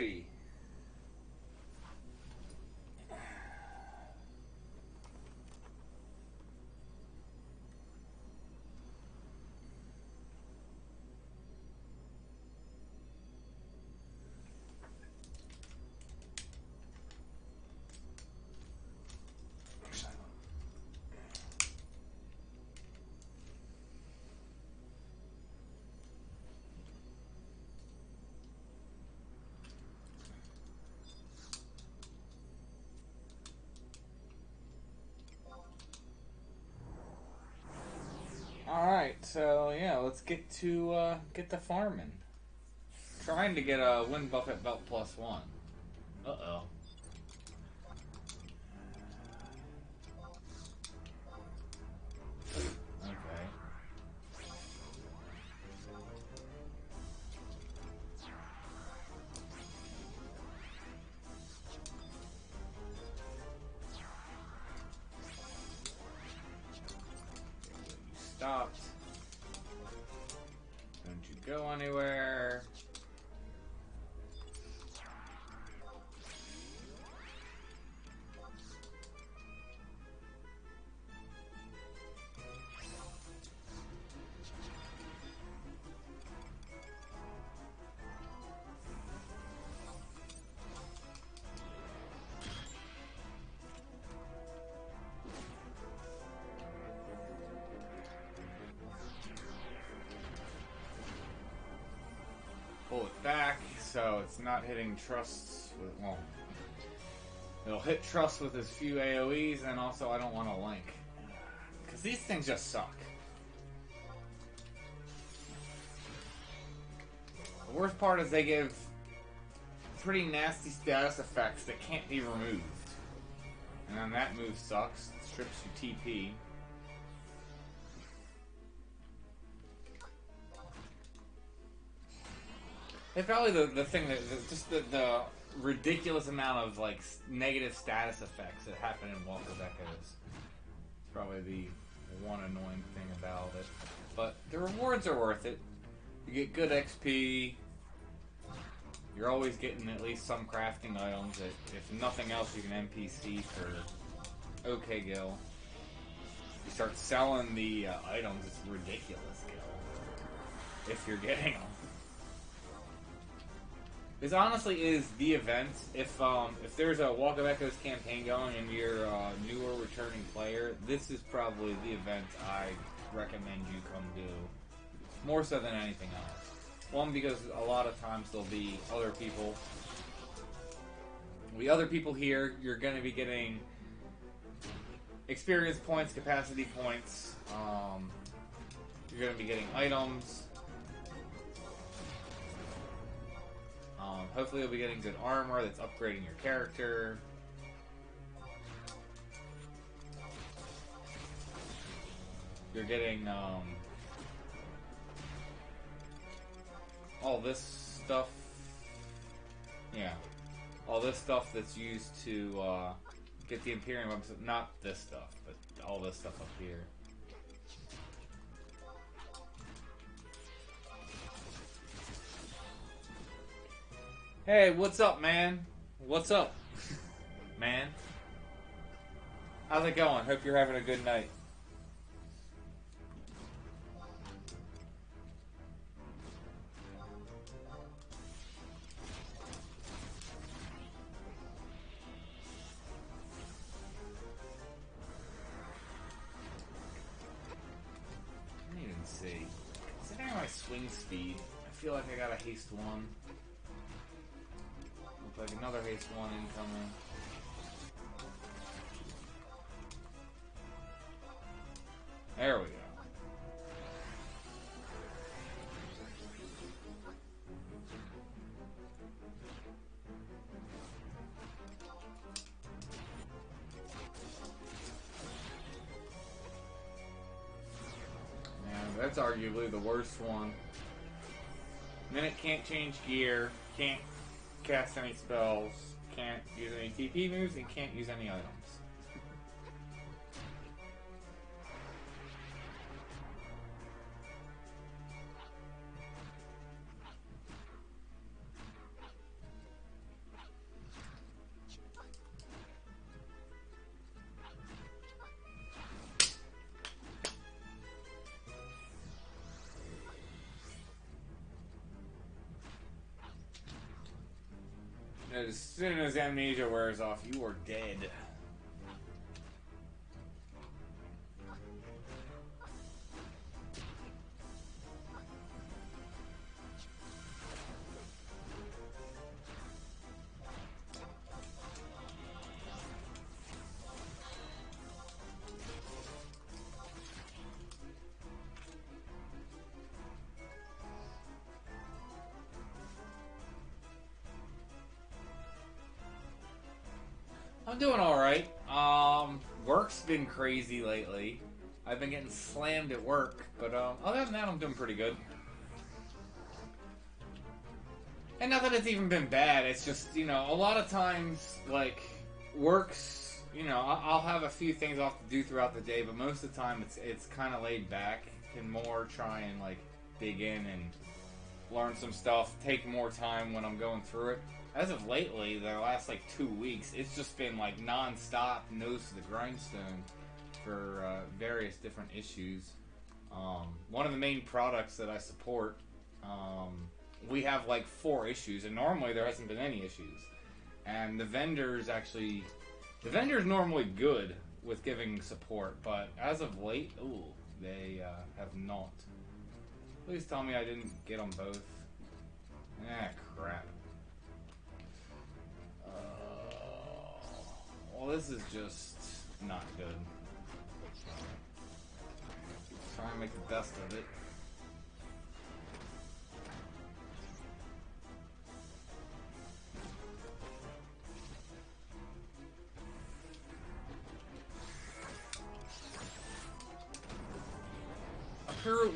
Alrighty. Alright, so yeah, let's get to farming. Trying to get a windbuffet belt +1. Uh-oh. Okay. You stopped. Don't you go anywhere. Pull it back so it's not hitting trusts with, well, it'll hit trust with as few AoEs, and also I don't want to link. Because these things just suck. The worst part is they give pretty nasty status effects that can't be removed. And then that move sucks. It strips you TP. It's probably the thing that just the ridiculous amount of like negative status effects that happen in Walker Echoes. It's probably the one annoying thing about it. But the rewards are worth it. You get good XP. You're always getting at least some crafting items. If nothing else, you can NPC for OK Gil. You start selling the items, it's ridiculous, Gil. If you're getting them. This honestly is the event. If there's a Walk of Echoes campaign going and you're a newer returning player, this is probably the event I recommend you come do. More so than anything else. One, because a lot of times there'll be other people. The other people here, you're going to be getting experience points, capacity points. You're going to be getting items. Hopefully you'll be getting good armor that's upgrading your character. You're getting all this stuff. Yeah. All this stuff that's used to get the Imperium weapons. Not this stuff, but all this stuff up here. Hey, what's up, man? What's up, man? How's it going? Hope you're having a good night. I didn't even see. Considering my swing speed, I feel like I got a haste 1. Looks like another haste 1 incoming. There we go. Yeah, that's arguably the worst one. Minute can't change gear, can't cast any spells, can't use any TP moves, and can't use any items. As soon as amnesia wears off, you are dead. I'm doing alright. Work's been crazy lately. I've been getting slammed at work, but other than that, I'm doing pretty good. And not that it's even been bad, it's just, you know, a lot of times, like, work's, you know, I'll have a few things I'll have to do throughout the day, but most of the time it's kind of laid back, and more try and, like, dig in and learn some stuff, take more time when I'm going through it. As of lately, the last like 2 weeks, it's just been like non-stop, nose to the grindstone for various different issues. One of the main products that I support, we have like 4 issues, and normally there hasn't been any issues. And the vendor's normally good with giving support, but as of late, ooh, they have not. Please tell me I didn't get them both. Ah, crap. Well, this is just not good. Try and make the best of it.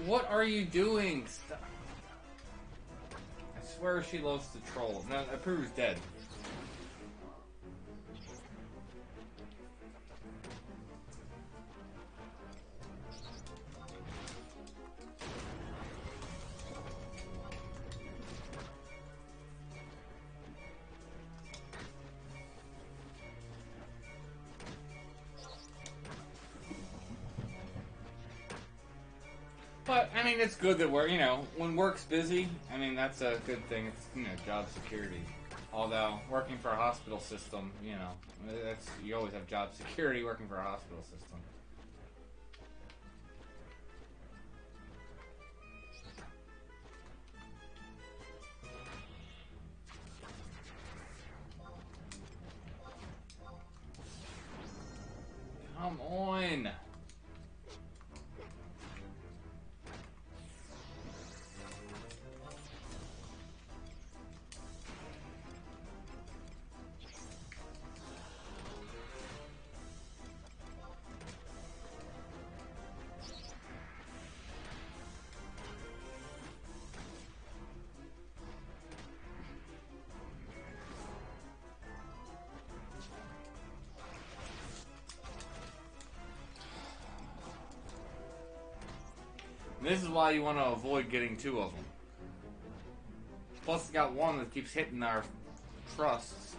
What are you doing? Stop. I swear she loves to troll. No, Apuru's dead. But, I mean, it's good that we're, you know, when work's busy, I mean, that's a good thing. It's, you know, job security. Although, working for a hospital system, you know, you always have job security working for a hospital system. Come on! This is why you want to avoid getting 2 of them. Plus, it's got one that keeps hitting our trusts.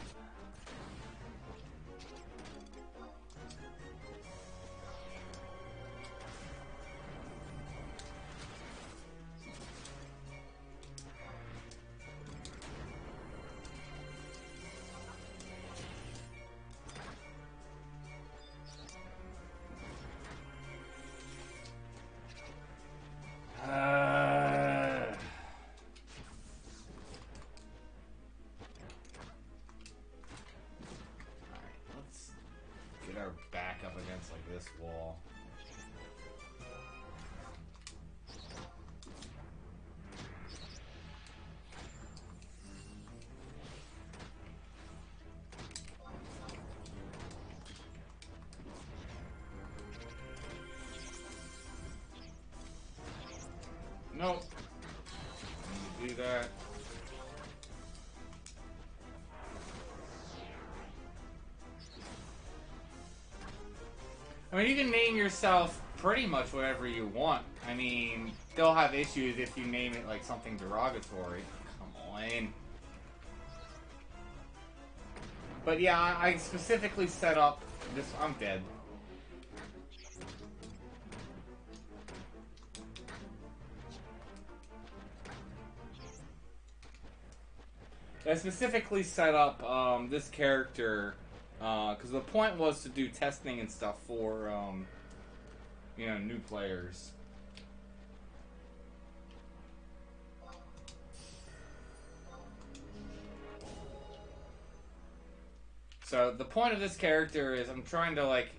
Back up against like this wall. Nope. Do that. I mean, you can name yourself pretty much whatever you want. I mean, they'll have issues if you name it like something derogatory. Come on. But yeah, I specifically set up this. I'm dead. I specifically set up this character because the point was to do testing and stuff for you know, new players. So the point of this character is I'm trying to, like,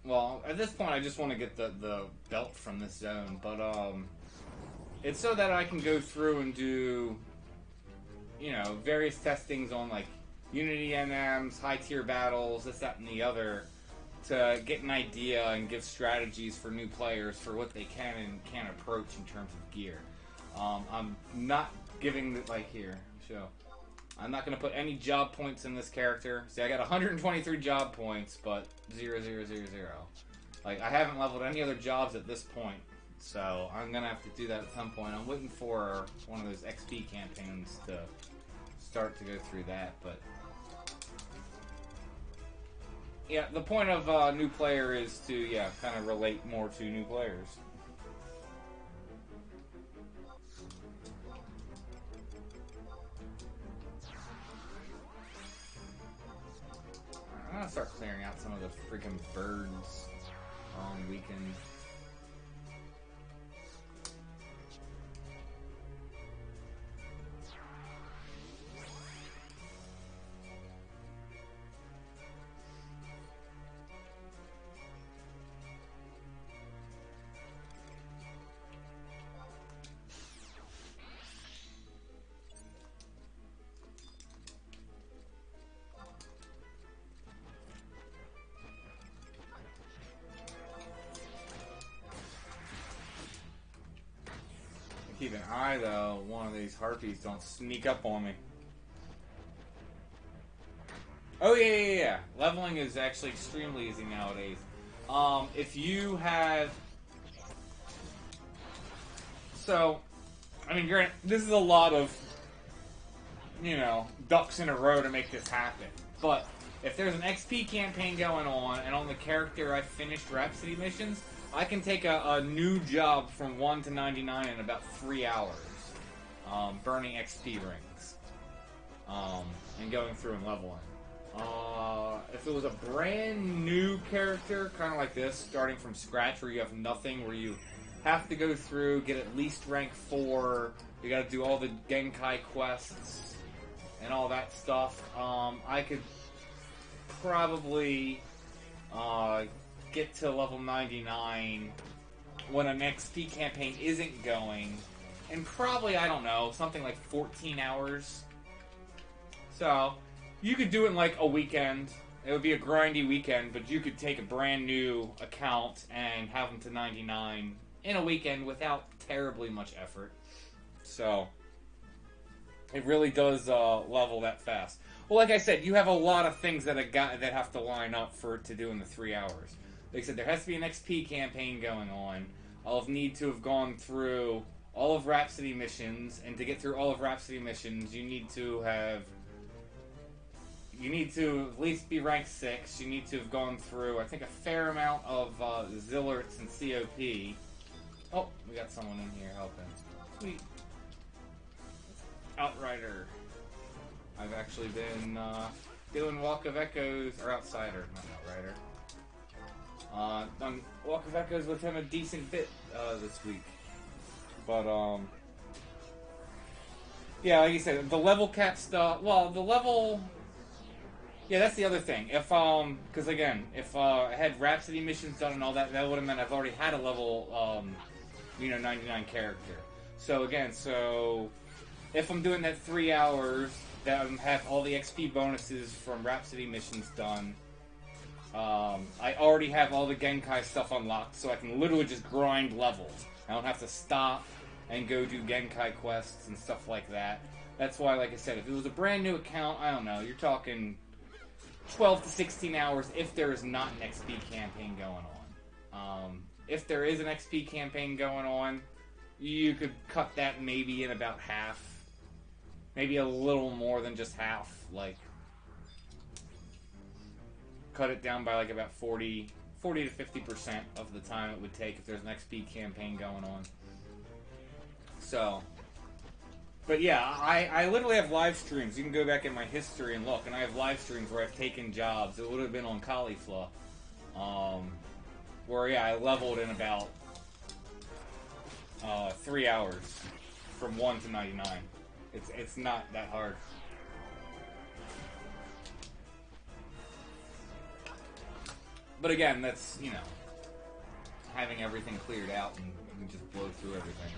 well, at this point I just want to get the belt from this zone, but it's so that I can go through and do, you know, various testings on, like, Unity NMs, high tier battles, this, that, and the other, to get an idea and give strategies for new players for what they can and can't approach in terms of gear. I'm not giving the, like, here, show. I'm not going to put any job points in this character. See, I got 123 job points, but 0, 0, 0, 0. Like, I haven't leveled any other jobs at this point, so I'm going to have to do that at some point. I'm waiting for one of those XP campaigns to start to go through that, but yeah, the point of new player is to, yeah, kind of relate more to new players. I'm gonna start clearing out some of the freaking birds on weekend. Keep an eye, though, one of these harpies don't sneak up on me. Oh, yeah. Leveling is actually extremely easy nowadays. If you have... So, I mean, this is a lot of, you know, ducks in a row to make this happen. But if there's an XP campaign going on, and on the character I finished Rhapsody missions, I can take a new job from 1 to 99 in about 3 hours, burning XP rings, and going through and leveling. If it was a brand new character, kind of like this, starting from scratch, where you have nothing, where you have to go through, get at least rank 4, you gotta do all the Genkai quests, and all that stuff, I could probably, get to level 99 when an XP campaign isn't going, and probably, I don't know, something like 14 hours. So, you could do it in like a weekend. It would be a grindy weekend, but you could take a brand new account and have them to 99 in a weekend without terribly much effort. So, it really does level that fast. Well, like I said, you have a lot of things that have to line up for it to do in the 3 hours. Like I said, there has to be an XP campaign going on. I'll need to have gone through all of Rhapsody missions, and to get through all of Rhapsody missions, you need to at least be rank 6. You need to have gone through, I think, a fair amount of Zillerts and COP. Oh, we got someone in here helping. Sweet. Outrider. I've actually been doing Walk of Echoes, or Outsider, not Outrider. Done Walk of Echoes with him a decent bit this week. But, yeah, like you said, the level cap stuff, well, the level... Yeah, that's the other thing. If, because again, if I had Rhapsody missions done and all that, that would have meant I've already had a level, 99 character. So again, if I'm doing that 3 hours, that I have all the XP bonuses from Rhapsody missions done, I already have all the Genkai stuff unlocked, so I can literally just grind levels. I don't have to stop and go do Genkai quests and stuff like that. That's why, like I said, if it was a brand new account, I don't know, you're talking 12 to 16 hours if there is not an XP campaign going on. If there is an XP campaign going on, you could cut that maybe in about half. Maybe a little more than just half. Like, cut it down by like about 40 to 50% of the time it would take if there's an XP campaign going on. So, But yeah, I literally have live streams. You can go back in my history and look, and I have live streams where I've taken jobs. It would have been on Caulifla, where yeah, I leveled in about 3 hours from 1 to 99. It's not that hard. But again, that's, you know, having everything cleared out and you can just blow through everything.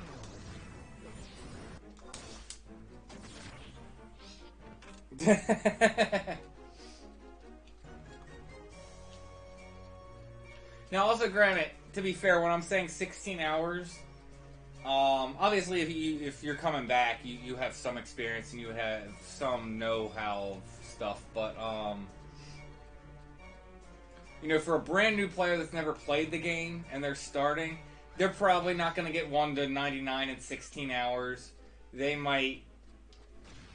Now, also granted, to be fair, when I'm saying 16 hours, obviously if you're coming back, you have some experience and you have some know-how stuff, but you know, for a brand new player that's never played the game and they're starting, they're probably not going to get 1 to 99 in 16 hours. They might,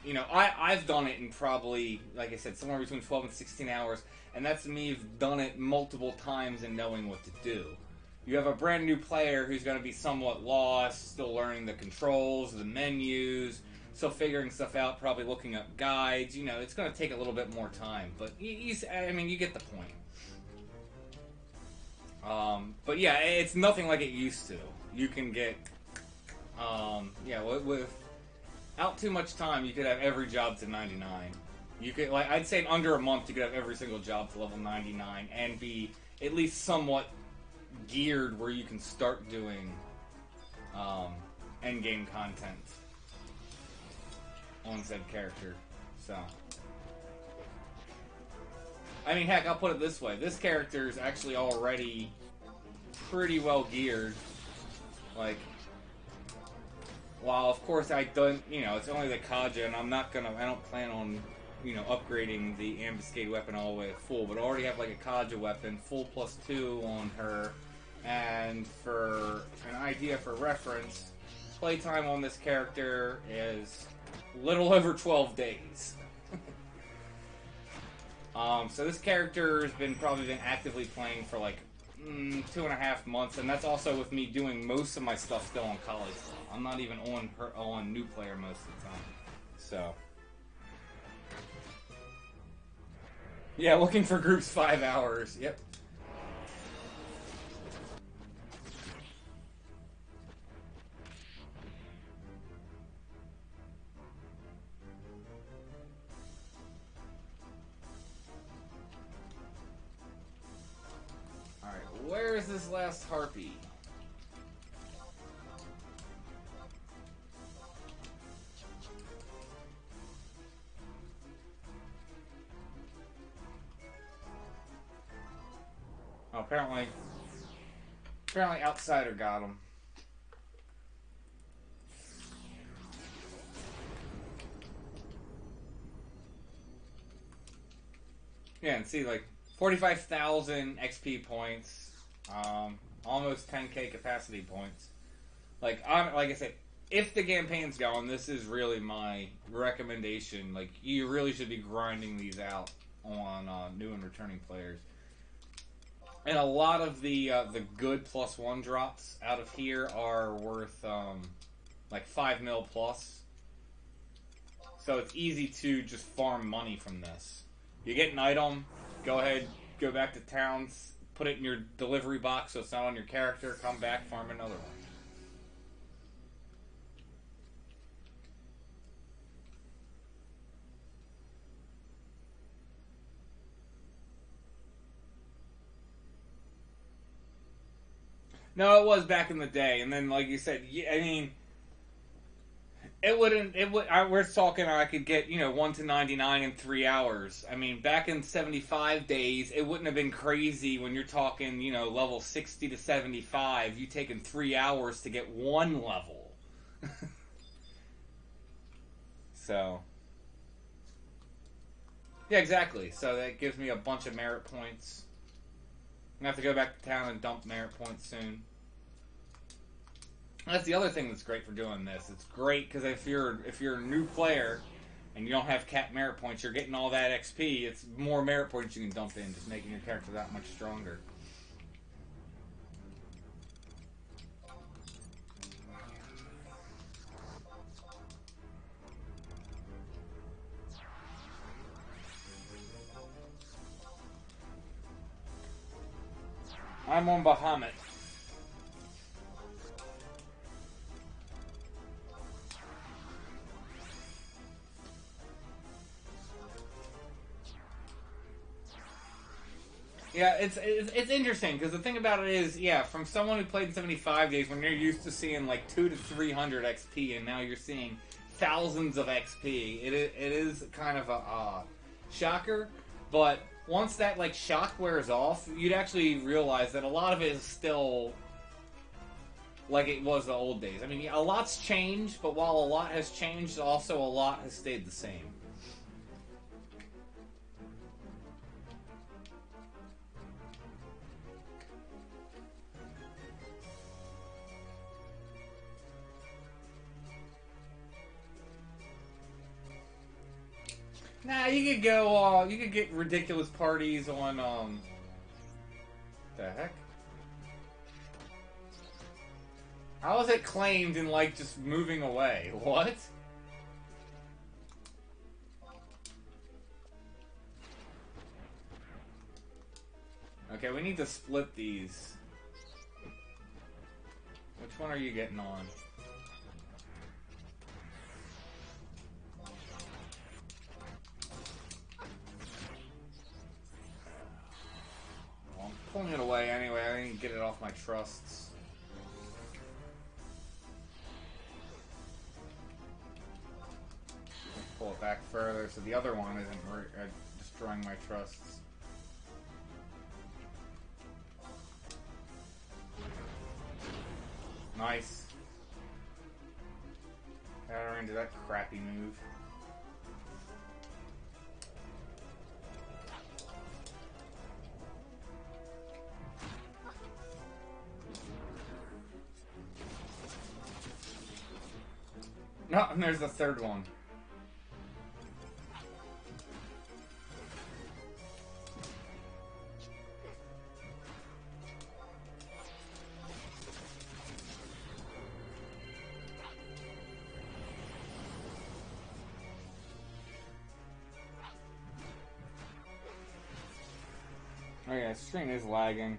you know, I've done it in probably, like I said, somewhere between 12 and 16 hours, and that's me done it multiple times and knowing what to do. You have a brand new player who's going to be somewhat lost, still learning the controls, the menus, still figuring stuff out, probably looking up guides. You know, it's going to take a little bit more time, but I mean, you get the point. But yeah, it's nothing like it used to. You can get, yeah, without too much time, you could have every job to 99. You could, like, I'd say in under a month, you could have every single job to level 99 and be at least somewhat geared where you can start doing, endgame content on said character. So, I mean, heck, I'll put it this way. This character is actually already pretty well geared. Like, while, of course, I don't, you know, it's only the Kaja, and I don't plan on, you know, upgrading the ambuscade weapon all the way to full, but I already have, like, a Kaja weapon, full +2 on her, and for an idea for reference, playtime on this character is little over 12 days. So this character has probably been actively playing for like 2.5 months, and that's also with me doing most of my stuff still on college. I'm not even on Newplayer most of the time. So yeah, looking for groups 5 hours. Yep. Where is this last harpy? Oh, apparently Outsider got him. Yeah, and see, like 45,000 XP points. Almost 10k capacity points. Like I said, if the campaign's going, this is really my recommendation. Like, you really should be grinding these out on new and returning players. And a lot of the good +1 drops out of here are worth like 5 mil plus. So it's easy to just farm money from this. You get an item, go ahead, go back to towns, put it in your delivery box so it's not on your character, come back, farm another one. No, it was back in the day, and then, like you said, I mean, we're talking, I could get, 1 to 99 in 3 hours. I mean, back in 75 days, it wouldn't have been crazy when you're talking, level 60 to 75. You taking 3 hours to get one level. So, yeah, exactly. So that gives me a bunch of merit points. I'm gonna have to go back to town and dump merit points soon. That's the other thing that's great for doing this. It's great because if you're a new player and you don't have capped merit points, you're getting all that XP. It's more merit points you can dump in, just making your character that much stronger. I'm on Bahamut. Yeah, it's interesting because the thing about it is, yeah, from someone who played in 75 days, when you're used to seeing like 200 to 300 XP, and now you're seeing thousands of XP, it is kind of a shocker. But once that like shock wears off, you'd actually realize that a lot of it is still like it was the old days. I mean, a lot's changed, but while a lot has changed, also a lot has stayed the same. Nah, you could go, you could get ridiculous parties on, the heck? How is it claimed in, like, just moving away? What? Okay, we need to split these. Which one are you getting on? Well, I'm pulling it away anyway. I need to get it off my trusts. Pull it back further so the other one isn't destroying my trusts. Nice. Got her into that crappy move. No, and there's the third one. Oh yeah, screen is lagging.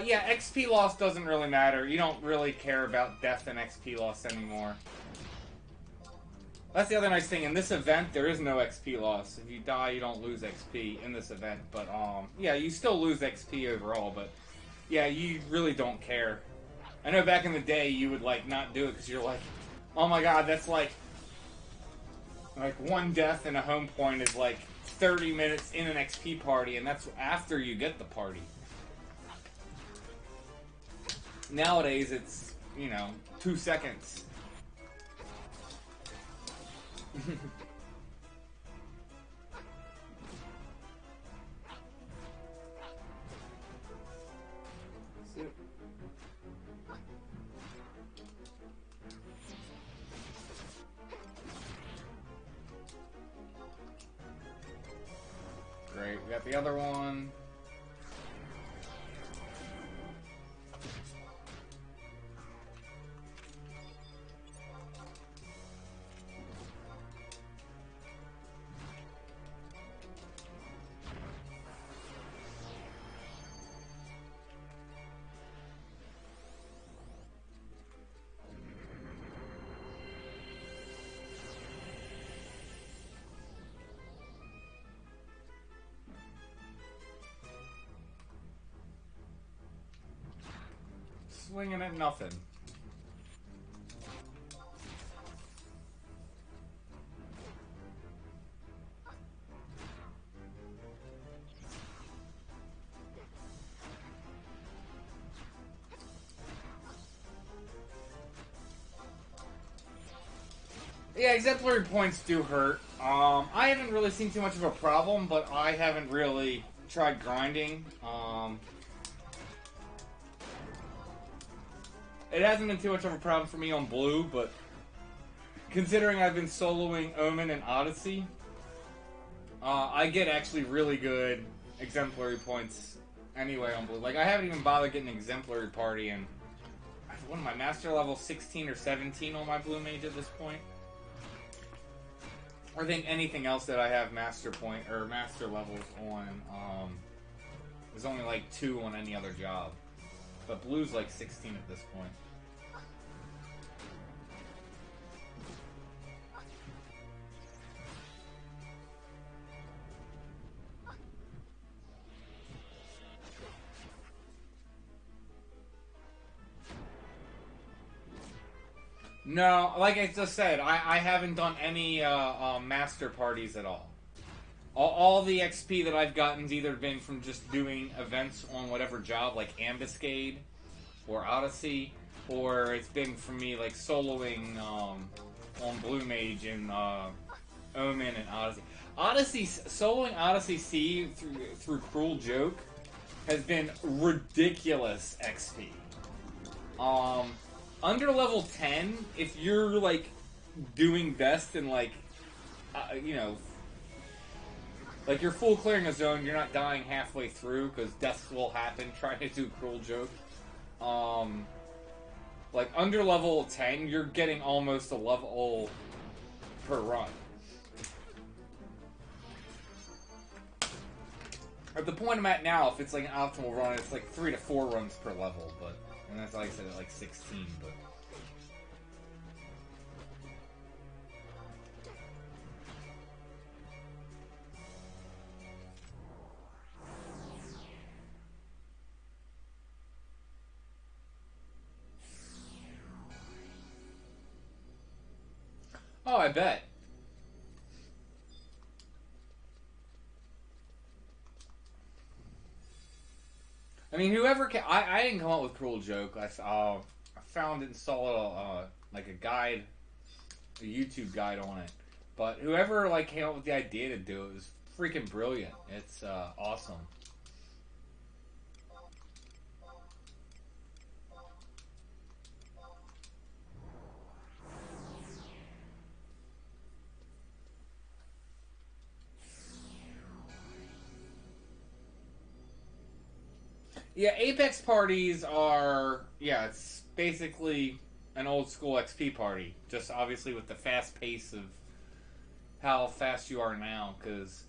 Yeah, XP loss doesn't really matter. You don't really care about death and XP loss anymore. That's the other nice thing. In this event, there is no XP loss. If you die, you don't lose XP in this event. But, yeah, you still lose XP overall. But, yeah, you really don't care. I know back in the day, you would, like, not do it because you're like, oh my god, that's like one death and a home point is like 30 minutes in an XP party, and that's after you get the party. Nowadays, it's, you know, 2 seconds. Great, we got the other one. Swinging at nothing. Yeah, exemplary points do hurt. I haven't really seen too much of a problem, but I haven't really tried grinding. It hasn't been too much of a problem for me on blue, but considering I've been soloing Omen and Odyssey, I get actually really good exemplary points anyway on blue. Like, I haven't even bothered getting an exemplary party in, what am I, master level 16 or 17 on my blue mage at this point? I think anything else that I have master point or master levels on, there's only like 2 on any other job. But blue's like 16 at this point. No, like I just said, I haven't done any master parties at all. All the XP that I've gotten has either been from just doing events on whatever job, like Ambuscade or Odyssey, or it's been from me like soloing on Blue Mage and Omen and Odyssey. Soloing Odyssey C through Cruel Joke has been ridiculous XP. Under level 10, if you're, like, doing best and, like, you know, like, you're full clearing a zone, you're not dying halfway through, because deaths will happen trying to do Cruel Joke. Like, under level 10, you're getting almost a level per run. At the point I'm at now, if it's, like, an optimal run, it's, like, 3 to 4 runs per level, but... And that's like I said at like 16, but... Oh, I bet. I mean, whoever can... I didn't come up with Cruel Joke. I found and saw like a guide, a YouTube guide on it. But whoever like came up with the idea to do it was freaking brilliant. It's awesome. Yeah, Apex parties are... Yeah, it's basically an old school XP party. Just obviously with the fast pace of how fast you are now. Because,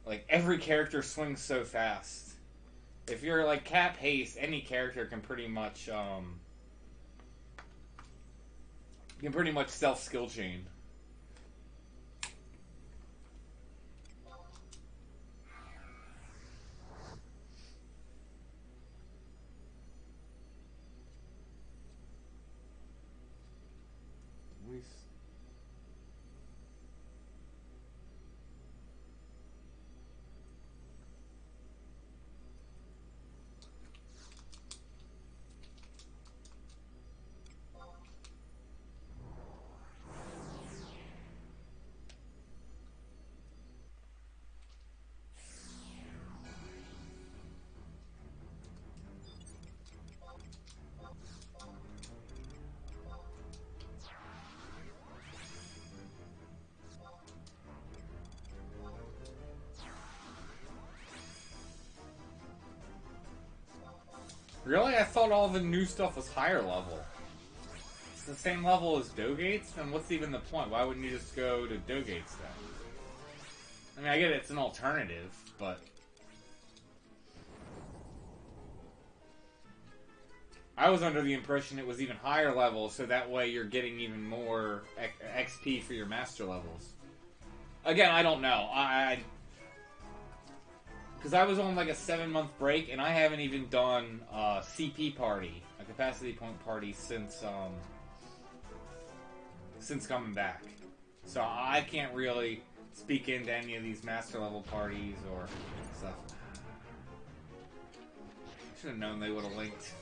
like, every character swings so fast. If you're, like, cap haste, any character can pretty much, self-skill chain. Really? I thought all the new stuff was higher level. It's the same level as Dogates? Then what's even the point? Why wouldn't you just go to Dogates then? I mean, I get it's an alternative, but... I was under the impression it was even higher level, so that way you're getting even more XP for your master levels. Again, I don't know. Because I was on like a 7-month break, and I haven't even done a CP party, a capacity point party, since coming back. So I can't really speak into any of these master level parties or stuff. Should have known they would have linked.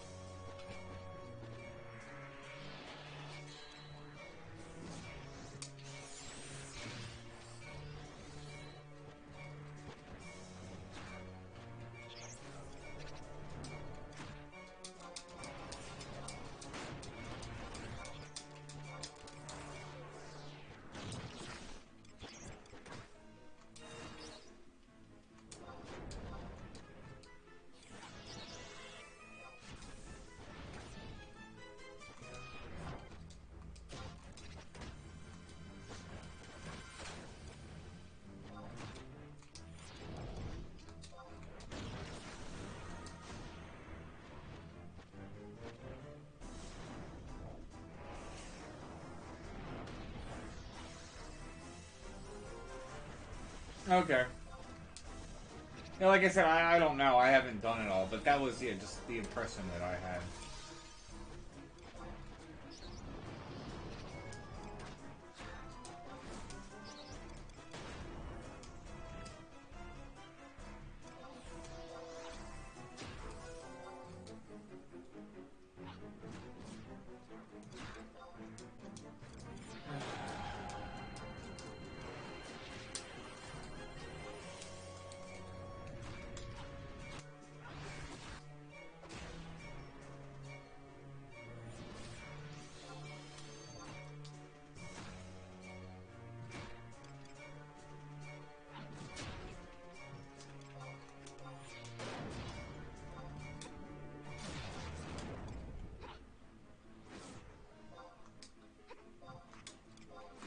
Okay. Yeah, like I said, I don't know. I haven't done it all, but that was, yeah, just the impression that I had.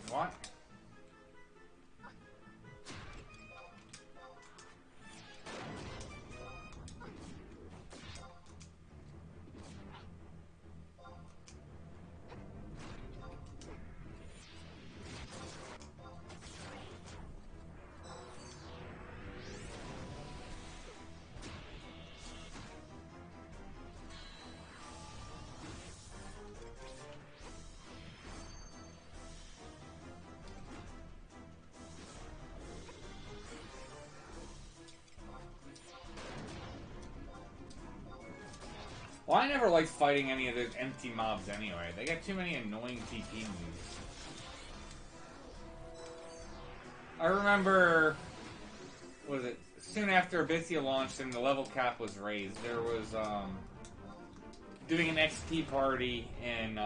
What? Well, I never liked fighting any of those empty mobs anyway. They got too many annoying TP moves. I remember, what was it, soon after Abyssea launched and the level cap was raised, there was, doing an XP party in,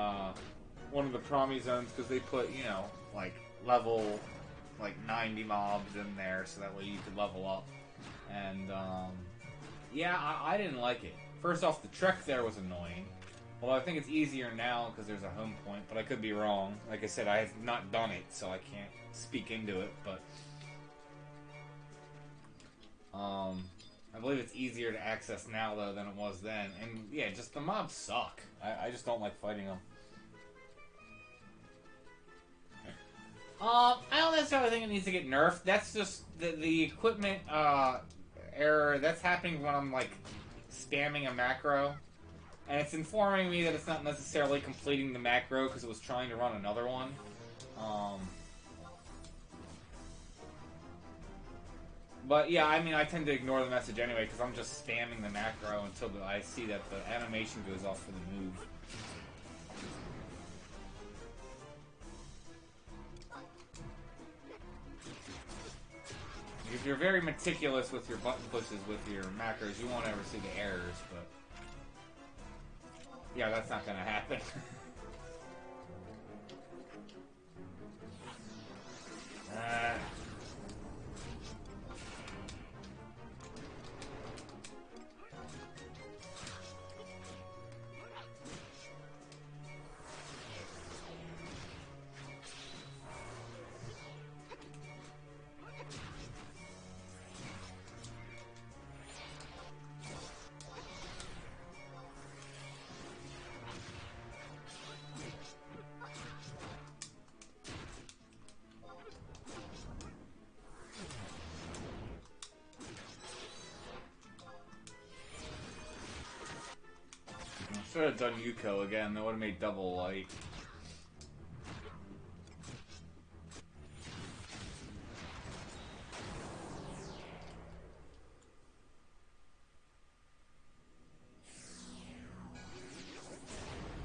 one of the Promi zones, because they put, you know, like, level, like, 90 mobs in there, so that way you could level up. And, yeah, I didn't like it. First off, the trek there was annoying. Well, I think it's easier now because there's a home point, but I could be wrong. Like I said, I have not done it, so I can't speak into it, but... I believe it's easier to access now, though, than it was then. And, yeah, just the mobs suck. I just don't like fighting them. I don't necessarily think it needs to get nerfed. That's just the equipment, error. That's happening when I'm, like, spamming a macro. And it's informing me that it's not necessarily completing the macro because it was trying to run another one. But yeah, I mean, I tend to ignore the message anyway because I'm just spamming the macro until I see that the animation goes off for the move. If you're very meticulous with your button pushes with your macros, you won't ever see the errors, but... yeah, that's not gonna happen. Should have done Yuko again, that would have made double light.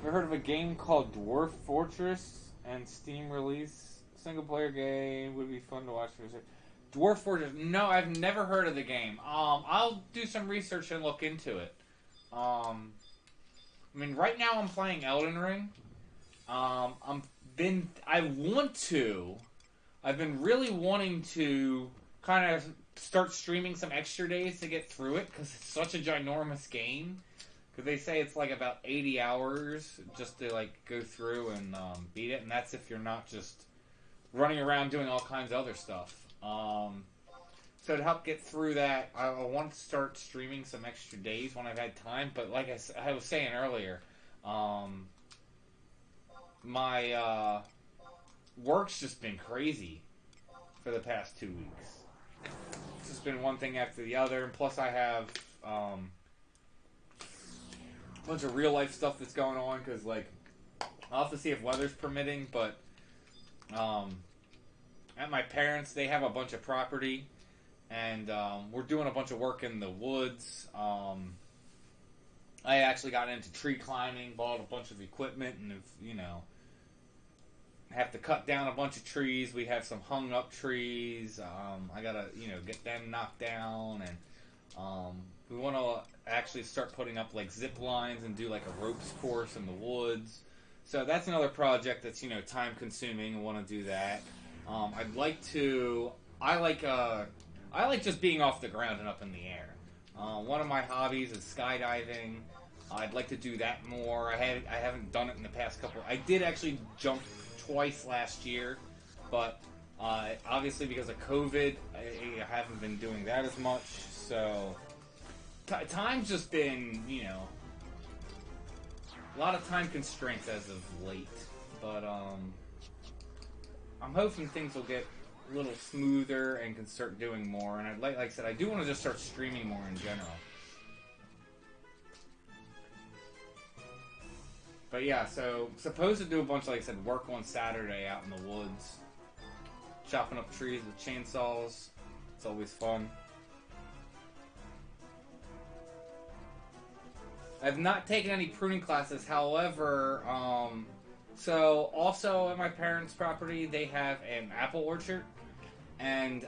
Ever heard of a game called Dwarf Fortress and Steam release? Single player game would be fun to watch. Dwarf Fortress? No, I've never heard of the game. I'll do some research and look into it. I mean, right now I'm playing Elden Ring. I've been really wanting to kind of start streaming some extra days to get through it because it's such a ginormous game. Because they say it's like about 80 hours just to like go through and beat it, and that's if you're not just running around doing all kinds of other stuff. So to help get through that, I want to start streaming some extra days when I've had time. But like I was saying earlier, my work's just been crazy for the past 2 weeks. been one thing after the other, and plus I have a bunch of real life stuff that's going on, because like I'll have to see if weather's permitting, but at my parents, they have a bunch of property, and we're doing a bunch of work in the woods. I actually got into tree climbing, bought a bunch of equipment, and have to cut down a bunch of trees. We have some hung up trees. I gotta, get them knocked down, and we want to actually start putting up like zip lines and do like a ropes course in the woods. So that's another project that's time consuming. I want to do that. I like just being off the ground and up in the air. One of my hobbies is skydiving. I'd like to do that more. I haven't done it in the past couple. I did actually jump twice last year, but obviously because of COVID, I haven't been doing that as much. So time's just been, a lot of time constraints as of late. But I'm hoping things will get a little smoother and can start doing more. And like I said, I do want to just start streaming more in general. But yeah, so supposed to do a bunch, like I said, work on Saturday out in the woods, chopping up trees with chainsaws. It's always fun. I've not taken any pruning classes, however, so also at my parents' property, they have an apple orchard, and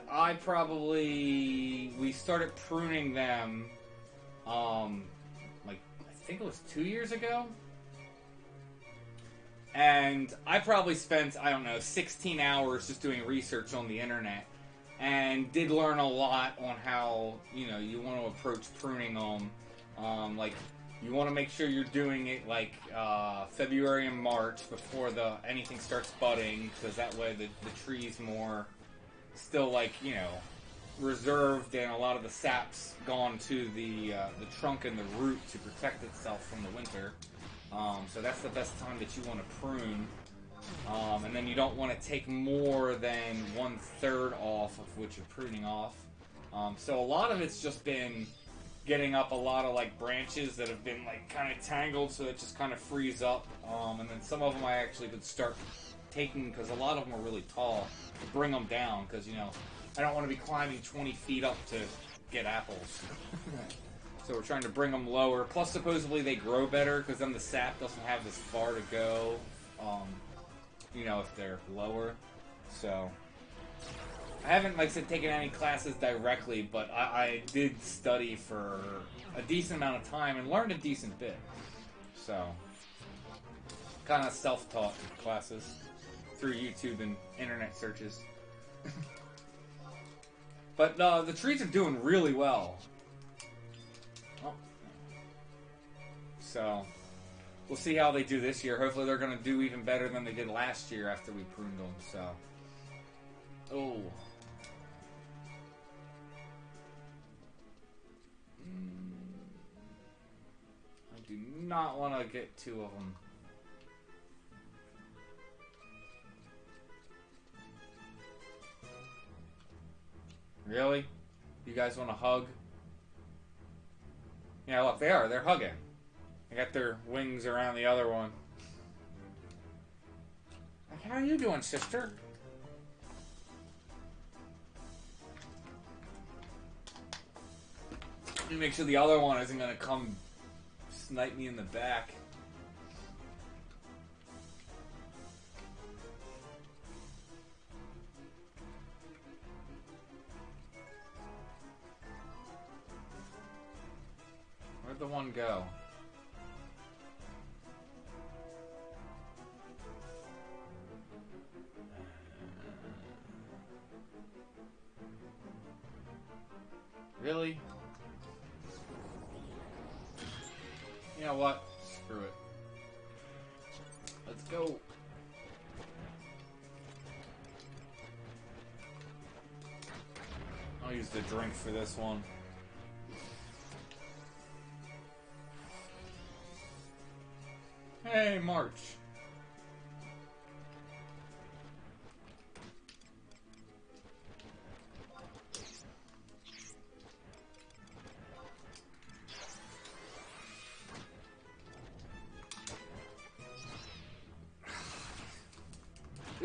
we started pruning them, I think it was 2 years ago, and I probably spent, 16 hours just doing research on the internet, and did learn a lot on how, you want to approach pruning them, you want to make sure you're doing it February and March before anything starts budding, because that way the tree's more still reserved, and a lot of the sap's gone to the trunk and the root to protect itself from the winter. So that's the best time that you want to prune. And then you don't want to take more than 1/3 off of what you're pruning off. So a lot of it's just been getting up a lot of branches that have been kind of tangled, so it just kind of frees up. And then some of them I actually could start taking, because a lot of them are really tall, to bring them down, because I don't want to be climbing 20 feet up to get apples. So we're trying to bring them lower. Plus supposedly they grow better, because then the sap doesn't have as far to go, if they're lower. So I haven't, taken any classes directly, but I did study for a decent amount of time and learned a decent bit. So, kind of self-taught classes through YouTube and internet searches. But the trees are doing really well. Oh. So, we'll see how they do this year. Hopefully they're going to do even better than they did last year after we pruned them. So, oh. I do not want to get 2 of them. Really? You guys want to hug? Yeah, look, they're hugging. They got their wings around the other one. How are you doing, sister? Let me make sure the other one isn't going to come snipe me in the back. Where'd the one go? Really? You know what? Screw it. Let's go. I'll use the drink for this one. Hey, March.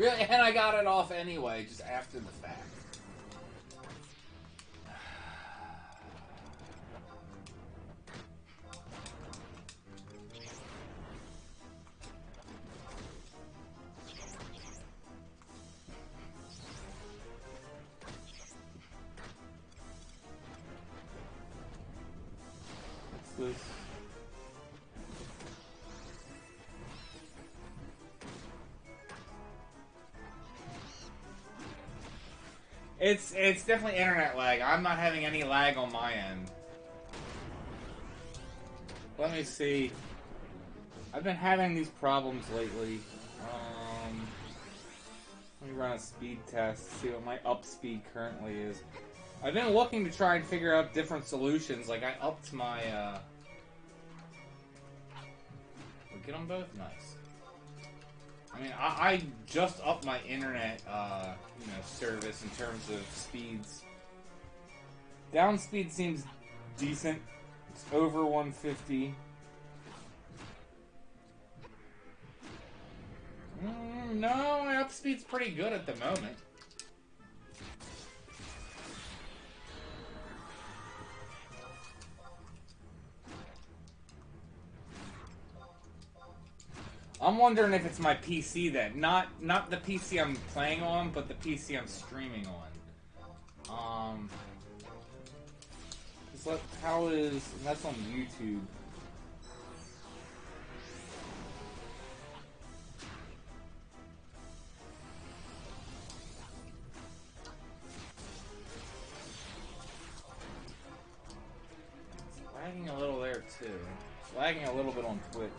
Really, and I got it off anyway, just after the fact. What's this? It's definitely internet lag. I'm not having any lag on my end. Let me see. I've been having these problems lately. Let me run a speed test, see what my up speed currently is. I've been looking to try and figure out different solutions. Like, I upped my, get them both? Nice. I mean, I just upped my internet, you know, service in terms of speeds. Down speed seems decent. It's over 150. No, my up speed's pretty good at the moment. I'm wondering if it's my PC then. Not the PC I'm playing on, but the PC I'm streaming on. How is... That's on YouTube. It's lagging a little there, too. It's lagging a little bit on Twitch.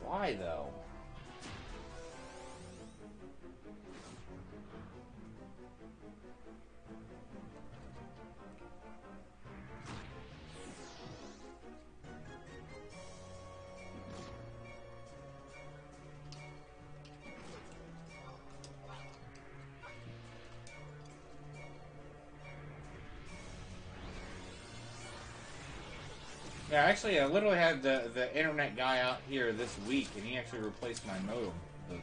Why, though? Yeah, actually, I literally had the internet guy out here this week, and he actually replaced my modem. But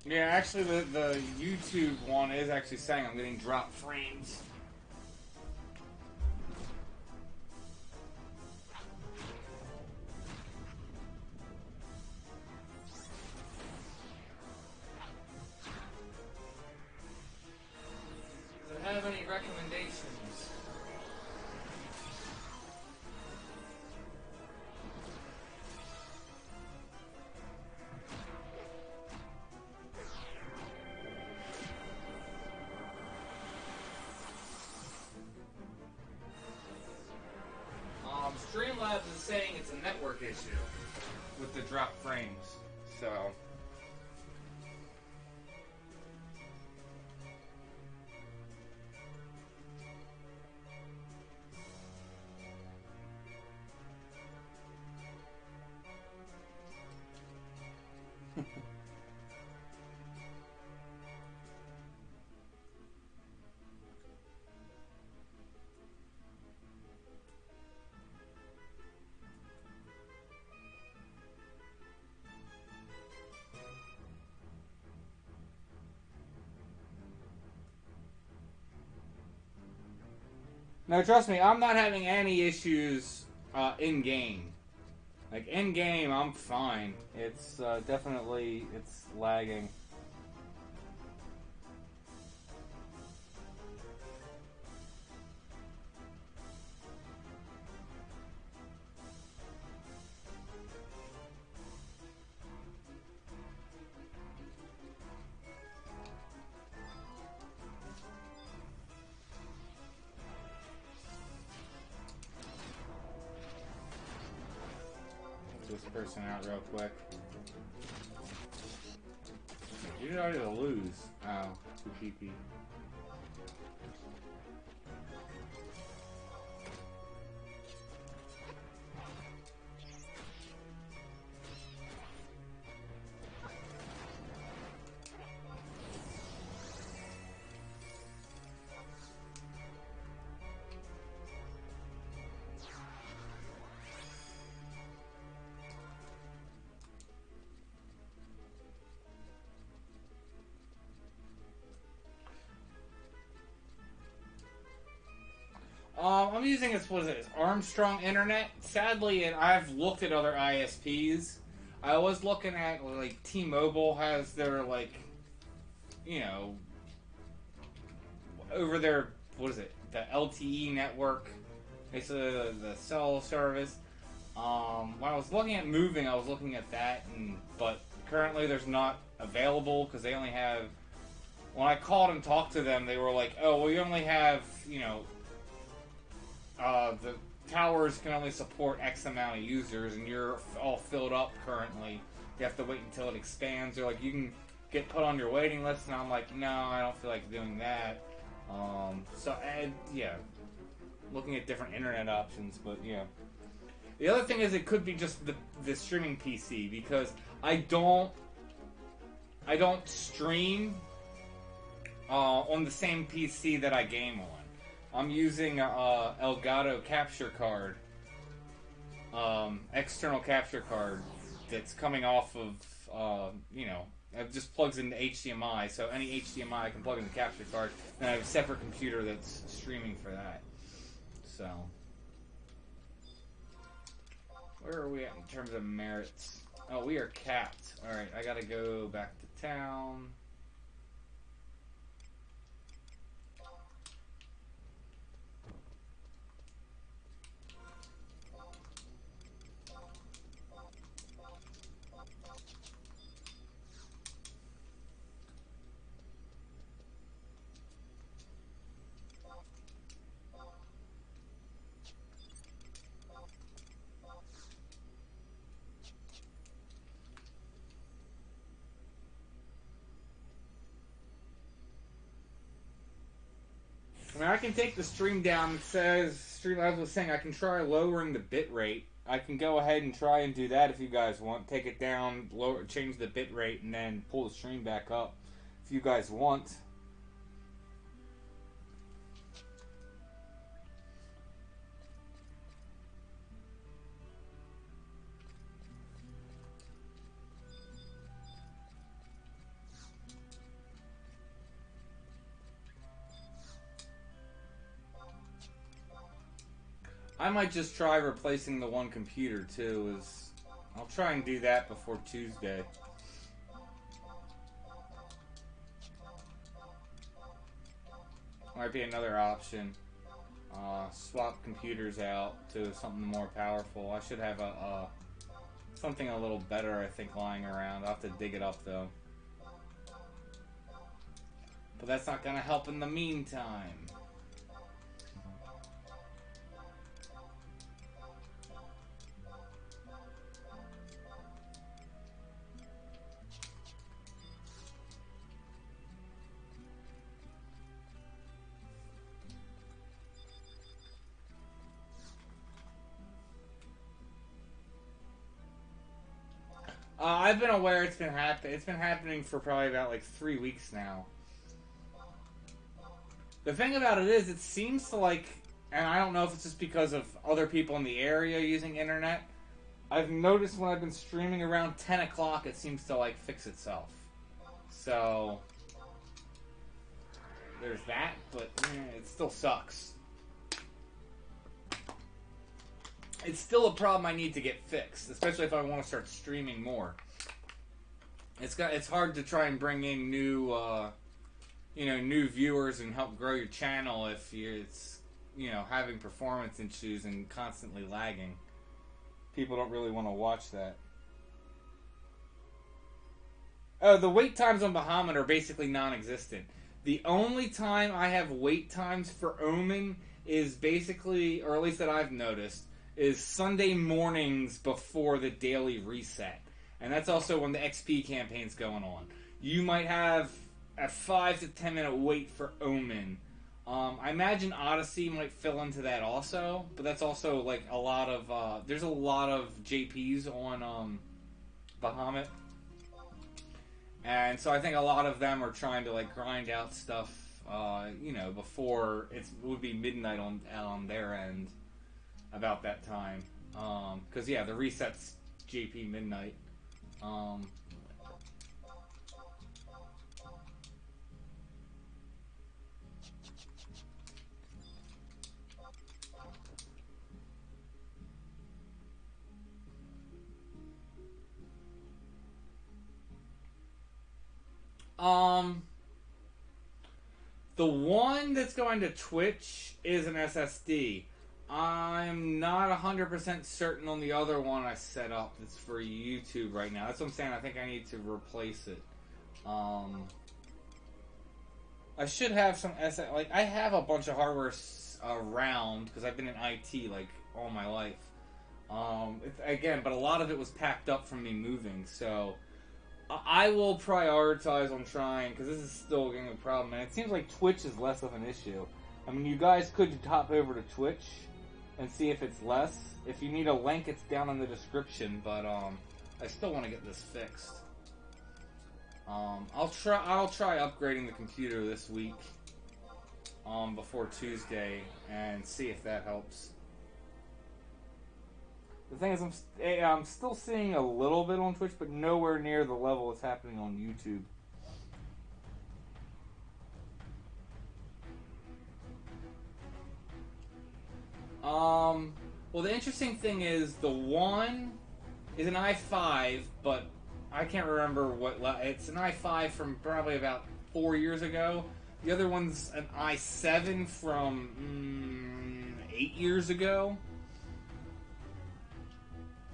yeah, actually, the YouTube one is actually saying I'm getting drop frames. Does it have any recommendations? Streamlabs is saying it's a network issue with the drop frames, so... No, trust me, I'm not having any issues in-game. Like, in-game, I'm fine. It's definitely, it's lagging. This person out real quick. You're already to lose. Oh, 2 PP. I'm using this, what is it, Armstrong Internet. Sadly, and I've looked at other ISPs. I was looking at, like, T-Mobile has their, like, you know, over their, what is it, the LTE network. It's the cell service. When I was looking at moving, I was looking at that, but currently there's not available because they only have, when I called and talked to them, they were like, oh, well, you only have, you know, the towers can only support X amount of users, and you're all filled up currently. You have to wait until it expands. They're like, you can get put on your waiting list, and I'm like, no, I don't feel like doing that. Yeah, looking at different internet options, but yeah. The other thing is, it could be just the streaming PC, because I don't stream on the same PC that I game on. I'm using a Elgato capture card, external capture card that's coming off of, you know, it just plugs into HDMI, so any HDMI I can plug in the capture card, and I have a separate computer that's streaming for that. So, where are we at in terms of merits? Oh, we are capped. Alright, I gotta go back to town. I mean, I can take the stream down. It says, stream, as I was saying, I can try lowering the bit rate. I can go ahead and try and do that if you guys want. Take it down, lower, change the bit rate, and then pull the stream back up if you guys want. I might just try replacing the one computer too. I'll try and do that before Tuesday. Might be another option. Swap computers out to something more powerful. I should have something a little better, I think, lying around. I'll have to dig it up though. But that's not gonna help in the meantime. I've been aware it's been happening for probably about like 3 weeks now. The thing about it is, it seems to like, and I don't know if it's just because of other people in the area using internet, I've noticed when I've been streaming around 10 o'clock, it seems to like fix itself. So, there's that, but it still sucks. It's still a problem I need to get fixed, especially if I want to start streaming more. It's hard to try and bring in new, new viewers and help grow your channel if it's having performance issues and constantly lagging. People don't really want to watch that. Oh, the wait times on Bahamut are basically non-existent. The only time I have wait times for Omen is basically, or at least that I've noticed, is Sunday mornings before the daily reset. And that's also when the XP campaign's going on. you might have a 5 to 10 minute wait for Omen. I imagine Odyssey might fill into that also, but that's also like a lot of there's a lot of JPs on Bahamut, and so I think a lot of them are trying to like grind out stuff, you know, before it would be midnight on their end about that time, because yeah, the resets JP midnight. The one that's going to Twitch is an SSD. I'm not 100% certain on the other one I set up that's for YouTube right now. That's what I'm saying. I think I need to replace it. I should have some like I have a bunch of hardware around because I've been in IT like all my life. Again, but a lot of it was packed up from me moving, so I will prioritize on trying, because this is still getting a problem, and it seems like Twitch is less of an issue. I mean, you guys could hop over to Twitch and see if it's less. If you need a link, it's down in the description, but I still want to get this fixed. I'll try upgrading the computer this week before Tuesday and see if that helps. The thing is, I'm still seeing a little bit on Twitch, but nowhere near the level it's happening on YouTube. Well, the interesting thing is the one is an i5, but I can't remember what it's an i5 from probably about 4 years ago. The other one's an i7 from 8 years ago.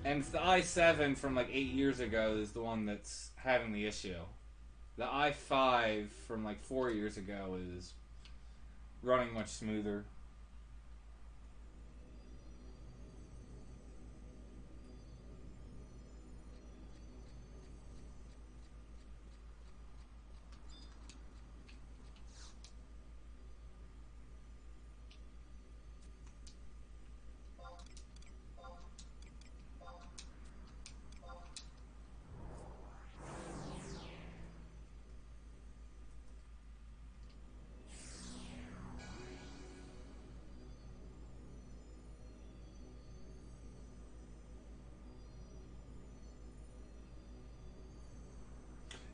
And it's the i7 from like 8 years ago is the one that's having the issue. The i5 from like 4 years ago is running much smoother.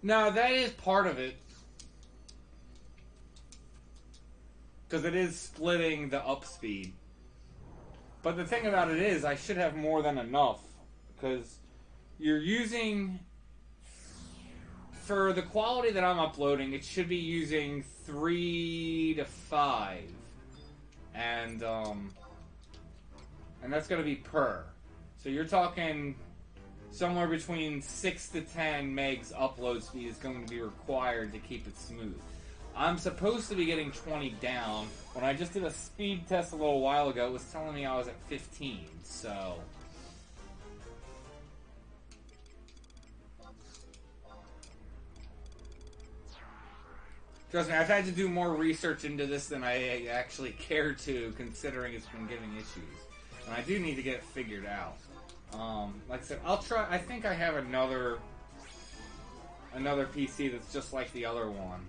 No, that is part of it. Because it is splitting the up speed. But the thing about it is, I should have more than enough. Because you're using... For the quality that I'm uploading, it should be using 3 to 5. And that's going to be per. So you're talking... somewhere between 6 to 10 megs upload speed is going to be required to keep it smooth. I'm supposed to be getting 20 down. When I just did a speed test a little while ago, it was telling me I was at 15, so... Trust me, I've had to do more research into this than I actually care to, considering it's been giving issues. And I do need to get it figured out. Like I said, I'll try. I think I have another PC that's just like the other one.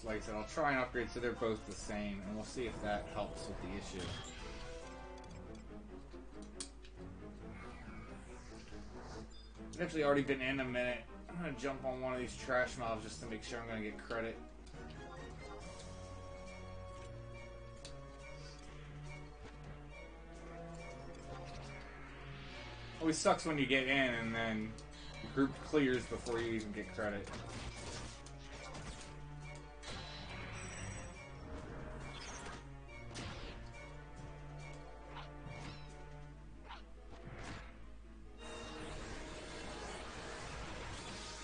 Like I said, I'll try and upgrade so they're both the same, and we'll see if that helps with the issue. I've actually already been in a minute. I'm gonna jump on one of these trash mobs just to make sure I'm gonna get credit. Always sucks when you get in and then the group clears before you even get credit.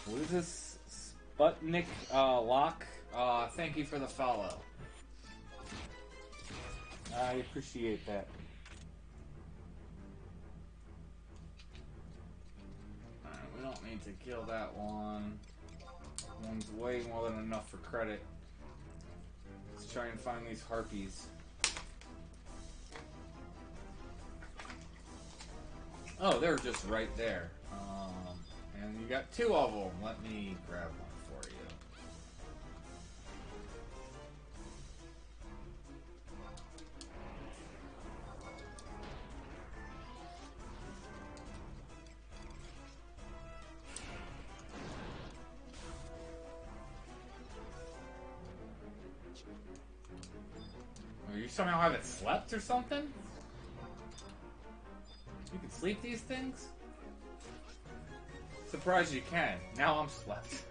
What is this? Sputnik Lock? Thank you for the follow. I appreciate that. We don't need to kill that one. One's way more than enough for credit. Let's try and find these harpies. Oh, they're just right there. And you got 2 of them. Let me grab one for you. Oh, you somehow haven't slept or something? You can sleep these things? Surprised you can. Now I'm slept.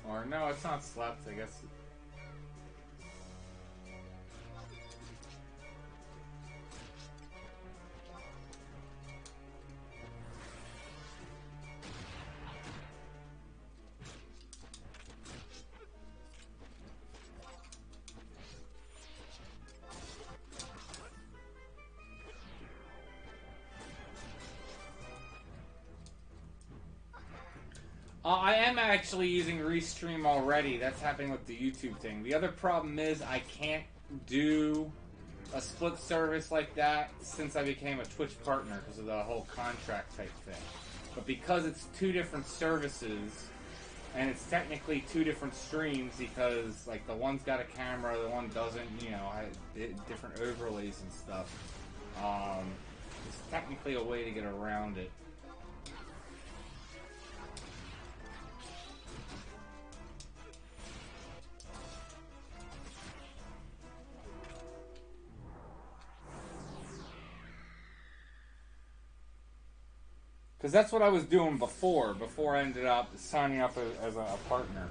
Or no, it's not slept, I guess. I am actually using Restream already. That's happening with the YouTube thing. The other problem is I can't do a split service like that since I became a Twitch partner because of the whole contract type thing. But because it's 2 different services, and it's technically 2 different streams because like the one's got a camera, the one doesn't, you know, different overlays and stuff. It's technically a way to get around it. Because that's what I was doing before I ended up signing up as a partner.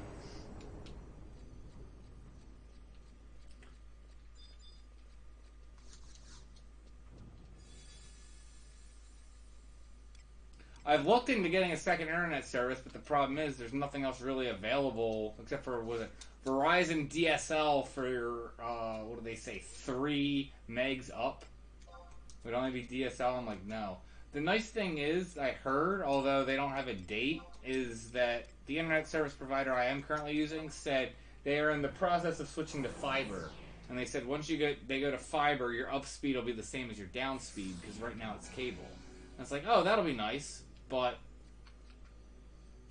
I've looked into getting a second internet service, but the problem is there's nothing else really available except for, was it Verizon DSL for, what do they say, 3 megs up? Would only be DSL? I'm like, no. The nice thing is, I heard, although they don't have a date, is that the internet service provider I am currently using said they are in the process of switching to fiber. And they said once they go to fiber, your up speed will be the same as your down speed, because right now it's cable. And it's like, oh, that'll be nice, but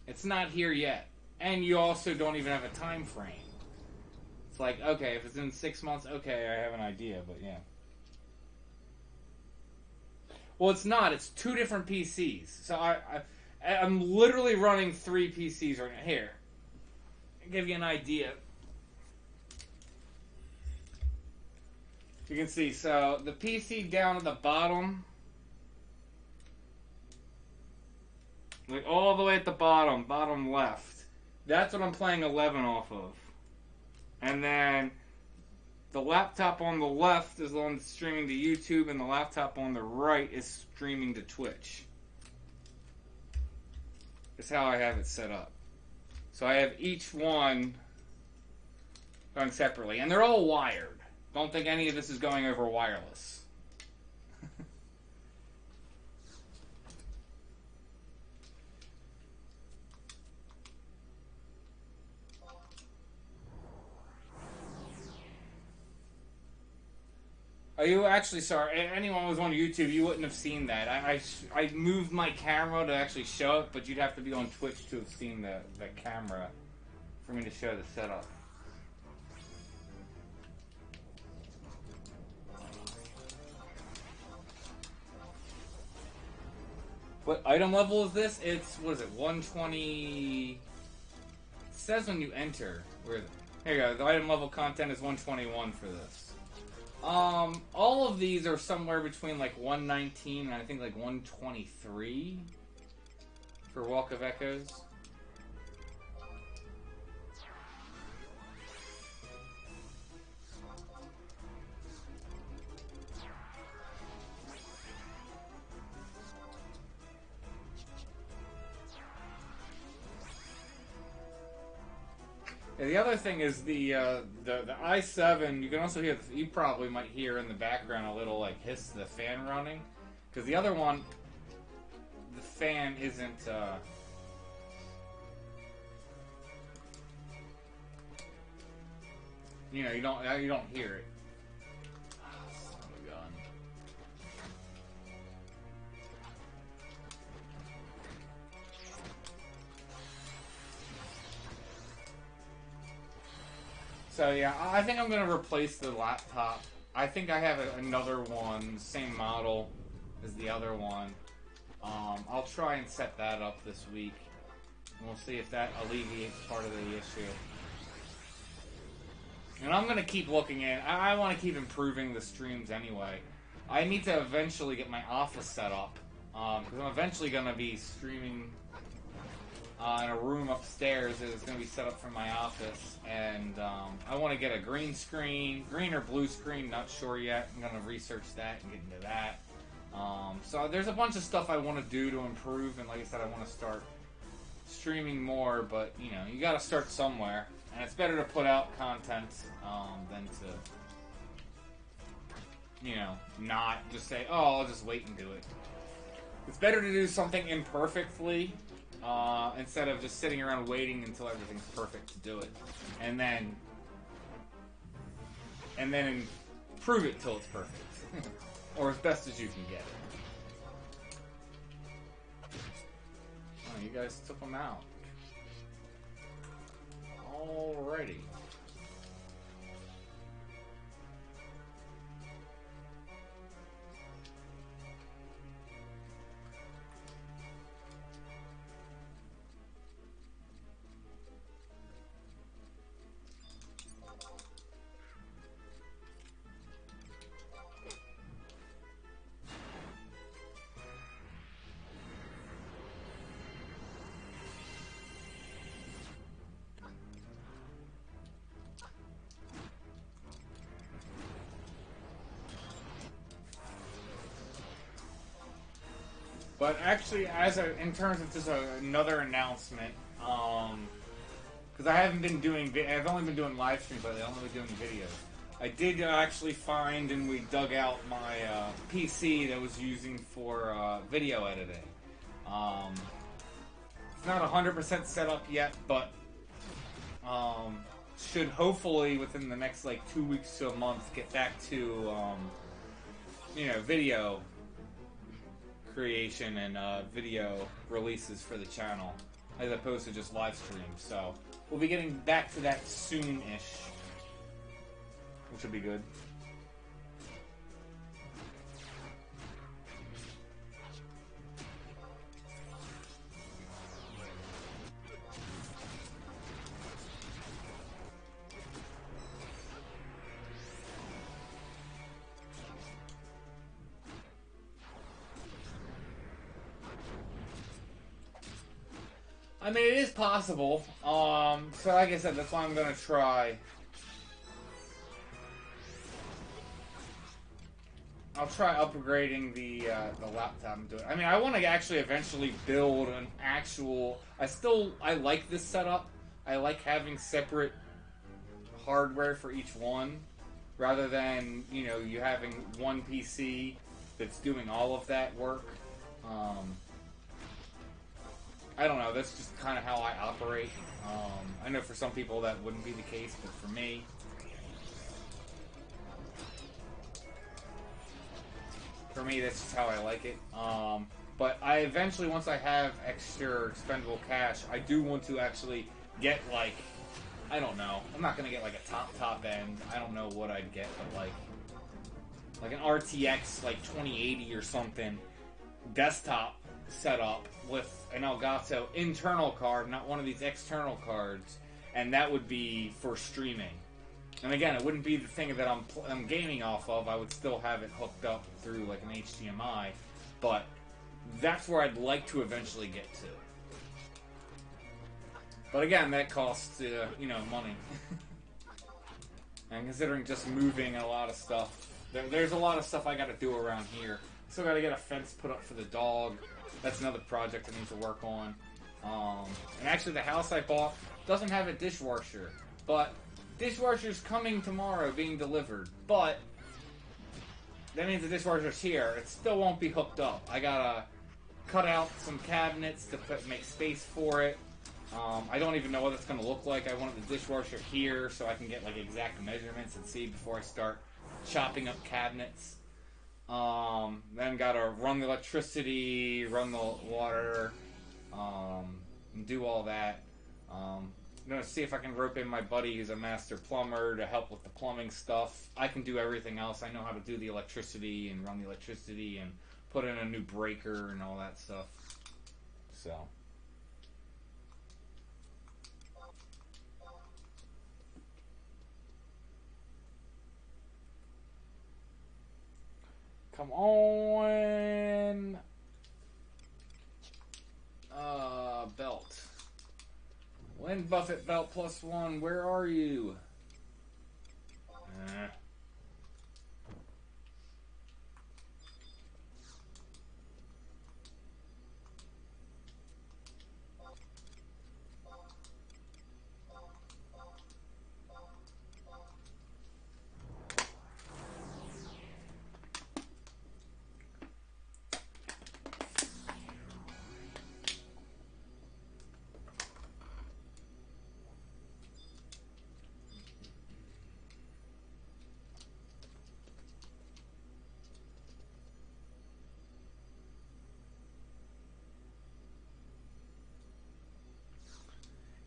it's not here yet. And you also don't even have a time frame. It's like, okay, if it's in 6 months, okay, I have an idea, but yeah. Well, it's not. It's 2 different PCs. So I'm literally running 3 PCs right now. Here, I'll give you an idea. You can see, so the PC down at the bottom, like all the way at the bottom left, that's what I'm playing 11 off of. And then the laptop on the left is the one that's streaming to YouTube, and the laptop on the right is streaming to Twitch. That's how I have it set up. So I have each one going separately, and they're all wired. Don't think any of this is going over wireless. Are you actually sorry? Anyone who was on YouTube, you wouldn't have seen that. I moved my camera to actually show it, but you'd have to be on Twitch to have seen the camera for me to show the setup. What item level is this? It's, what is it, 120... It says when you enter. Where? Here you go. The item level content is 121 for this. All of these are somewhere between like 119 and I think like 123 for Walk of Echoes. Yeah, the other thing is the i7. You can also hear. You probably might hear in the background a little like hiss of the fan running, because the other one, the fan isn't, you know, you don't hear it. Oh, son of a gun. So yeah, I think I'm gonna replace the laptop. I think I have another one, same model as the other one. I'll try and set that up this week, and we'll see if that alleviates part of the issue. And I'm gonna keep looking at. I want to keep improving the streams anyway. I need to eventually get my office set up, because I'm eventually gonna be streaming in a room upstairs that is going to be set up for my office, and I want to get a green screen, green or blue screen, not sure yet. I'm going to research that and get into that. So there's a bunch of stuff I want to do to improve, and like I said, I want to start streaming more, but you know, you got to start somewhere, and it's better to put out content than to, you know, not just say, oh, I'll just wait and do it. It's better to do something imperfectly instead of just sitting around waiting until everything's perfect to do it, and then improve it till it's perfect, or as best as you can get it. Oh, you guys took them out. Alrighty. But actually, in terms of just another announcement, because I haven't been doing, I've only been doing live streams lately. I've only been doing videos. I did actually find, and we dug out my PC that I was using for video editing. It's not 100% set up yet, but should hopefully within the next like 2 weeks to a month get back to you know, video creation and video releases for the channel, as opposed to just live streams. So we'll be getting back to that soon-ish, which will be good. I mean, it is possible. So like I said, that's why I'm gonna try. I'll try upgrading the laptop and do it. I mean, I want to actually eventually build an actual. I like this setup. I like having separate hardware for each one, rather than, you know, you having one PC that's doing all of that work. I don't know, that's just kind of how I operate. I know for some people that wouldn't be the case, but for me... that's just how I like it. But I eventually, once I have extra expendable cash, I do want to actually get, like... I don't know. I'm not going to get, like, a top end. I don't know what I'd get, but, like an RTX, like, 2080 or something, desktop setup with an Elgato internal card, not one of these external cards, and that would be for streaming. And again, it wouldn't be the thing that I'm gaming off of. I would still have it hooked up through like an HDMI, but that's where I'd like to eventually get to. But again, that costs you know, money. And considering just moving a lot of stuff, there's a lot of stuff I got to do around here. Still got to get a fence put up for the dog. That's another project I need to work on. And actually, the house I bought doesn't have a dishwasher, but dishwasher's coming tomorrow, being delivered. But that means the dishwasher's here. It still won't be hooked up. I gotta cut out some cabinets to make space for it. I don't even know what it's going to look like. I wanted the dishwasher here so I can get like exact measurements and see before I start chopping up cabinets. Then gotta run the electricity, run the water, and do all that. I'm gonna see if I can rope in my buddy who's a master plumber to help with the plumbing stuff. I can do everything else. I know how to do the electricity and run the electricity and put in a new breaker and all that stuff. So. Come on. Belt. Windbuffet belt +1. Where are you?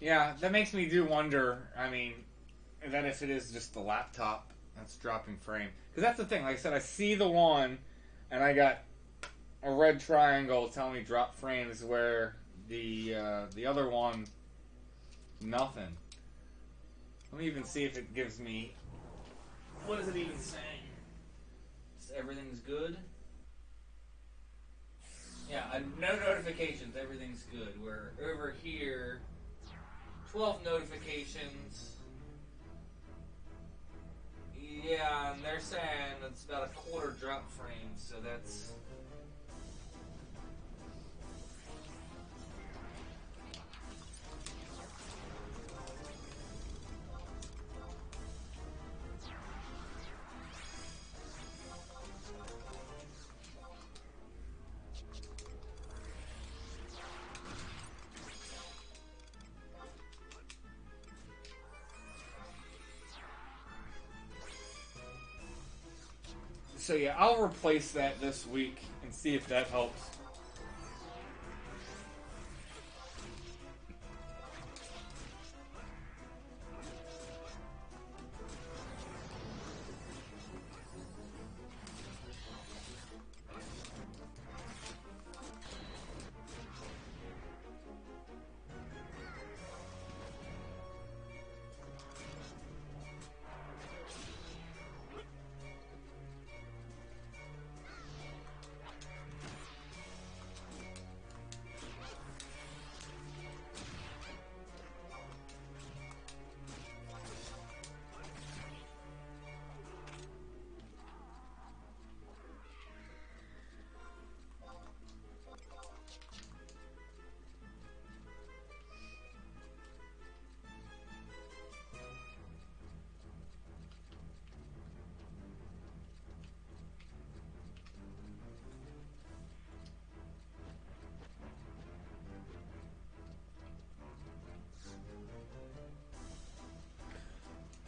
Yeah, that makes me do wonder, I mean, that if it is just the laptop that's dropping frame. Because that's the thing, like I said, I see the one, and I got a red triangle telling me drop frames, where the other one, nothing. Let me even see if it gives me, what is it even saying? Just everything's good? Yeah, no notifications, everything's good. We're over here... 12 notifications. Yeah, and they're saying it's about a quarter drop frame, so that's... So yeah, I'll replace that this week and see if that helps.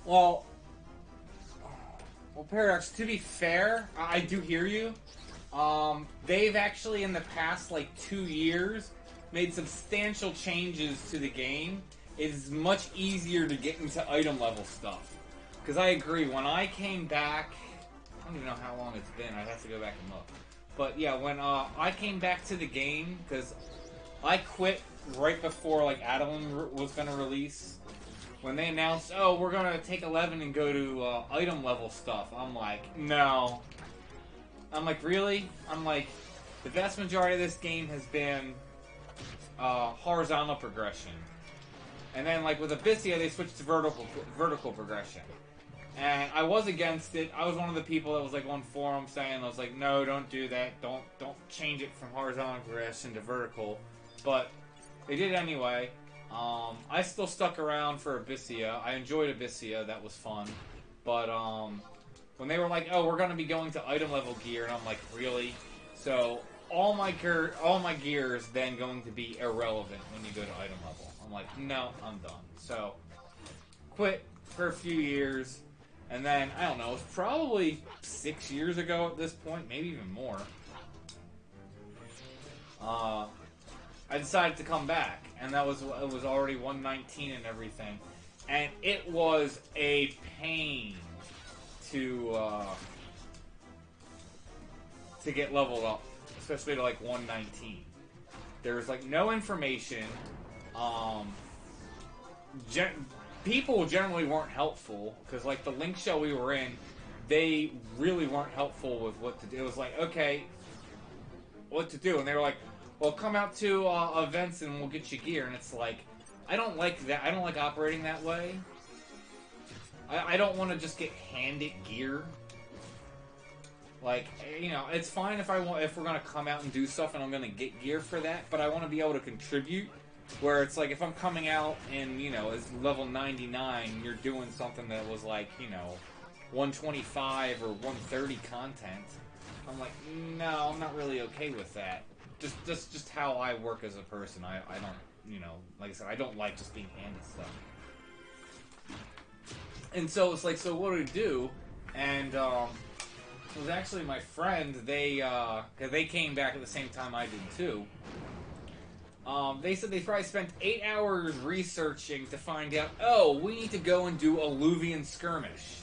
Well, Paradox, to be fair, I do hear you. They've actually, in the past, like, 2 years, made substantial changes to the game. It is much easier to get into item level stuff. Because I agree, when I came back, I don't even know how long it's been, I'd have to go back and look. But yeah, when I came back to the game, because I quit right before, like, Adeline was going to release. When they announced, oh, we're going to take 11 and go to item level stuff, I'm like, no. I'm like, really? I'm like, the vast majority of this game has been horizontal progression. And then, like, with Abyssia, they switched to vertical progression. And I was against it. I was one of the people that was, like, on forums saying, I was like, no, don't do that. Don't change it from horizontal progression to vertical. But they did it anyway. I still stuck around for Abyssia. I enjoyed Abyssia. That was fun. But, when they were like, oh, we're going to be going to item level gear, and I'm like, really? So, all my gear is then going to be irrelevant when you go to item level. I'm like, no, I'm done. So, quit for a few years, and then, I don't know, it's probably 6 years ago at this point, maybe even more. I decided to come back, and it was already 119 and everything, and it was a pain to get leveled up, especially to like 119. There was like no information. People generally weren't helpful because like the link show we were in, they really weren't helpful with what to do. It was like, okay, what to do, and they were like, well, come out to events and we'll get you gear. And it's like, I don't like that. I don't like operating that way. I don't want to just get handed gear. Like, you know, it's fine if we're gonna come out and do stuff and I'm gonna get gear for that, but I want to be able to contribute. Where it's like, if I'm coming out and, you know, as level 99, you're doing something that was like, you know, 125 or 130 content. I'm like, no, I'm not really okay with that. Just how I work as a person. I don't, you know, like I said, I don't like just being handed stuff. And so it's like, so what do we do? And it was actually my friend. Cause they came back at the same time I did too. They said they probably spent 8 hours researching to find out, oh, we need to go and do Alluvian Skirmish.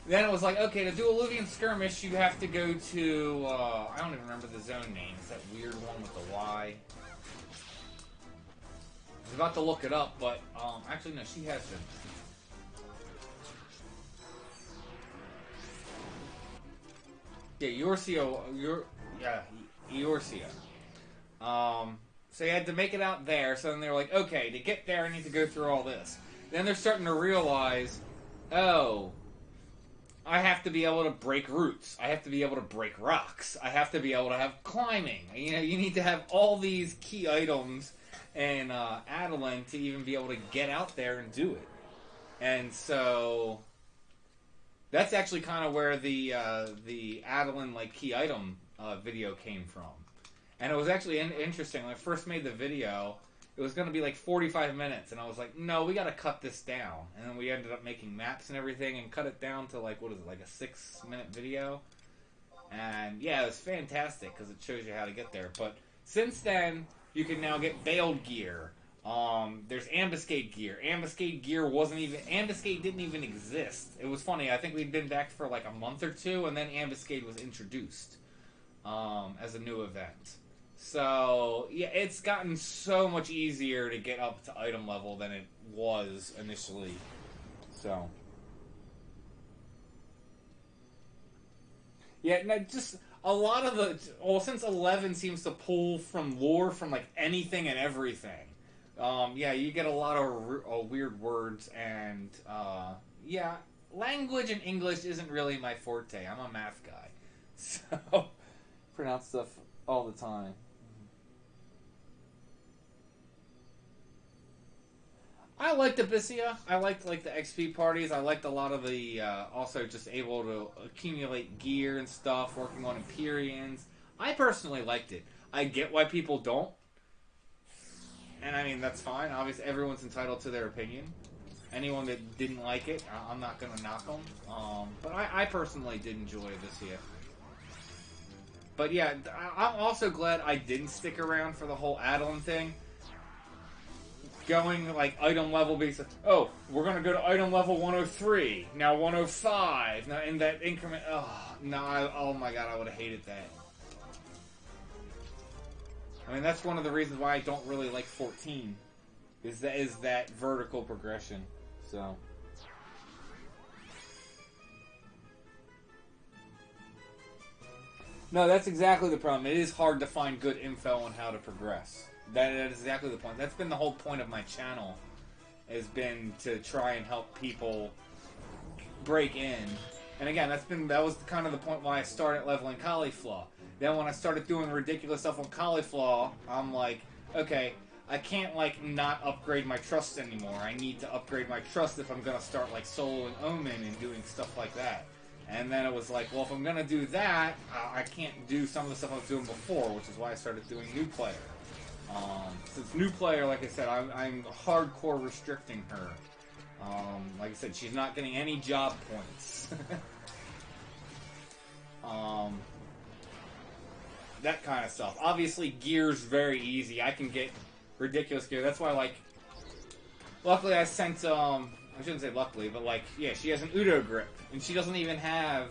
Then it was like, okay, to do Alluvian Skirmish, you have to go to, I don't even remember the zone name. It's that weird one with the Y. I was about to look it up, but, actually, no, she has been. Yeah, Eorsia. So you had to make it out there, so then they were like, okay, to get there I need to go through all this. Then they're starting to realize, oh, I have to be able to break roots. I have to be able to break rocks. I have to be able to have climbing. You know, you need to have all these key items in Adeline to even be able to get out there and do it. And so that's actually kind of where the Adeline like key item video came from. And it was actually interesting. When I first made the video, it was going to be like 45 minutes, and I was like, no, we got to cut this down. And then we ended up making maps and everything and cut it down to like, what is it, like a 6-minute video? And yeah, it was fantastic because it shows you how to get there. But since then, you can now get veiled gear. There's ambuscade gear. Ambuscade didn't even exist. It was funny. I think we'd been back for like a month or two, and then ambuscade was introduced as a new event. So, yeah, it's gotten so much easier to get up to item level than it was initially. So. Yeah, no, just a lot of the... Well, since 11 seems to pull from lore from, like, anything and everything. Yeah, you get a lot of weird words and, yeah, language and English isn't really my forte. I'm a math guy. So, pronounce stuff all the time. I liked Abyssia. I liked like the XP parties. I liked a lot of the also just able to accumulate gear and stuff, working on Empyreans. I personally liked it. I get why people don't. And I mean, that's fine. Obviously, everyone's entitled to their opinion. Anyone that didn't like it, I'm not going to knock them. But I personally did enjoy Abyssia. But yeah, I'm also glad I didn't stick around for the whole Adeline thing. Going like item level basis. Oh, we're gonna go to item level 103 now, 105 now in that increment. Oh no! Oh my god, I would have hated that. I mean, that's one of the reasons why I don't really like 14. Is that vertical progression? So. No, that's exactly the problem. It is hard to find good info on how to progress. That is exactly the point. That's been the whole point of my channel, has been to try and help people break in. And again, that was kind of the point why I started leveling Cauliflaw. Then when I started doing ridiculous stuff on Cauliflaw, I'm like, okay, I can't like not upgrade my trust anymore. I need to upgrade my trust if I'm gonna start like soloing Omen and doing stuff like that. And then it was like, well, if I'm gonna do that, I can't do some of the stuff I was doing before, which is why I started doing Newplayer. Since Newplayer, like I said, I'm hardcore restricting her. Like I said, she's not getting any job points. That kind of stuff. Obviously, gear's very easy. I can get ridiculous gear. That's why, like, luckily I sent, I shouldn't say luckily, but, like, yeah, she has an Udo grip. And she doesn't even have,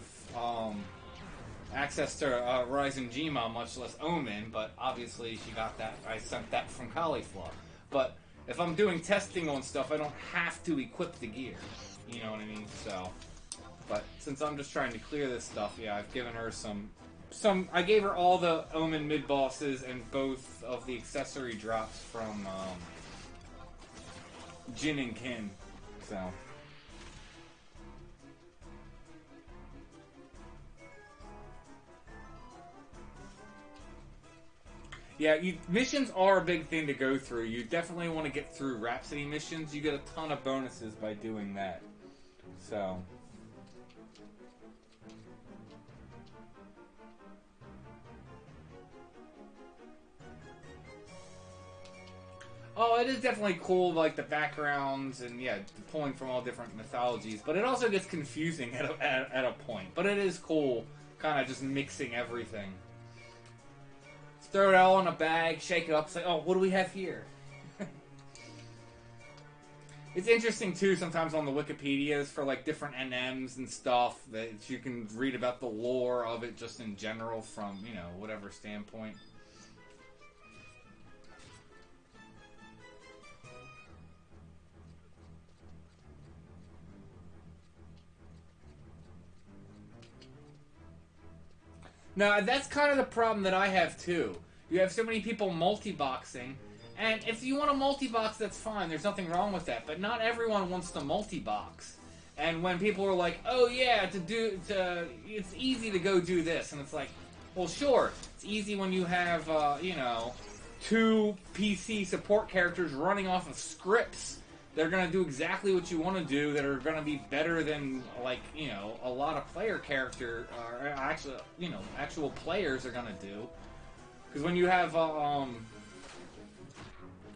access to Ryzen Gma, much less Omen, but obviously she got that. I sent that from Cauliflower. But if I'm doing testing on stuff, I don't have to equip the gear. You know what I mean? So, but since I'm just trying to clear this stuff, yeah, I've given her some. I gave her all the Omen mid bosses and both of the accessory drops from Jin and Kin. So. Yeah, missions are a big thing to go through. You definitely want to get through Rhapsody missions. You get a ton of bonuses by doing that. So. Oh, it is definitely cool, like the backgrounds and yeah, pulling from all different mythologies. But it also gets confusing at a point. But it is cool, kind of just mixing everything. Throw it all in a bag, shake it up, say, oh, what do we have here? It's interesting, too, sometimes on the Wikipedias for, like, different NMs and stuff that you can read about the lore of it just in general from, you know, whatever standpoint. Now, that's kind of the problem that I have, too. You have so many people multi-boxing, and if you want to multi-box, that's fine. There's nothing wrong with that. But not everyone wants to multi-box. And when people are like, oh, yeah, it's easy to go do this. And it's like, well, sure. It's easy when you have, you know, 2 PC support characters running off of scripts. They're going to do exactly what you want to do that are going to be better than, like, you know, a lot of player character, or actually, you know, actual players are going to do. Because when you have,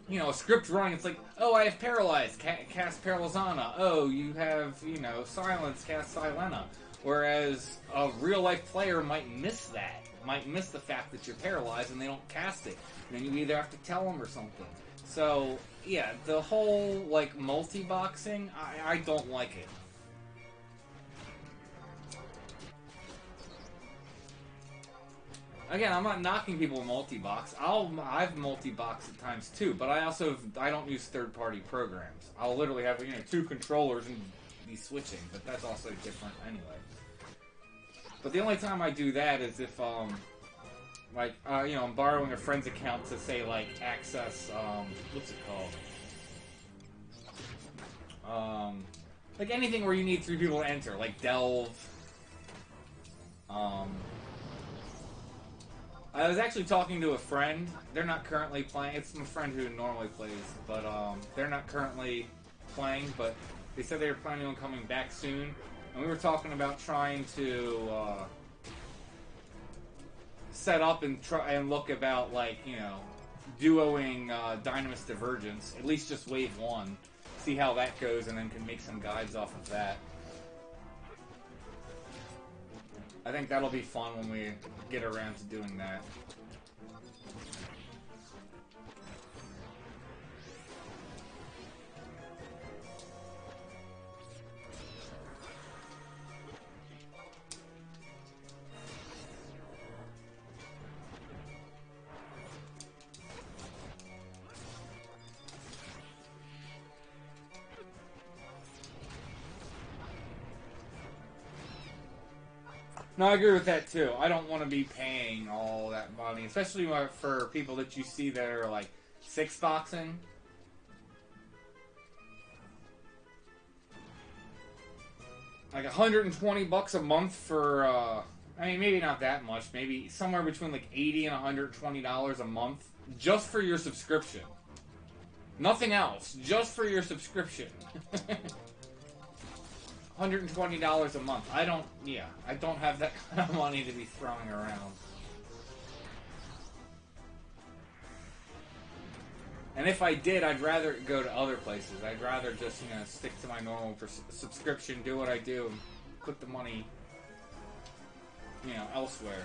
you know, a script running, it's like, oh, I have Paralyzed, cast Paralizana. Oh, you have, you know, Silence, cast Silena. Whereas a real-life player might miss that. Might miss the fact that you're paralyzed and they don't cast it. And then you either have to tell them or something. So, yeah, the whole, like, multi-boxing, I don't like it. Again, I'm not knocking people multi-box. I've multi-boxed at times too, but I don't use third-party programs. I'll literally have, you know, 2 controllers and be switching, but that's also different anyway. But the only time I do that is if like you know, I'm borrowing a friend's account to say like access what's it called? Like anything where you need 3 people to enter, like Delve. I was actually talking to a friend. They're not currently playing. It's my friend who normally plays, but they're not currently playing. But they said they were planning on coming back soon, and we were talking about trying to set up and try and look about, like, you know, duoing Dynamis Divergence, at least just wave 1, see how that goes, and then can make some guides off of that. I think that'll be fun when we get around to doing that. No, I agree with that too. I don't want to be paying all that money, especially for people that you see that are like 6-boxing. Like $120 a month for, I mean, maybe not that much. Maybe somewhere between like $80 and $120 a month just for your subscription. Nothing else, just for your subscription. $120 a month. I don't have that kind of money to be throwing around. And if I did, I'd rather go to other places. I'd rather just, stick to my normal subscription, do what I do, and put the money, elsewhere.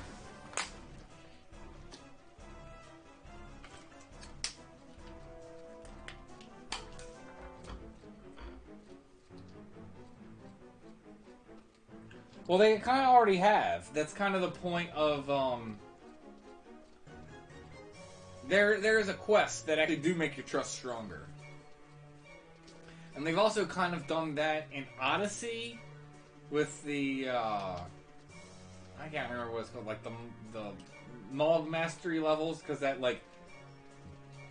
Well, they kind of already have. That's kind of the point of, There is a quest that actually do make your trust stronger. And they've also kind of done that in Odyssey with the, I can't remember what it's called, like the Nog Mastery levels, because that, like,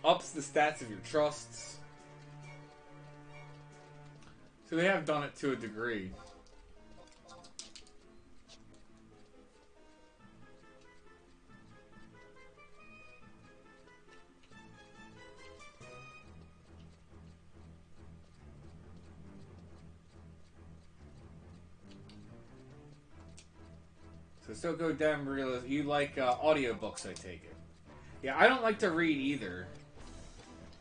ups the stats of your trusts. So they have done it to a degree. So go down real. You like audiobooks, I take it. Yeah, I don't like to read either.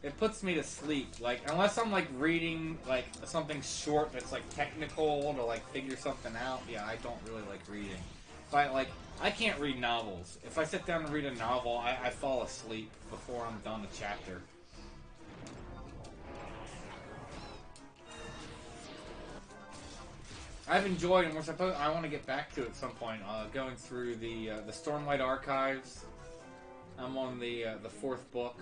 It puts me to sleep. Like, unless I'm like reading like something short that's like technical to like figure something out. Yeah, I don't really like reading. But I can't read novels. If I sit down and read a novel, I fall asleep before I'm done a chapter. I've enjoyed, and I want to get back to it at some point. Going through the Stormlight archives. I'm on the fourth book.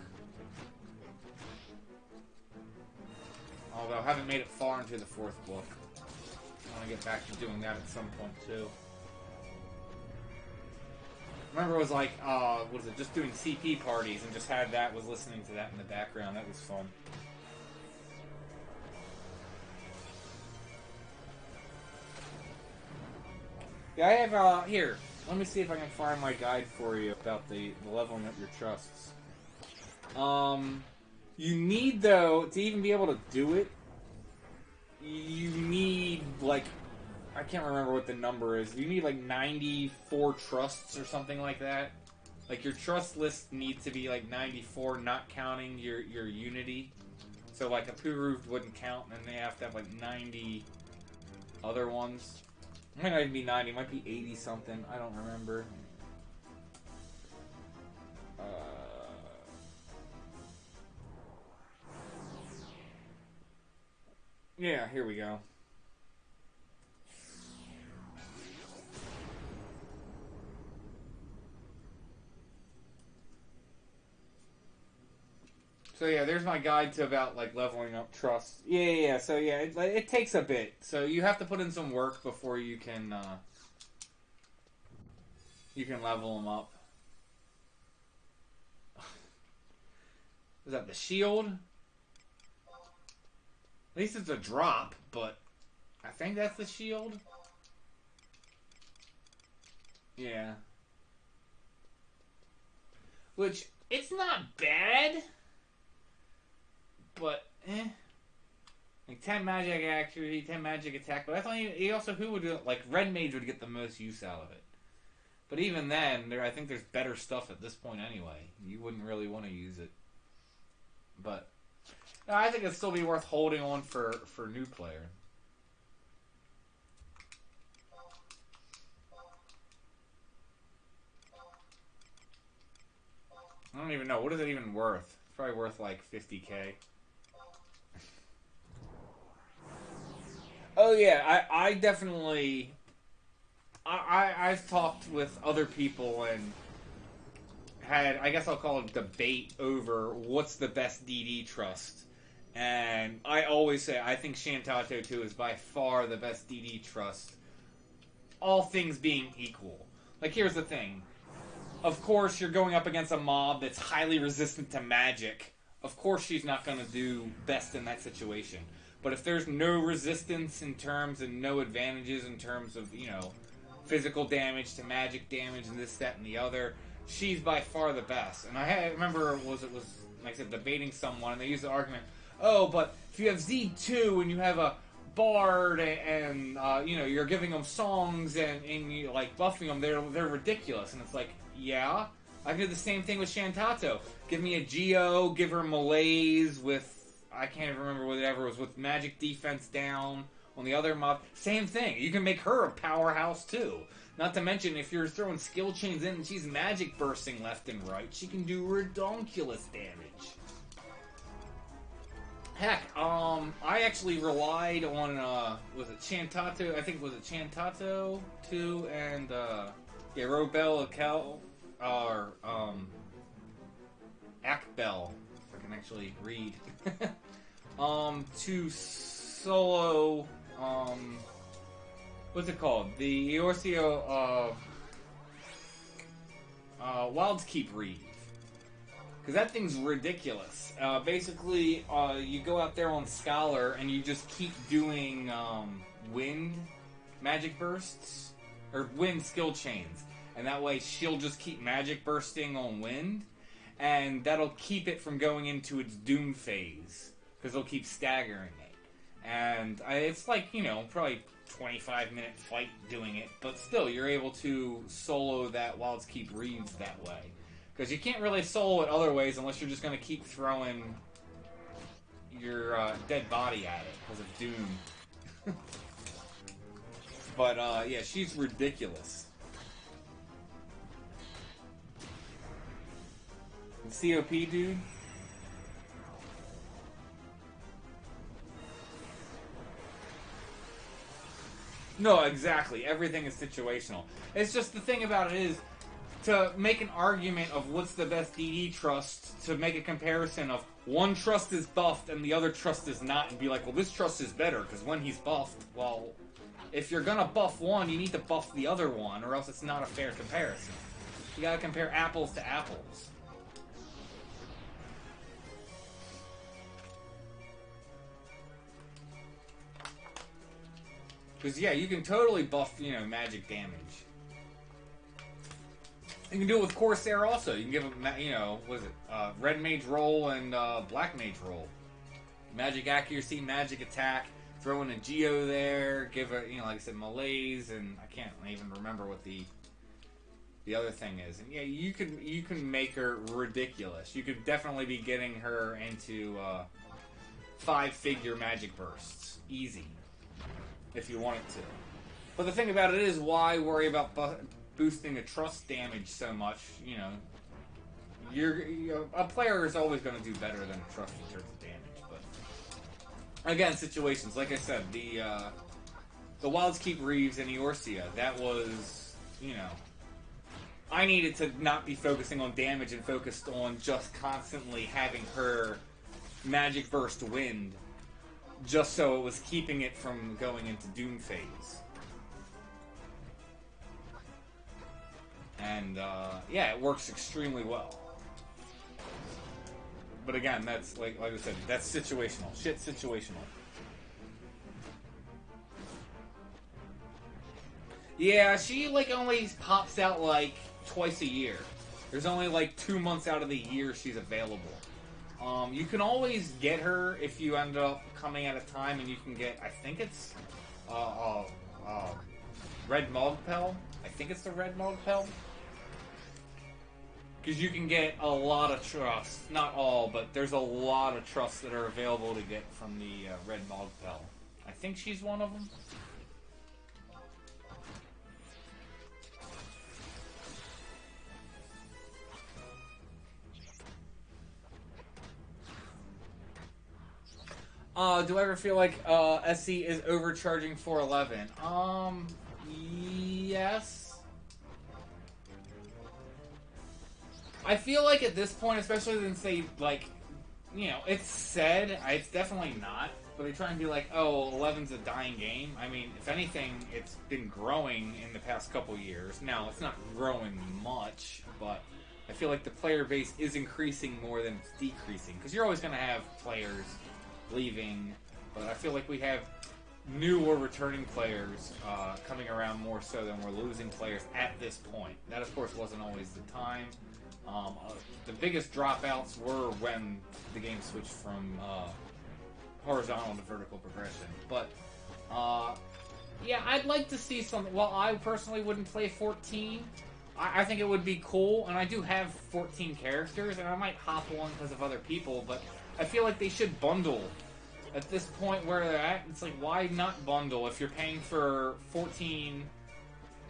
Although I haven't made it far into the fourth book. I want to get back to doing that at some point too. Remember, it was like, what is it? Just doing CP parties and just had that. Was listening to that in the background. That was fun. Yeah, I have, here, let me see if I can find my guide for you about the leveling up your trusts. You need, though, to even be able to do it, you need, like, I can't remember what the number is. You need, like, 94 trusts or something like that. Like, your trust list needs to be, like, 94, not counting your Unity. So, like, a Puru wouldn't count, and they have to have, like, 90 other ones. It might not even be 90, it might be 80 something, I don't remember. Yeah, here we go. So yeah, there's my guide to about like leveling up trust. Yeah. So yeah, it takes a bit. So you have to put in some work before you can level them up. Is that the shield? At least it's a drop, but I think that's the shield. Yeah. Which, it's not bad. But, like 10 magic accuracy, 10 magic attack, but I thought he also, who would do it? Like, Red Mage would get the most use out of it. But even then, I think there's better stuff at this point anyway. You wouldn't really want to use it. But, I think it'd still be worth holding on for Newplayer. I don't even know. What is it even worth? It's probably worth like 50k. Oh yeah, I definitely... I've talked with other people and had, I guess I'll call it debate over what's the best DD trust. And I always say, I think Shantato 2 is by far the best DD trust. All things being equal. Like, here's the thing. Of course, you're going up against a mob that's highly resistant to magic. Of course she's not going to do best in that situation. But if there's no resistance in terms and no advantages in terms of, physical damage to magic damage and this, that, and the other, she's by far the best. And I remember it was like I said, debating someone, and they used the argument, oh, but if you have Z2 and you have a bard and you know, you're giving them songs and you like buffing them. They're ridiculous, and it's like, yeah, I did the same thing with Shantato. Give me a Geo, give her Malaise with, I can't even remember whatever it was, with magic defense down on the other mob. Same thing. You can make her a powerhouse too. Not to mention, if you're throwing skill chains in and she's magic bursting left and right, she can do redonkulous damage. Heck, I actually relied on, was it Shantato? I think, was it Shantato 2 and, yeah, Robel Akel, or, Akbel, if I can actually read, to solo, what's it called? The Eorzea, Wild's Keep Reeve. Because that thing's ridiculous. Basically, you go out there on Scholar and you just keep doing wind magic bursts, or wind skill chains. And that way she'll just keep magic bursting on wind, and that'll keep it from going into its doom phase, because it'll keep staggering it. And it's like, you know, probably 25-minute fight doing it, but still, you're able to solo that Wild's Keep Reeves that way. Because you can't really solo it other ways unless you're just going to keep throwing your dead body at it because of Doom. But, yeah, she's ridiculous. The COP dude? No, exactly. Everything is situational. It's just the thing about it is, to make an argument of what's the best DD trust, to make a comparison of one trust is buffed and the other trust is not, and be like, well, this trust is better because when he's buffed, well, if you're gonna buff one, you need to buff the other one, or else it's not a fair comparison. You gotta compare apples to apples. Because, yeah, you can totally buff, you know, magic damage. You can do it with Corsair also. You can give him, you know, what is it? Red Mage roll and Black Mage roll. Magic accuracy, magic attack. Throw in a Geo there. Give it, you know, like I said, Malaise, and I can't even remember what the other thing is. And yeah, you can make her ridiculous. You could definitely be getting her into 5-figure magic bursts, easy, if you wanted to. But the thing about it is, why worry about boosting the trust damage so much? You know, a player is always going to do better than a trust in terms of damage. But again, situations like I said, the Wilds Keep Reeves and Eorzea. That was, you know, I needed to not be focusing on damage and focused on just constantly having her magic burst wind, just so it was keeping it from going into Doom phase. And, yeah, it works extremely well. But again, that's, like I said, that's situational. Shit situational. Yeah, she, like, only pops out, like, twice a year. There's only, like, 2 months out of the year she's available. You can always get her if you end up coming at a time, and you can get, I think it's, Red Mogpel. I think it's the Red Mogpel. Because you can get a lot of trusts. Not all, but there's a lot of trusts that are available to get from the Red Mogpel. I think she's one of them. Do I ever feel like SC is overcharging for 11? Yes. I feel like at this point, especially since they, like, you know, it's said, it's definitely not, but they try and be like, oh, 11's a dying game. I mean, if anything, it's been growing in the past couple years. Now, it's not growing much, but I feel like the player base is increasing more than it's decreasing, because you're always going to have players leaving, but I feel like we have new or returning players coming around more so than we're losing players at this point. That, of course, wasn't always the time. The biggest dropouts were when the game switched from horizontal to vertical progression. But Yeah, I'd like to see something. Well, I personally wouldn't play 14. I think it would be cool, and I do have 14 characters, and I might hop on because of other people, but I feel like they should bundle. At this point where they're at, it's like, why not bundle if you're paying for 14?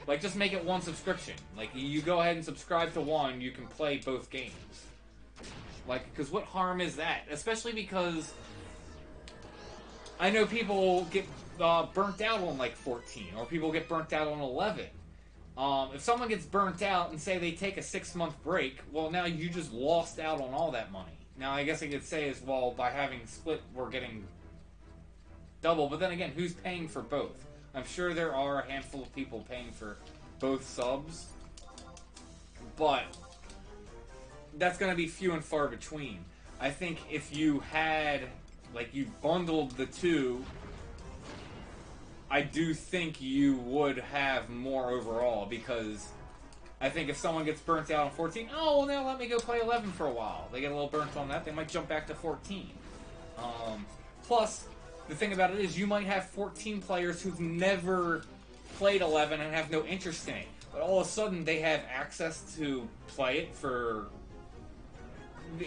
Like, just make it one subscription. Like, you go ahead and subscribe to one, you can play both games. Like, because what harm is that? Especially because I know people get burnt out on, like, 14, or people get burnt out on 11. If someone gets burnt out and say they take a 6-month break, well, now you just lost out on all that money. Now, I guess I could say as well, by having split, we're getting double. But then again, who's paying for both? I'm sure there are a handful of people paying for both subs. But that's going to be few and far between. I think if you had, like, you bundled the two, I do think you would have more overall, because I think if someone gets burnt out on 14, oh, well, now let me go play 11 for a while. They get a little burnt on that, they might jump back to 14. Plus, the thing about it is you might have 14 players who've never played 11 and have no interest in it. But all of a sudden, they have access to play it for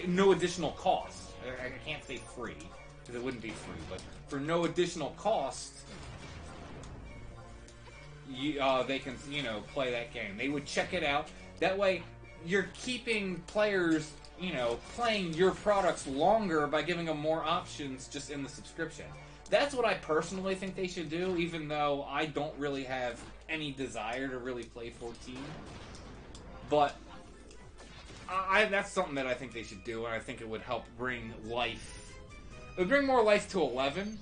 no additional cost. I can't say free, because it wouldn't be free, but for no additional cost, they can, play that game. They would check it out. That way, you're keeping players, playing your products longer by giving them more options just in the subscription. That's what I personally think they should do, even though I don't really have any desire to really play 14. But that's something that I think they should do, and I think it would help bring life. It would bring more life to 11.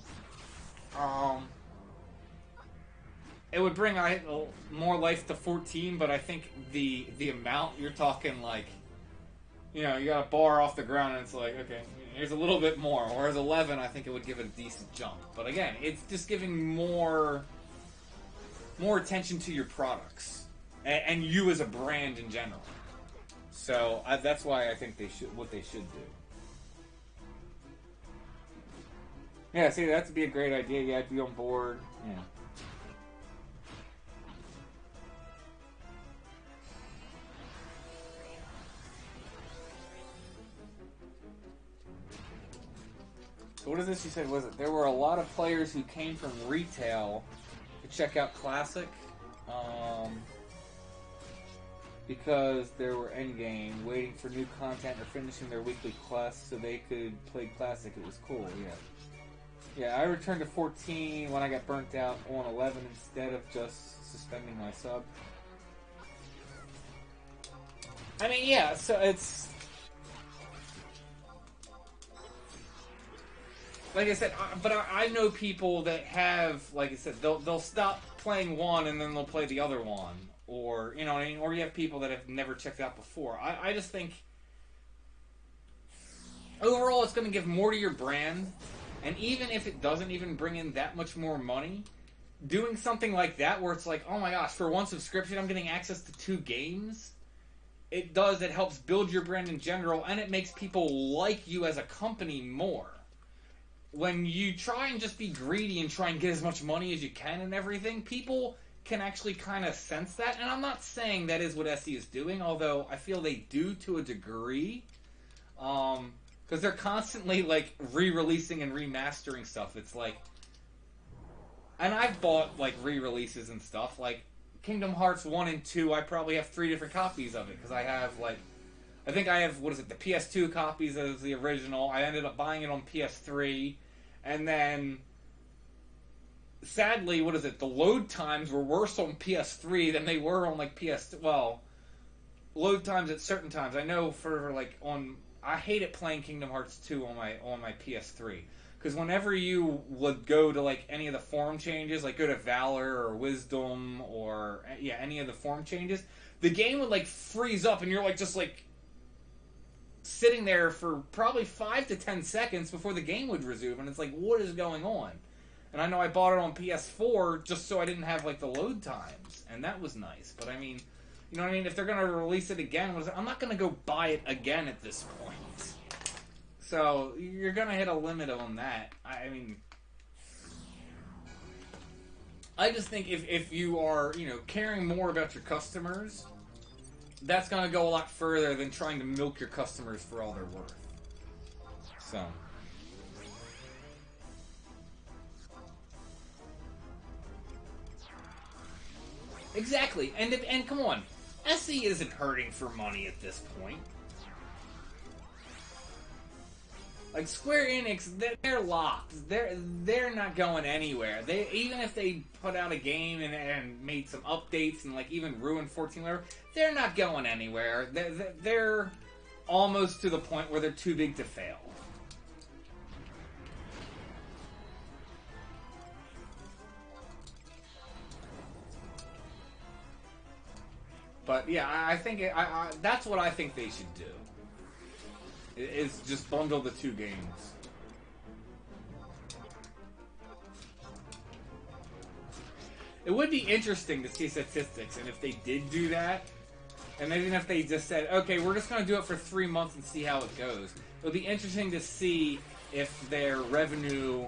It would bring more life to 14, but I think the amount, you're talking like, you got a bar off the ground and it's like, okay, here's a little bit more. Whereas 11, I think it would give it a decent jump. But again, it's just giving more attention to your products and you as a brand in general. So that's why I think they should do. Yeah, see, that'd be a great idea. Yeah, I'd be on board. Yeah. So what is this you said? Was it there were a lot of players who came from retail to check out Classic because there were endgame, waiting for new content or finishing their weekly quests so they could play Classic. It was cool, yeah. Yeah, I returned to 14 when I got burnt out on 11 instead of just suspending my sub. I mean, yeah, so it's... Like I said, but I know people that have, like I said, they'll stop playing one and then they'll play the other one. Or, you know what I mean? Or you have people that have never checked out before. I just think, overall, it's going to give more to your brand. And even if it doesn't even bring in that much more money, doing something like that where it's like, oh my gosh, for one subscription I'm getting access to 2 games, it helps build your brand in general, and it makes people like you as a company more. When you try and just be greedy and try and get as much money as you can and everything, people can actually kind of sense that. And I'm not saying that is what SE is doing, although I feel they do to a degree. Because they're constantly, like, re-releasing and remastering stuff. It's like... And I've bought, like, re-releases and stuff. Like, Kingdom Hearts 1 and 2, I probably have 3 different copies of it. Because I have, like... I think I have, the PS2 copies as the original. I ended up buying it on PS3. And then, sadly, the load times were worse on PS3 than they were on, like, well, load times at certain times. I know for, like, I hated playing Kingdom Hearts 2 on my PS3. Because whenever you would go to, like, any of the form changes, like, go to Valor or Wisdom or, yeah, any of the form changes, the game would, like, freeze up and you're, like, just, like, sitting there for probably 5 to 10 seconds before the game would resume, and it's like, what is going on? And I know I bought it on PS4 just so I didn't have, like, the load times, and that was nice. But I mean, you know what I mean? If they're gonna release it again, I'm not gonna go buy it again at this point. So you're gonna hit a limit on that. I mean, I just think if you are, you know, caring more about your customers, that's going to go a lot further than trying to milk your customers for all they're worth. So. Exactly. And come on. SE isn't hurting for money at this point. Like Square Enix, they're locked. They're not going anywhere. They even if they put out a game and made some updates and like even ruined 14 whatever, they're not going anywhere. They're almost to the point where they're too big to fail. But yeah, I think that's what I think they should do. Is just bundle the two games. It would be interesting to see statistics, and if they did do that, and even if they just said, okay, we're just going to do it for 3 months and see how it goes. It would be interesting to see if their revenue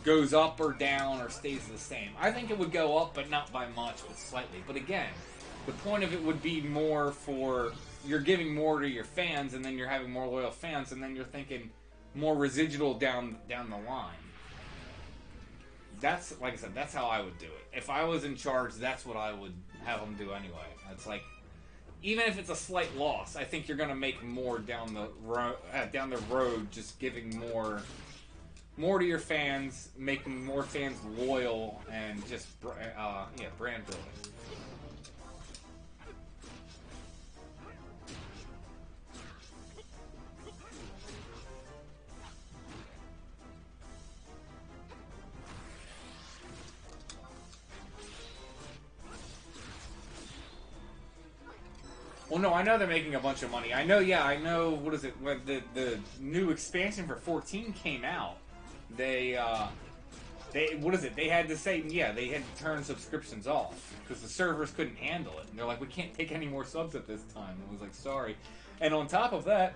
goes up or down or stays the same. I think it would go up, but not by much, but slightly. But again, the point of it would be more for... You're giving more to your fans, and then you're having more loyal fans, and then you're thinking more residual down the line. That's, like I said, that's how I would do it. If I was in charge, that's what I would have them do anyway. It's like, even if it's a slight loss, I think you're going to make more down the road, just giving more to your fans, making more fans loyal, and just brand building. Well, no, I know they're making a bunch of money. I know, what is it? When the new expansion for 14 came out, they what is it? They had to say, they had to turn subscriptions off because the servers couldn't handle it. And they're like, we can't take any more subs at this time. I was like, sorry. And on top of that,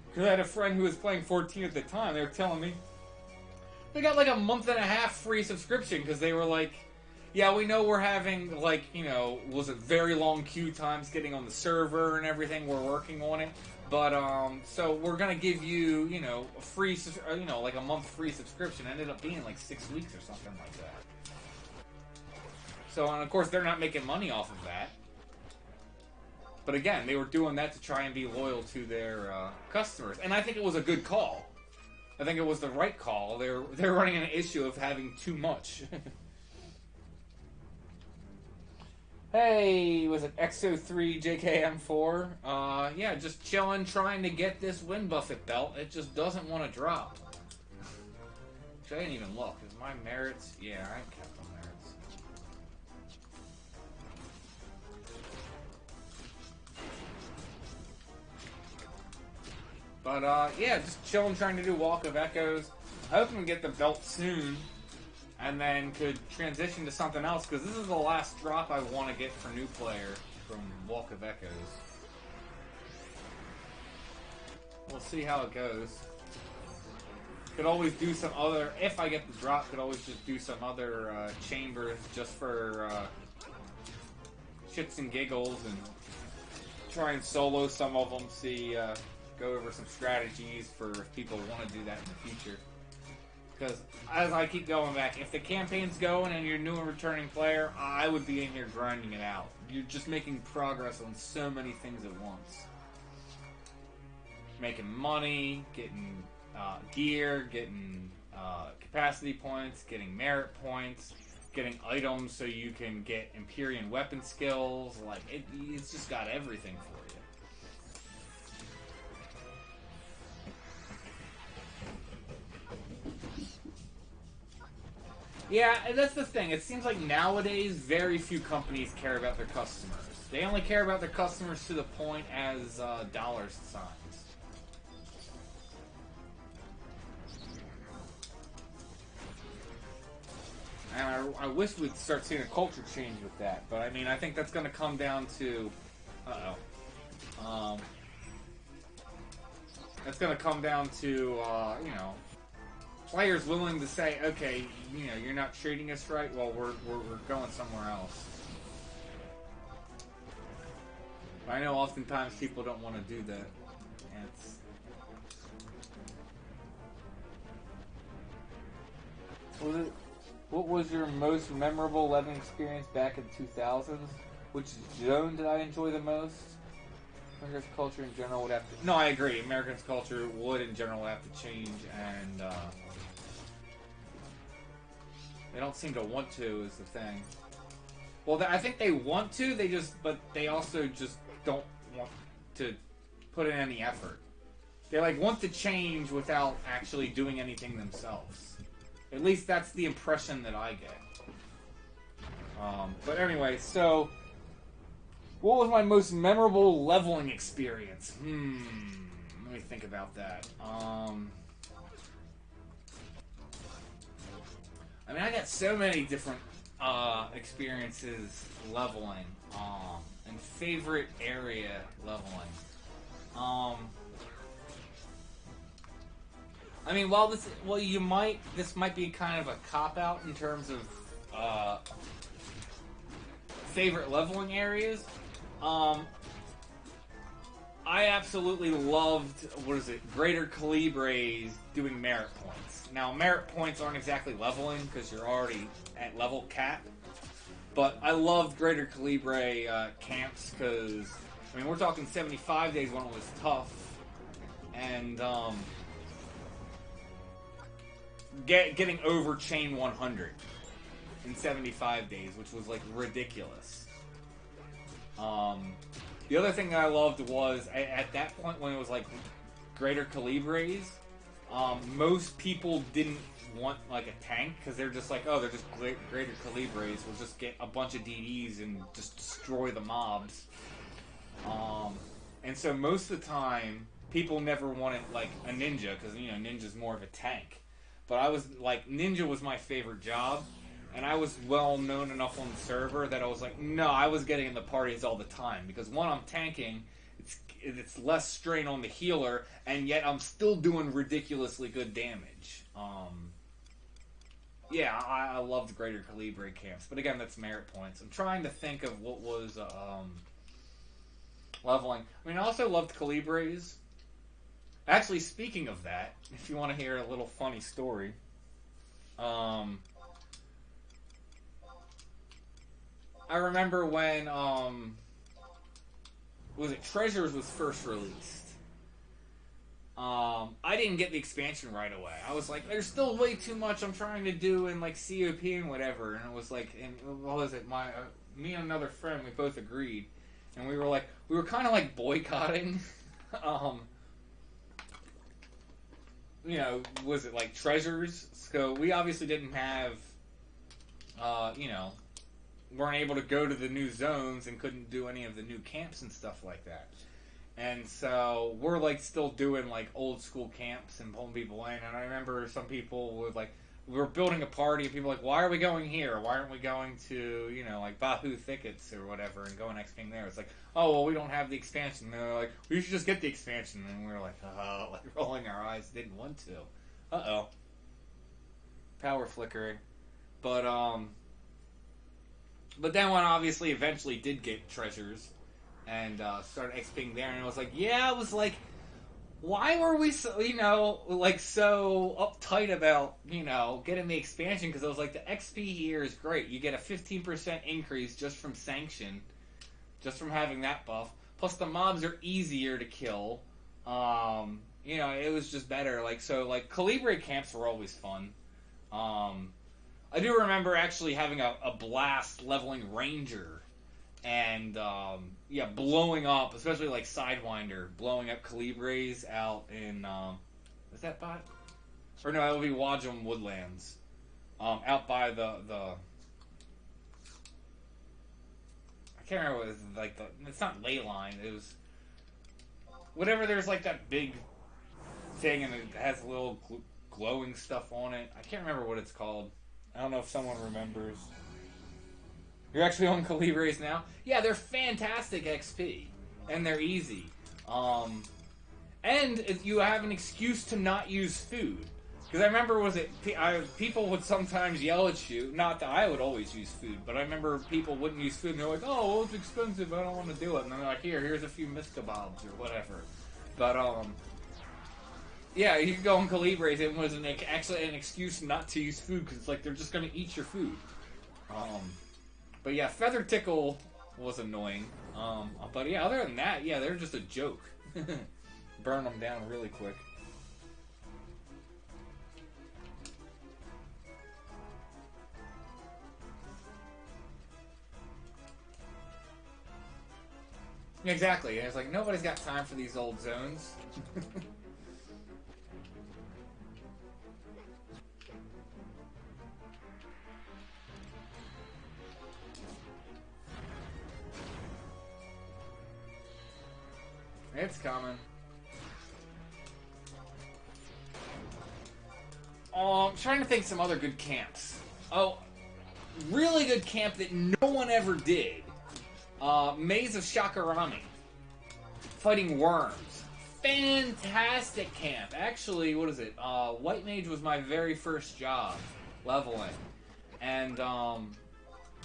because I had a friend who was playing 14 at the time, they were telling me they got like a month and a half free subscription because they were like, yeah, we know we're having, like, you know, was it very long queue times getting on the server and everything. We're working on it. But, so we're going to give you, you know, a free, you know, like a month free subscription. Ended up being like 6 weeks or something like that. So, and of course, they're not making money off of that. But again, they were doing that to try and be loyal to their customers. And I think it was a good call. I think it was the right call. They're running an issue of having too much. Hey, was it XO3 JKM4? Yeah, just chilling, trying to get this windbuffet belt. It just doesn't want to drop. Which I didn't even look. Is my merits? Yeah, I kept my merits. But, yeah, just chilling, trying to do Walk of Echoes. I hope to get the belt soon. And then could transition to something else, because this is the last drop I want to get for Newplayer from Walk of Echoes. We'll see how it goes. Could always do some other, if I get the drop, could always just do some other chambers just for shits and giggles and try and solo some of them, see, go over some strategies for if people want to do that in the future. Because, as I keep going back, if the campaign's going and you're a new and returning player, I would be in here grinding it out. You're just making progress on so many things at once. Making money, getting gear, getting capacity points, getting merit points, getting items so you can get Empyrean weapon skills. Like, it's just got everything for you. Yeah, and that's the thing. It seems like nowadays very few companies care about their customers. They only care about their customers to the point as dollar signs. And I wish we'd start seeing a culture change with that. But I mean, I think that's going to come down to... That's going to come down to, you know, players willing to say, okay, you know, you're not treating us right, well, we're going somewhere else. But I know oftentimes people don't want to do that. And what was your most memorable leveling experience back in 2000s? Which zone did I enjoy the most? America's culture in general would have to... No, I agree. America's culture would in general have to change, and they don't seem to want to is the thing. Well, I think they want to, but they also just don't want to put in any effort. They like want to change without actually doing anything themselves. At least that's the impression that I get. But anyway, so what was my most memorable leveling experience? Let me think about that. I mean, I got so many different experiences leveling, and favorite area leveling. I mean, this might be kind of a cop-out in terms of favorite leveling areas. I absolutely loved, Greater Calibres doing merit points. Now, merit points aren't exactly leveling because you're already at level cap, but I loved Greater Calibre camps because, I mean, we're talking 75 days when it was tough, and getting over chain 100 in 75 days, which was like ridiculous. The other thing that I loved was at that point when it was like Greater Calibres, most people didn't want like a tank because they're just like, oh, they're just Greater Calibres. We'll just get a bunch of DDs and just destroy the mobs. And so most of the time, people never wanted like a ninja because, you know, ninja's more of a tank. But I was like, ninja was my favorite job, and I was well known enough on the server that I was like, no, I was getting in the parties all the time because one, I'm tanking, it's less strain on the healer, and yet I'm still doing ridiculously good damage. Yeah, I loved Greater Calibre camps, but again, that's merit points. I'm trying to think of what was leveling. I mean, I also loved Calibres. Actually, speaking of that, if you want to hear a little funny story, I remember when, Treasures was first released. I didn't get the expansion right away. I was like, there's still way too much I'm trying to do in, like, COP and whatever, and it was like, what was it, me and another friend, we both agreed, and we were kind of, like, boycotting, you know, was it like Treasures? So we obviously didn't have, you know, weren't able to go to the new zones and couldn't do any of the new camps and stuff like that. And so we're like still doing like old school camps and pulling people in. And I remember some people would like, we were building a party and people were like, why are we going here? Why aren't we going to, you know, like Bahamut thickets or whatever and going XPing there? It's like, oh, well, we don't have the expansion. And they're like, we should just get the expansion. And we were like, oh, like rolling our eyes, didn't want to. Uh-oh. Power flickering. But then when obviously eventually did get Treasures and started XPing there, and I was like, yeah, I was like, why were we so, you know, like so uptight about, you know, getting the expansion? Because I was like, the XP here is great. You get a 15% increase just from Sanction, just from having that buff. Plus the mobs are easier to kill. You know, it was just better. Like, so, like, Calibre camps were always fun. I do remember actually having a blast leveling Ranger. And, yeah, blowing up, especially like Sidewinder, blowing up Calibres out in, is that by? Or no, it would be Wajum Woodlands. Out by the I can't remember what it was, like, it's not Leyline, it was, whatever, there's like that big thing and it has a little glowing stuff on it. I can't remember what it's called. I don't know if someone remembers. You're actually on Calibres now? Yeah, they're fantastic XP. And they're easy. And you have an excuse to not use food. Because I remember, people would sometimes yell at you. Not that I would always use food, but I remember people wouldn't use food, and they're like, "Oh, well, it's expensive. I don't want to do it." And they're like, "Here's a few missed kebabs or whatever." But yeah, you could go on Calibres. It was actually an excuse not to use food because it's like they're just going to eat your food. But yeah, Feather Tickle was annoying. But yeah, other than that, yeah, they're just a joke. Burn them down really quick. Exactly, and it's like, nobody's got time for these old zones. It's coming. Oh, I'm trying to think some other good camps. Oh, really good camp that no one ever did. Maze of Shakarami. Fighting worms. Fantastic camp. Actually, what is it? White Mage was my very first job leveling. And,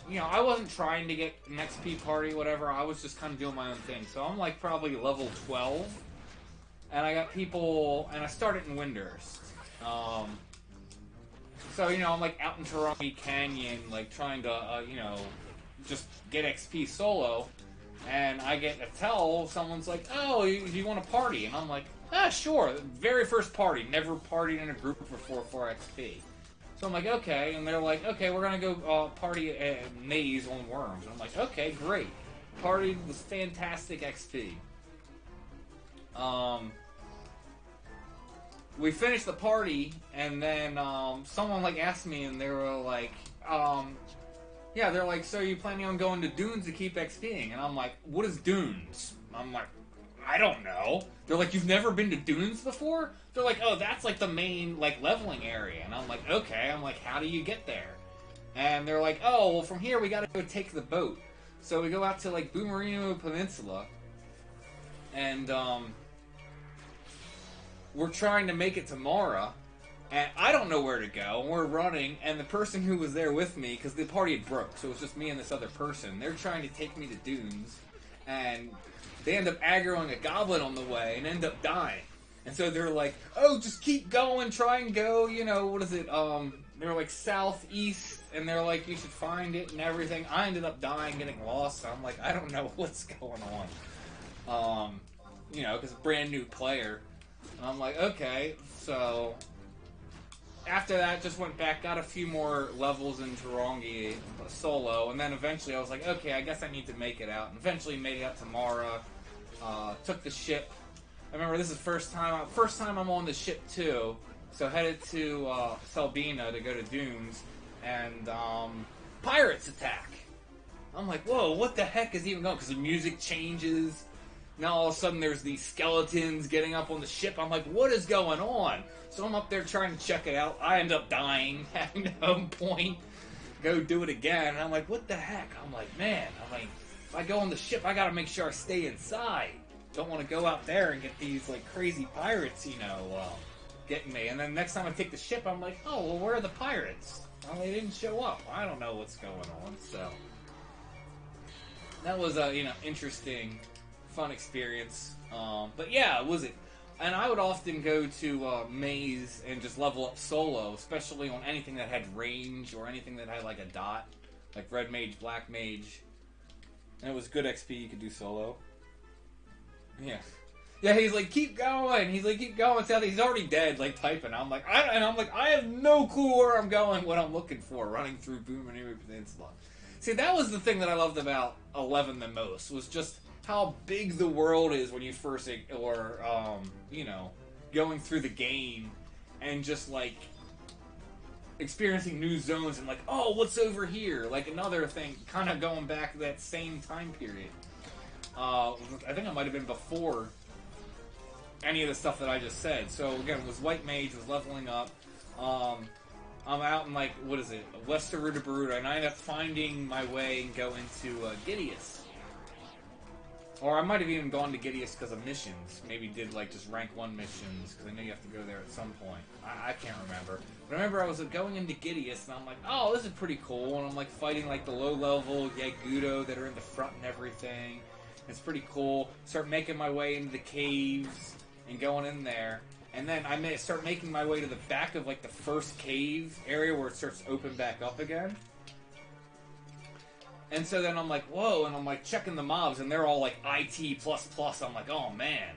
you know, I wasn't trying to get an XP party, whatever. I was just kind of doing my own thing. So I'm like probably level 12. And I got people, and I started in Windurst. So, you know, I'm like out in Tarongi Canyon, like trying to, you know, just get XP solo. And I get a tell, someone's like, "Oh, do you want to party?" And I'm like, "Ah, sure." Very first party, never partied in a group before for XP. So I'm like, okay, and they're like, "Okay, we're gonna go party at Maze on Worms." And I'm like, "Okay, great." Party was fantastic XP. We finished the party, and then someone like asked me, and they were like, yeah, they're like, "So you planning on going to Dunes to keep XPing?" And I'm like, "What is Dunes?" I'm like, "I don't know." They're like, "You've never been to Dunes before?" They're like, "Oh, that's like the main like leveling area." And I'm like, "Okay." I'm like, "How do you get there?" And they're like, "Oh, well, from here we gotta go take the boat." So we go out to like Boomerino Peninsula, and we're trying to make it to Mara. And I don't know where to go, and we're running, and the person who was there with me, because the party had broke, so it was just me and this other person, they're trying to take me to Dunes, and they end up aggroing a goblin on the way, and end up dying. And so they're like, "Oh, just keep going, try and go, you know, what is it, they're like southeast, and they're like, you should find it and everything." I ended up dying, getting lost, so I'm like, I don't know what's going on. You know, because brand new player. And I'm like, okay, so after that, just went back, got a few more levels in Tarongi solo, and then eventually I was like, okay, I guess I need to make it out. And eventually made it out to Mara, took the ship. I remember this is first time I'm on the ship too, so headed to Selbina to go to Dunes, and pirates attack. I'm like, whoa, what the heck is even going on? Because the music changes. Now all of a sudden there's these skeletons getting up on the ship. I'm like, what is going on? So I'm up there trying to check it out. I end up dying, having to home point, go do it again. And I'm like, what the heck? I'm like, man, if I go on the ship, I gotta make sure I stay inside. Don't want to go out there and get these like crazy pirates, you know, getting me. And then next time I take the ship, I'm like, oh, well, where are the pirates? Well, they didn't show up. I don't know what's going on. So that was a, you know, interesting, fun experience. But yeah, was it? And I would often go to Maze and just level up solo, especially on anything that had range or anything that had like a dot, like Red Mage, Black Mage. And it was good XP you could do solo. Yeah. Yeah, he's like, keep going. He's like, keep going. He's already dead, like typing. I'm like, I have no clue where I'm going, what I'm looking for, running through Boomerino Peninsula. See, that was the thing that I loved about 11 the most, was just how big the world is when you first, or, you know, going through the game and just, like, experiencing new zones and, like, oh, what's over here? Like, another thing, kind of going back to that same time period. I think it might have been before any of the stuff that I just said. So, again, it was White Mage, was leveling up. I'm out in, like, what is it, west of Rudabaruda, and I end up finding my way and go into Gideus. Or I might have even gone to Gideus because of missions. Maybe did like just rank 1 missions because I know you have to go there at some point. I can't remember. But I remember I was going into Gideus and I'm like, oh, this is pretty cool. And I'm like fighting like the low level Yagudo that are in the front and everything. It's pretty cool. Start making my way into the caves and going in there. And then I may start making my way to the back of like the first cave area where it starts to open back up again. And so then I'm like, whoa, and I'm like checking the mobs, and they're all like IT++. I'm like, oh man,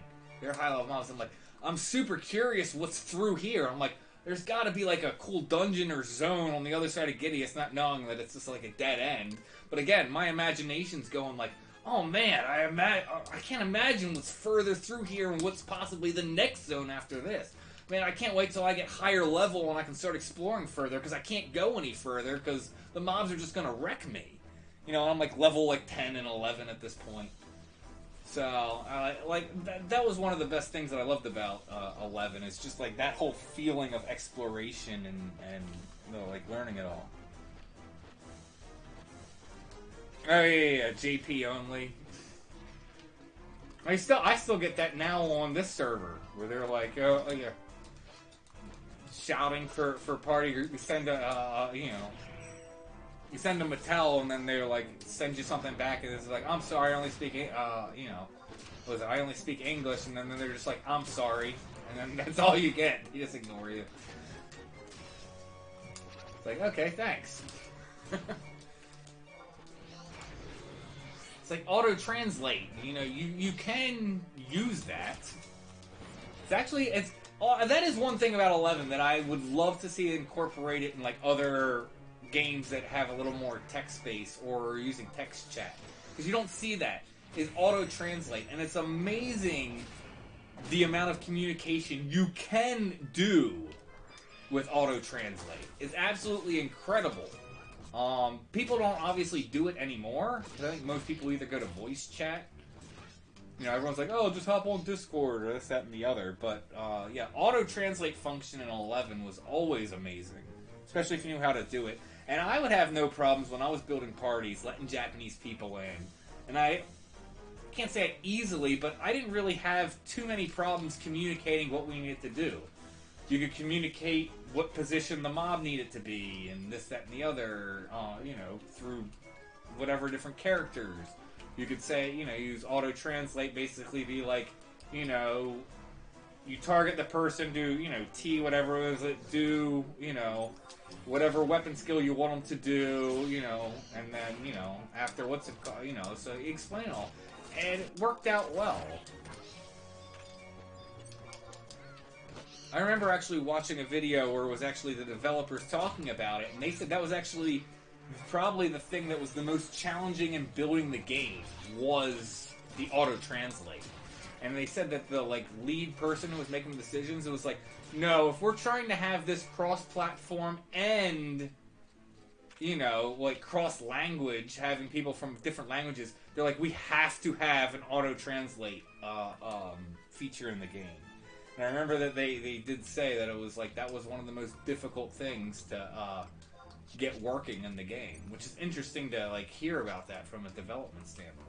they're high level mobs. I'm like, I'm super curious what's through here. I'm like, there's got to be like a cool dungeon or zone on the other side of Gideus, not knowing that it's just like a dead end. But again, my imagination's going like, oh man, I can't imagine what's further through here and what's possibly the next zone after this. Man, I can't wait till I get higher level and I can start exploring further because I can't go any further because the mobs are just gonna wreck me. You know, I'm like level like 10 and 11 at this point. So, that was one of the best things that I loved about 11. It's just like that whole feeling of exploration and you know, like learning it all. Oh yeah, JP only. I still get that now on this server where they're like, oh yeah, shouting for party group. We send a you know. You send them a tell, and then they're like, send you something back, and it's like, I'm sorry, I only speak, you know, I only speak English, and then they're just like, I'm sorry, and then that's all you get. He just ignore you. It's like, okay, thanks. It's like auto-translate, you know, you can use that. It's actually, that is one thing about 11 that I would love to see incorporated in, like, other games that have a little more text space or using text chat, because you don't see that, is auto-translate, and it's amazing the amount of communication you can do with auto-translate. It's absolutely incredible. People don't obviously do it anymore, because I think most people either go to voice chat, you know, everyone's like, oh, just hop on Discord or this, that, and the other, but yeah, auto-translate function in 11 was always amazing, especially if you knew how to do it. And I would have no problems when I was building parties, letting Japanese people in. And I can't say it easily, but I didn't really have too many problems communicating what we needed to do. You could communicate what position the mob needed to be, and this, that, and the other, you know, through whatever different characters. You could say, you know, use auto-translate, basically be like, you know, you target the person, do, you know, T, whatever it is, do, you know, whatever weapon skill you want them to do, you know, and then, you know, after what's it called, you know, so you explain it all. And it worked out well. I remember actually watching a video where it was actually the developers talking about it, and they said that was actually probably the thing that was the most challenging in building the game, was the auto-translate. And they said that the, like, lead person who was making the decisions, it was like, no, if we're trying to have this cross-platform and, you know, like, cross-language, having people from different languages, they're like, we have to have an auto-translate feature in the game. And I remember that they did say that it was, like, that was one of the most difficult things to get working in the game, which is interesting to, like, hear about that from a development standpoint.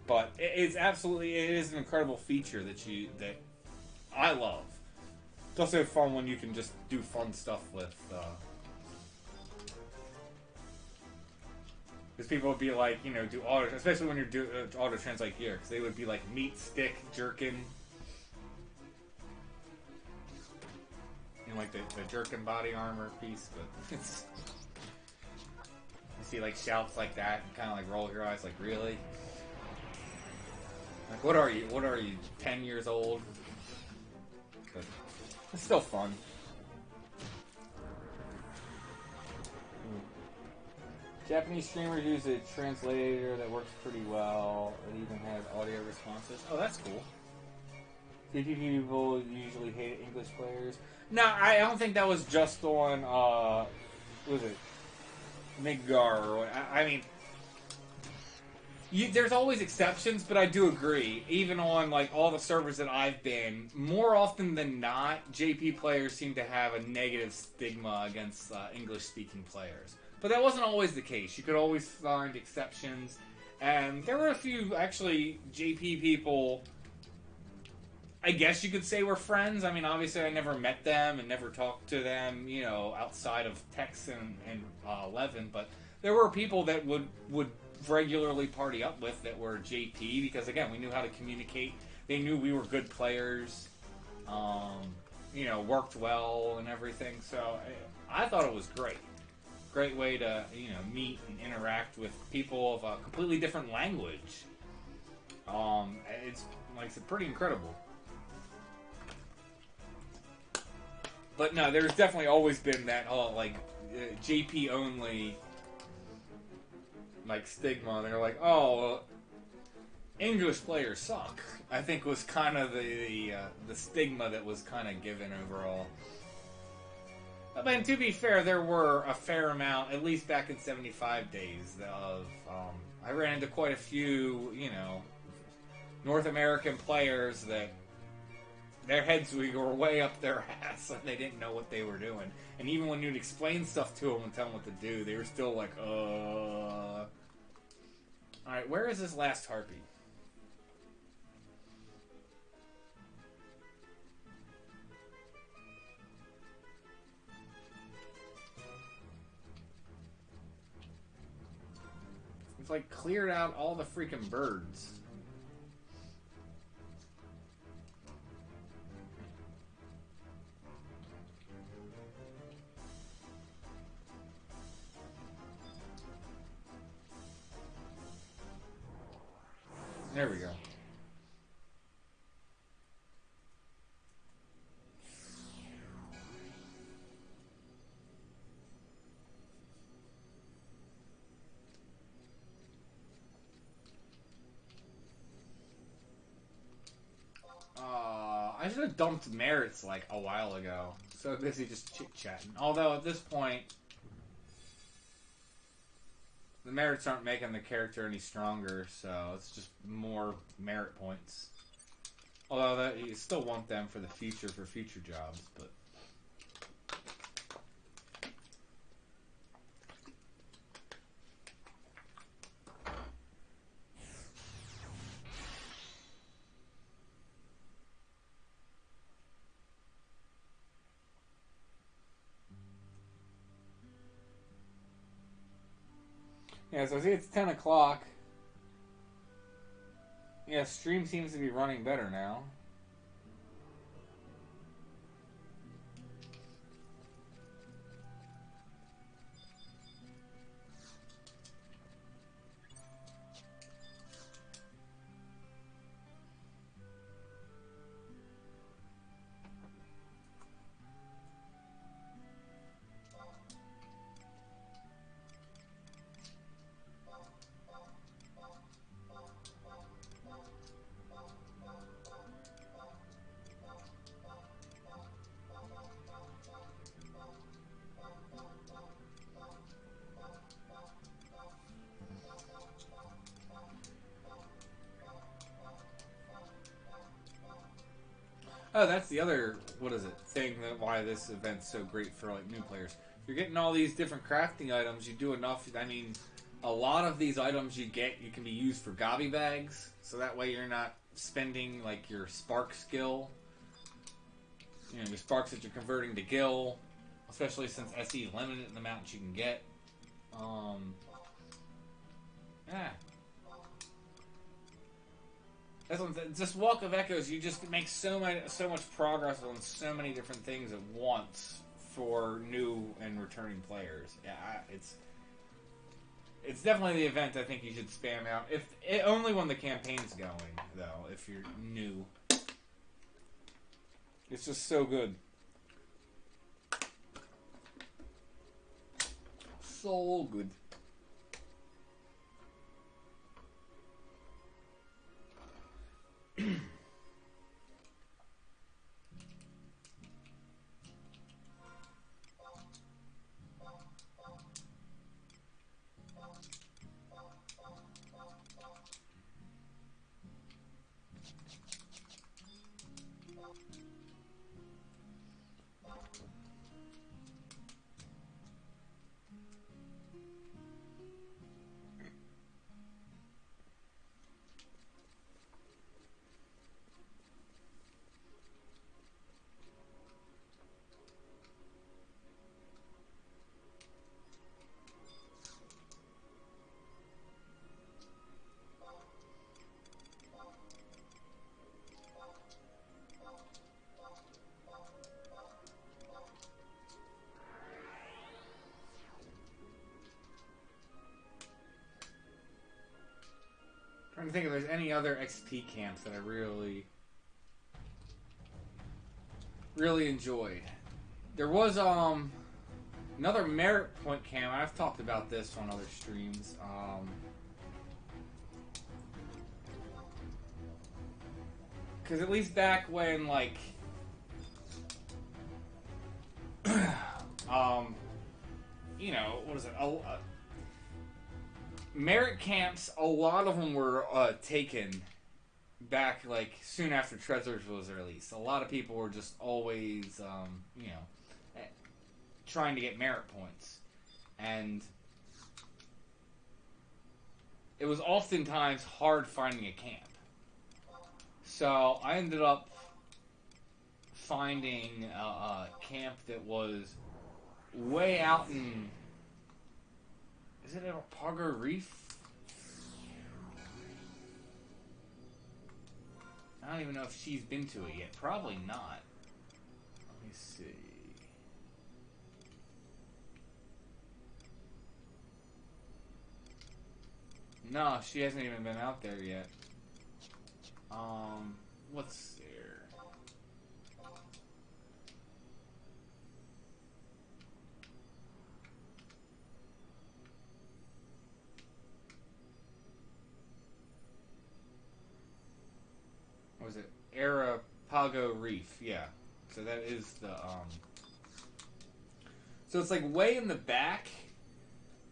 But it is an incredible feature that I love. It's also fun when you can just do fun stuff with, because people would be like, you know, do auto, especially when you're auto-translate here, because they would be like meat, stick, jerkin. You know, like the jerkin body armor piece, but it's, you see like shouts like that and kind of like roll your eyes like, really? Like, what are you? What are you, 10 years old? But it's still fun. Japanese streamers use a translator that works pretty well. It even has audio responses. Oh, that's cool. CP people usually hate English players. No, I don't think that was just on, what was it? Midgar or what? I mean, there's always exceptions, but I do agree. Even on, like, all the servers that I've been, more often than not, JP players seem to have a negative stigma against English-speaking players. But that wasn't always the case. You could always find exceptions. And there were a few, actually, JP people, I guess you could say were friends. I mean, obviously I never met them and never talked to them, you know, outside of text and 11, but there were people that would regularly party up with that were JP because, again, we knew how to communicate. They knew we were good players, you know, worked well and everything. So I thought it was great. Great way to, you know, meet and interact with people of a completely different language. It's, like I said, pretty incredible. But no, there's definitely always been that whole, like, JP only, like, stigma. They're like, oh, English players suck. I think was kind of the stigma that was kind of given overall. But to be fair, there were a fair amount, at least back in 75 days, of, I ran into quite a few, you know, North American players that their heads were way up their ass and they didn't know what they were doing. And even when you'd explain stuff to them and tell them what to do, they were still like, Alright, where is this last harpy? It's like cleared out all the freaking birds. There we go. I should have dumped merits like a while ago. So busy just chit-chatting. Although at this point, the merits aren't making the character any stronger, so it's just more merit points. Although you still want them for the future, for future jobs, but... Yeah, so I see it's 10 o'clock. Yeah, stream seems to be running better now. Oh, that's the other, what is it, thing that why this event's so great for, like, new players. If you're getting all these different crafting items, you do enough, I mean, a lot of these items you get, you can be used for gobby bags, so that way you're not spending, like, your spark skill, you know, your sparks that you're converting to gil, especially since SE is limited in the amount you can get. Yeah. That's what just Walk of Echoes, you just make so much progress on so many different things at once for new and returning players. Yeah, it's definitely the event I think you should spam out. If only when the campaign's going, though. If you're new, it's just so good, so good. think if there's any other XP camps that I really enjoyed. There was another merit point camp. I've talked about this on other streams. Because at least back when, like, you know, what is it? Merit camps, a lot of them were taken back, like, soon after Treasures was released. A lot of people were just always, you know, trying to get merit points. And it was oftentimes hard finding a camp. So I ended up finding a camp that was way out in... Is it Arapago Reef? I don't even know if she's been to it yet. Probably not. Let me see. No, she hasn't even been out there yet. What's there? What was it? Arapago Reef, yeah. So that is the, So it's like way in the back,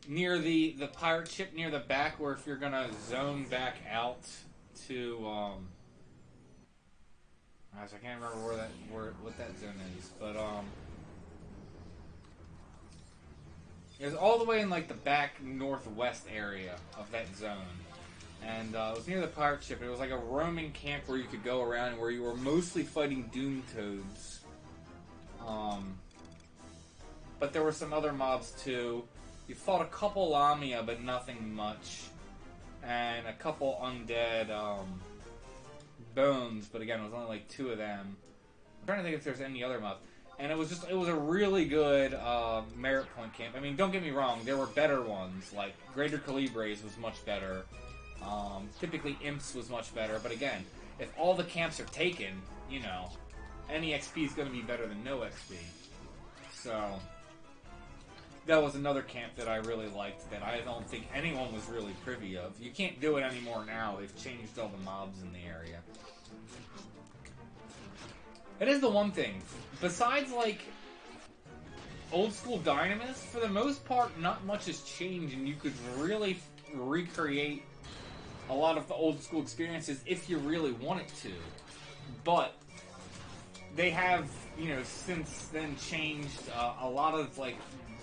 near the pirate ship, near the back, where if you're gonna zone back out to, gosh, I can't remember what that zone is, but, it was all the way in, like, the back northwest area of that zone. And, it was near the pirate ship. It was like a roaming camp where you could go around, where you were mostly fighting doom toads. But there were some other mobs, too. You fought a couple Lamia, but nothing much. And a couple undead, bones, but again, it was only like 2 of them. I'm trying to think if there's any other mobs. And it was a really good merit point camp. I mean, don't get me wrong, there were better ones, like Greater Calibres was much better. Typically Imps was much better, but again, if all the camps are taken, you know, any XP is going to be better than no XP. So, that was another camp that I really liked that I don't think anyone was really privy of. You can't do it anymore now. They've changed all the mobs in the area. It is the one thing. Besides, like, old school Dynamis, for the most part, not much has changed, and you could really recreate a lot of the old school experiences if you really wanted to. But they have, you know, since then changed a lot of, like,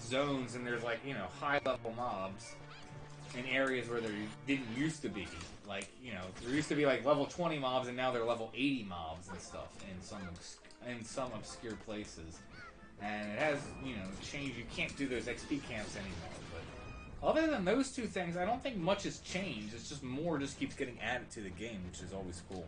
zones, and there's, like, you know, high-level mobs in areas where there didn't used to be. Like, you know, there used to be, like, level 20 mobs, and now they're level 80 mobs and stuff in some obscure places. And it has, you know, changed. You can't do those XP camps anymore. But other than those two things, I don't think much has changed. It's just more just keeps getting added to the game, which is always cool.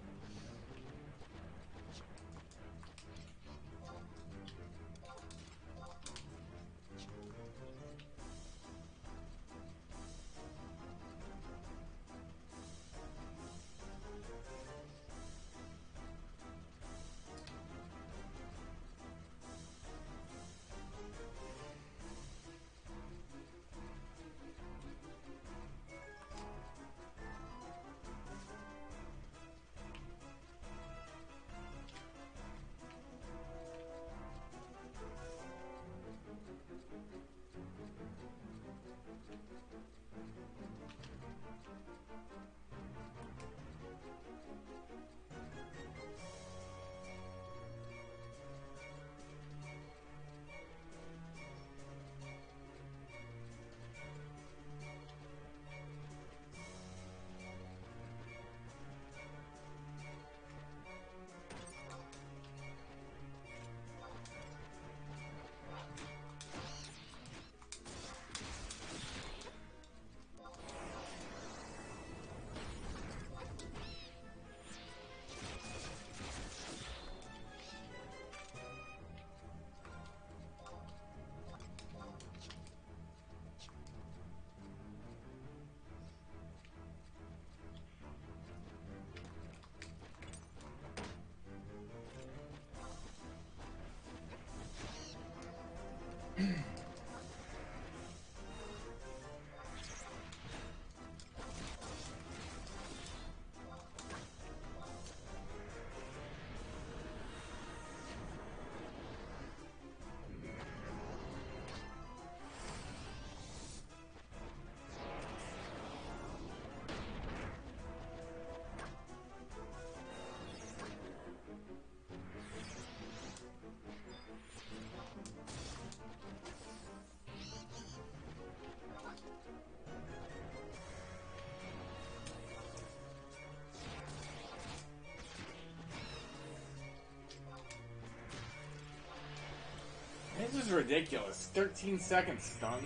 This is ridiculous. 13 seconds stun.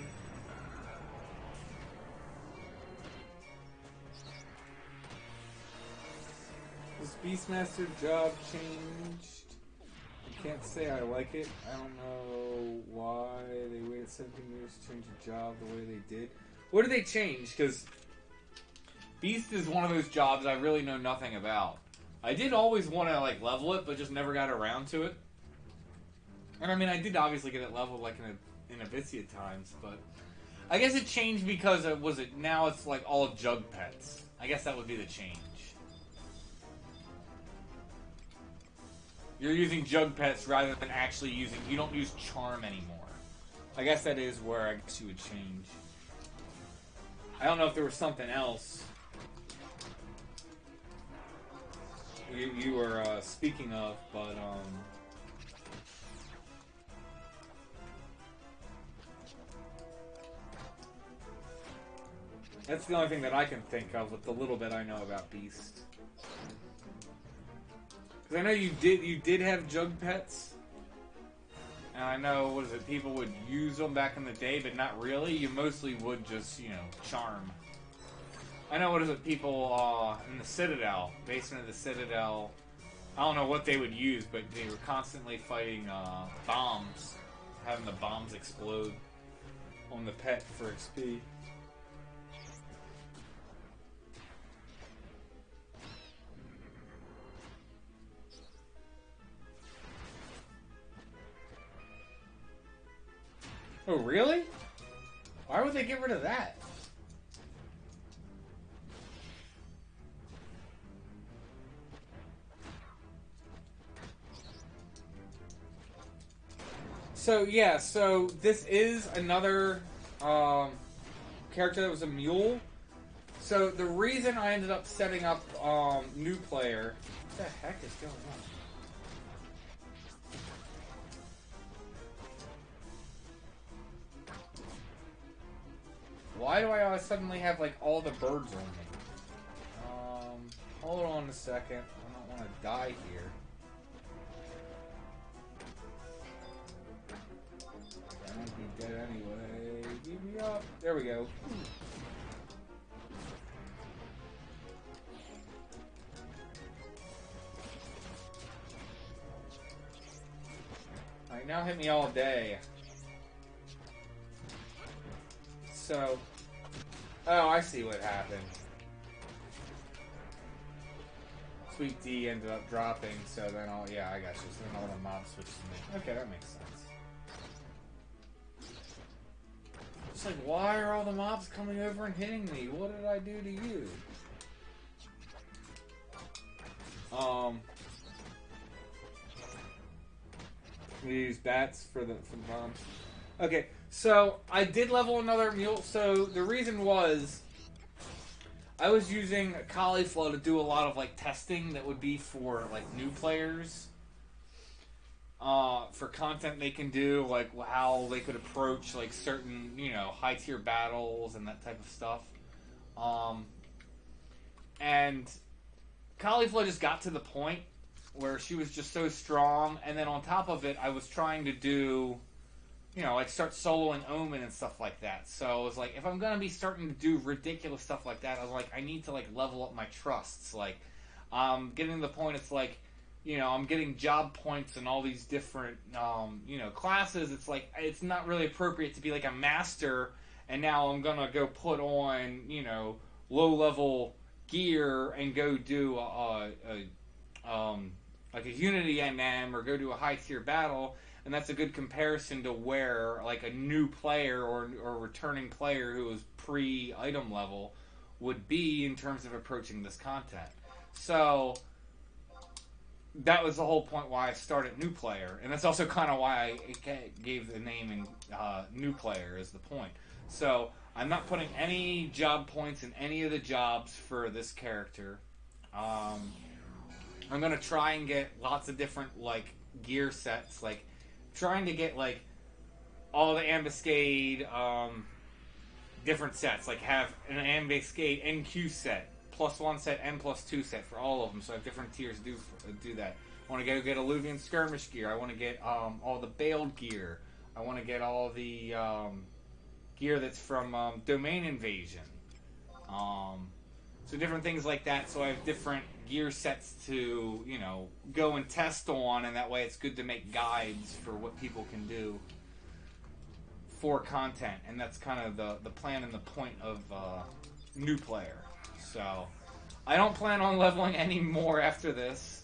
This Beastmaster job changed. I can't say I like it. I don't know why they waited 17 years to change a job the way they did. What did they change? Because Beast is one of those jobs I really know nothing about. I did always want to like level it, but just never got around to it. And I mean, I did obviously get it leveled like in Avicii at times, but I guess it changed because now it's like all jug pets. I guess that would be the change. You're using jug pets rather than actually using. You don't use charm anymore. I guess that is where I guess you would change. I don't know if there was something else you were speaking of, but that's the only thing that I can think of with the little bit I know about Beast. Because I know you did have jug pets, and I know people would use them back in the day, but not really. You mostly would just charm. I know people in the Citadel, basement of the Citadel. I don't know what they would use, but they were constantly fighting bombs, having the bombs explode on the pet for XP. Oh, really? Why would they get rid of that? So, yeah, so this is another character that was a mule. So, the reason I ended up setting up Newplayer... What the heck is going on? Why do I suddenly have, like, all the birds on me? Hold on a second. I don't want to die here. I might be dead anyway. Give me up. There we go. Alright, now hit me all day. So, oh, I see what happened. Sweet D ended up dropping, so then yeah, I got you. So then all the mobs switched to me. Okay, that makes sense. It's like, why are all the mobs coming over and hitting me? What did I do to you? We use bats for the bombs. Okay, so I did level another mule. So the reason was I was using Cauliflow to do a lot of like testing that would be for like new players, for content they can do, like how they could approach like certain high tier battles and that type of stuff. And Cauliflow just got to the point where she was just so strong, and then on top of it, I was trying to do. Like start soloing Omen and stuff like that. So I was like, if I'm gonna be starting to do ridiculous stuff like that, I was like, I need to like level up my trusts. Like, getting to the point, it's like, I'm getting job points and all these different, classes. It's like, it's not really appropriate to be like a master, and now I'm gonna go put on, low level gear and go do like a Unity NM or go do a high tier battle. And that's a good comparison to where, like, a new player or returning player who is pre-item level would be in terms of approaching this content. So, that was the whole point why I started Newplayer. And that's also kind of why I gave the name in Newplayer is the point. So, I'm not putting any job points in any of the jobs for this character. I'm going to try and get lots of different, like, gear sets, like, trying to get like all the ambuscade different sets, like have an ambuscade NQ set, +1 set and +2 set for all of them, so I have different tiers do that. I want to go get Alluvian skirmish gear. I want to get all the baled gear. I want to get all the gear that's from Domain Invasion. So different things like that. So I have different gear sets to, you know, go and test on, and that way it's good to make guides for what people can do for content. And that's kind of the plan and the point of Newplayer. So I don't plan on leveling any more after this.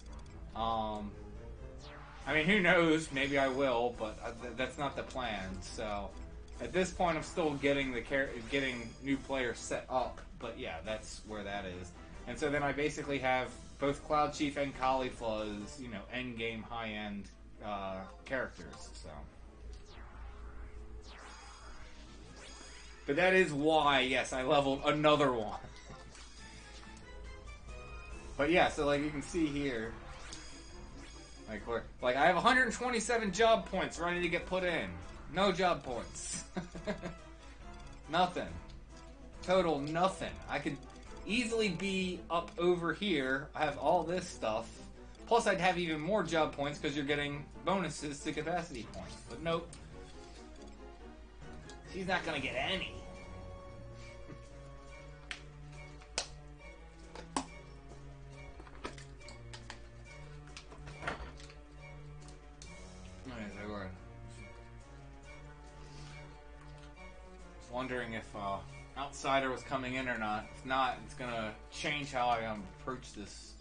I mean, who knows? Maybe I will, but that's not the plan. So at this point, I'm still getting getting Newplayer set up. But yeah, that's where that is. And so then I basically have both Cloud Chief and Caulifla's, you know, end game high end characters. So, but that is why, yes, I leveled another one. But yeah, so like you can see here. Like I have 127 job points ready to get put in. No job points. Nothing. Total nothing. I could easily be up over here. I have all this stuff. Plus I'd have even more job points because you're getting bonuses to capacity points. But nope. She's not going to get any. Wondering if Outsider was coming in or not. If not, it's gonna change how I approach this.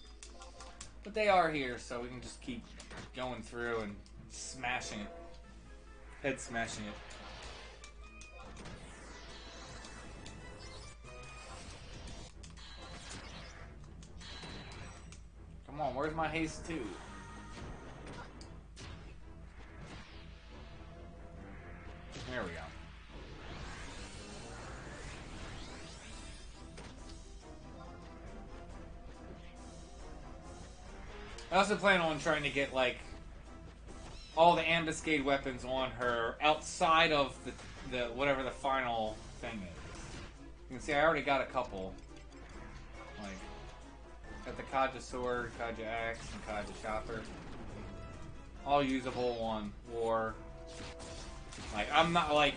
But they are here, so we can just keep going through and smashing it. Head smashing it. Come on, where's my haste 2? There we go. I also plan on trying to get, like, all the ambuscade weapons on her outside of the whatever the final thing is. You can see I already got a couple. Like, got the Kaja Sword, Kaja Axe, and Kaja Chopper. All usable on war. Like, I'm not, like,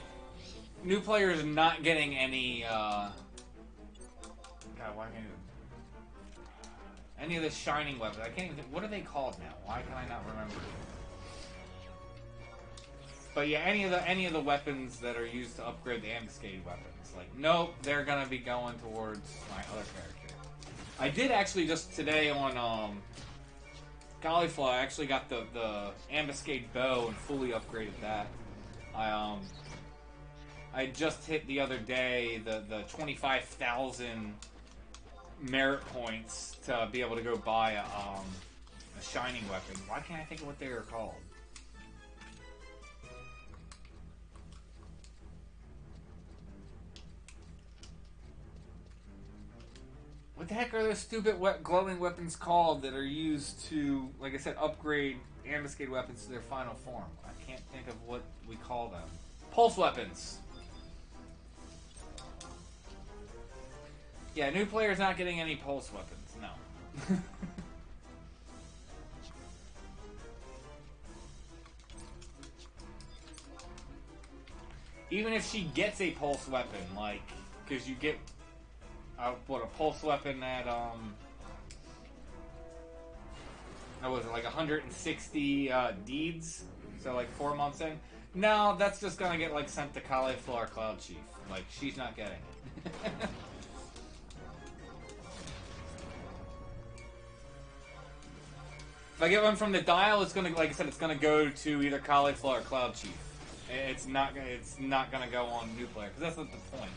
Newplayer is not getting any, God, why can't any of the shining weapons. I can't even think, what are they called now? Why can I not remember? But yeah, any of the weapons that are used to upgrade the ambuscade weapons. Like, nope, they're gonna be going towards my other character. I did actually just today on Caulifla, I actually got the ambuscade bow and fully upgraded that. I just hit the other day the 25,000 merit points to be able to go buy a shining weapon. Why can't I think of what they are called? What the heck are those stupid glowing weapons called that are used to, like I said, upgrade ambuscade weapons to their final form? I can't think of what we call them. Pulse weapons. Yeah, Newplayer's not getting any pulse weapons, no. Even if she gets a pulse weapon, like, because you get, a pulse weapon at, what was it, like 160 deeds? So, like, 4 months in? No, that's just gonna get, like, sent to Cauliflower Cloud Chief. Like, she's not getting it. If I get one from the dial, it's gonna, like I said, it's gonna go to either Cauliflower or Cloud Chief. It's not gonna go on Newplayer because that's not the point.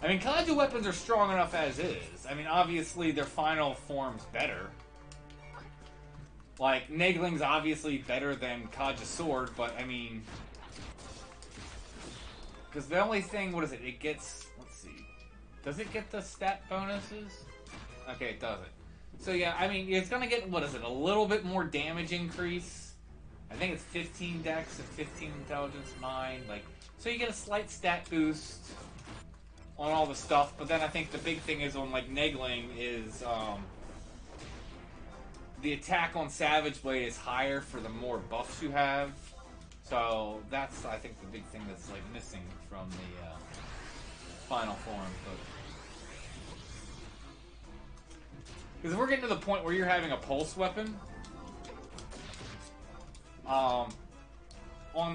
I mean, Kaja weapons are strong enough as is. I mean, obviously their final form's better. Like Nagling's obviously better than Kaja's sword, but I mean, because the only thing, what is it? It gets. Let's see. Does it get the stat bonuses? Okay, it doesn't. So yeah, I mean, it's gonna get, what is it, a little bit more damage increase. I think it's 15 dex and 15 intelligence mind. Like, so you get a slight stat boost on all the stuff. But then I think the big thing is on like Negling is the attack on Savage Blade is higher for the more buffs you have. So that's, I think, the big thing that's like missing from the final form. Because if we're getting to the point where you're having a pulse weapon on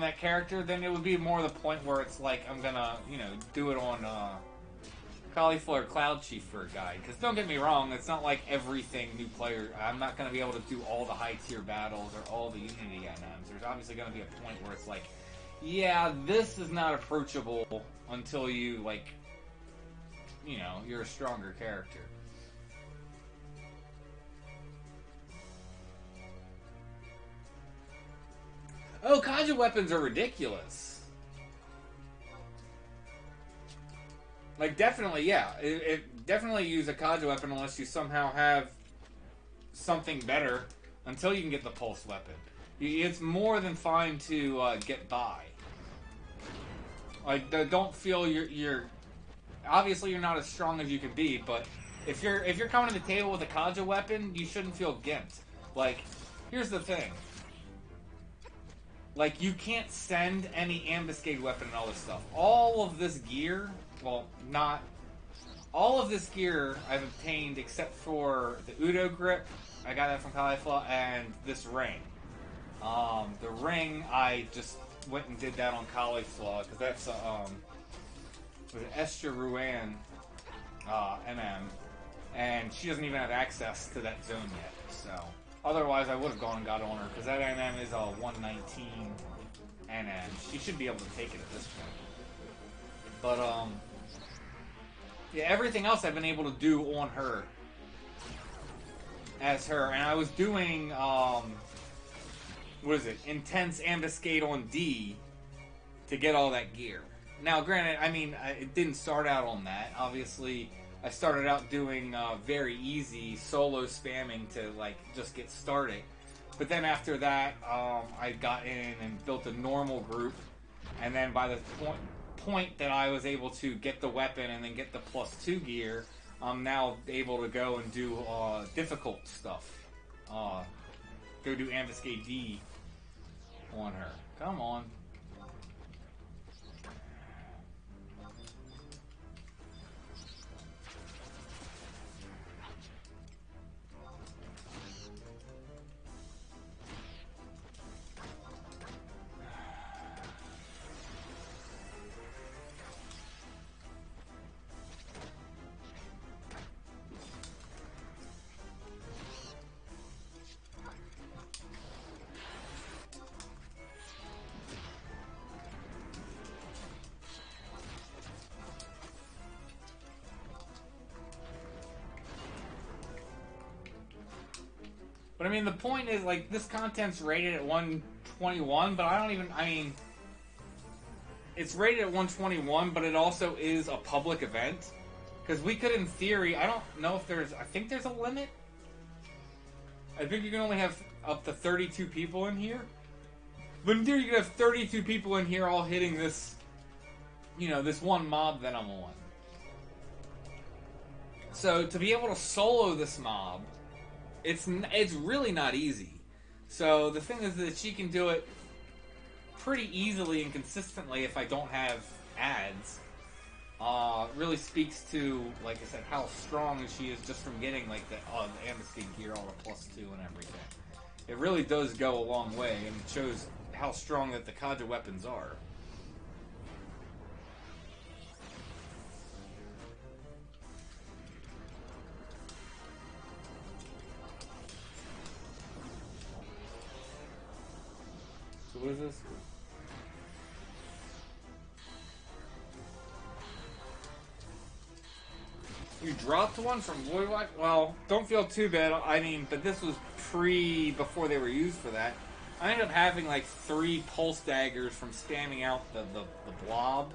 that character, then it would be more the point where it's like I'm gonna, you know, do it on Cauliflower Cloud Chief for a guy. Because don't get me wrong, it's not like everything new player. I'm not gonna be able to do all the high tier battles or all the Unity items. There's obviously gonna be a point where it's like, yeah, this is not approachable until you like, you know, you're a stronger character. Oh, Kaja weapons are ridiculous. Like, definitely, yeah. Definitely use a Kaja weapon unless you somehow have something better until you can get the pulse weapon. It's more than fine to get by. Like, don't feel you're obviously you're not as strong as you can be, but if you're coming to the table with a Kaja weapon, you shouldn't feel gimped. Like, here's the thing. Like, you can't send any ambuscade weapon and all this stuff. All of this gear, well, not... all of this gear I've obtained except for the Udo grip, I got that from Cauliflower, and this ring. The ring, I just went and did that on Cauliflower, because that's, with Esther Ruan, MM, and she doesn't even have access to that zone yet, so... Otherwise, I would have gone and got on her, because that NM is a 119 NM. She should be able to take it at this point. But, yeah, everything else I've been able to do on her. As her. And I was doing, what is it? Intense Ambuscade on D to get all that gear. Now, granted, I mean, it didn't start out on that. Obviously... I started out doing very easy solo spamming to like just get started, but then after that I got in and built a normal group, and then by the point that I was able to get the weapon and then get the +2 gear, I'm now able to go and do difficult stuff. Go do Ambuscade D on her. Come on. But I mean, the point is, like, this content's rated at 121, but I mean, it's rated at 121, but it also is a public event. Because we could, in theory, I don't know if I think there's a limit. I think you can only have up to 32 people in here. But in theory, you could have 32 people in here all hitting this, you know, this one mob that I'm on. So, to be able to solo this mob... It's really not easy. So the thing is that she can do it pretty easily and consistently if I don't have ads. Really speaks to, like I said, how strong she is just from getting like the ambuscade gear, all the +2 and everything. It really does go a long way, and it shows how strong that the Kaja weapons are. What is this? You dropped one from Voidwatch? Well, don't feel too bad. I mean, but this was before they were used for that. I ended up having like 3 pulse daggers from spamming out the blob.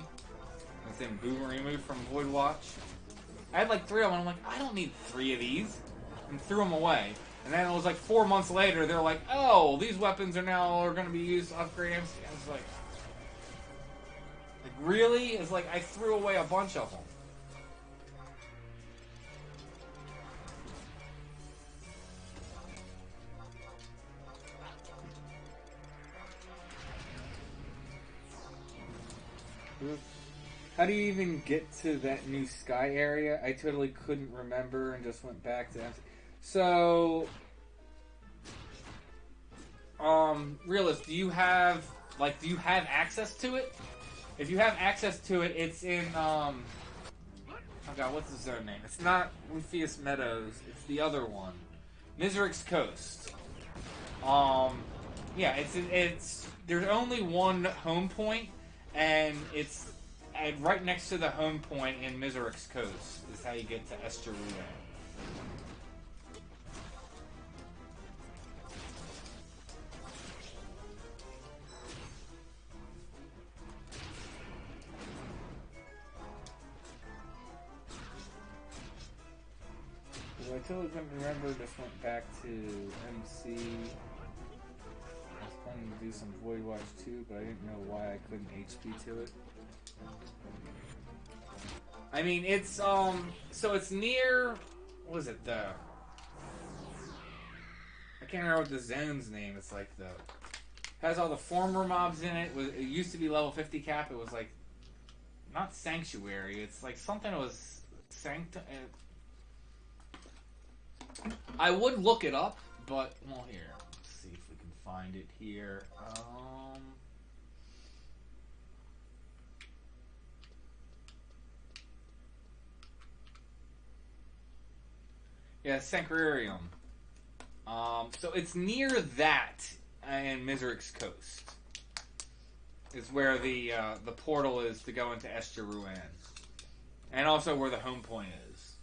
And then Boomerang from Voidwatch. I had like 3 of them. I'm like, I don't need 3 of these. And threw them away. And then it was like 4 months later, they're like, oh, these weapons are going to be used to upgrade MC. I was like, really? It's like, I threw away a bunch of them. How do you even get to that new sky area? I totally couldn't remember and just went back to empty. So, Realist, do you have access to it? If you have access to it, it's in, oh god, what's the zone name? It's not Lufius Meadows, it's the other one. Miseric's Coast. Yeah, it's there's only one home point, and it's right next to the home point in Miseric's Coast is how you get to Esturuan. I totally couldn't remember, just went back to MC. I was planning to do some Void Watch too, but I didn't know why I couldn't HP to it. I mean, it's, so it's near, what is it, I can't remember what the zone's name, it's like has all the former mobs in it. It used to be level 50 cap, it was like, not Sanctuary, it's like something that was I would look it up, but, well, here, let's see if we can find it here. Yeah, Sanchorarium. So it's near that in Miseric's Coast. Is where the portal is to go into Esturuan. And also where the home point is.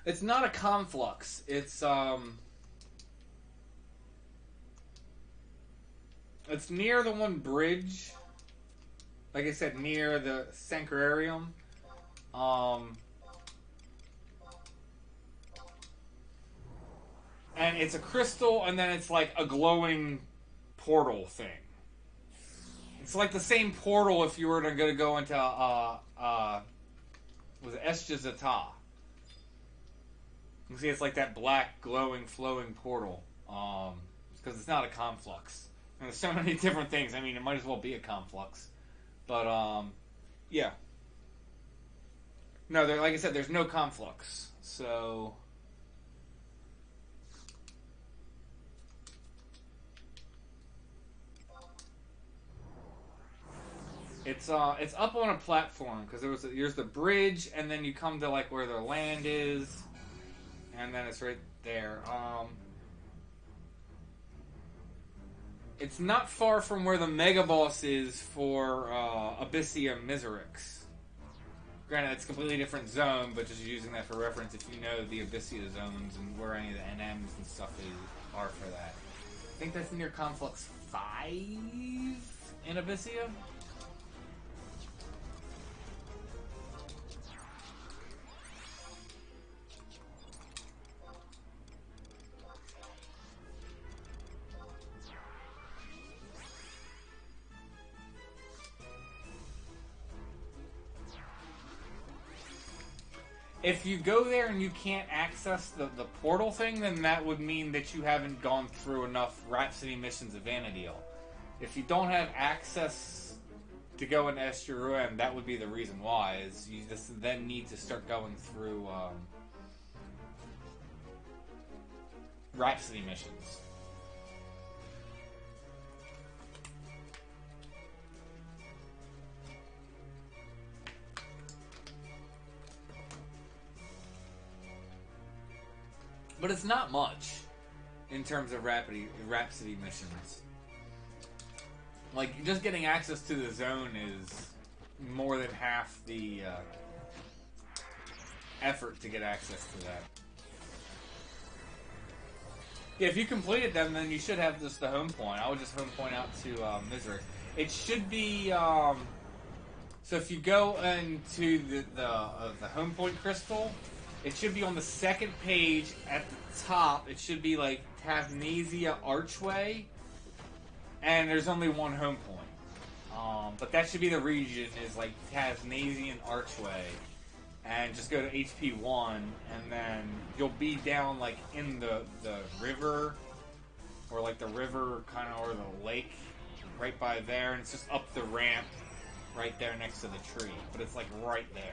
It's not a conflux. It's near the one bridge. Like I said, near the Sanchorarium. And it's a crystal, and then it's like a glowing portal thing. It's like the same portal if you were to go into was it Eshjazata. You can see it's like that black, glowing, flowing portal. Because it's not a conflux. And there's so many different things. I mean, it might as well be a conflux. But, yeah. No, like I said, there's no conflux. So... It's up on a platform, because there's the bridge, and then you come to, like, where the land is... And then it's right there. It's not far from where the mega boss is for Abyssia Miserix. Granted, it's a completely different zone, but just using that for reference if you know the Abyssia zones and where any of the NMs and stuff are for that. I think that's near Conflux 5 in Abyssia. If you go there and you can't access the portal thing, then that would mean that you haven't gone through enough Rhapsody missions of Vana'diel. If you don't have access to go in Esturuan, that would be the reason why, is you just then need to start going through Rhapsody missions. But it's not much in terms of Rhapsody missions. Like, just getting access to the zone is more than half the effort to get access to that. Yeah, if you completed them, then you should have just the home point. I would just home point out to Miseric's. It should be... so if you go into the home point crystal... It should be on the second page at the top. It should be like Tasnasia Archway. And there's only one home point. But that should be the region, is like Tasnasian Archway. And just go to HP 1, and then you'll be down like in the river. or like the river, kind of, or the lake, right by there, and it's just up the ramp, right there next to the tree. But it's like right there.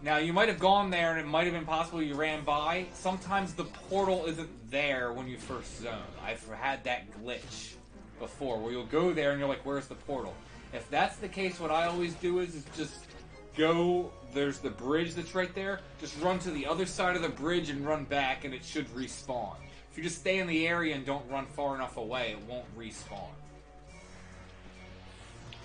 Now, you might have gone there, and it might have been possible you ran by. Sometimes the portal isn't there when you first zone. I've had that glitch before, where you'll go there, and you're like, where's the portal? If that's the case, what I always do is just go, there's the bridge that's right there, just run to the other side of the bridge and run back, and it should respawn. If you just stay in the area and don't run far enough away, it won't respawn.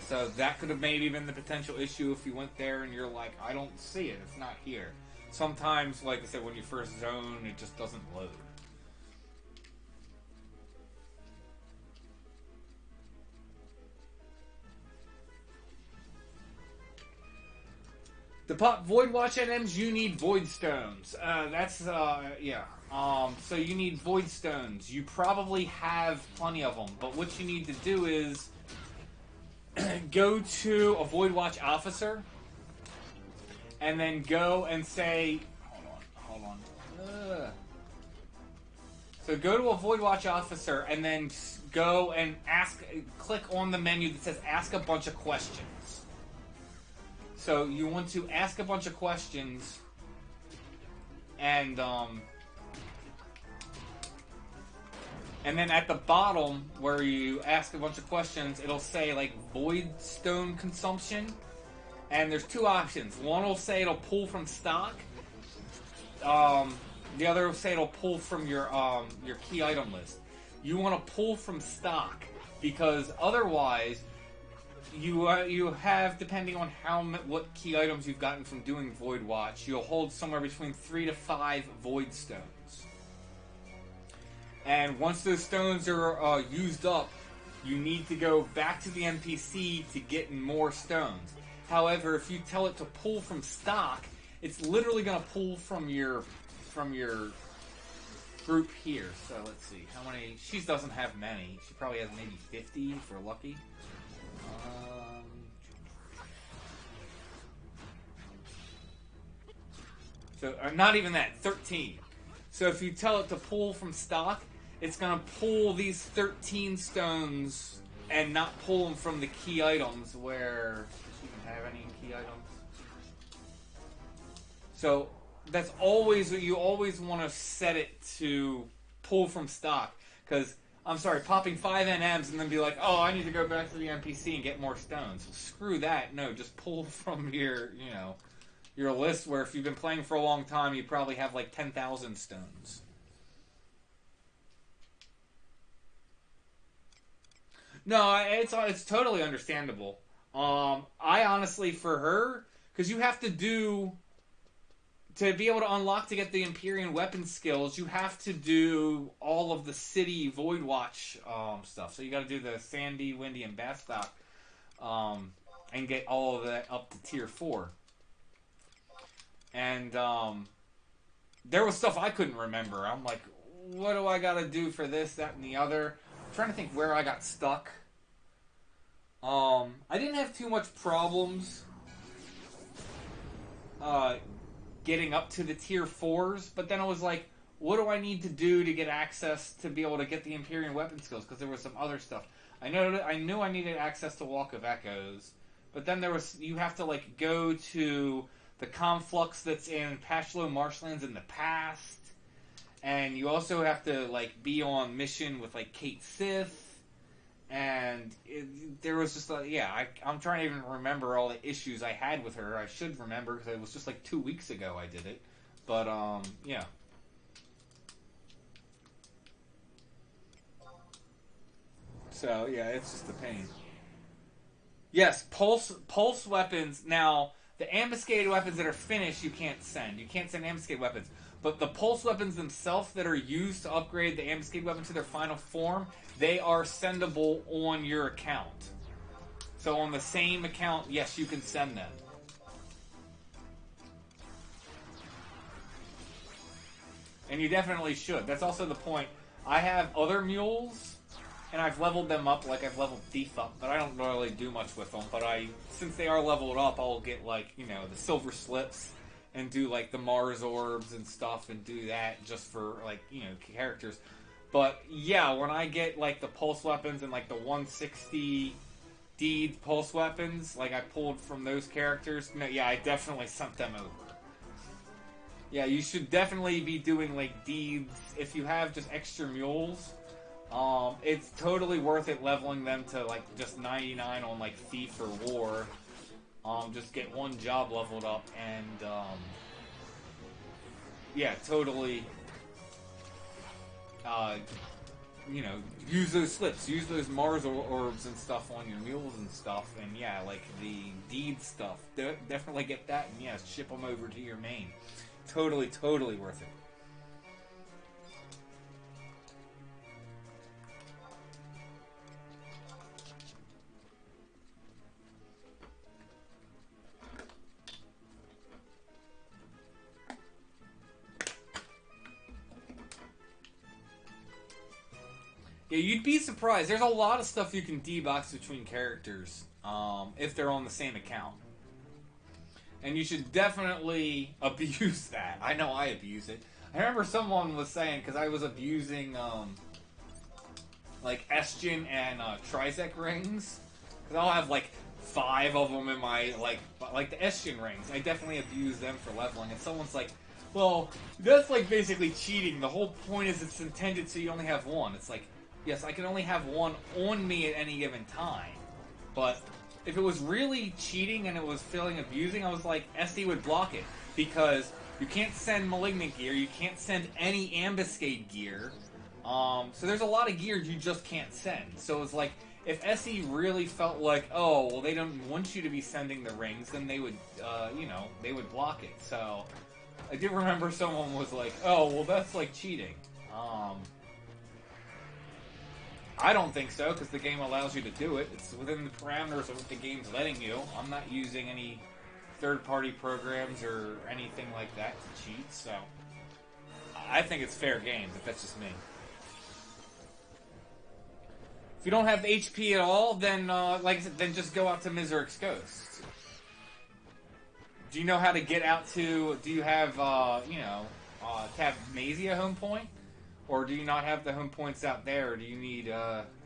So that could have maybe been the potential issue if you went there and you're like, I don't see it, it's not here. Sometimes, like I said, when you first zone, it just doesn't load. To pop Void Watch NMs, you need Void Stones. Yeah. So you need Void Stones. You probably have plenty of them, but what you need to do is go to a Void Watch officer, and then go and say, hold on. So go to a Void Watch officer, and then go and click on the menu that says ask a bunch of questions. So you want to ask a bunch of questions, and then at the bottom where you ask a bunch of questions, it'll say like Void Stone consumption, and there's two options. One will say it'll pull from stock. The other will say it'll pull from your key item list. You want to pull from stock, because otherwise you have, depending on what key items you've gotten from doing Void Watch, you'll hold somewhere between 3 to 5 Void Stones. And once those stones are used up, you need to go back to the NPC to get more stones. However, if you tell it to pull from stock, it's literally going to pull from your group here. So let's see, how many? She doesn't have many. She probably has maybe 50 if we're lucky. So not even that, 13. So if you tell it to pull from stock, it's going to pull these 13 stones and not pull them from the key items where she can have any key items. So that's always, you always want to set it to pull from stock. Because, I'm sorry, popping 5 NMs and then be like, oh, I need to go back to the NPC and get more stones. Screw that. No, just pull from your, your list, where if you've been playing for a long time, you probably have like 10,000 stones. No, it's totally understandable. I honestly, for her, because you have to be able to unlock to get the Empyrean weapon skills, you have to do all of the city Void Watch stuff. So you got to do the Sandy, Windy, and Bastock, and get all of that up to tier 4. And there was stuff I couldn't remember. I'm like, what do I got to do for this, that, and the other? I'm trying to think where I got stuck. I didn't have too much problems getting up to the tier 4s, but then I was like, what do I need to do to get access to be able to get the Empyrean weapon skills? Because there was some other stuff. I knew I needed access to Walk of Echoes, but then you have to like go to the conflux that's in Pashlo Marshlands in the past, and you also have to like be on mission with like Kate Sith, and there was just I'm trying to even remember all the issues I had with her. I should remember because it was just like 2 weeks ago I did it, but yeah. So yeah, it's just a pain. Yes, pulse weapons. Now, the ambuscade weapons that are finished, you can't send. You can't send ambuscade weapons. But the pulse weapons themselves that are used to upgrade the ambuscade weapon to their final form, they are sendable on your account. So on the same account, yes, you can send them. And you definitely should. That's also the point. I have other mules, and I've leveled them up like I've leveled Thief up, but I don't really do much with them. But since they are leveled up, I'll get like, the silver slips and do like the Mars orbs and stuff and do that just for like, you know, characters. But yeah, when I get like the pulse weapons and like the 160 deed pulse weapons, like I pulled from those characters, no, yeah, I definitely sent them over. Yeah, you should definitely be doing like deeds if you have just extra mules. It's totally worth it leveling them to like just 99 on like Thief or War. Just get one job leveled up and yeah, totally. You know, use those slips, use those Mars orbs and stuff on your mules and stuff, and yeah, like the deed stuff. Definitely get that, and yeah, ship them over to your main. Totally, totally worth it. Yeah, you'd be surprised. There's a lot of stuff you can D-box between characters if they're on the same account. And you should definitely abuse that. I know I abuse it. I remember someone was saying, because I was abusing like Esgin and Trizek rings. Because I'll have like 5 of them in my, like the Esgin rings. I definitely abuse them for leveling. And someone's like, well, that's like basically cheating. The whole point is it's intended so you only have one. It's like, yes, I can only have one on me at any given time. But if it was really cheating and it was feeling abusing, I was like, SD would block it. Because you can't send Malignant gear, you can't send any Ambuscade gear. So there's a lot of gear you just can't send. So it's like, if SE really felt like, oh, well, they don't want you to be sending the rings, then they would, you know, they would block it. So I do remember someone was like, oh, well, that's like cheating. I don't think so, because the game allows you to do it. It's within the parameters of what the game's letting you. I'm not using any third-party programs or anything like that to cheat, so I think it's fair game, but that's just me. If you don't have HP at all, then, like I said, then just go out to Miseric's Coast. Do you know how to get out to... Do you have, you know, Tavmasia home point? Or do you not have the home points out there? Or do you need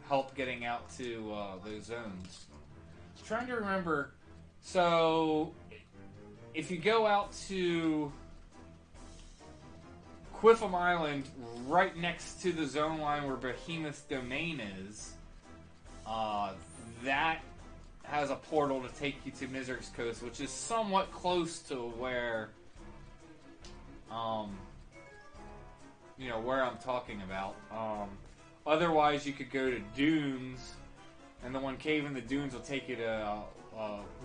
help getting out to those zones? I'm trying to remember. So, if you go out to Quiffam Island, right next to the zone line where Behemoth's domain is, that has a portal to take you to Miseric's Coast, which is somewhat close to where, you know, where I'm talking about. Otherwise, you could go to Dunes, and the one cave in the Dunes will take you to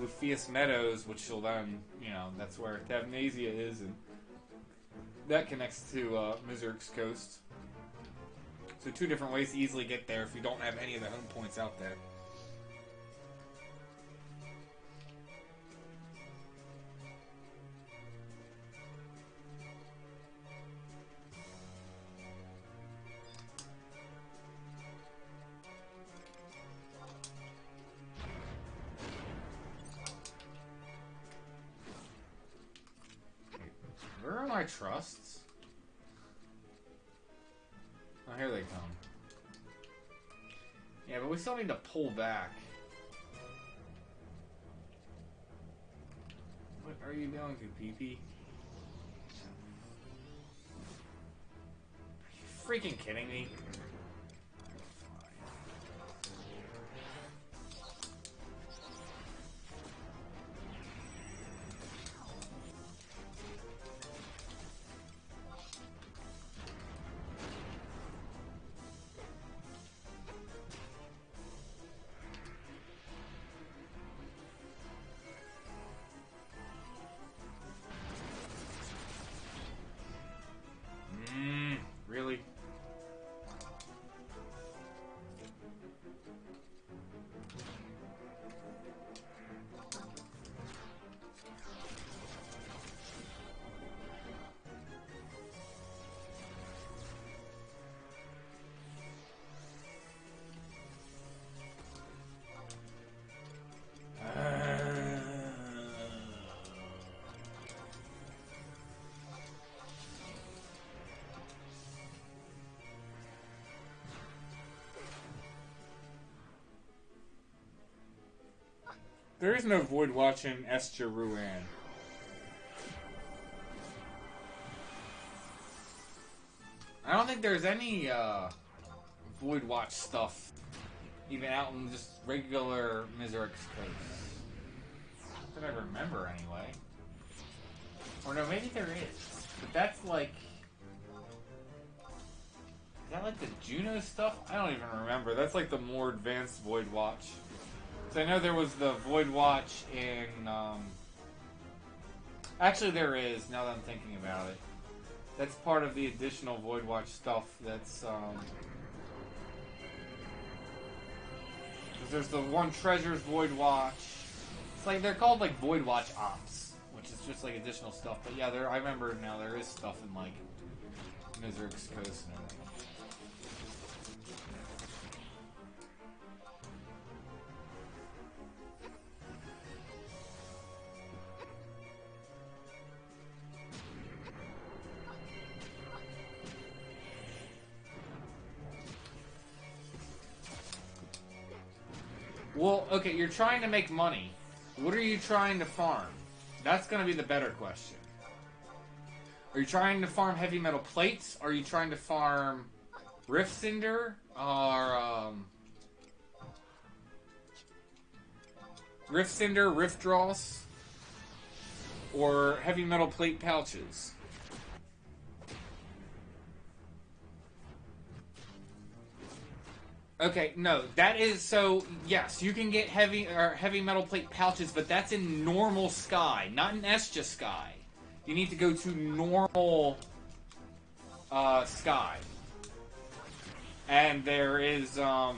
Lufius Meadows, which will then, you know, that's where Tavmasia is, and that connects to Miseric's Coast. So 2 different ways to easily get there if you don't have any of the home points out there. Where are my trusts? Oh, here they come. Yeah, but we still need to pull back. What are you doing, Pee-Pee? Are you freaking kidding me? Really? There is no Void Watch in Escher Ruan. I don't think there's any Void Watch stuff even out in just regular Miseric's Coast. Not that I remember anyway. Or no, maybe there is. But that's like... Is that like the Juno stuff? I don't even remember. That's like the more advanced Void Watch. So I know there was the Void Watch in... Actually there is, now that I'm thinking about it. That's part of the additional Void Watch stuff that's... There's the One Treasures Void Watch. It's like, they're called like Void Watch Ops, which is just like additional stuff. But yeah, I remember now there is stuff in like Miseric's Coast and everything. Well, okay, you're trying to make money. What are you trying to farm? That's going to be the better question. Are you trying to farm heavy metal plates? Are you trying to farm Rift Cinder? Or, Rift Cinder, Rift Dross? Or heavy metal plate pouches? Okay, no, that is, so, yes, you can get heavy metal plate pouches, but that's in normal sky, not in Estia sky. You need to go to normal, sky. And there is, so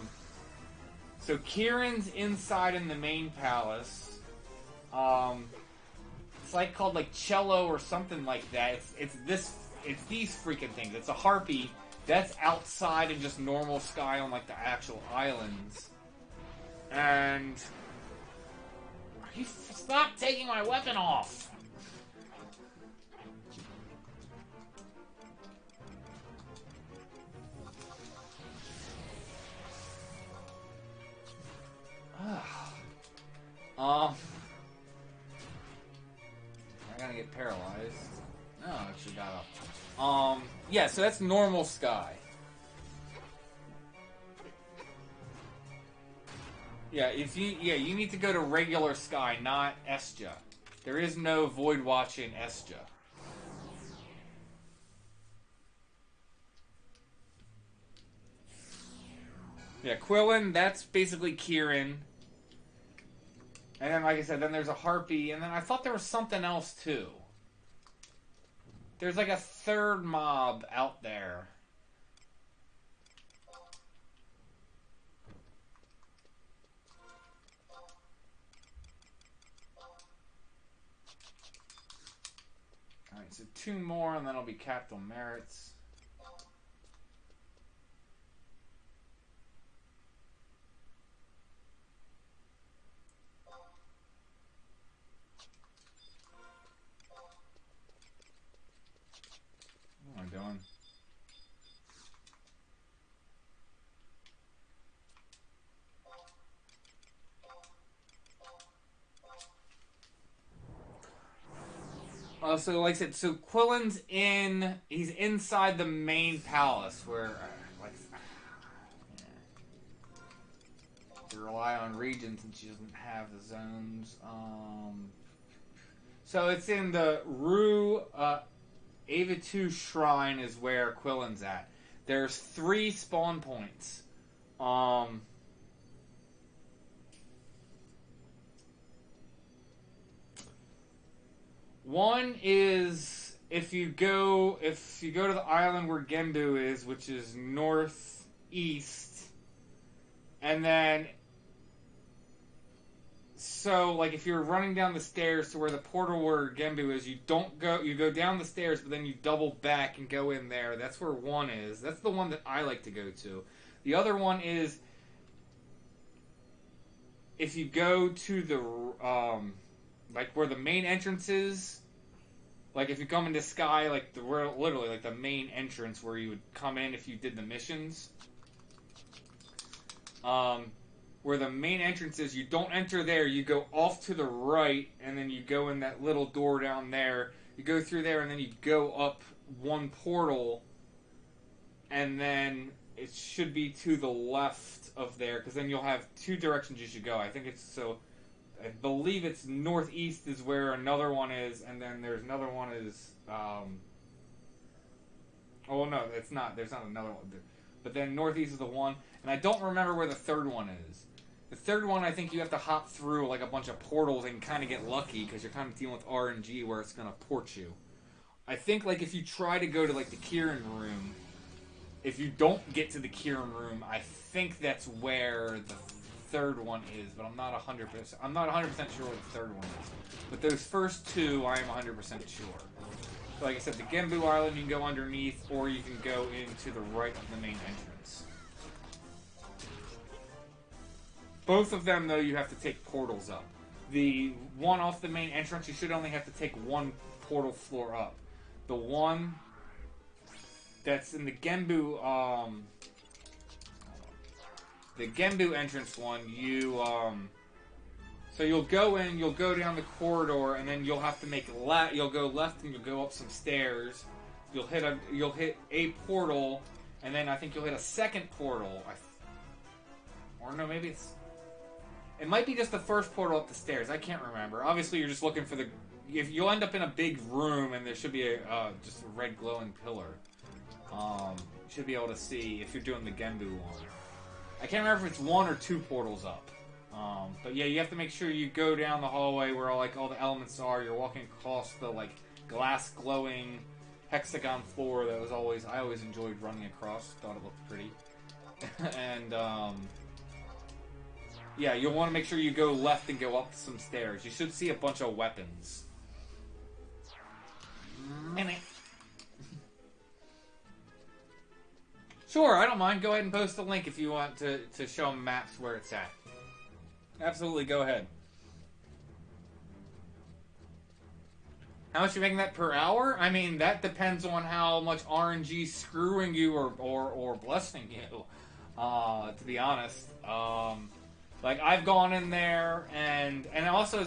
Kieran's inside in the main palace. It's like called like Cello or something like that. It's these freaking things. It's a harpy. That's outside in just normal sky on, like, the actual islands. And... Stop taking my weapon off! I'm gonna get paralyzed. No, I actually got up. Yeah, so that's normal sky. Yeah, you need to go to regular sky, not Estia. There is no Void Watch in Estia. Yeah, Quillen, that's basically Kieran. And then, like I said, then there's a Harpy, and then I thought there was something else, too. There's like a third mob out there. Alright, so 2 more and then I'll be capped on merits. What am I doing? So like I said, so Quillen's he's inside the main palace where, to rely on region since she doesn't have the zones. So it's in the Rue, Ava 2 Shrine is where Quillen's at. There's 3 spawn points. One is if you go to the island where Genbu is, which is northeast, and then so like if you're running down the stairs to where the portal where Genbu is, you go down the stairs, but then you double back and go in there. That's where one is. That's the one that I like to go to. The other one is if you go to the like where the main entrance is, like if you come into Sky, like literally like the main entrance where you would come in if you did the missions. where the main entrance is. You don't enter there. You go off to the right, and then you go in that little door down there. You go through there, and then you go up one portal, and then it should be to the left of there, because then you'll have two directions you should go. I think it's so. I believe it's northeast is where another one is, and then there's another one is. Oh no, it's not. There's not another one. But then northeast is the one, and I don't remember where the third one is. The third one, I think you have to hop through like a bunch of portals and kind of get lucky because you're kind of dealing with RNG where it's gonna port you. I think like if you try to go to like the Kieran room, if you don't get to the Kieran room, I think that's where the third one is, but I'm not 100%. I'm not 100% sure what the third one is. But those first two, I am 100% sure. So like I said, the Gembu Island, you can go underneath, or you can go into the right of the main entrance. Both of them, though, you have to take portals up. The one off the main entrance, you should only have to take one portal floor up. The one that's in the Gembu entrance one, so you'll go in, you'll go down the corridor, and then you'll have to make you'll go left and you'll go up some stairs. You'll hit a portal, and then I think you'll hit a second portal. Or no, maybe it might be just the first portal up the stairs. I can't remember. Obviously, you're just looking for if you'll end up in a big room, and there should be just a red glowing pillar. You should be able to see if you're doing the Gembu one. I can't remember if it's one or two portals up. But yeah, you have to make sure you go down the hallway where all the elements are. You're walking across the glass glowing hexagon floor that I always enjoyed running across. Thought it looked pretty. And yeah, you'll want to make sure you go left and go up some stairs. You should see a bunch of weapons. Sure, I don't mind. Go ahead and post a link if you want to show them maps where it's at. Absolutely, go ahead. How much are you making that per hour? I mean, that depends on how much RNG screwing you or blessing you, to be honest. Like, I've gone in there, and also,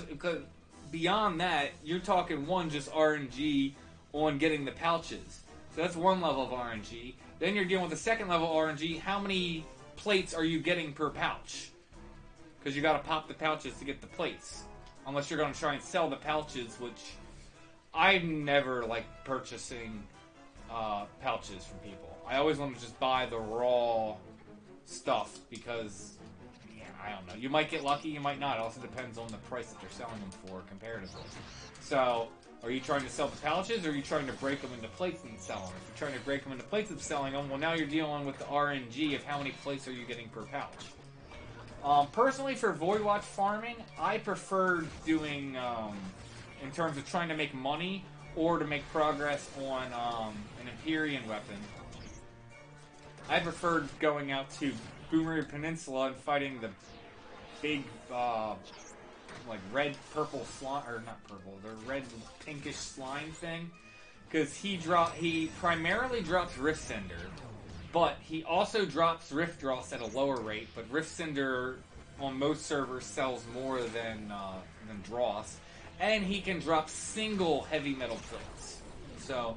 beyond that, you're talking just RNG on getting the pouches. So that's one level of RNG. Then you're dealing with the second level RNG. How many plates are you getting per pouch? Because you got to pop the pouches to get the plates. Unless you're going to try and sell the pouches, which I've never liked purchasing pouches from people. I always want to just buy the raw stuff because, yeah, I don't know. You might get lucky, you might not. It also depends on the price that you're selling them for comparatively. So, are you trying to sell the pouches, or are you trying to break them into plates and sell them? If you're trying to break them into plates and selling them, well, now you're dealing with the RNG of how many plates are you getting per pouch. Personally, for Void Watch farming, I prefer doing, in terms of trying to make money, or to make progress on an Empyrean weapon, I preferred going out to Boomerang Peninsula and fighting the big, red-purple slime, or not purple, the red-pinkish slime thing. Because he primarily drops Rift Cinder, but he also drops Rift Dross at a lower rate, but Rift Cinder on most servers sells more than Dross. And he can drop single heavy metal plates. So,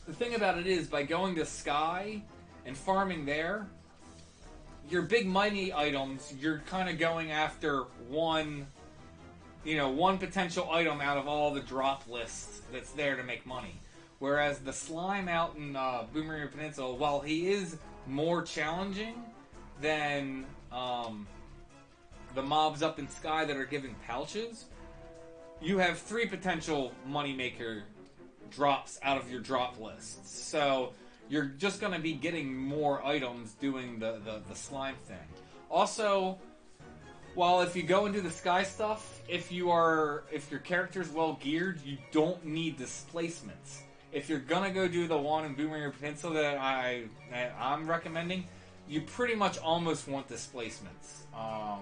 the thing about it is, by going to Sky and farming there, your big mighty items, you're kind of going after one potential item out of all the drop lists that's there to make money. Whereas the slime out in Boomerang Peninsula, while he is more challenging than the mobs up in Sky that are given pouches, you have 3 potential moneymaker drops out of your drop lists. So you're just going to be getting more items doing the slime thing. Also, while if you go into the Sky stuff, if your character's well geared, you don't need displacements. If you're going to go do the one in Boomerang Peninsula that I'm recommending, you pretty much almost want displacements. I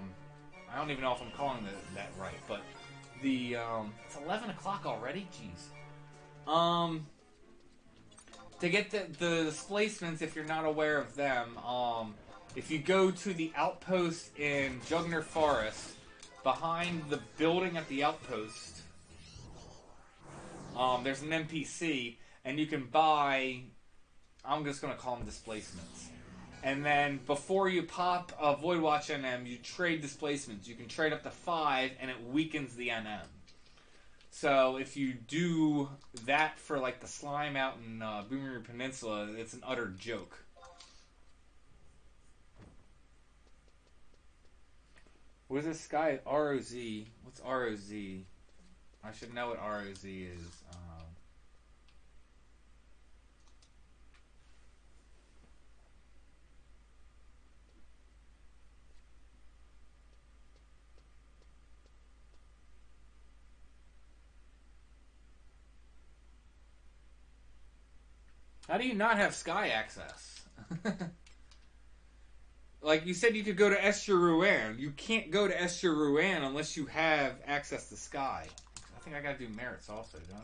don't even know if I'm calling that right, but it's 11 o'clock already? Jeez. To get the displacements, if you're not aware of them, If you go to the outpost in Jugner Forest, behind the building at the outpost, there's an NPC, and you can buy, I'm just going to call them displacements. And then before you pop a Void Watch NM, you trade displacements. You can trade up to 5, and it weakens the NM. So if you do that for like the slime out in Boomerang Peninsula, it's an utter joke. What is this guy? ROZ. What's ROZ? I should know what ROZ is. How do you not have sky access? Like you said, you could go to Escher-Rouen. You can't go to Escher-Rouen unless you have access to sky. I think I gotta do merits also, don't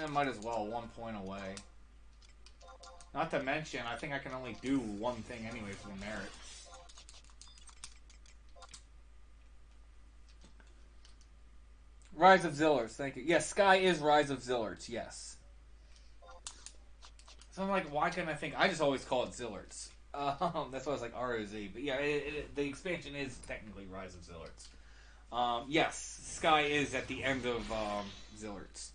I? Might as well. 1 point away. Not to mention, I think I can only do one thing anyway for the merits. Rise of Zillarts, thank you. Yes, Sky is Rise of Zillarts, yes. So I'm like, why couldn't I think? I just always call it Zillarts. That's why I was like ROZ. But yeah, the expansion is technically Rise of Zillarts. Yes, Sky is at the end of Zillarts.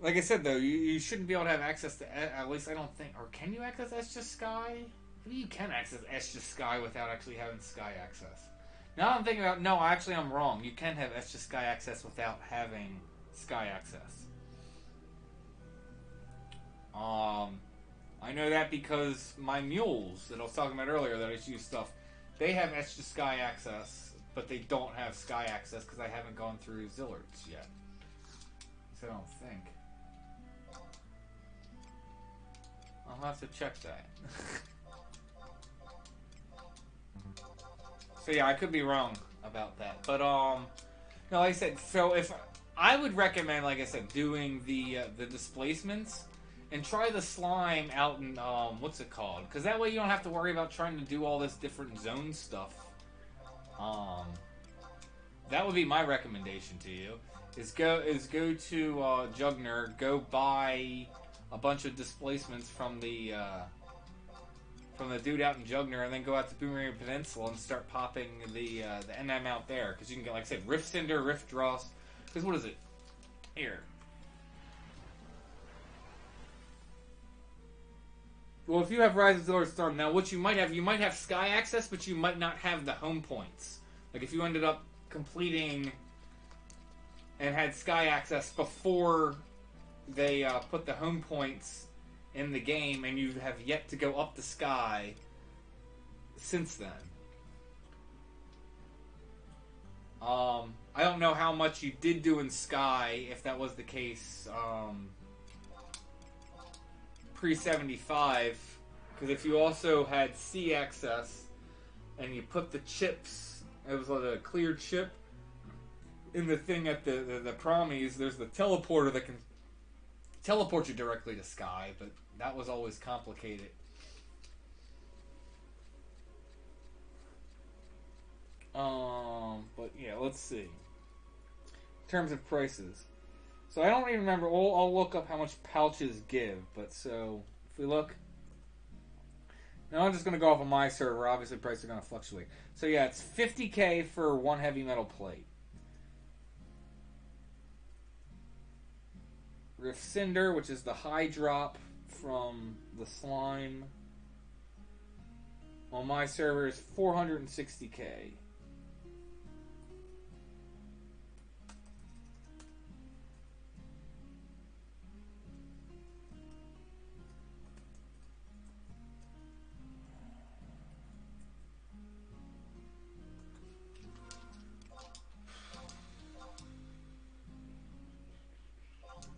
Like I said, though, you shouldn't be able to have access to, at least I don't think, or can you access Escher Sky? Maybe you can access Escher Sky without actually having Sky access. Now I'm thinking about, no, actually I'm wrong. You can have Escher Sky access without having Sky access. I know that because my mules that I was talking about earlier that I use stuff, they have Escher Sky access, but they don't have Sky access because I haven't gone through Zillarts yet. So I don't think. I'll have to check that. So yeah, I could be wrong about that, but no, like I said, so if I would recommend, like I said, doing the displacements and try the slime out in what's it called? Because that way you don't have to worry about trying to do all this different zone stuff. That would be my recommendation to you. Is go to Jugner, go buy a bunch of displacements from the dude out in Jugner, and then go out to Boomerang Peninsula and start popping the NM out there. Because you can get, like I said, Rift Cinder, Rift Dross. Because what is it? Here. Well, if you have Rise of Zillart's Storm, now what you might have Sky access, but you might not have the home points. Like if you ended up completing and had Sky access before they put the home points in the game, and you have yet to go up the Sky since then. I don't know how much you did do in Sky, if that was the case pre-75, because if you also had C access and you put the chips, it was like a clear chip in the thing at the promies, there's the teleporter that can teleport you directly to Sky, but that was always complicated. But yeah, let's see. In terms of prices. So I don't even remember, I'll look up how much pouches give, but so, if we look. Now I'm just going to go off of my server, obviously prices are going to fluctuate. So yeah, it's $50K for one heavy metal plate. Rift Cinder, which is the high drop from the slime, on my server is $460K.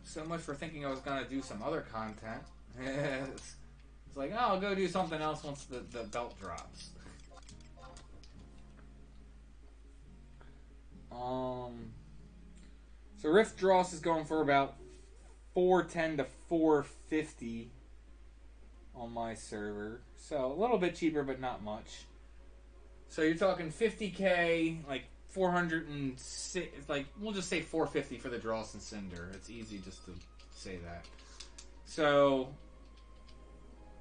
So much for thinking I was going to do some other content. It's like, oh, I'll go do something else once the belt drops. So Rift Dross is going for about 410 to 450 on my server. So a little bit cheaper, but not much. So you're talking 50k, like 406, like we'll just say 450 for the Dross and Cinder. It's easy just to say that. So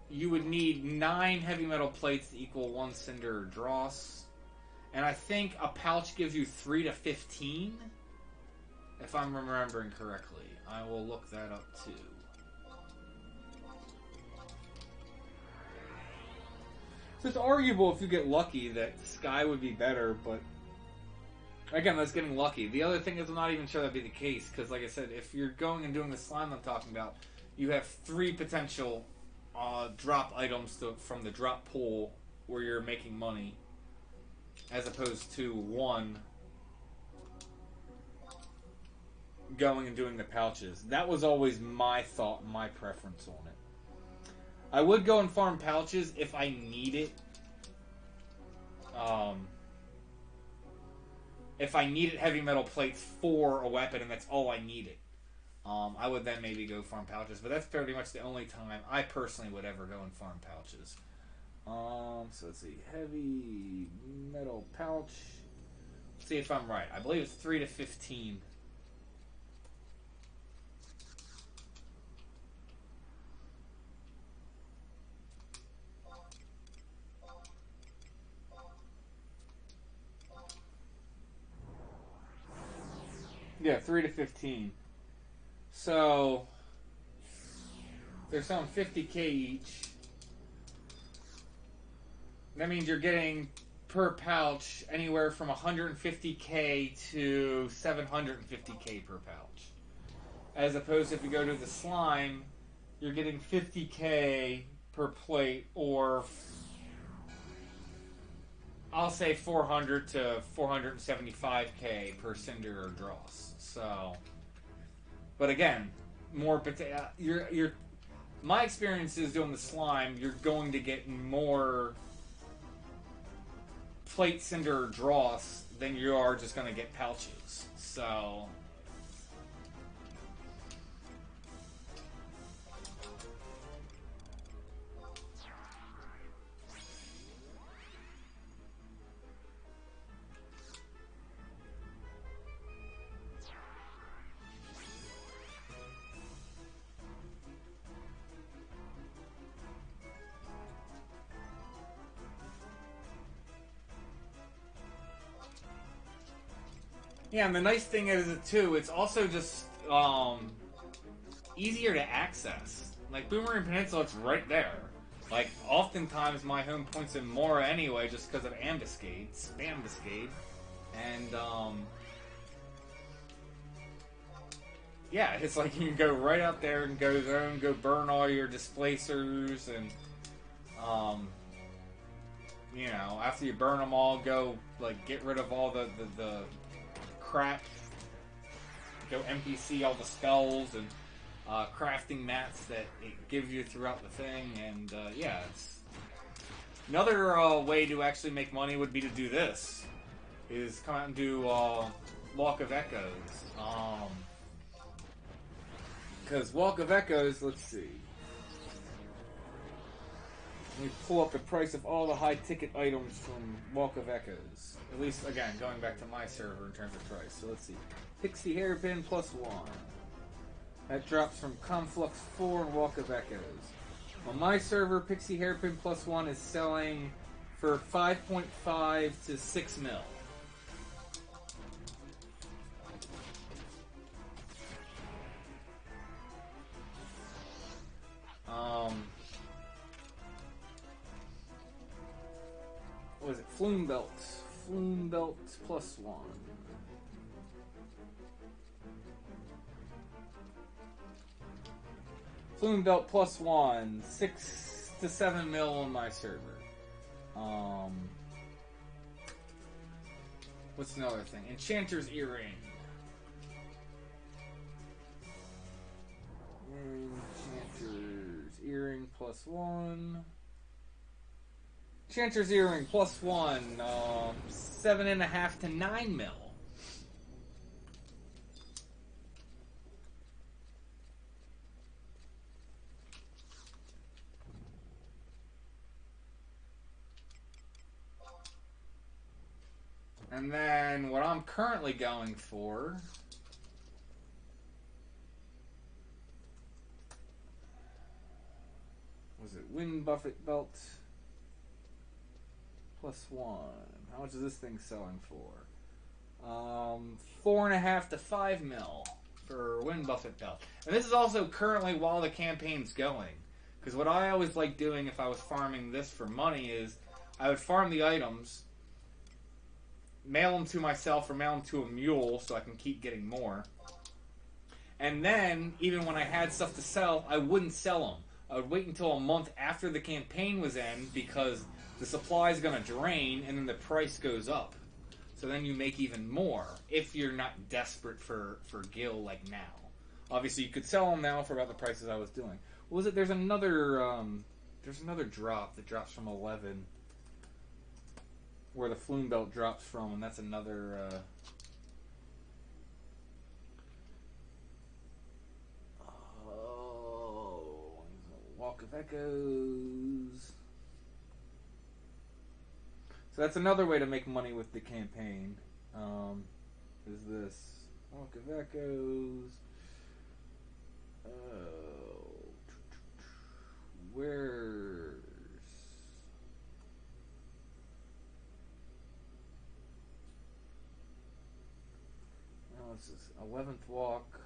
you would need 9 heavy metal plates to equal 1 Cinder or Dross. And I think a pouch gives you 3 to 15, if I'm remembering correctly. I will look that up too. So it's arguable if you get lucky that Sky would be better, but again, that's getting lucky. The other thing is I'm not even sure that'd be the case, because like I said, if you're going and doing the slime I'm talking about, you have 3 potential drop items from the drop pool where you're making money, as opposed to 1 going and doing the pouches. That was always my thought, my preference on it. I would go and farm pouches if I need it. If I needed heavy metal plates for a weapon and that's all I needed, I would then maybe go farm pouches. But that's pretty much the only time I personally would ever go and farm pouches. So let's see. Heavy metal pouch. Let's see if I'm right. I believe it's 3 to 15. Yeah, 3 to 15. So they're selling 50k each. That means you're getting per pouch anywhere from 150k to 750k per pouch. As opposed to if you go to the slime, you're getting 50k per plate, or I'll say 400 to 475k per Cinder or Dross. So, but again, more you're my experience is doing the slime. You're going to get more plate, Cinder, or Dross than you are just going to get pouches. So. Yeah, and the nice thing is, too, it's also just easier to access. Like, Boomerang Peninsula, it's right there. Like, oftentimes my home point's in Mora anyway, just because of ambuscades. And, yeah, it's like you can go right out there and go burn all your displacers, and, you know, after you burn them all, go, like, get rid of all the crap, go NPC all the spells and crafting mats that it gives you throughout the thing, and yeah, it's another way to actually make money would be to do this, is come out and do Walk of Echoes, because Walk of Echoes, let's see, let me pull up the price of all the high ticket items from Walk of Echoes. At least, again, going back to my server in terms of price. So let's see. Pixie Hairpin +1. That drops from Conflux 4 and Walk of Echoes. On my server, Pixie Hairpin +1 is selling for 5.5 to 6 mil. What was it? Flume Belt. Flume Belt +1. Flume Belt +1. 6 to 7 mil on my server. What's another thing? Enchanter's Earring. Enchanter's Earring +1. Enchanter's Earring +1. 7.5 to 9 mil. And then what I'm currently going for was it windbuffet belt +1. How much is this thing selling for? 4.5 to 5 mil for windbuffet belt. And this is also currently while the campaign's going. Because what I always like doing if I was farming this for money is I would farm the items, mail them to myself or mail them to a mule so I can keep getting more. And then, even when I had stuff to sell, I wouldn't sell them. I would wait until a month after the campaign was end because the supply is going to drain and then the price goes up. So then you make even more if you're not desperate for gil like now. Obviously, you could sell them now for about the prices I was doing. What was it? There's another drop that drops from 11 where the flume belt drops from, and that's another Walk of Echoes. So that's another way to make money with the campaign. Is this Walk of Echoes? Where's... Oh, this is 11th Walk.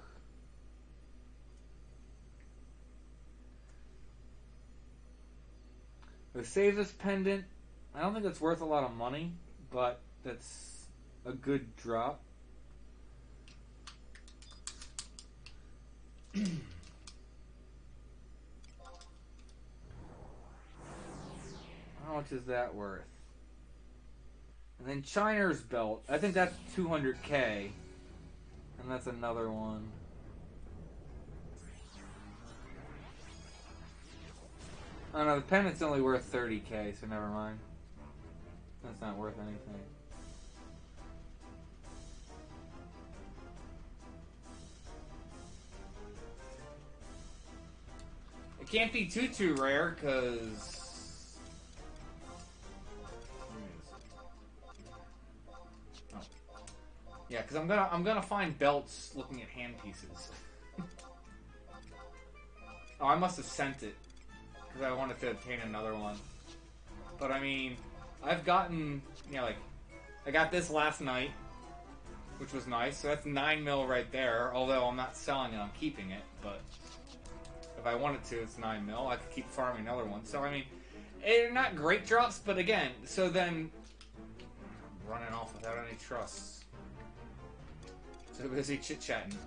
The Savus Pendant. I don't think that's worth a lot of money, but that's a good drop. How much is that worth? And then Chiner's Belt. I think that's 200k. And that's another one. Oh no, the pendant's only worth 30k, so never mind. That's not worth anything. It can't be too rare, because... Oh. Yeah, because I'm gonna find belts looking at hand pieces. Oh, I must have sent it. Because I wanted to obtain another one. But I mean, I've gotten, you know, like, I got this last night, which was nice. So that's 9 mil right there. Although I'm not selling it, I'm keeping it. But if I wanted to, it's 9 mil. I could keep farming another one. So I mean, they're not great drops, but again, so then I'm running off without any trusts. So busy chit-chatting.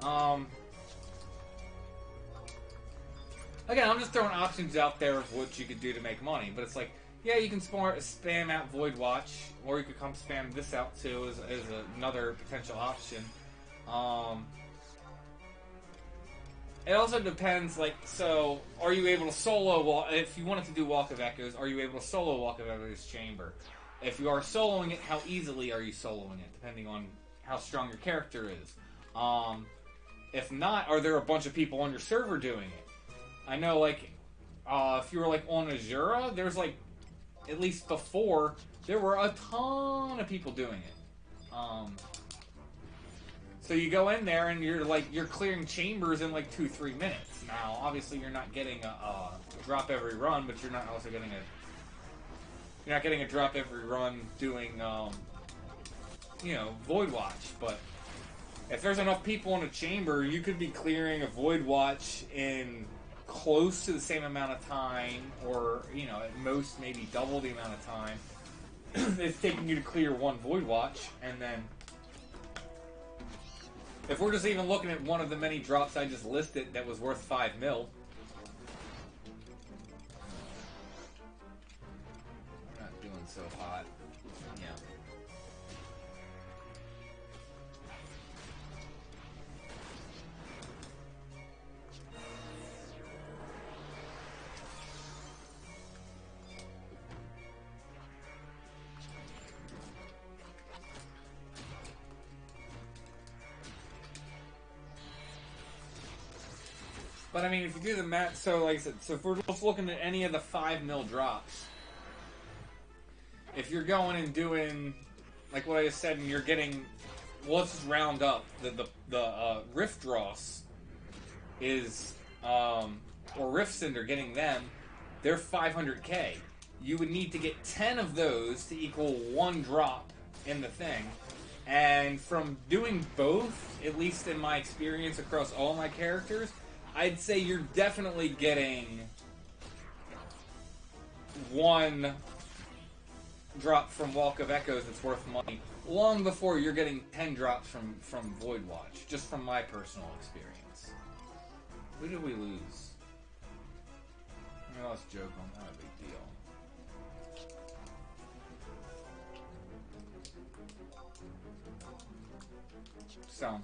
Again, I'm just throwing options out there of what you could do to make money. But it's like, yeah, you can spam out Void Watch, or you could come spam this out too as another potential option. It also depends, like, so, are you able to solo, if you wanted to do Walk of Echoes, are you able to solo Walk of Echoes Chamber? If you are soloing it, how easily are you soloing it, depending on how strong your character is? If not, are there a bunch of people on your server doing it? I know, like, if you were, like, on Azura, there's, like, at least before, there were a ton of people doing it. So you go in there and you're clearing chambers in, like, 2-3 minutes. Now, obviously, you're not getting a drop every run, but you're not also getting a drop every run doing, you know, Void Watch. But if there's enough people in a chamber, you could be clearing a Void Watch in close to the same amount of time, or, you know, at most maybe double the amount of time it's taking you to clear one Void Watch. And then if we're just even looking at one of the many drops I just listed that was worth 5 mil, we're not doing so hot. Yeah. But I mean, if you do the math, so like I said, so if we're just looking at any of the 5 mil drops, if you're going and doing like what I just said, and you're getting, well, let's just round up the Rift Dross is, or Rift Cinder, getting them, they're 500k. You would need to get 10 of those to equal 1 drop in the thing. And from doing both, at least in my experience across all my characters, I'd say you're definitely getting 1 drop from Walk of Echoes that's worth money long before you're getting 10 drops from Void Watch, just from my personal experience. Who did we lose? I mean, let's joke on that, a big deal. So,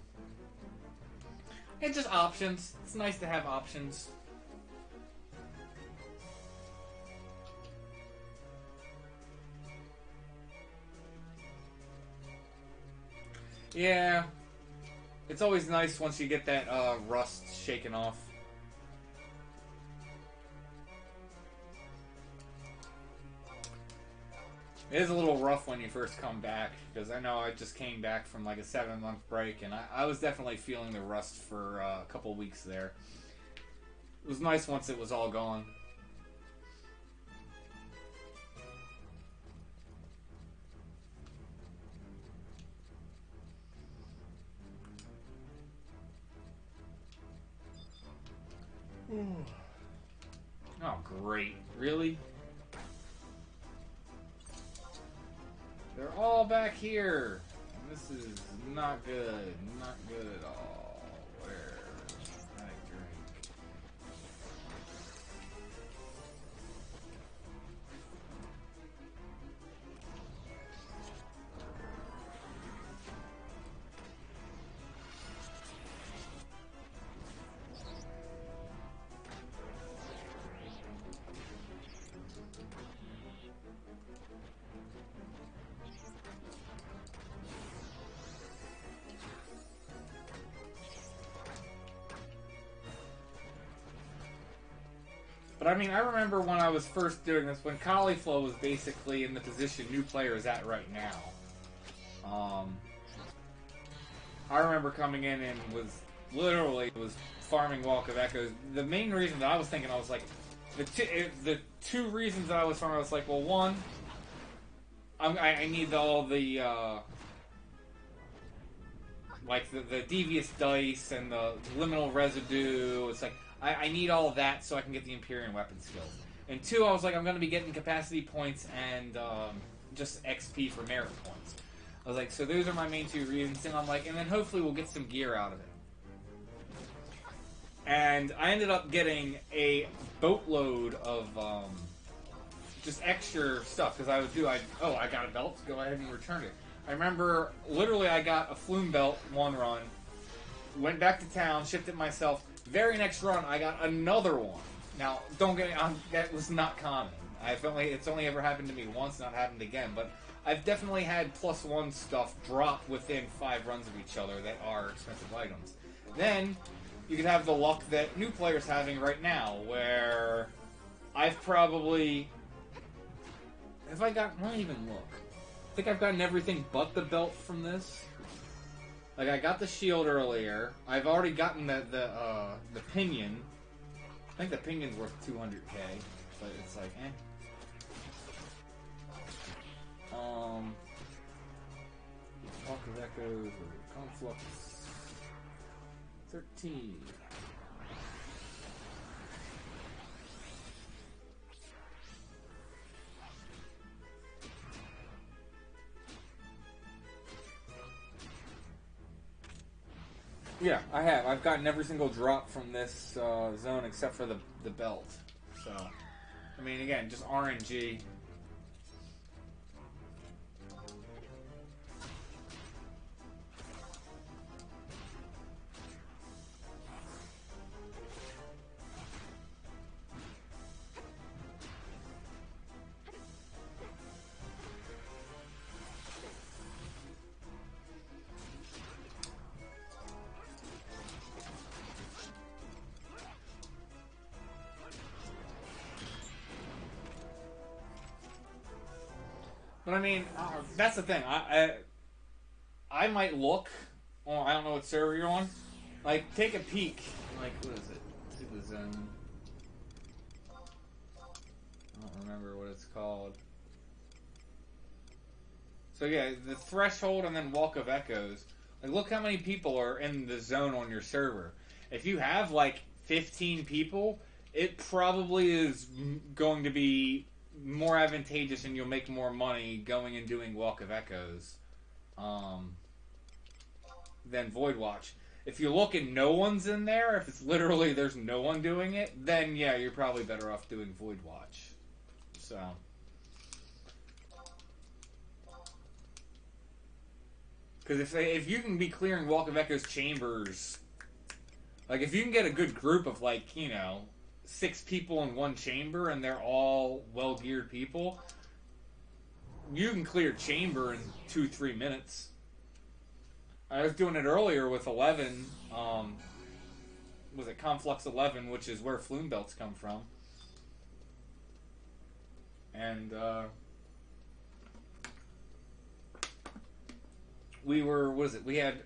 it's just options. It's nice to have options. Yeah, it's always nice once you get that rust shaken off. It is a little rough when you first come back, because I know I just came back from like a 7-month break, and I was definitely feeling the rust for a couple weeks there. It was nice once it was all gone. Oh, great. Really? They're all back here. And this is not good. Not good at all. Where's my drink? But I mean, I remember when I was first doing this, when Cauliflow was basically in the position Newplayer is at right now. I remember coming in and was farming Walk of Echoes. The main reason that I was thinking, I was like, the two reasons that I was farming, I was like, well, one, I need all the like the devious dice and the liminal residue. It's like I need all of that so I can get the Empyrean weapon skills. And two, I was like, I'm going to be getting capacity points and just XP for merit points. I was like, so those are my main 2 reasons. And I'm like, and then hopefully we'll get some gear out of it. And I ended up getting a boatload of just extra stuff because I got a belt. Go ahead and return it. I remember literally I got a flume belt one run, went back to town, shipped it myself. Very next run, I got another one. Now, don't get me, that was not common. It's only ever happened to me once, not happened again. But I've definitely had +1 stuff drop within 5 runs of each other that are expensive items. Then you could have the luck that Newplayer's having right now, where I've probably, let me even look. I think I've gotten everything but the belt from this. Like, I got the shield earlier. I've already gotten the pinion. I think the pinion's worth 200k, but it's like, eh. Walk of Echoes, Conflux, 13. Yeah, I have. I've gotten every single drop from this zone except for the belt. So, I mean, again, just RNG. But I mean, that's the thing. I might look. Oh, I don't know what server you're on. Like, take a peek. Like, what is it? See the zone. I don't remember what it's called. So yeah, the threshold and then Walk of Echoes. Like, look how many people are in the zone on your server. If you have like 15 people, it probably is going to be more advantageous, and you'll make more money going and doing Walk of Echoes than Void Watch. If you look and no one's in there, if it's literally there's no one doing it, then yeah, you're probably better off doing Void Watch. So. Because if you can be clearing Walk of Echoes chambers, like if you can get a good group of like, 6 people in one chamber and they're all well-geared people, you can clear chamber in 2-3 minutes. I was doing it earlier with 11, was it Conflux 11, which is where flume belts come from. And, we were, what is it? We had,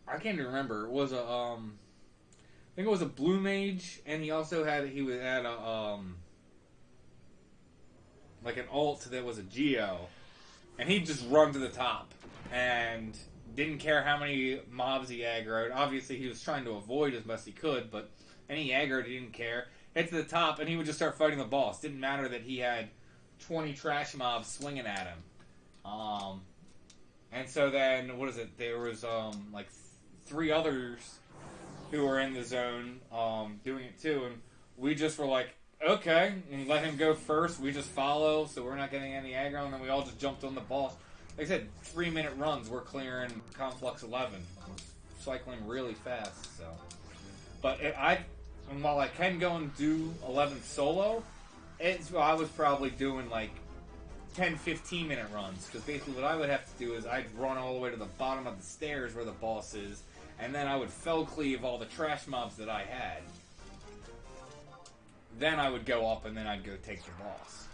I can't even remember. It was a, I think it was a blue mage, and he also had, he had a, like an ult that was a Geo, and he'd just run to the top, and didn't care how many mobs he aggroed. Obviously, he was trying to avoid as best he could, but any aggroed, he didn't care. Hit to the top, and he would just start fighting the boss. Didn't matter that he had 20 trash mobs swinging at him. And so then, what is it? There was, like, 3 others who were in the zone, doing it too, and we just were like, okay, and let him go first, we just follow, so we're not getting any aggro, and then we all just jumped on the boss. Like I said, 3-minute runs, we're clearing Conflux 11. Cycling really fast, so. But and while I can go and do 11 solo, I was probably doing, like, 10-15 minute runs, because basically what I would have to do is I'd run all the way to the bottom of the stairs where the boss is, and then I would fell cleave all the trash mobs that I had. Then I would go up, and then I'd go take the boss.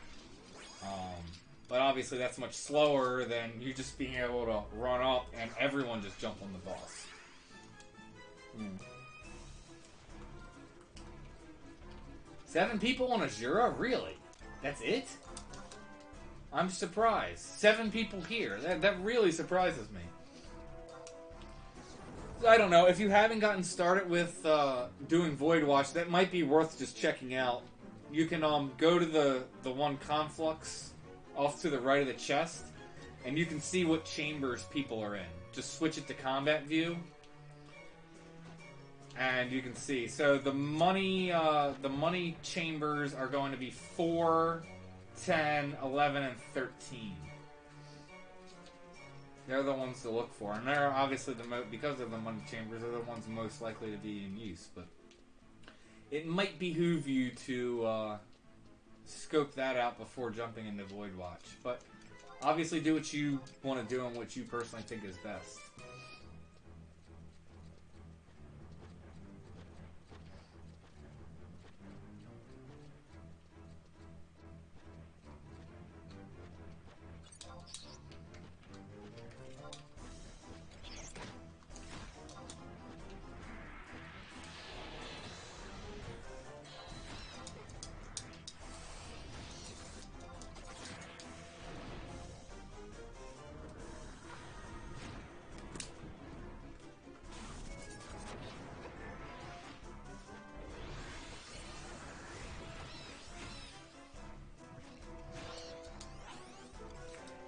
But obviously that's much slower than you just being able to run up and everyone just jump on the boss. 7 people on Azura? Really? That's it? I'm surprised. 7 people here. That really surprises me. I don't know. If you haven't gotten started with doing Void Watch, that might be worth just checking out. You can go to the one Conflux off to the right of the chest, and you can see what chambers people are in. Just switch it to combat view, and you can see. So the money chambers are going to be 4, 10, 11, and 13. They're the ones to look for, and they're obviously because of the money chambers, they're the ones most likely to be in use. But it might behoove you to scope that out before jumping into Void Watch. But obviously, do what you want to do and what you personally think is best.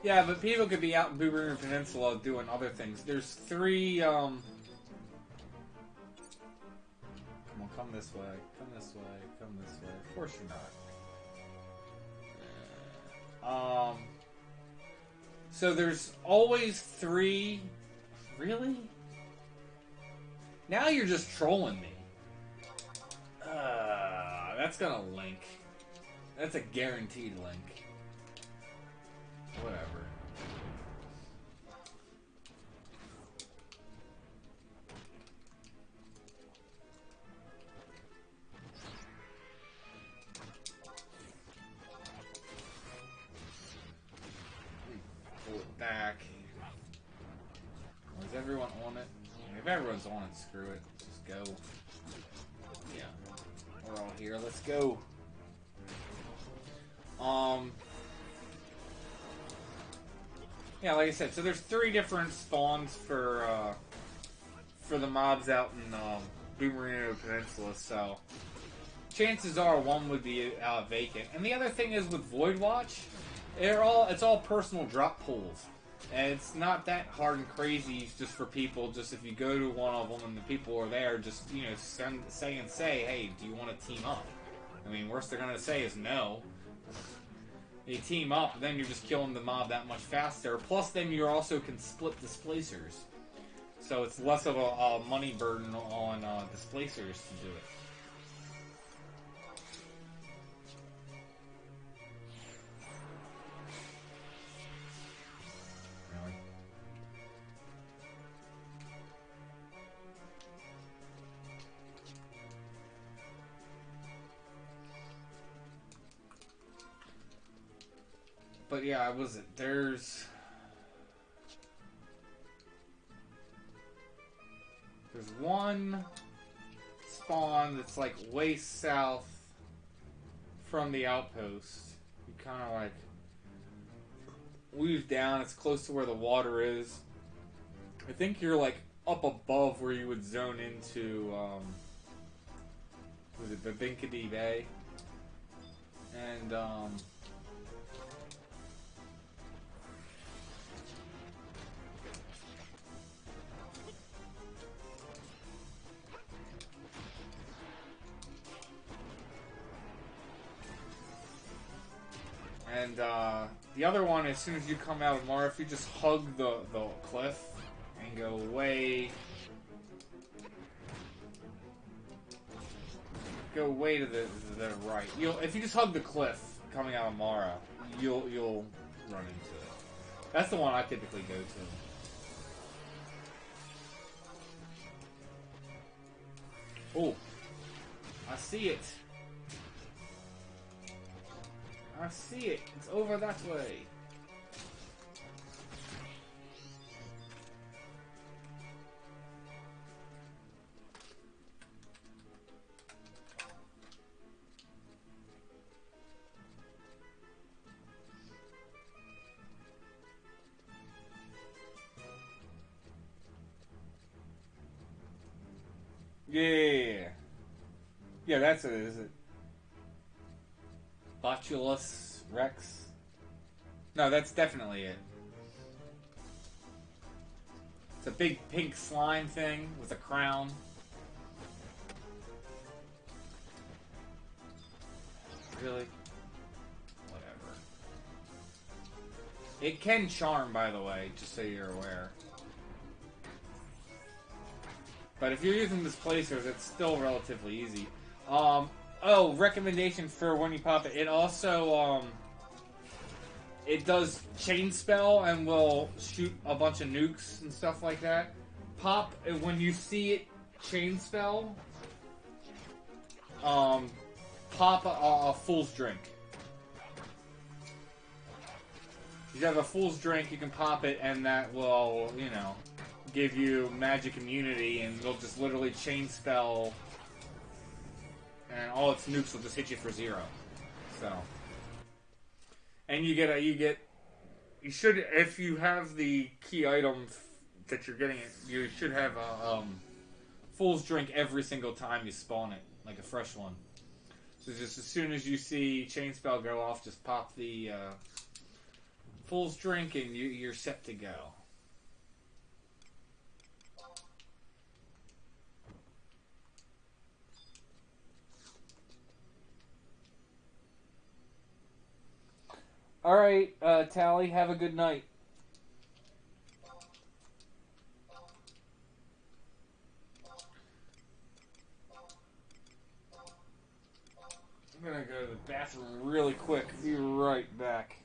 Yeah, but people could be out in Boomerang Peninsula doing other things. There's 3, Come on, come this way, come this way, come this way. Of course you're not. So there's always 3... Really? Now you're just trolling me. That's gonna link. That's a guaranteed link. Whatever. back. Is everyone on it? If everyone's on it, screw it. Just go. Yeah. We're all here. Let's go. Yeah, like I said, so there's 3 different spawns for the mobs out in Boomerino Peninsula, so chances are one would be vacant. And the other thing is with Void Watch, it's all personal drop pools. And it's not that hard and crazy just for people, just if you go to one of them and the people are there, just, you know, say, hey, do you want to team up? I mean, worst they're going to say is no. You team up, then you're just killing the mob that much faster. Plus, then you also can split displacers. So it's less of a money burden on displacers to do it. Really? But yeah, there's one spawn that's like way south from the outpost. You kind of like weave down. It's close to where the water is. I think you're like up above where you would zone into was it Babinkadi Bay? And the other one, as soon as you come out of Mara, if you just hug the cliff and go way to the right. If you just hug the cliff coming out of Mara, you'll run into it. That's the one I typically go to. Oh, I see it. I see it. It's over that way. Yeah. Yeah, that's it, is it? Botulus Rex? No, that's definitely it. It's a big pink slime thing with a crown. Really? Whatever. It can charm, by the way, just so you're aware. But if you're using displacers, it's still relatively easy. Oh, recommendation for when you pop it. It also, it does chain spell and will shoot a bunch of nukes and stuff like that. Pop, when you see it chain spell, pop a fool's drink. If you have a fool's drink, you can pop it and that will, you know, give you magic immunity and it'll just literally chain spell and all its nukes will just hit you for 0. So, and you should, if you have the key item that you're getting, you should have a fool's drink every single time you spawn it, like a fresh one. So just as soon as you see chain spell go off, just pop the fool's drink and you're set to go. Alright, Tally, have a good night. I'm gonna go to the bathroom really quick. Be right back.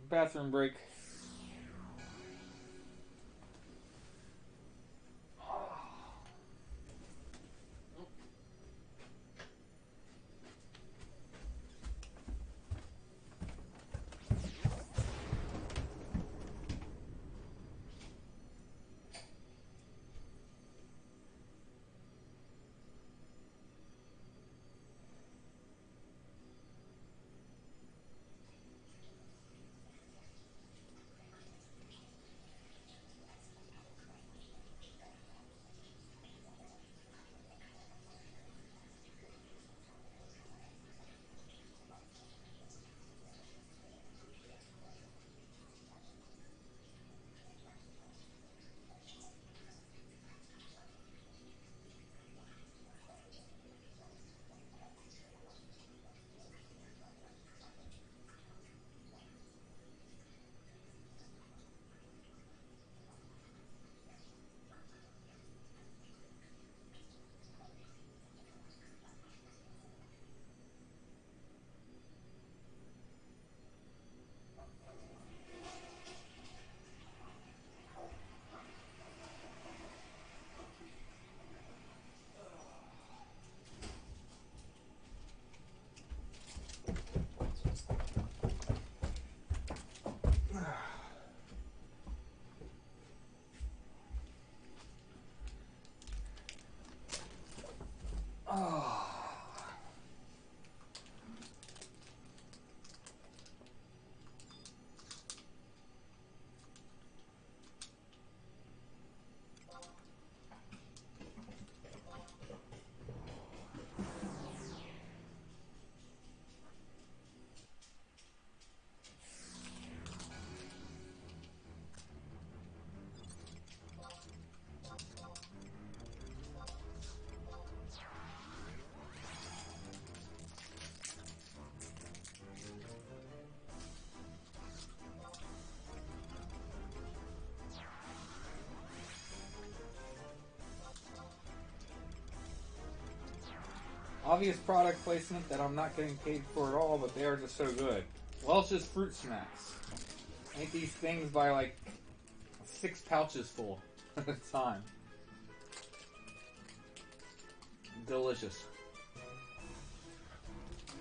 Bathroom break. Obvious product placement that I'm not getting paid for at all, but they are just so good. Welch's Fruit Snacks. Make these things by like 6 pouches full at a time. Delicious.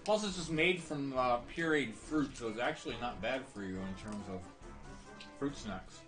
Plus, it's just made from pureed fruit, so it's actually not bad for you in terms of fruit snacks.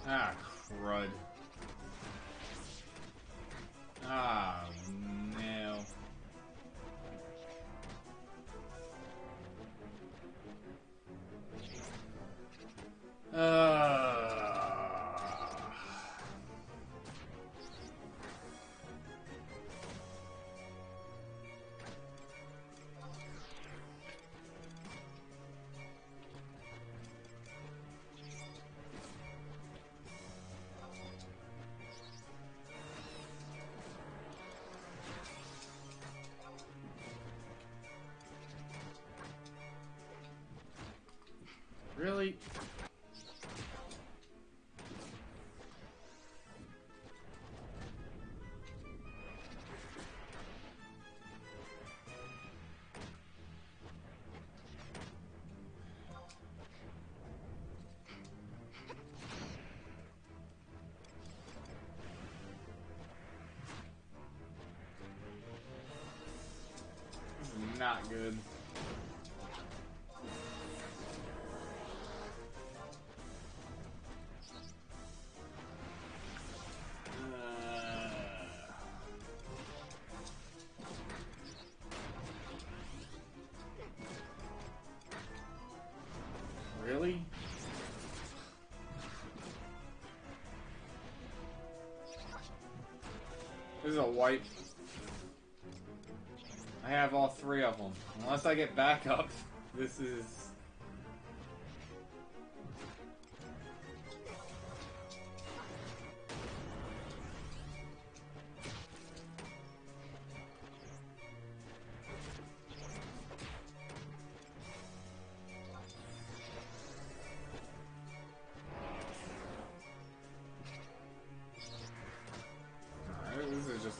Ah, crud. Ah, no. Really? This is not good. Really? This is a wipe. I have all 3 of them. Unless I get backup, this is...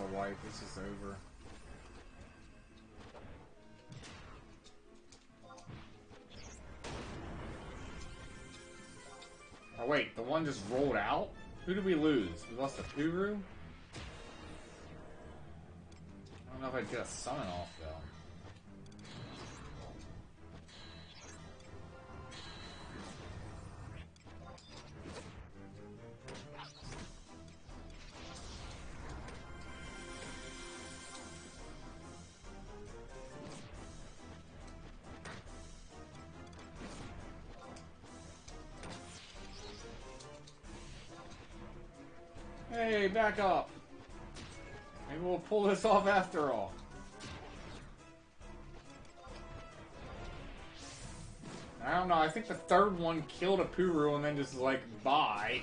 a wipe. It's just over. Oh wait, the one just rolled out? Who did we lose? We lost a Puru? I don't know if I'd get a summon off though. Hey, back up! Maybe we'll pull this off after all. I don't know, I think the third one killed a Puru and then just like, bye.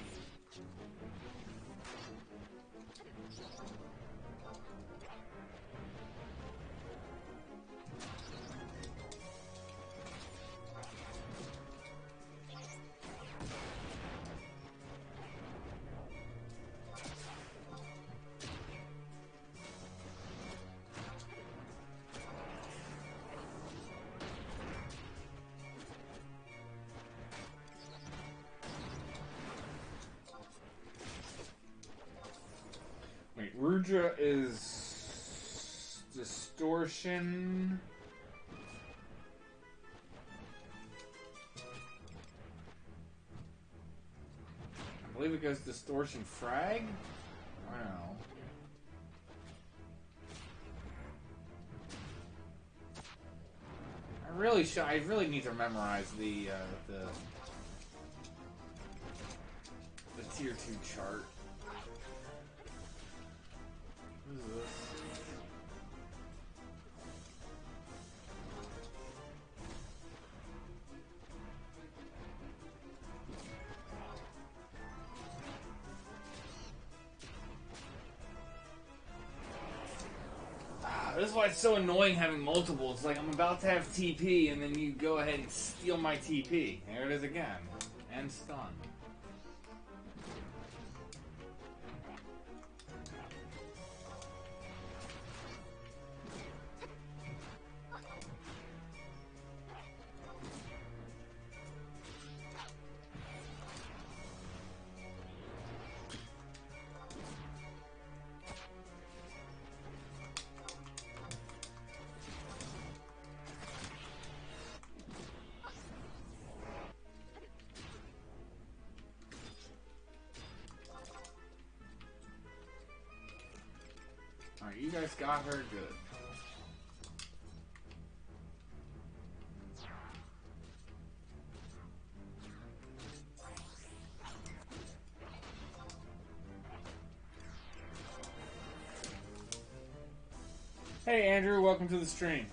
Wait, Rudra is distortion. I believe it goes distortion frag? I don't know. I really need to memorize the tier 2 chart. What is this? This is why it's so annoying having multiple. It's like I'm about to have TP and then you go ahead and steal my TP. There it is again. And stun. Alright, you guys got her good. Hey Andrew, welcome to the stream.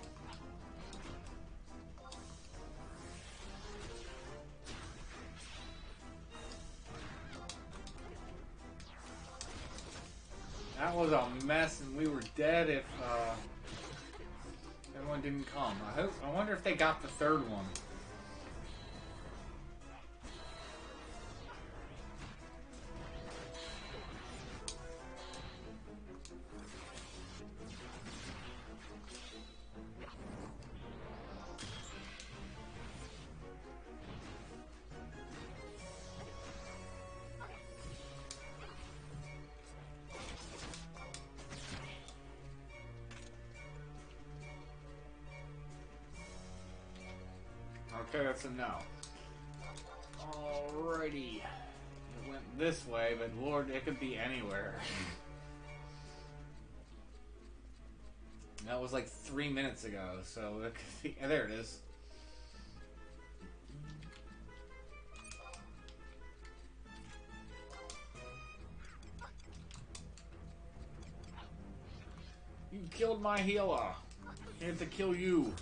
That was a mess, and we were dead if everyone didn't come. I wonder if they got the third one. Okay, that's a no. Alrighty. It went this way, but Lord, it could be anywhere. That was like 3 minutes ago, so it could be, there it is. You killed my healer. I had to kill you.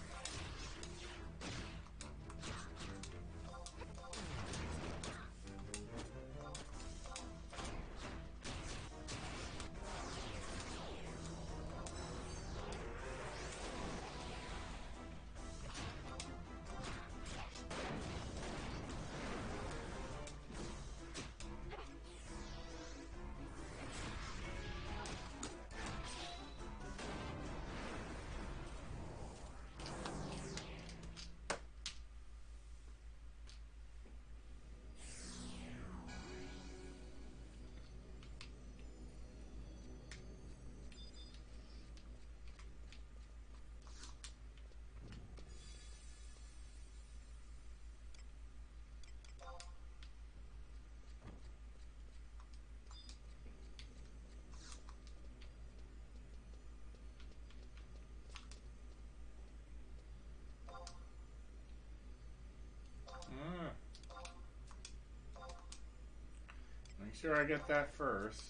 Make sure I get that first.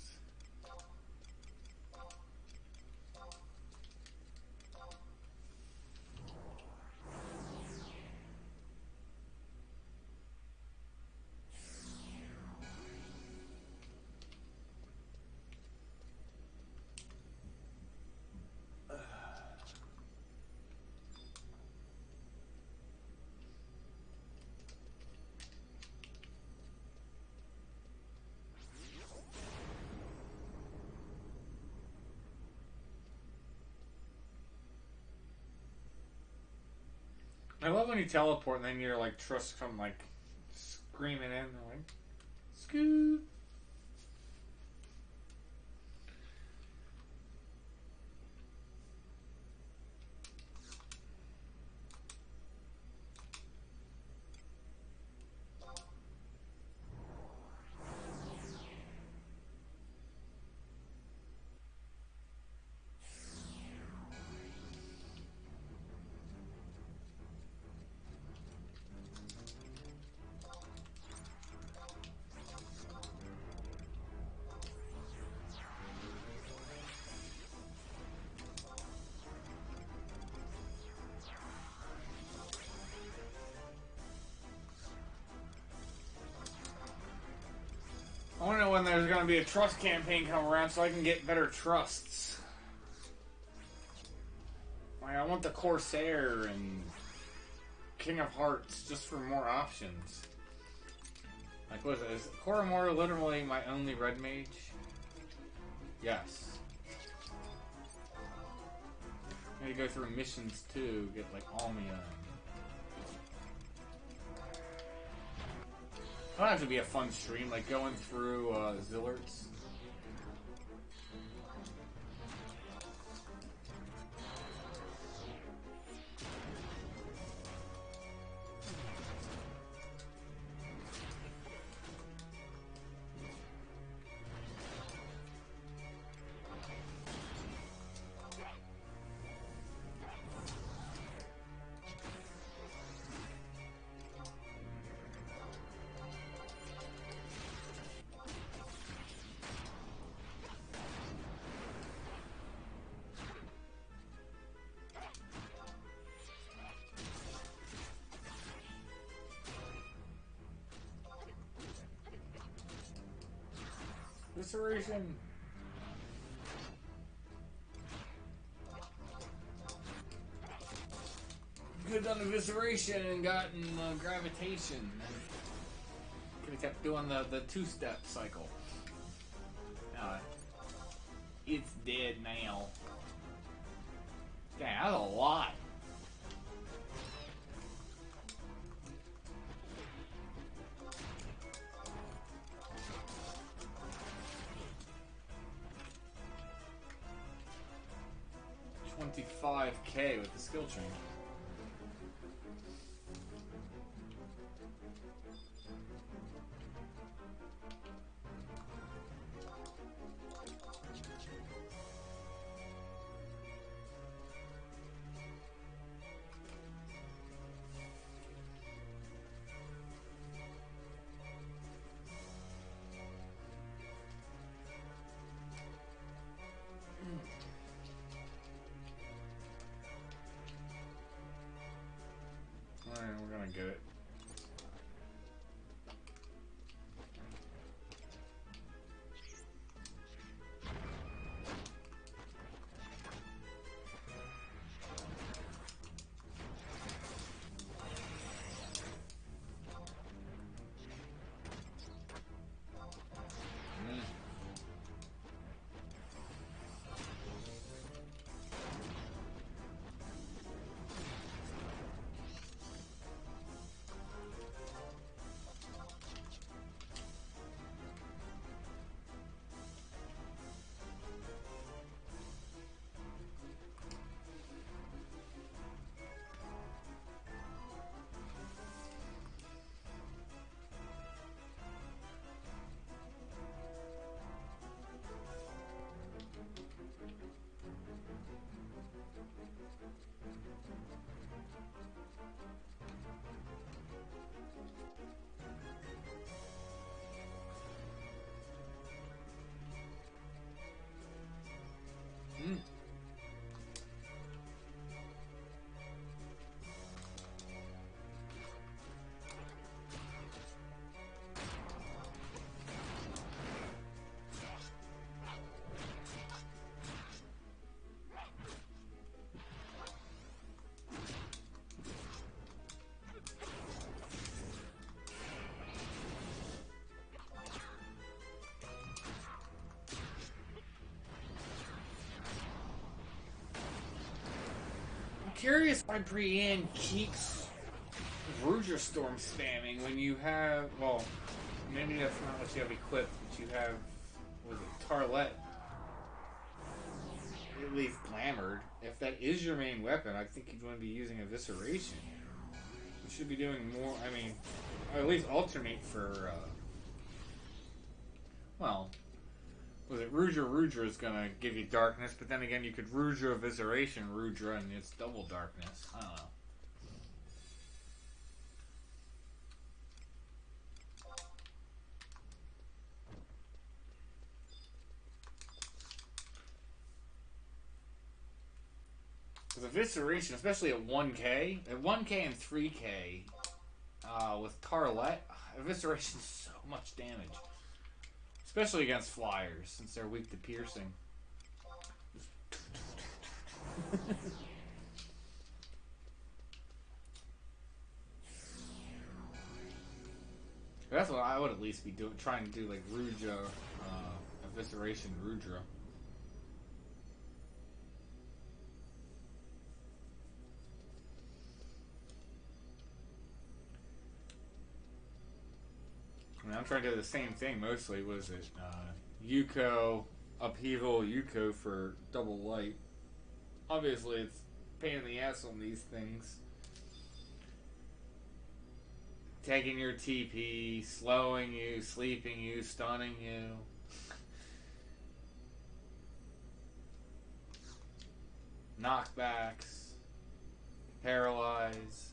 I love when you teleport and then your like trusts come like screaming in. They're like, scoot. I want to know when there's going to be a trust campaign come around so I can get better trusts. Like, I want the Corsair and King of Hearts just for more options. Like, what is it? Is Koromoro literally my only red mage? Yes. I need to go through missions too, get like Almia. That'll have to be a fun stream, like going through Zillarts. Evisceration. Could have done evisceration and gotten gravitation. Could have kept doing the two-step cycle. It's dead now. Dang, that's a lot. $25K with the skill change. curious why Brienne keeps Rouger Storm spamming when you have, well, maybe that's not what you have equipped, but you have, was it Tarlet? At least Glamored. If that is your main weapon, I think you'd want to be using Evisceration. You should be doing more, I mean, or at least alternate for, well, was it Rouger is gonna give you darkness, but then again you could Rouger Evisceration, Rouger, and it's double darkness. I don't know. Because Evisceration, especially at 1k, and 3k, with Tarlet, Evisceration is so much damage. Especially against flyers, since they're weak to piercing. That's what I would at least be doing, trying to do, like Rouger, Evisceration Rouger. I mean, I'm trying to do the same thing mostly. What is it? Yuko, Upheaval, Yuko for double light. Obviously, it's a pain in the ass on these things. Taking your TP, slowing you, sleeping you, stunning you. Knockbacks. Paralyze.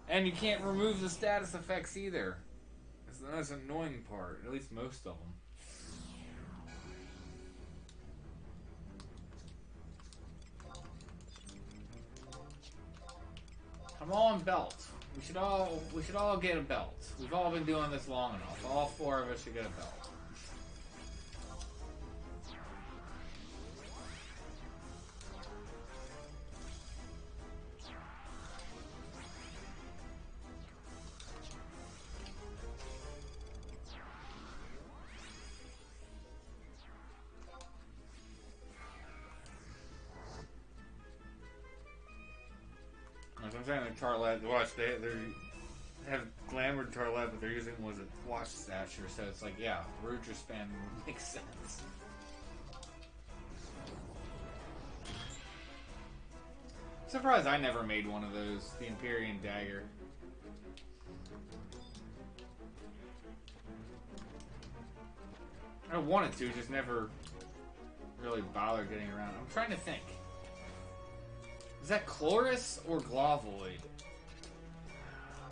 And you can't remove the status effects either. That's the annoying part. At least most of them. Come on, belt. We should all get a belt. We've all been doing this long enough. All four of us should get a belt. I'm saying the Tarlet, watch, they have Glamored Tarlet, but they're using, was it Watch Stature, so it's like, yeah, Rouger spam makes sense. I'm surprised I never made one of those, the Empyrean Dagger. I wanted to, just never really bothered getting around. I'm trying to think. Is that Chloris or Glavoid?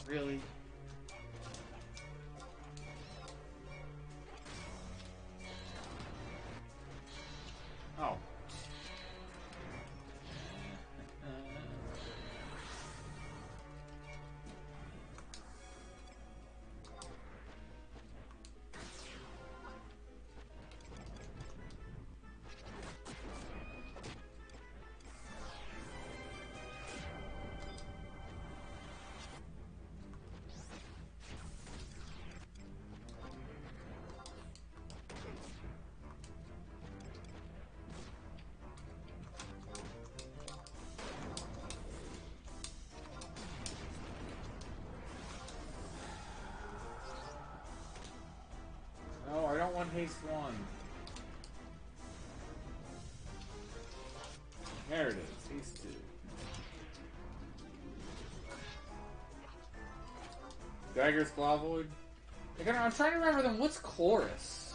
Really? Oh. No, I don't want haste 1. There it is, haste 2. Dagger's Glavoid. I'm trying to remember them. What's Chloris?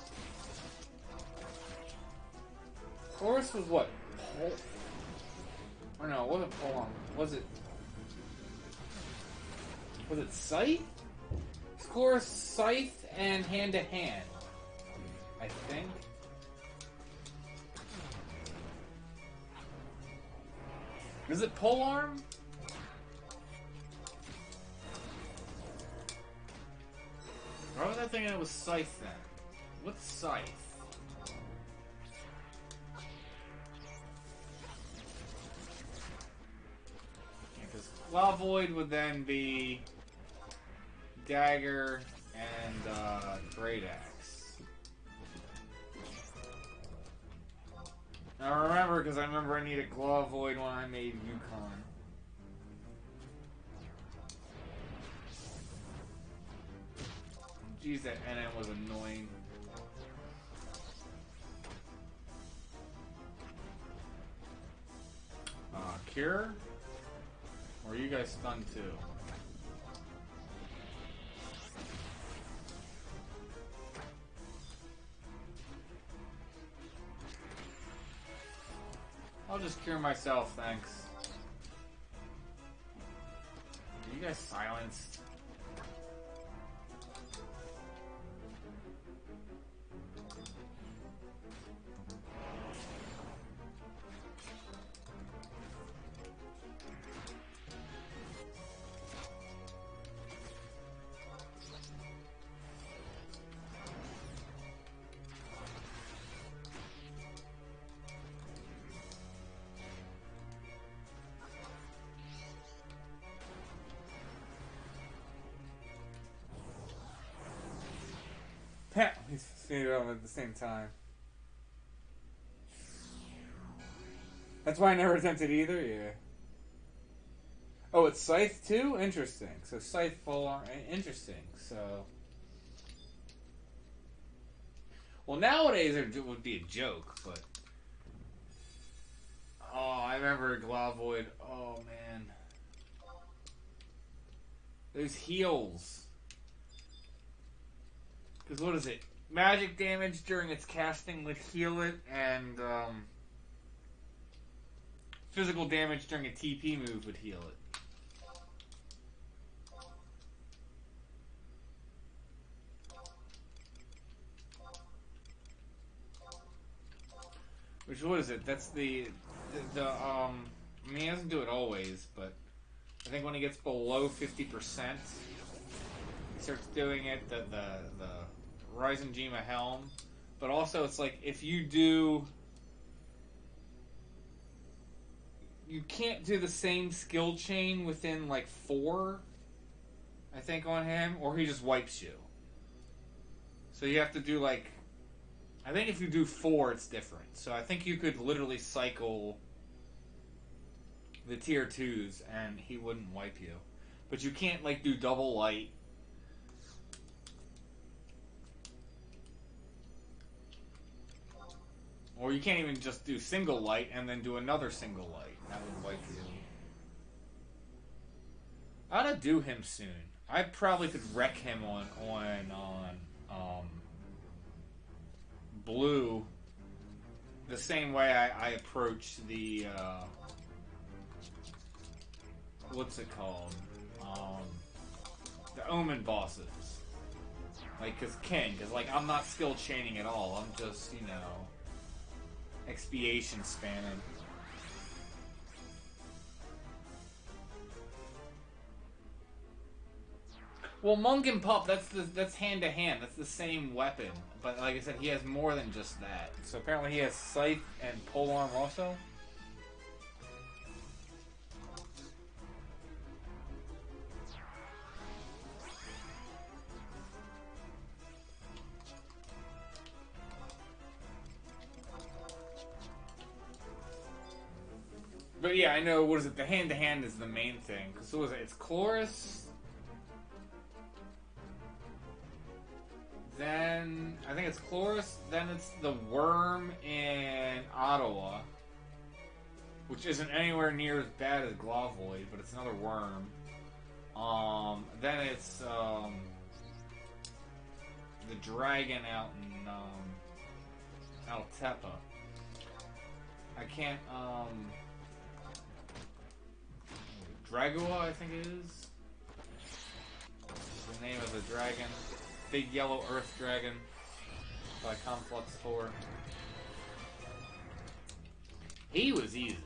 Chloris was what? Or no, it wasn't Polong. Was it Scythe? Chloris, Scythe, and Hand to Hand, I think. Is it Polearm? Why was I thinking it was Scythe then? What's Scythe? Because Glavoid would then be Dagger and Great Axe. I remember because I remember I needed Glavoid when I made Yukon. Jeez, that NM was annoying. Cure? Or are you guys stunned too? I'll just cure myself, thanks. Are you guys silenced? He's seeing them at the same time. That's why I never attempted either, yeah. Oh, it's Scythe too? Interesting. So Scythe full arm, interesting. So, well, nowadays it would be a joke, but oh, I remember Glavoid. Oh man, those heals. Because what is it? Magic damage during its casting would heal it, and physical damage during a TP move would heal it. Which, what is it? That's the I mean, he doesn't do it always, but I think when he gets below 50%, he starts doing it, the Ryzenjima Helm. But also, it's like, if you do... You can't do the same skill chain within, like, 4, I think, on him, or he just wipes you. So you have to do, like... I think if you do 4, it's different. So I think you could literally cycle the tier 2s, and he wouldn't wipe you. But you can't, like, do double light. Or you can't even just do single light and then do another single light. That would wipe you. I ought to do him soon. I probably could wreck him on blue the same way I approach the what's it called? The Omen bosses. Like, cause like I'm not skill chaining at all. I'm just, you know, expiation spamming. Well, Monk and Pup, that's hand to hand. That's the same weapon, but like I said, he has more than just that. So apparently, he has Scythe and Polearm also. But yeah, I know. What is it? The hand to hand is the main thing. Cause what was it? It's Chloris. Then I think it's Chloris. Then it's the worm in Ottawa, which isn't anywhere near as bad as Glavoid, but it's another worm. Then it's the dragon out in Altepa. I can't Dragua, I think it is. The name of the dragon. Big yellow earth dragon by Conflux 4. He was easy.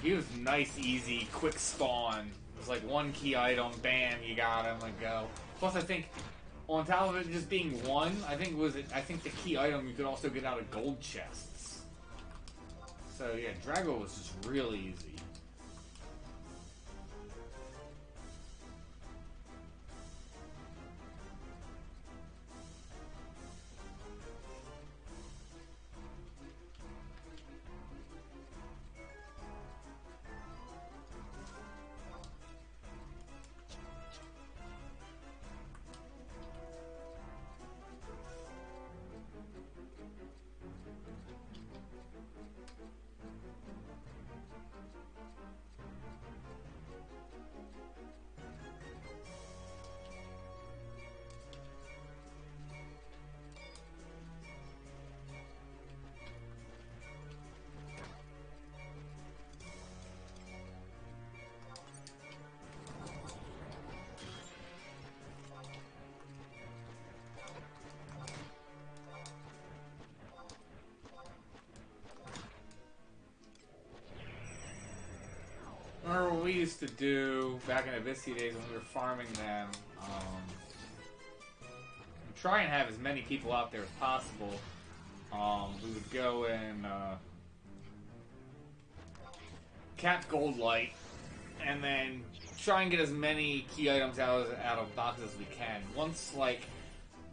He was nice, easy, quick spawn. It was like one key item, bam, you got him, like go. Plus, I think on top of it just being one, I think the key item you could also get out of gold chests. So yeah, Drago was just really easy. we used to do back in Abyssy days when we were farming them, try and have as many people out there as possible. We would go and cap gold light, and then try and get as many key items out of boxes as we can. Once like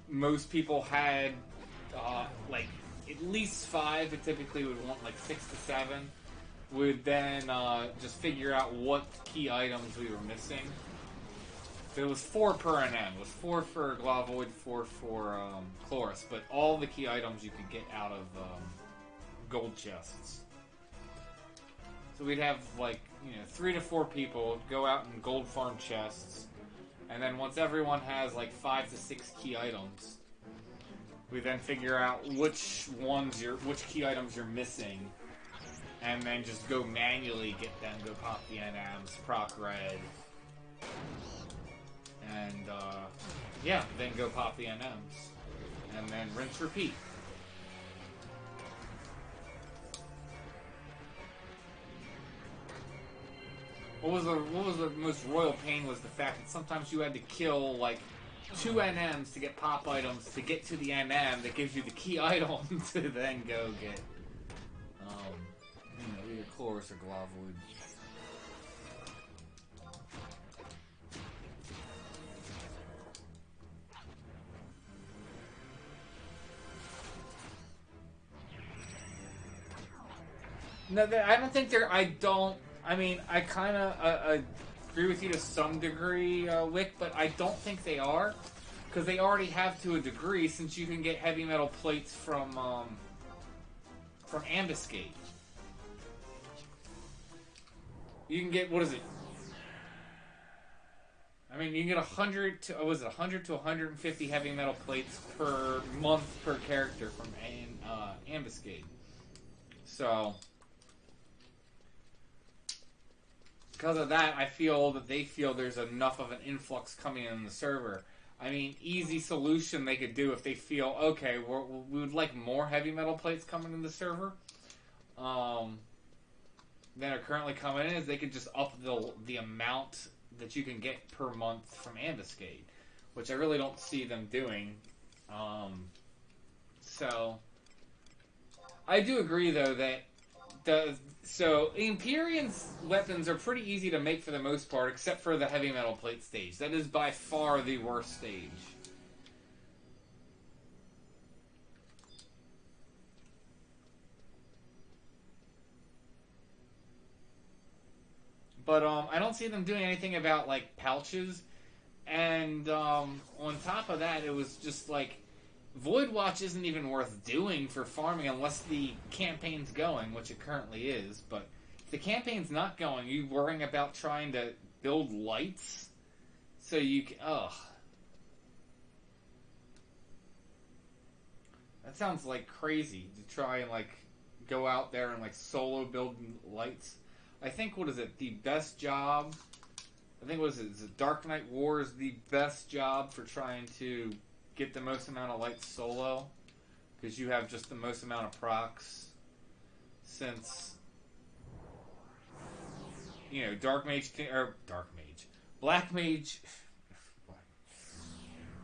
most people had like at least 5, but typically would want like 6 to 7. Would then just figure out what key items we were missing. So it was 4 per NM. It was 4 for Glavoid, 4 for Chloris, but all the key items you could get out of gold chests. So we'd have like 3 to 4 people go out and gold farm chests, and then once everyone has like 5 to 6 key items, we then figure out which key items you're missing, and then just go manually get them, go pop the NMs, proc red. And, yeah, then go pop the NMs. And then rinse, repeat. What was the most royal pain was the fact that sometimes you had to kill, like, 2 NMs to get pop items to get to the NM that gives you the key item to then go get, either Chloris or Glavoid. No, I don't think they're. I kind of agree with you to some degree, Wick, but I don't think they are, because they already have to a degree, since you can get heavy metal plates from Ambuscade. You can get, what is it? I mean, you can get 100 to 150 heavy metal plates per month per character from Ambuscade. So, because of that, I feel that they feel there's enough of an influx coming in the server. I mean, easy solution they could do if they feel, okay, we would like more heavy metal plates coming in the server than are currently coming in, is they could just up the amount that you can get per month from Ambuscade, which I really don't see them doing. So, I do agree, though, that Empyrean's weapons are pretty easy to make for the most part, except for the heavy metal plate stage. That is by far the worst stage. But I don't see them doing anything about like pouches, and on top of that, it was just like Void Watch isn't even worth doing for farming unless the campaign's going, which it currently is. But if the campaign's not going, you worrying about trying to build lights so you can. Ugh. That sounds like crazy to try and like go out there and like solo build lights. I think, what is it, the best job? I think, what is it, Dark Knight War is the best job for trying to get the most amount of lights solo, because you have just the most amount of procs, since, Black Mage,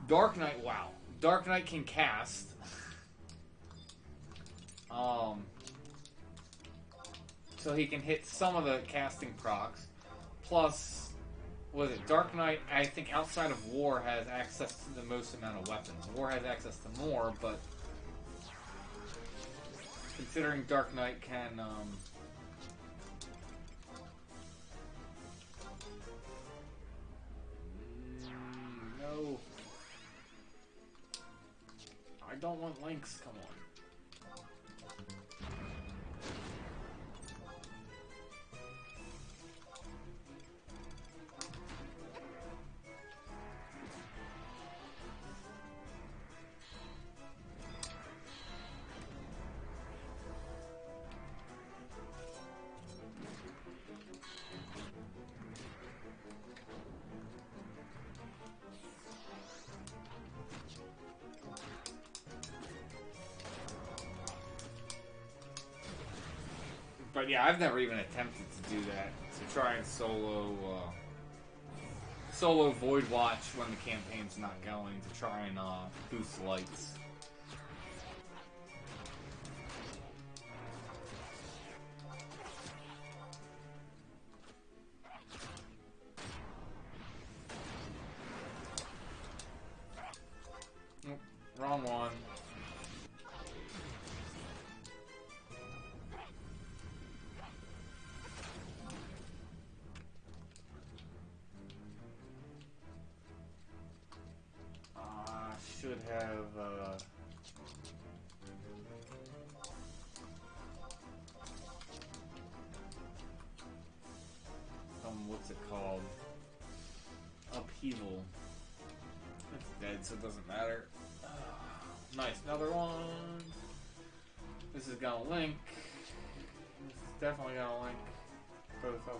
Dark Knight, wow. Dark Knight can cast, so he can hit some of the casting procs. Plus, was it Dark Knight, I think outside of War, has access to the most amount of weapons. War has access to more, but considering Dark Knight can, no. I don't want links, come on. But yeah, I've never even attempted to do that. To try and solo Void Watch when the campaign's not going, to try and boost lights. Nope, wrong one. Should have some, what's it called? Upheaval. It's dead, so it doesn't matter. Nice, another one. This is gonna link. This is definitely gonna link both of them.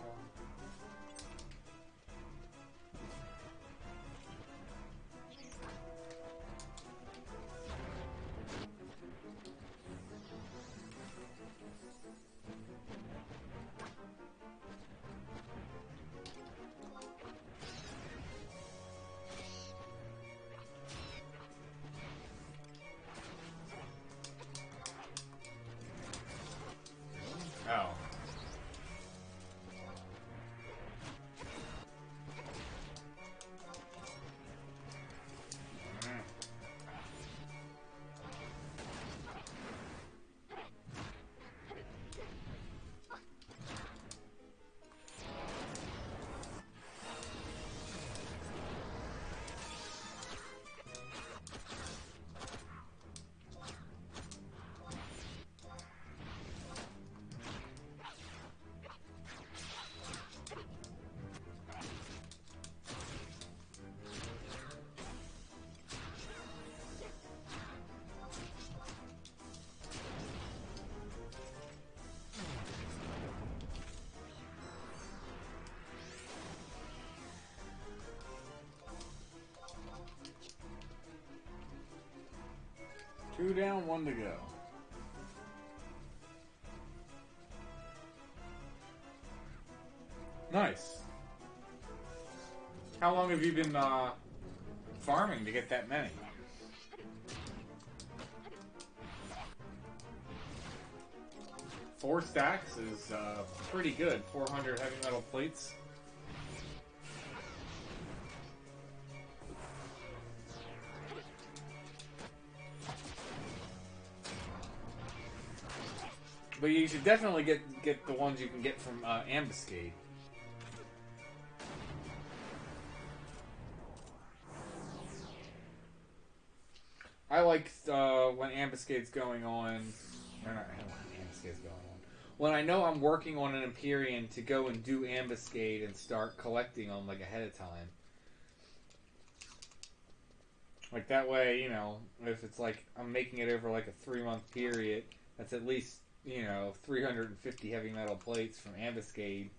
Oh. Two down, one to go. Nice. How long have you been farming to get that many? Four stacks is pretty good. 400 heavy metal plates. But you should definitely get the ones you can get from Ambuscade. I like when Ambuscade's going on. Or not when Ambuscade's going on. When I know I'm working on an Empyrean to go and do Ambuscade and start collecting them like ahead of time. Like that way, you know, if it's like I'm making it over like a 3-month period, that's at least, you know, 350 heavy metal plates from Ambuscade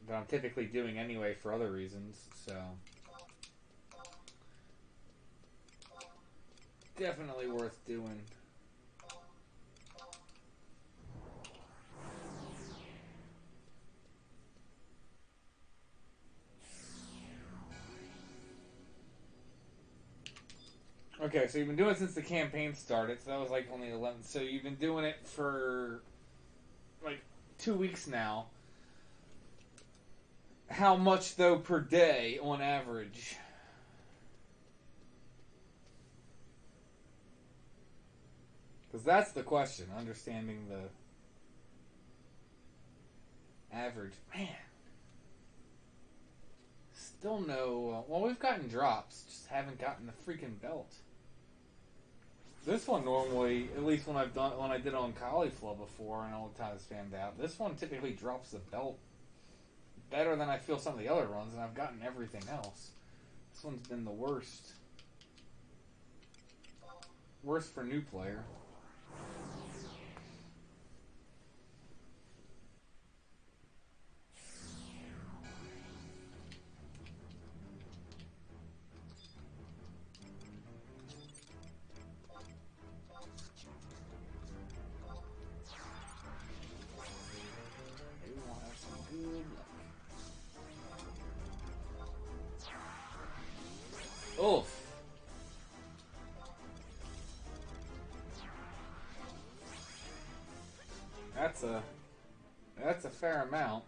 that I'm typically doing anyway for other reasons, so definitely worth doing. Okay, so you've been doing it since the campaign started, so that was like only 11. So you've been doing it for like 2 weeks now. How much, though, per day on average? Because that's the question, understanding the average. Man. Still no... well, we've gotten drops, just haven't gotten the freaking belt. This one normally, at least when I did on Caulifla before and all the time it's fanned out, this one typically drops the belt better than I feel some of the other runs, and I've gotten everything else. This one's been the worst. Worst for Newplayer. that's a fair amount.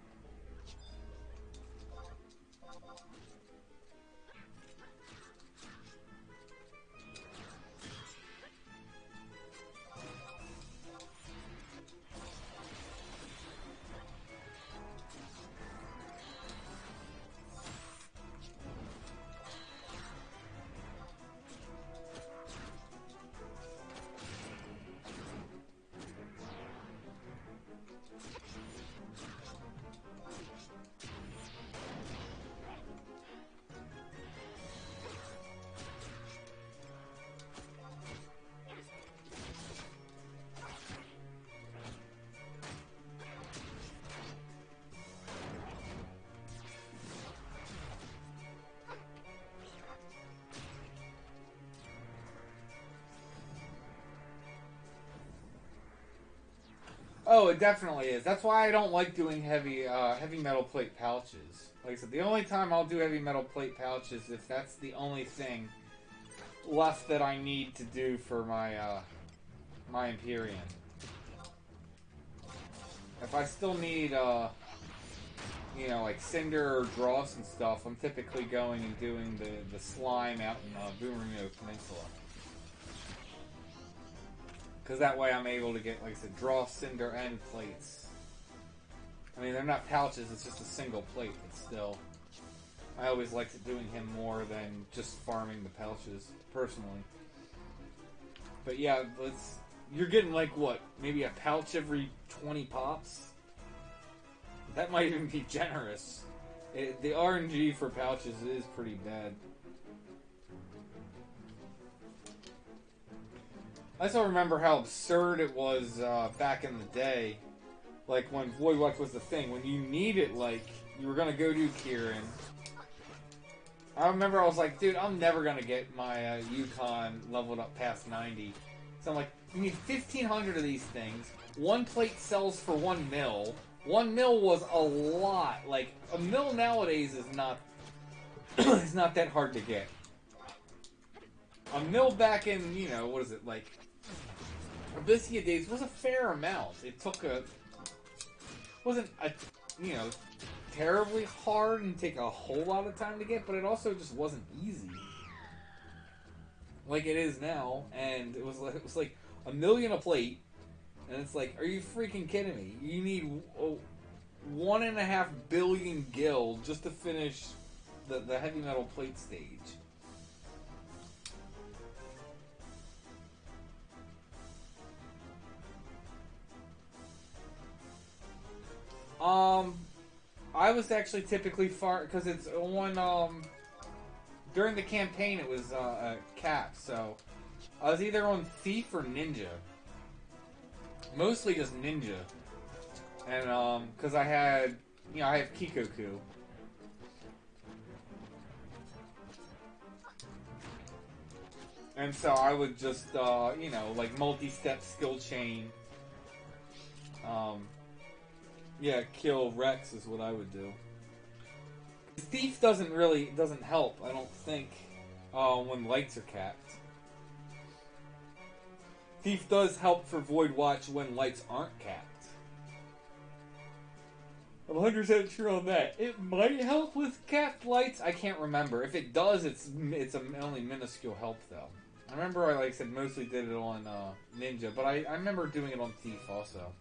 Oh, it definitely is. That's why I don't like doing heavy metal plate pouches. Like I said, the only time I'll do heavy metal plate pouches if that's the only thing left that I need to do for my my Empyrean. If I still need you know, like cinder or dross and stuff, I'm typically going and doing the slime out in Boomerino Peninsula. Because that way I'm able to get, like I said, dross, cinder, and plates. I mean, they're not pouches, it's just a single plate, but still. I always liked doing him more than just farming the pouches, personally. But yeah, you're getting like, what, maybe a pouch every 20 pops? That might even be generous. The RNG for pouches is pretty bad. I still remember how absurd it was back in the day. Like when Void Watch was the thing. When you needed, like, you were gonna go do Kieran. I remember I was like, dude, I'm never gonna get my Yukon leveled up past 90. So I'm like, you need 1,500 of these things. One plate sells for 1 mil. 1 mil was a lot. Like, a mil nowadays is not is not that hard to get. A mil back in, you know, what is it, like, Abyssia days was a fair amount. It took wasn't a, you know, terribly hard and take a whole lot of time to get, but it also just wasn't easy. Like it is now, and it was like a million a plate, and it's like, are you freaking kidding me? You need 1.5 billion gil just to finish the heavy metal plate stage. I was actually typically far because it's on during the campaign it was a cap, so I was either on Thief or Ninja. Mostly just Ninja, and because I had, you know, I have Kikoku. And so I would just, you know, like multi-step skill chain. Yeah, kill Rex is what I would do. Thief doesn't help, I don't think, when lights are capped. Thief does help for Void Watch when lights aren't capped. I'm 100% sure on that. It might help with capped lights. I can't remember. If it does, it's only minuscule help though. I remember I, like I said, mostly did it on Ninja, but I remember doing it on Thief also.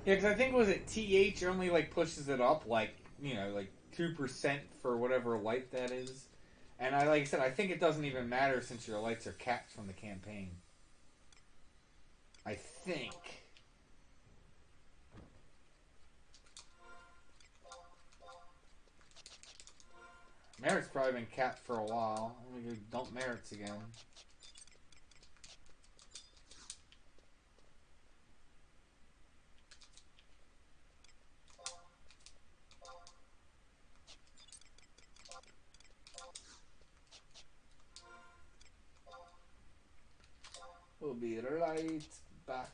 Yeah, because I think, was it TH only, like, pushes it up, like, you know, like 2% for whatever light that is. And like I said, I think it doesn't even matter since your lights are capped from the campaign. I think. Merit's probably been capped for a while. Let me go dump merits again. We'll be right back.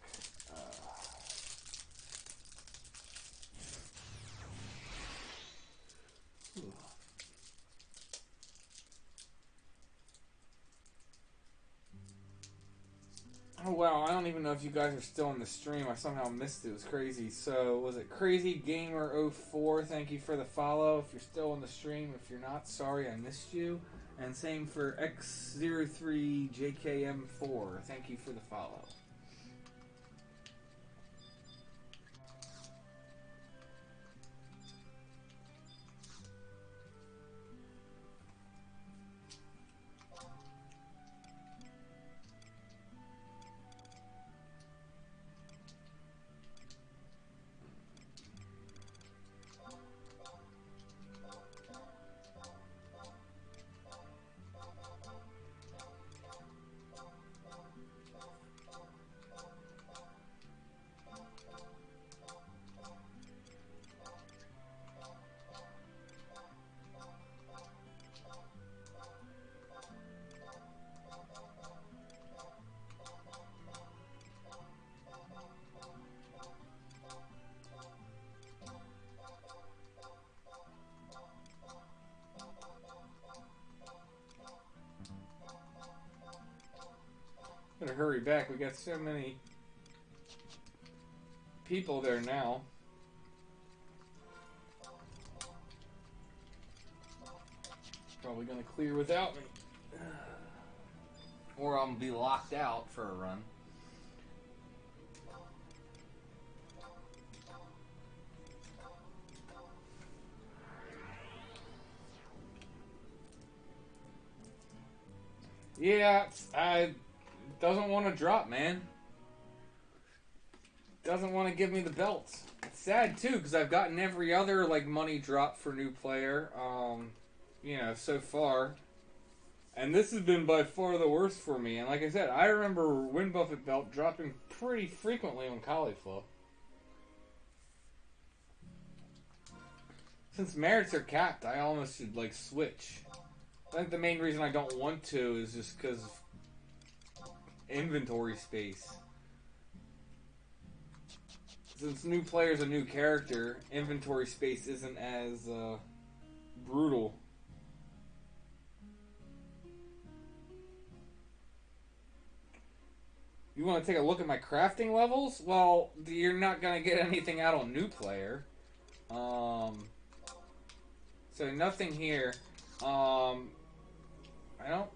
Oh wow, I don't even know if you guys are still in the stream. I somehow missed it. It was crazy. So, was it Crazy Gamer 04? Thank you for the follow. If you're still in the stream, if you're not, sorry I missed you. And same for X03JKM4. Thank you for the follow. Better hurry back. We got so many people there now. Probably gonna clear without me. Or I'm gonna be locked out for a run. Yeah, I doesn't want to drop, man. Doesn't want to give me the belts. It's sad too, because I've gotten every other like money drop for Newplayer, you know, so far. And this has been by far the worst for me. And like I said, I remember windbuffet belt dropping pretty frequently on cauliflower. Since merits are capped, I almost should like switch. I think the main reason I don't want to is just because of inventory space. Since Newplayer's a new character, inventory space isn't as brutal. You want to take a look at my crafting levels? Well, you're not going to get anything out on Newplayer. So nothing here. I don't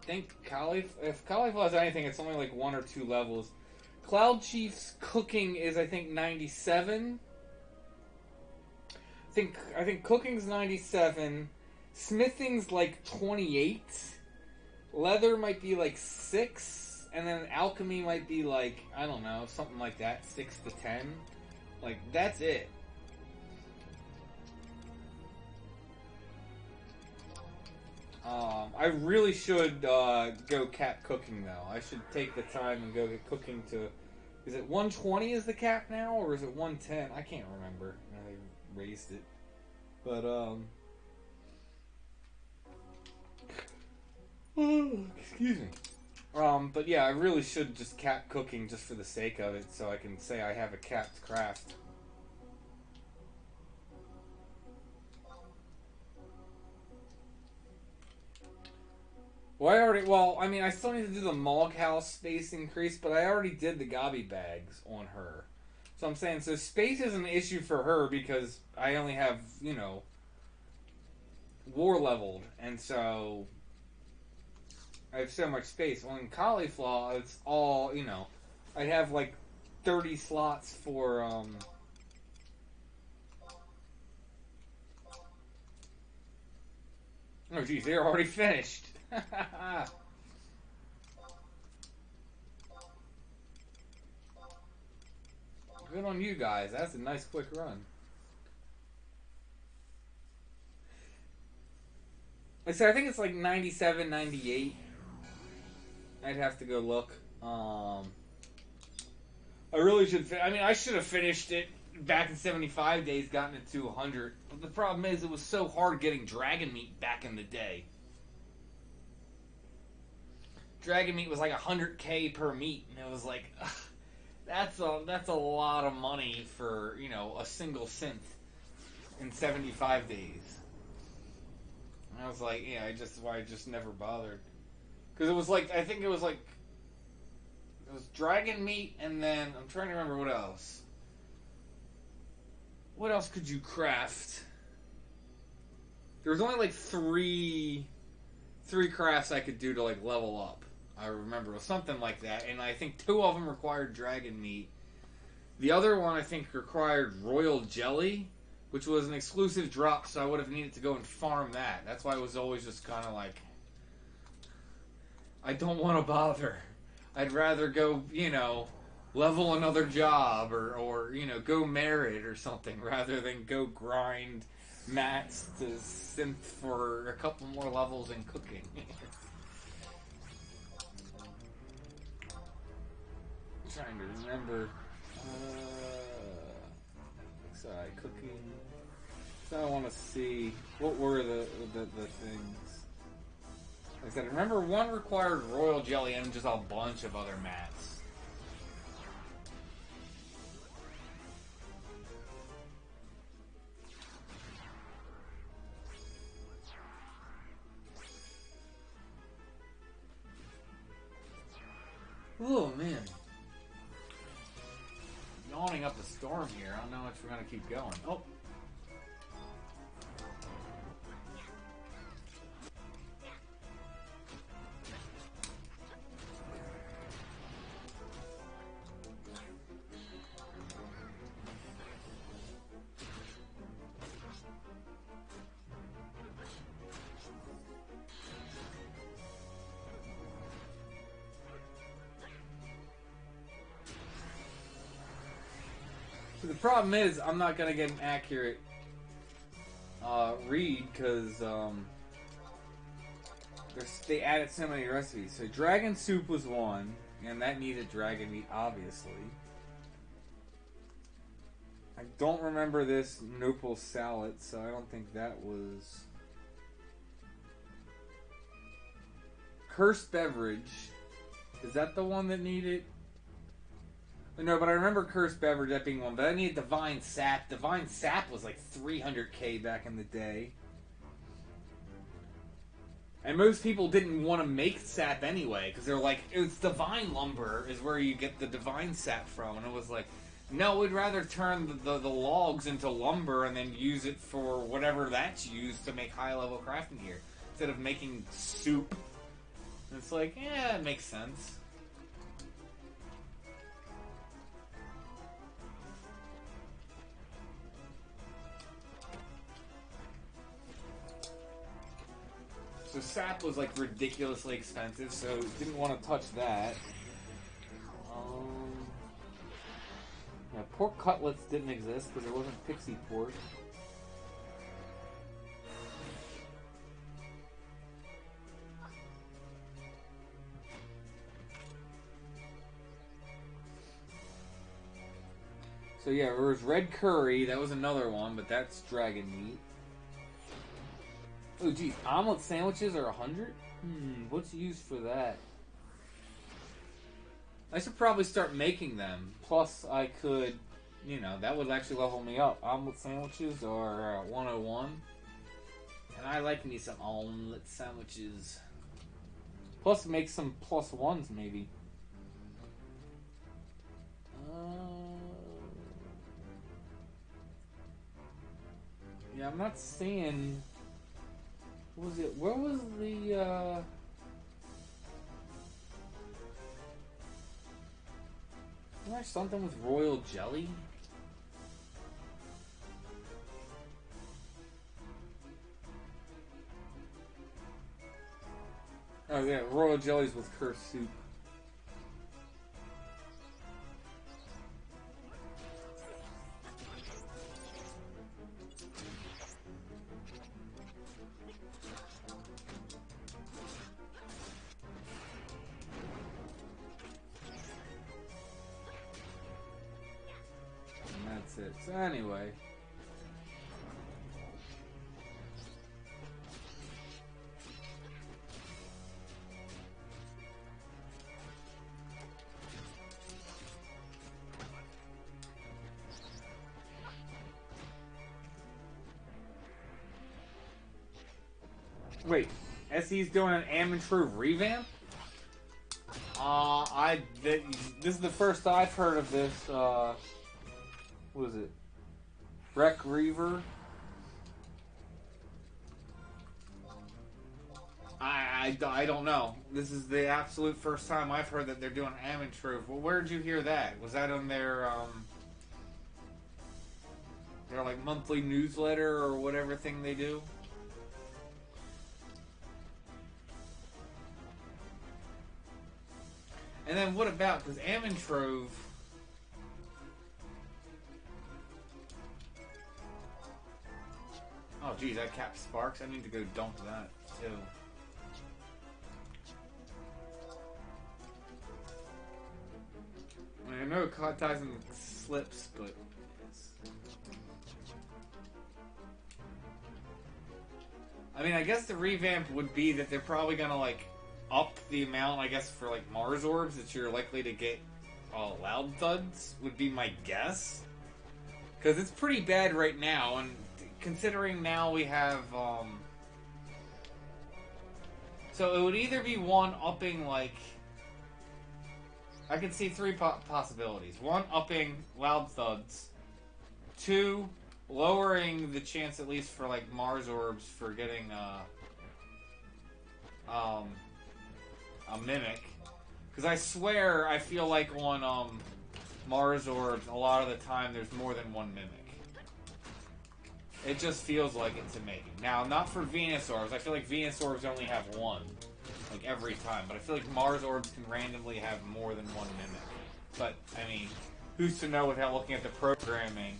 think if Cauliflower has anything, it's only like 1 or 2 levels. Cloud Chief's cooking is, I think, 97. I think cooking's 97. Smithing's like 28. Leather might be like 6. And then alchemy might be like, I don't know, something like that, 6 to 10. Like, that's it. I really should go cap cooking though. I should take the time and go get cooking to. Is it 120 is the cap now, or is it 110? I can't remember. I raised it, but excuse me. But yeah, I really should just cap cooking just for the sake of it, so I can say I have a capped craft. Well, I mean, I still need to do the Mog House space increase, but I already did the Gobby bags on her. So I'm saying, so space is an issue for her because I only have, you know, war leveled, and so I have so much space. On Cauliflower, it's all, you know, I have like 30 slots for, oh geez, they're already finished. Good on you guys. That's a nice quick run. I said I think it's like 97, 98. I'd have to go look. I really should. I mean, I should have finished it back in 75 days, gotten it to 100. But the problem is, it was so hard getting dragon meat back in the day. Dragon meat was like 100K per meat, and it was like, ugh, that's a lot of money for, you know, a single synth in 75 days. And I was like, yeah, I just never bothered, because it was like, I think it was like, it was dragon meat, and then I'm trying to remember what else. What else could you craft? There was only like three crafts I could do to like level up. I remember it was something like that, and I think 2 of them required dragon meat. The other one I think required royal jelly, which was an exclusive drop, so I would have needed to go and farm that. That's why I was always just kind of like, I don't want to bother. I'd rather go, you know, level another job or you know, go merit or something rather than go grind mats to synth for a couple more levels in cooking. Trying to remember. Sorry, cooking. So I want to see what were the things. Like I said, I remember one required royal jelly and just a bunch of other mats. Oh man. Yawning up a storm here. I don't know if we're going to keep going. Oh. The problem is, I'm not going to get an accurate read because they added so many recipes. So dragon soup was one, and that needed dragon meat, obviously. I don't remember this nopal salad, so I don't think that was... Cursed beverage. Is that the one that needed... No, but I remember Cursed Beverage, that being one. But I needed Divine Sap. Divine Sap was like 300k back in the day. And most people didn't want to make sap anyway, because they're like, it's Divine Lumber is where you get the Divine Sap from. And it was like, no, we'd rather turn the logs into lumber and then use it for whatever that's used to make high-level crafting gear. Instead of making soup. And it's like, yeah, it makes sense. So sap was like ridiculously expensive, so didn't want to touch that. Yeah, pork cutlets didn't exist because there wasn't pixie pork. So yeah, there was red curry, that was another one, but that's dragon meat. Oh geez, omelet sandwiches are 100? What's used for that? I should probably start making them. Plus, I could, you know, that would actually level me up. Omelet sandwiches are 101. And I like me some omelet sandwiches. Plus, make some +1s maybe. Yeah, I'm not seeing... What was it? Where was the, Isn't there something with royal jelly? Oh yeah, royal jellies with cursed soup. it. So anyway. Wait, SE's doing an Amantrove revamp? This is the first I've heard of this, what was it? Wreck Reaver? I don't know. This is the absolute first time I've heard that they're doing Amantrove. Well, where did you hear that? Was that on their like monthly newsletter or whatever thing they do? And then what about, because Amantrove... Oh geez, that capped sparks. I need to go dump that too. I mean, I know it caught ties and slips, but it's... I mean, I guess the revamp would be that they're probably gonna like up the amount, I guess, for like Mars orbs that you're likely to get loud thuds would be my guess. Because it's pretty bad right now, and considering now we have so it would either be one upping, like, I could see three possibilities. One, upping loud thuds. Two, lowering the chance, at least for like Mars orbs, for getting a mimic, because I swear I feel like on Mars orbs a lot of the time there's more than one mimic. It just feels like it to me. Now, not for Venus orbs. I feel like Venus orbs only have one, like every time. But I feel like Mars orbs can randomly have more than one mimic. But I mean, who's to know without looking at the programming,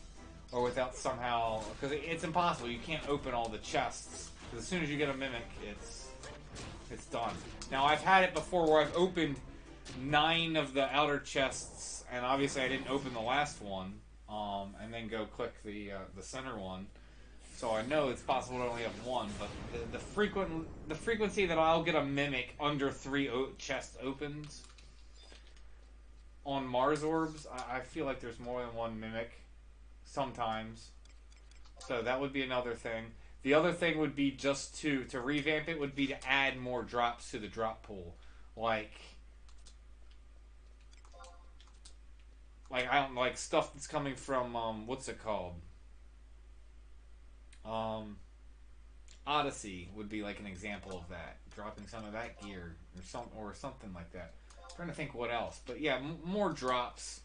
or without somehow, because it's impossible. You can't open all the chests. Because as soon as you get a mimic, it's done. Now, I've had it before where I've opened 9 of the outer chests, and obviously I didn't open the last one, and then go click the center one. So I know it's possible to only have one, but the frequency that I'll get a mimic under 3 chest opens on Mars orbs, I feel like there's more than one mimic sometimes. So that would be another thing. The other thing would be just to revamp it would be to add more drops to the drop pool. Like I don't like stuff that's coming from what's it called? Odyssey would be like an example of that. Dropping some of that gear or something like that. I'm trying to think what else. But yeah, more drops.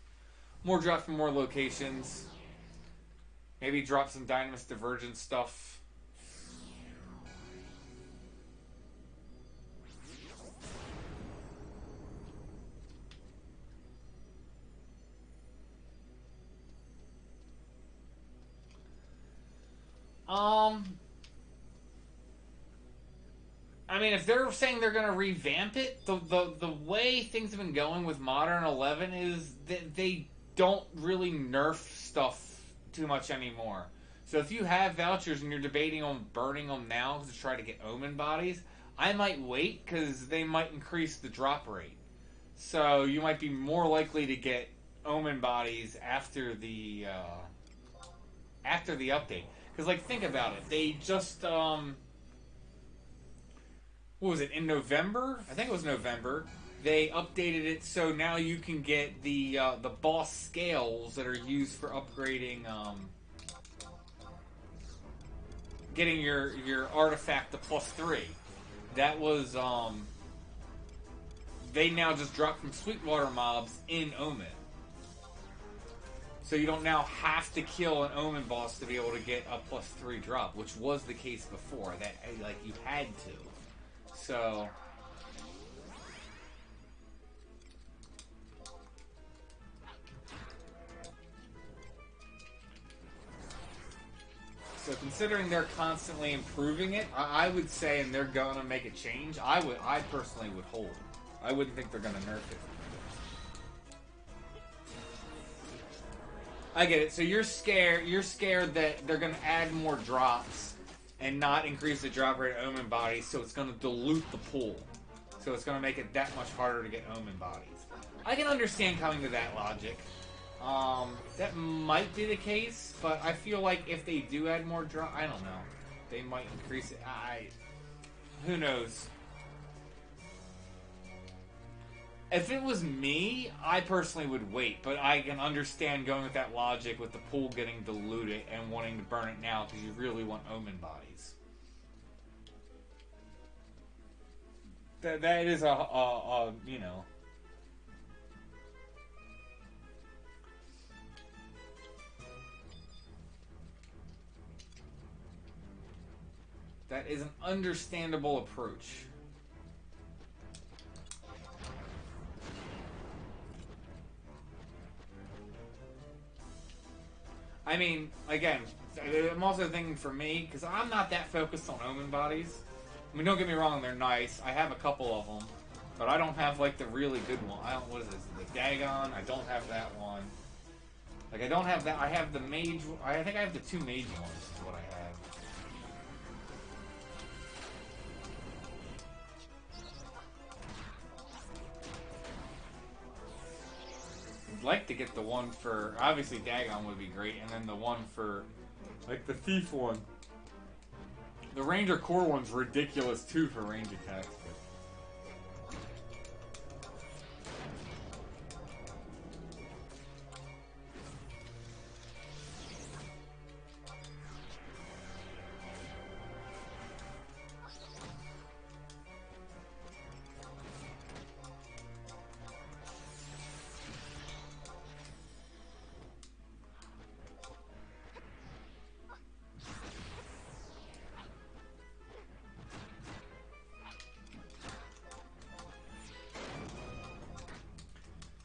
More drops from more locations. Maybe drop some Dynamis Divergence stuff. I mean, if they're saying they're going to revamp it, the way things have been going with Modern 11 is that they don't really nerf stuff too much anymore. So if you have vouchers and you're debating on burning them now to try to get Omen bodies, I might wait because they might increase the drop rate. So you might be more likely to get Omen bodies after the update. Because, like, think about it. They just, what was it, in November? I think it was November. They updated it so now you can get the boss scales that are used for upgrading, getting your artifact to +3. That was, they now just drop from Sweetwater mobs in Omen. So you don't now have to kill an Omen boss to be able to get a +3 drop, which was the case before. That, like, you had to. So considering they're constantly improving it, I would say, and they're gonna make a change, I personally would hold. I wouldn't think they're gonna nerf it. I get it. So you're scared. You're scared that they're going to add more drops and not increase the drop rate of omen bodies, so it's going to dilute the pool. So it's going to make it that much harder to get omen bodies. I can understand coming to that logic. That might be the case, but I feel like if they do add more drop, I don't know. They might increase it. Who knows? If it was me, I personally would wait, but I can understand going with that logic with the pool getting diluted and wanting to burn it now because you really want omen bodies. That is a you know. That is an understandable approach. I mean, again, I'm also thinking for me, because I'm not that focused on omen bodies. I mean, don't get me wrong, they're nice. I have a couple of them, but I don't have, like, the really good one. I don't, what is this? The Dagon? I don't have that one. Like, I don't have that. I have the mage. I think I have the 2 mage ones, is what I have. I'd like to get the one for, obviously Dagon would be great, and then the one for, like, the thief one. The ranger core one's ridiculous too for range attacks.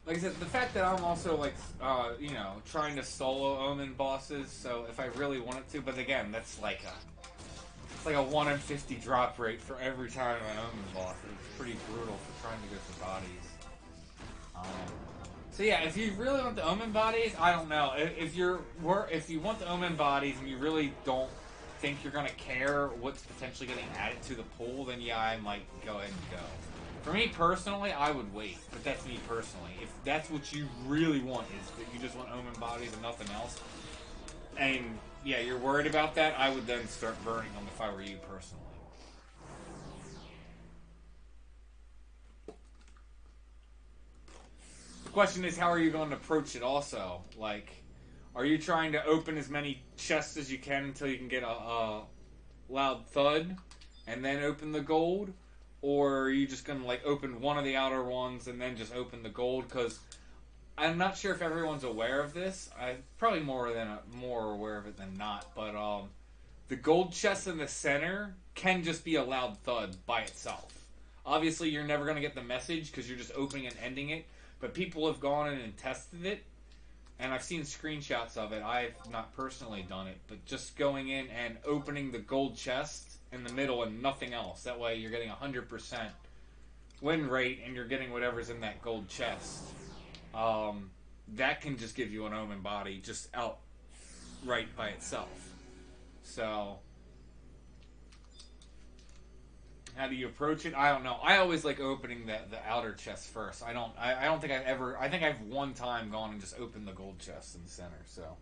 Like I said, the fact that I'm also, like, you know, trying to solo omen bosses, so if I really wanted to, but again, that's like it's like a 1 in 50 drop rate for every time an omen boss. It's pretty brutal for trying to go for bodies. So yeah, if you really want the omen bodies, I don't know. If you want the omen bodies and you really don't think you're gonna care what's potentially getting added to the pool, then yeah, I might go ahead and go. For me personally, I would wait, but that's me personally. If that's what you really want, is that you just want omen bodies and nothing else, and yeah, you're worried about that, I would then start burning them if I were you personally. The question is, how are you going to approach it also? Like, are you trying to open as many chests as you can until you can get a loud thud, and then open the gold? Or are you just going to, like, open one of the outer ones and then just open the gold? Because I'm not sure if everyone's aware of this. I'm probably more aware of it than not. But the gold chest in the center can just be a loud thud by itself. Obviously, you're never going to get the message because you're just opening and ending it. But people have gone in and tested it. And I've seen screenshots of it. I've not personally done it. But just going in and opening the gold chest in the middle and nothing else. That way you're getting 100% win rate and you're getting whatever's in that gold chest. That can just give you an omen body just outright by itself. So, how do you approach it? I don't know. I always like opening the outer chest first. I don't think I've ever, I think I've one time gone and just opened the gold chest in the center, so.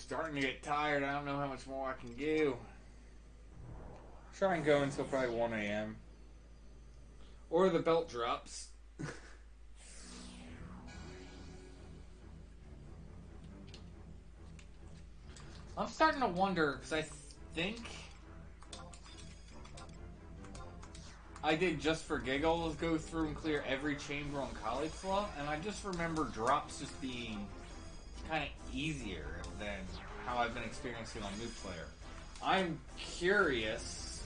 Starting to get tired. I don't know how much more I can do. Try and go until probably 1 a.m. Or the belt drops. I'm starting to wonder, because I think I did just for giggles go through and clear every chamber on Caulifla, and I just remember drops just being kind of easier than how I've been experiencing on Newplayer. I'm curious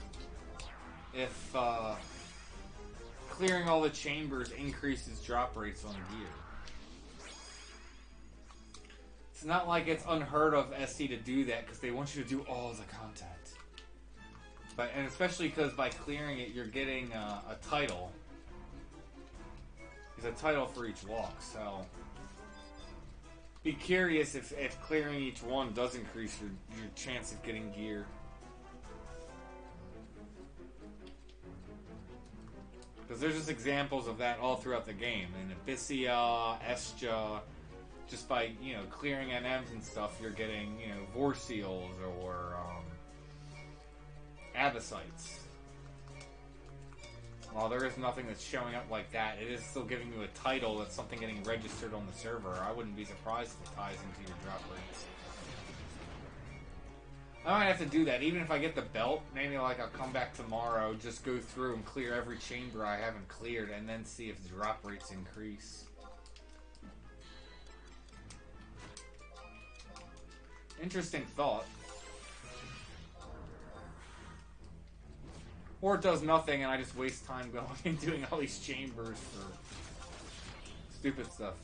if clearing all the chambers increases drop rates on gear. It's not like it's unheard of SC to do that because they want you to do all the content. But, and especially because by clearing it, you're getting a title. It's a title for each walk, so be curious if clearing each one does increase your chance of getting gear. Because there's just examples of that all throughout the game. In Abyssia, Estia, just by, you know, clearing NMs and stuff, you're getting, you know, Vorseals or Abyssites. While there is nothing that's showing up like that, it is still giving you a title that's something getting registered on the server. I wouldn't be surprised if it ties into your drop rates. I might have to do that. Even if I get the belt, maybe like I'll come back tomorrow, just go through and clear every chamber I haven't cleared, and then see if the drop rates increase. Interesting thought. Or it does nothing and I just waste time going and doing all these chambers for stupid stuff.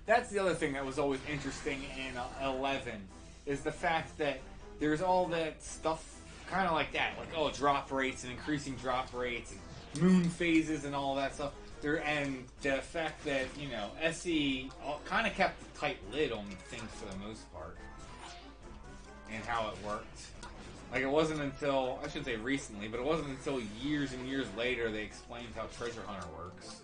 That's the other thing that was always interesting in 11, is the fact that there's all that stuff kind of like that, like, oh, drop rates and increasing drop rates and moon phases and all that stuff. And the fact that, you know, SE kind of kept a tight lid on things for the most part and how it worked. Like, it wasn't until, I shouldn't say recently, but it wasn't until years and years later they explained how Treasure Hunter works.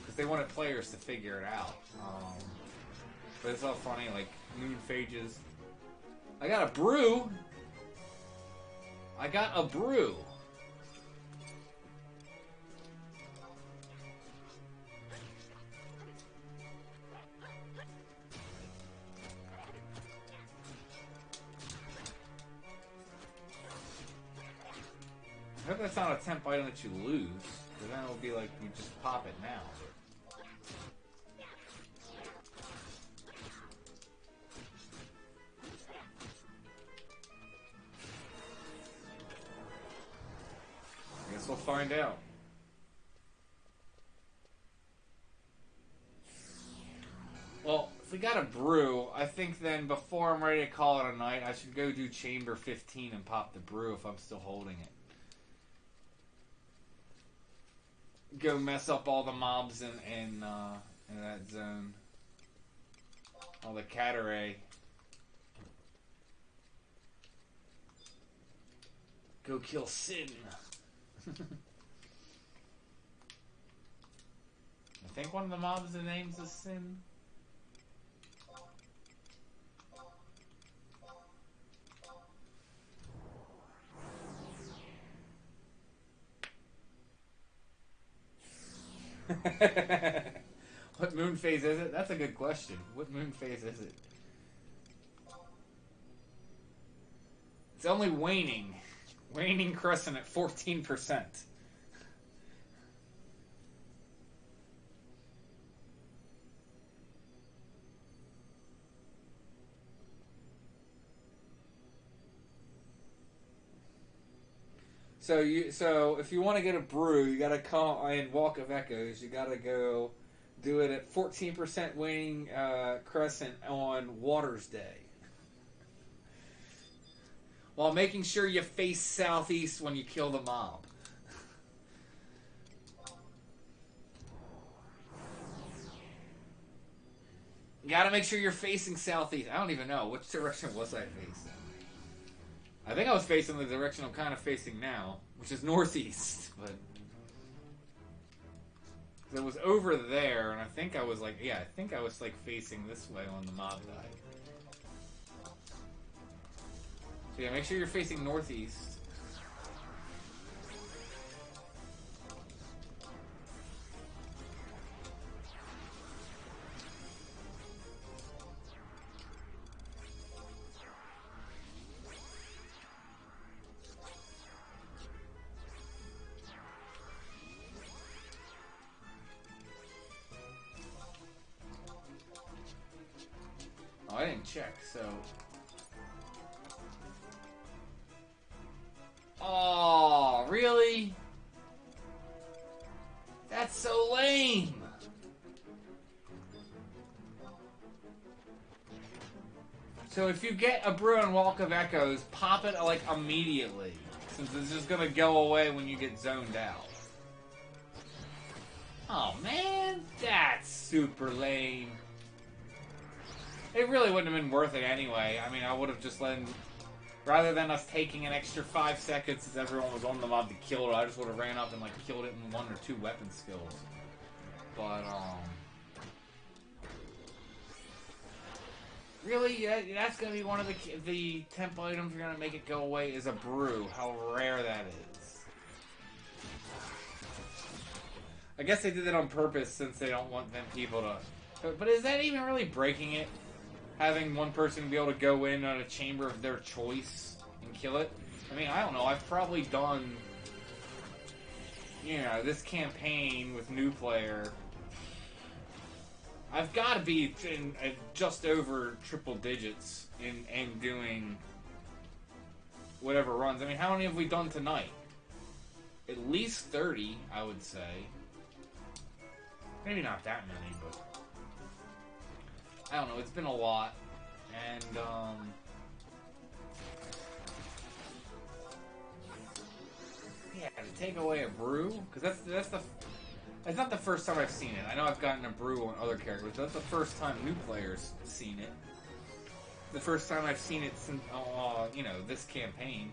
Because they wanted players to figure it out. But it's all funny, like, moon phages. I got a brew! I got a brew! I hope that's not a temp item that you lose, because then it'll be like you just pop it now. I guess we'll find out. Well, if we got a brew, I think then before I'm ready to call it a night, I should go do Chamber 15 and pop the brew if I'm still holding it. Go mess up all the mobs in that zone. All the Cataray. Go kill Sin. I think one of the mobs' names is Sin. What moon phase is it? That's a good question. What moon phase is it? It's only waning. Waning crescent at 14%. So if you want to get a brew, you gotta come in Walk of Echoes. You gotta go do it at 14% waning crescent on Waters Day, while making sure you face southeast when you kill the mob. You gotta make sure you're facing southeast. I don't even know which direction was I facing. I think I was facing the direction I'm kind of facing now, which is northeast, but it was over there, and I think I was like, yeah, I think I was like facing this way when the mob died. So yeah, make sure you're facing northeast. so... Oh, really? That's so lame! So if you get a brew and Walk of Echoes, pop it, like, immediately. Since it's just gonna go away when you get zoned out. Oh, man. That's super lame. It really wouldn't have been worth it anyway. I mean, I would have just let him... Rather than us taking an extra 5 seconds since everyone was on the mob to kill it, I just would have ran up and, like, killed it in 1 or 2 weapon skills. But, really? That's gonna be one of the temp items you're gonna make it go away is a brew. How rare that is. I guess they did that on purpose since they don't want them people to... But is that even really breaking it? Having one person be able to go in on a chamber of their choice and kill it? I mean, I don't know. I've probably done, you know, this campaign with Newplayer. I've got to be in just over triple digits in doing whatever runs. I mean, how many have we done tonight? At least 30, I would say. Maybe not that many, but... I don't know, it's been a lot, and, yeah, to take away a brew, because that's not the first time I've seen it. I know I've gotten a brew on other characters, but that's the first time new players seen it. The first time I've seen it since, you know, this campaign.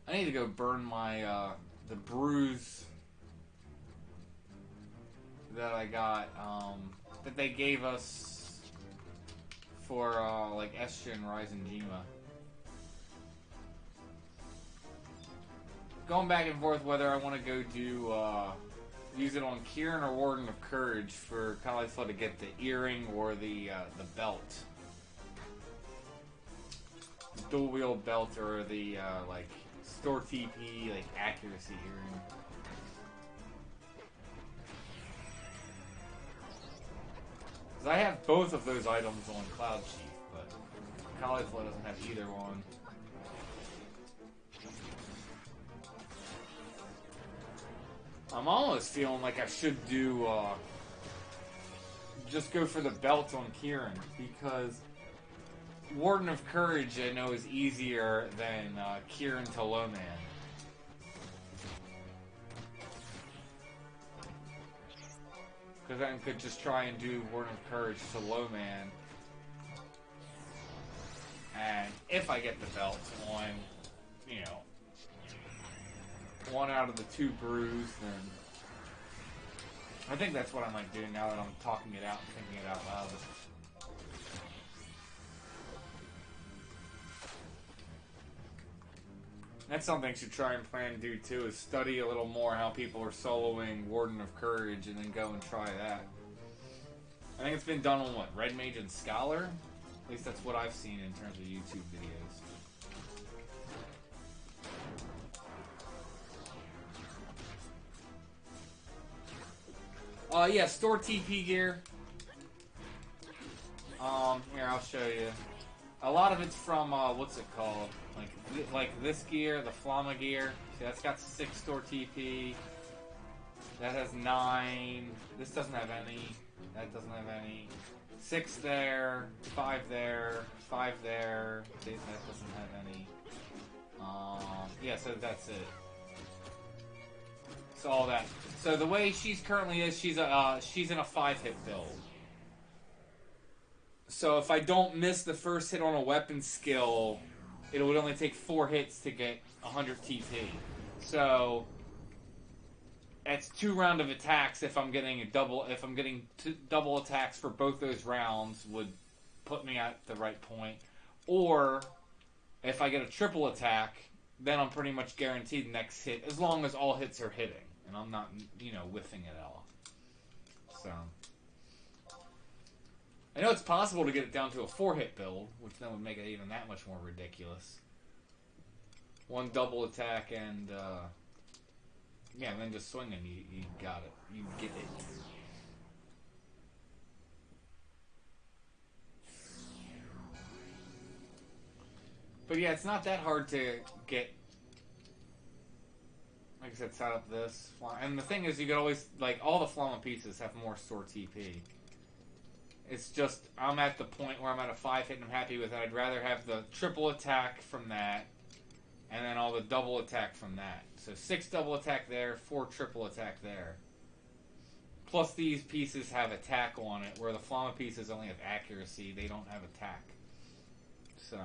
I need to go burn my, the brews that I got, that they gave us for, like, Estia and Rise and Jima. Going back and forth whether I want to go do, use it on Kieran or Warden of Courage for kind of like fun to get the earring or the belt. Dual wield belt or the, like, Store TP, like, accuracy earring. Because I have both of those items on Cloud Chief, but Cauliflower doesn't have either one. I'm almost feeling like I should do, just go for the belt on Kieran, because Warden of Courage, I know, is easier than Kieran to Low Man. Because I could just try and do Warden of Courage to Low Man. And if I get the belt on, you know, one out of the 2 brews, then I think that's what I might do now that I'm talking it out and thinking it out loud. That's something I should try and plan to do too, is study a little more how people are soloing Warden of Courage and then go and try that. I think it's been done on what, Red Mage and Scholar? At least that's what I've seen in terms of YouTube videos. Yeah, store TP gear. Here, I'll show you. A lot of it's from, what's it called? Like this gear, the Flama gear. See, that's got 6 store TP. That has 9. This doesn't have any. That doesn't have any. 6 there, 5 there, 5 there. See, that doesn't have any. Yeah, so that's it. So all that. So the way she's currently is, she's in a 5-hit build. So if I don't miss the first hit on a weapon skill, it would only take 4 hits to get 100 TP. So that's 2 rounds of attacks. If I'm getting double attacks for both those rounds, would put me at the right point. Or if I get a triple attack, then I'm pretty much guaranteed next hit, as long as all hits are hitting. And I'm not, whiffing at all. So, I know it's possible to get it down to a 4-hit build, which then would make it even that much more ridiculous. One double attack and, and then just swing and you got it. You get it. But yeah, it's not that hard to get, like I said, set up this. And the thing is, you could always, like, all the Flama pieces have more store TP. It's just, I'm at the point where I'm at a 5-hit and I'm happy with it. I'd rather have the triple attack from that, and then all the double attack from that. So 6 double attack there, 4 triple attack there. Plus these pieces have attack on it, where the Flama pieces only have accuracy. They don't have attack. So,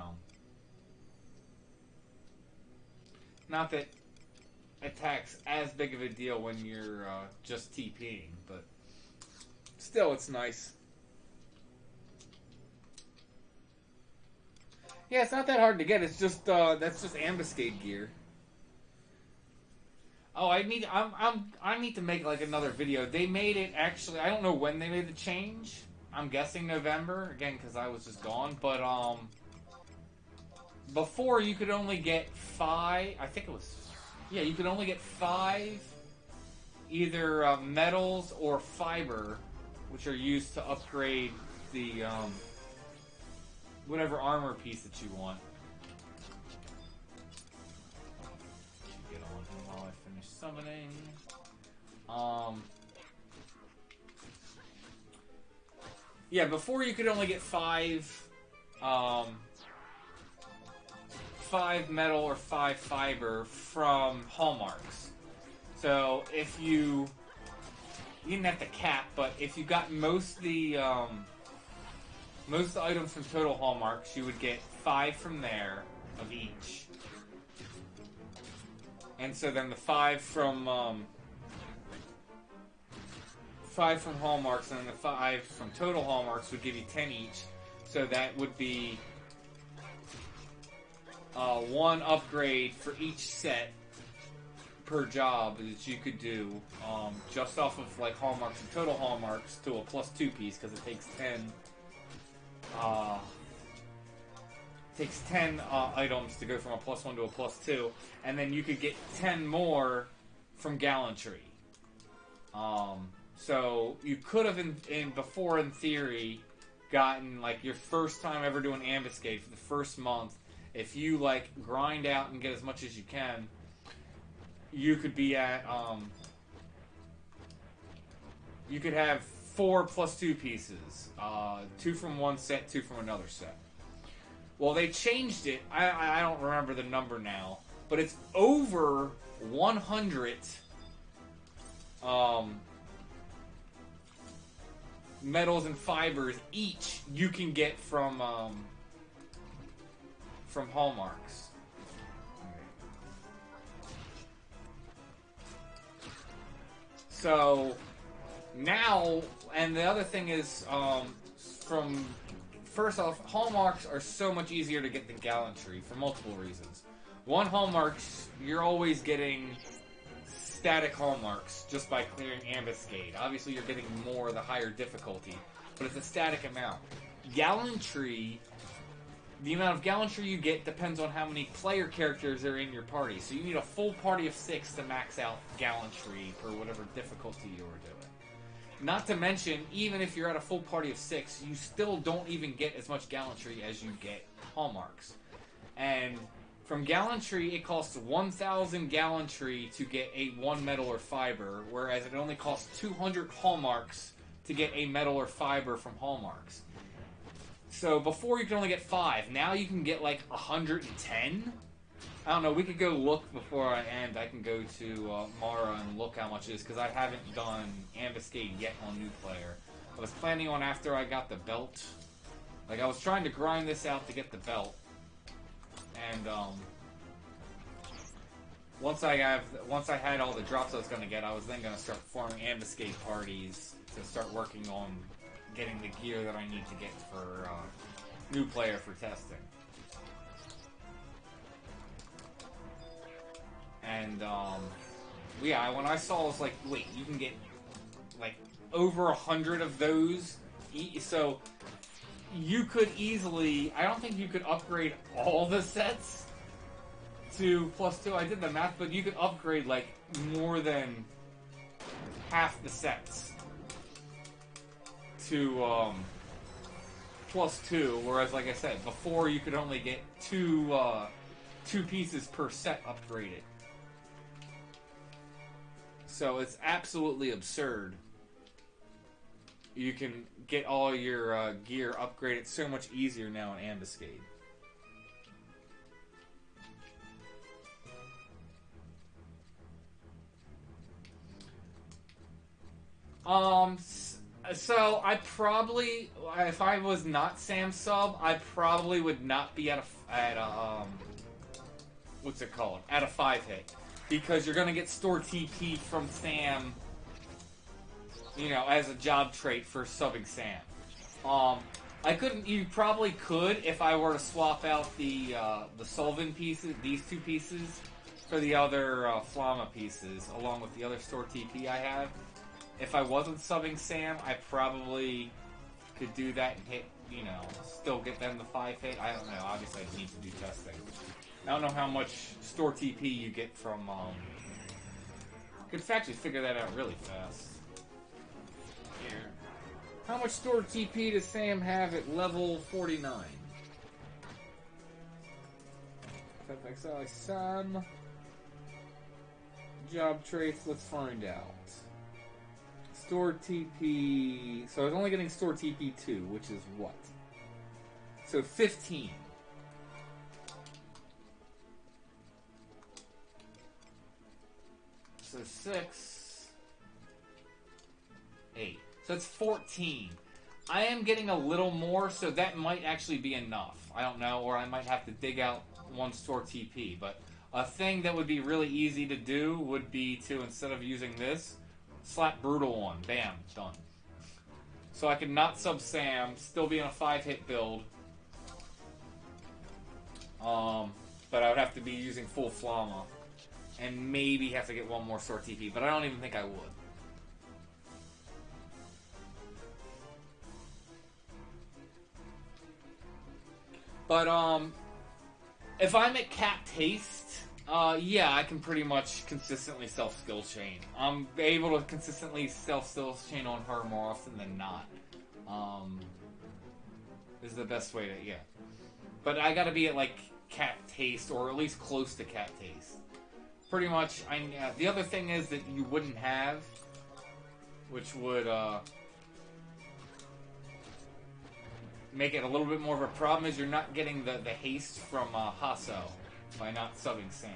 not that attack's as big of a deal when you're just TPing, but still, it's nice. Yeah, it's not that hard to get. It's just that's just ambuscade gear. Oh, I need to make like another video. They made it actually. I don't know when they made the change. I'm guessing November again because I was just gone. But before you could only get 5. I think it was. Yeah, you could only get 5 either metals or fiber, which are used to upgrade the whatever armor piece that you want. Get on him while I finish summoning. Yeah, before you could only get 5 metal or 5 fiber from hallmarks. So if you didn't have to cap, but if you got most of the items from total hallmarks, you would get 5 from there of each. And so then the 5 from hallmarks and then the 5 from total hallmarks would give you 10 each. So that would be 1 upgrade for each set per job that you could do, just off of like hallmarks and total hallmarks to a +2 piece, because it takes 10 items to go from a +1 to a +2, and then you could get 10 more from gallantry. So you could have before in theory gotten like your first time ever doing ambuscade for the first month. If you like grind out and get as much as you can, you could be at you could have 4 +2 pieces, 2 from one set, 2 from another set. Well, they changed it. I don't remember the number now, but it's over 100 metals and fibers each you can get from hallmarks. So now, and the other thing is, first off, hallmarks are so much easier to get than gallantry for multiple reasons. One, hallmarks, you're always getting static hallmarks just by clearing ambuscade. Obviously, you're getting more the higher difficulty, but it's a static amount. Gallantry, the amount of gallantry you get depends on how many player characters are in your party. So you need a full party of 6 to max out gallantry for whatever difficulty you're doing. Not to mention, even if you're at a full party of 6, you still don't even get as much gallantry as you get hallmarks. And from gallantry, it costs 1,000 gallantry to get a 1 metal or fiber, whereas it only costs 200 hallmarks to get a metal or fiber from hallmarks. So before you could only get 5, now you can get like 110? I don't know, we could go look before I end. I can go to Mara and look how much it is, because I haven't done Ambuscade yet on Newplayer. I was planning on after I got the belt. Like, I was trying to grind this out to get the belt. And, once I had all the drops I was going to get, I was then going to start forming Ambuscade parties to start working on getting the gear that I need to get for Newplayer for testing. And yeah, when I saw, I was like, wait, you can get like over 100 of those. So you could easily, I don't think you could upgrade all the sets to +2. I did the math, but you could upgrade like more than half the sets to +2, whereas like I said before, you could only get two pieces per set upgraded. So it's absolutely absurd. You can get all your gear upgraded so much easier now in Ambuscade. So I probably, if I was not Sam sub, I probably would not be at a what's it called? At a 5-hit. Because you're gonna get store TP from Sam, you know, as a job trait for subbing Sam. I couldn't, you probably could if I were to swap out the Solvin pieces, these two pieces, for the other Flama pieces, along with the other store TP I have. If I wasn't subbing Sam, I probably could do that and hit, you know, still get them the 5-hit. I don't know, obviously I need to do testing. I don't know how much store TP you get from, could actually figure that out really fast. Here. How much store TP does Sam have at level 49? FFXI Sam. Job traits, let's find out. Store TP... So I was only getting store TP 2, which is what? So 15. So 6... 8. So it's 14. I am getting a little more, so that might actually be enough. I don't know, or I might have to dig out one store TP. But a thing that would be really easy to do would be to, instead of using this, slap Brutal on. Bam. Done. So I could not sub Sam, still be in a 5-hit build. But I would have to be using full Flama. And maybe have to get one more store TP, but I don't even think I would. But, if I'm at capped haste, yeah, I can pretty much consistently self-skill chain. I'm able to consistently self-skill chain on her more often than not. Is the best way to, yeah. But I gotta be at, like, capped haste, or at least close to capped haste. Pretty much, the other thing is that you wouldn't have, which would, make it a little bit more of a problem, is you're not getting the haste from Hasso by not subbing Sam.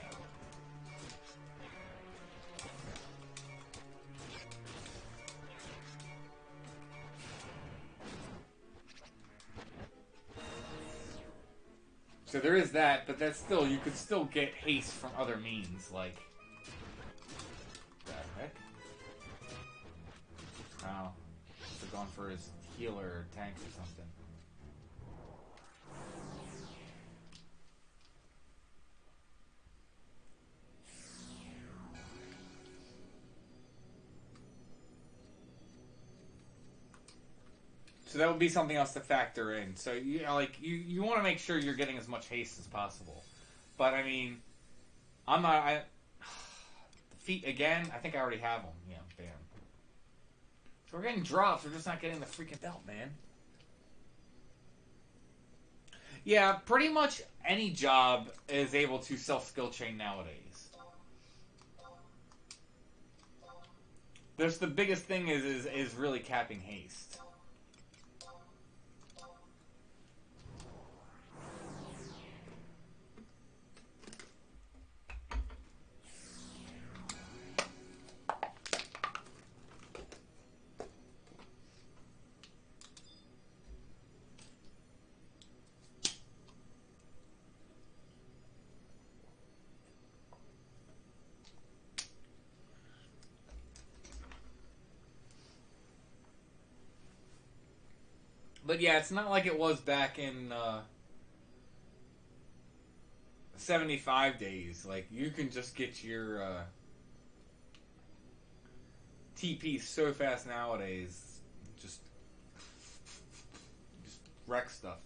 So there is that, but that's still, you could still get haste from other means, like... What the heck? Oh. Must have gone for his healer or tanks or something. So that would be something else to factor in. So you know, like you want to make sure you're getting as much haste as possible. But I mean, I'm not. Feet again. I think I already have them. Yeah, bam. So we're getting drops. We're just not getting the freaking belt, man. Yeah, pretty much any job is able to self-skill chain nowadays. There's the biggest thing is really capping haste. But yeah, it's not like it was back in 75 days. Like, you can just get your TP so fast nowadays. Just wreck stuff.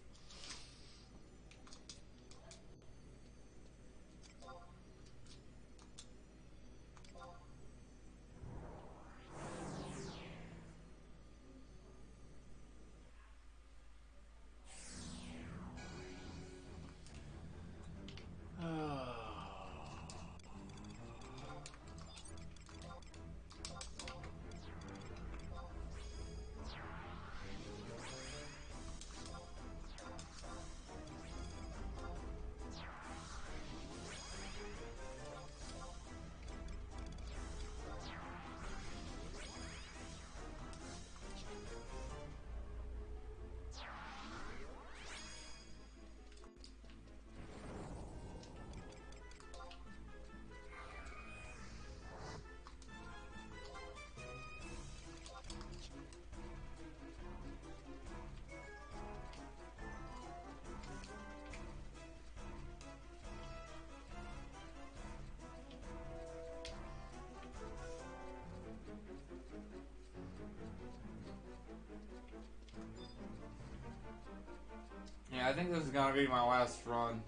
Yeah, I think this is gonna be my last run.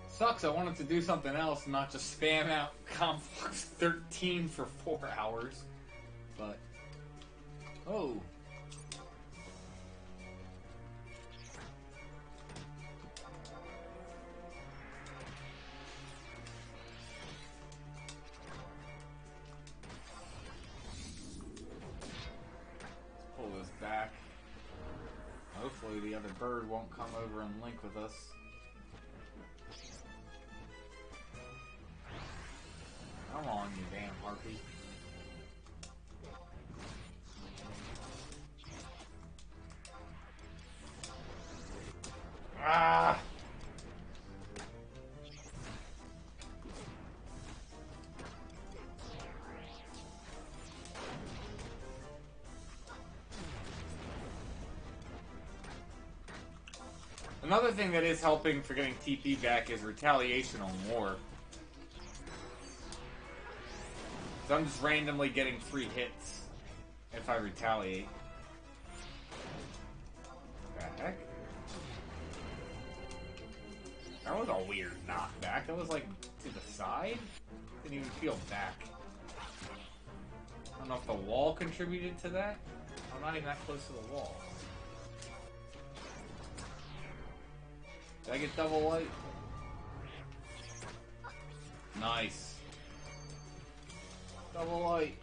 Sucks, I wanted to do something else and not just spam out Complex 13 for 4 hours. But... oh. Let's pull this back. Hopefully the other bird won't come over and link with us. Come on, you damn harpy. Ah! Another thing that is helping for getting TP back is retaliation on war. So I'm just randomly getting free hits if I retaliate. Back. That was a weird knockback. That was like to the side. Didn't even feel back. I don't know if the wall contributed to that. I'm not even that close to the wall. Did I get double light? Nice. Double light.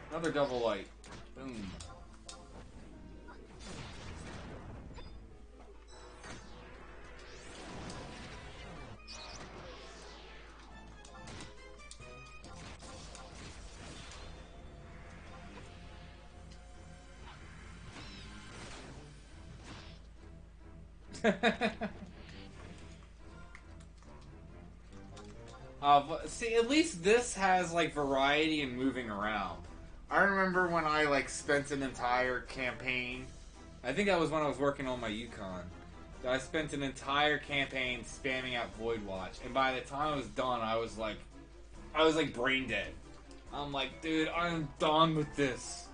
Another double light. Boom. See, at least this has like variety in moving around. I remember when I like spent an entire campaign. I think that was when I was working on my Yukon. That I spent an entire campaign spamming out Void Watch, and by the time I was done, I was like brain dead. I'm like, dude, I'm done with this.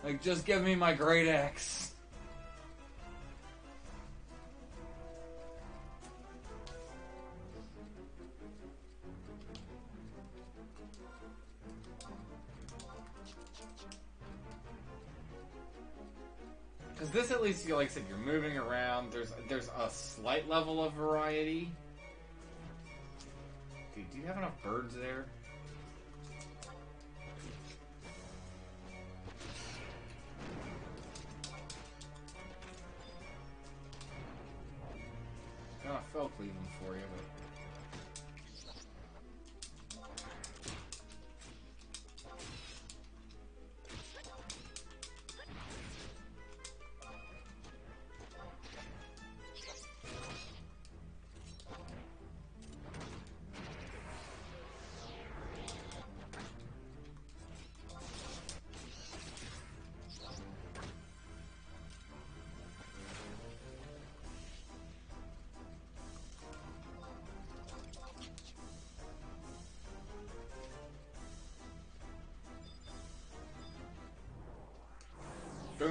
Like, just give me my Great Axe. Because this at least, like I said, you're moving around. There's a slight level of variety. Dude, do you have enough birds there? I'm gonna fell cleave them for you, but...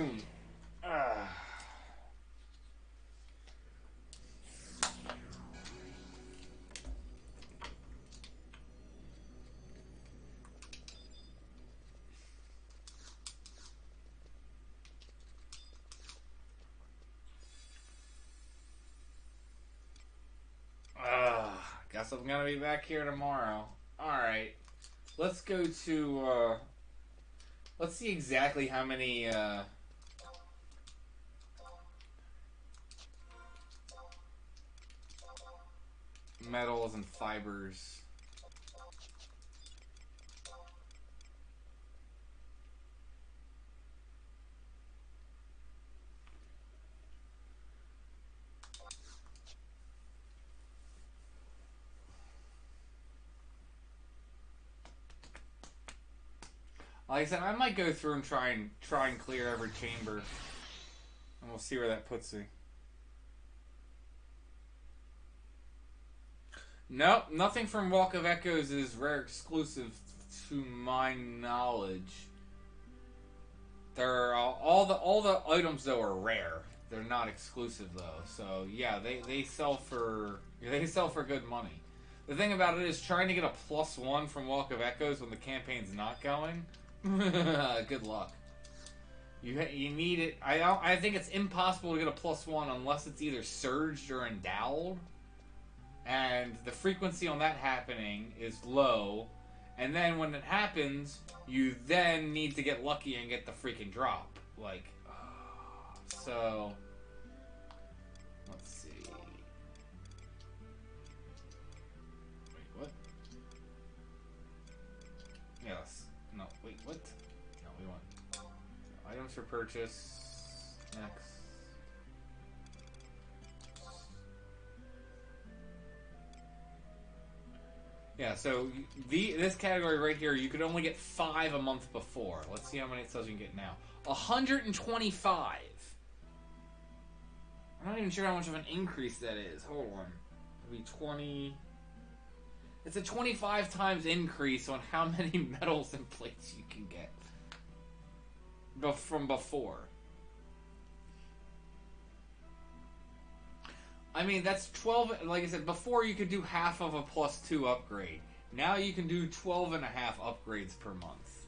room. Guess I'm gonna be back here tomorrow. Alright. Let's go to, let's see exactly how many, metals and fibers. Like I said, I might go through and try and clear every chamber, and we'll see where that puts me. Nope, nothing from Walk of Echoes is rare exclusive to my knowledge. They're all the items though are rare. They're not exclusive though. So yeah, they sell for good money. The thing about it is trying to get a +1 from Walk of Echoes when the campaign's not going. Good luck. You need it. I think it's impossible to get a +1 unless it's either surged or endowed, and the frequency on that happening is low. And then when it happens, you then need to get lucky and get the freaking drop. Like, so let's see. Wait, what? Yes. No, wait, what? No, we want items for purchase. Next. Yeah, so this category right here, you could only get 5 a month before. Let's see how many it says you can get now. 125. I'm not even sure how much of an increase that is. Hold on. It'll be 20. It's a 25 times increase on how many metals and plates you can get from before. I mean, that's 12, like I said, before you could do half of a +2 upgrade. Now you can do 12.5 upgrades per month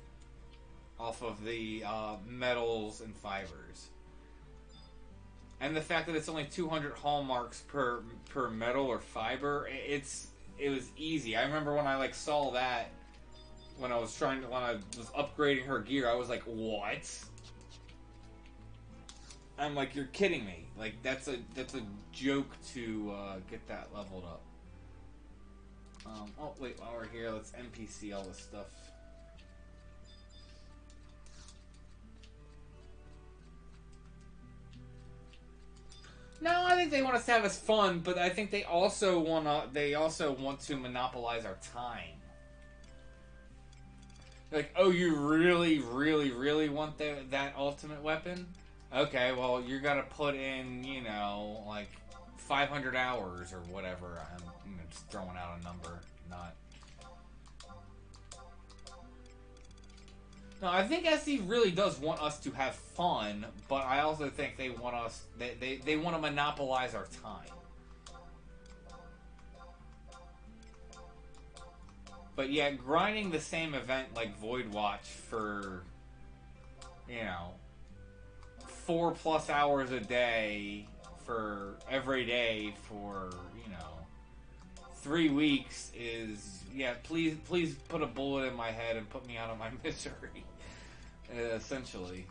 off of the metals and fibers. And the fact that it's only 200 hallmarks per metal or fiber, it was easy. I remember when I saw that when I was upgrading her gear, I was like, what? I'm like, you're kidding me. Like, that's a joke to get that leveled up. Oh, wait, while we're here, let's NPC all this stuff. No, I think they want us to have us fun, but I think they also want to monopolize our time. Like, oh, you really, really, really want that ultimate weapon? Okay, well, you're gonna put in, 500 hours or whatever. I'm just throwing out a number, not. No, I think SE really does want us to have fun, but I also think they want us. They want to monopolize our time. But yeah, grinding the same event like Void Watch for, 4+ hours a day for every day for 3 weeks is, yeah, please put a bullet in my head and put me out of my misery. Essentially.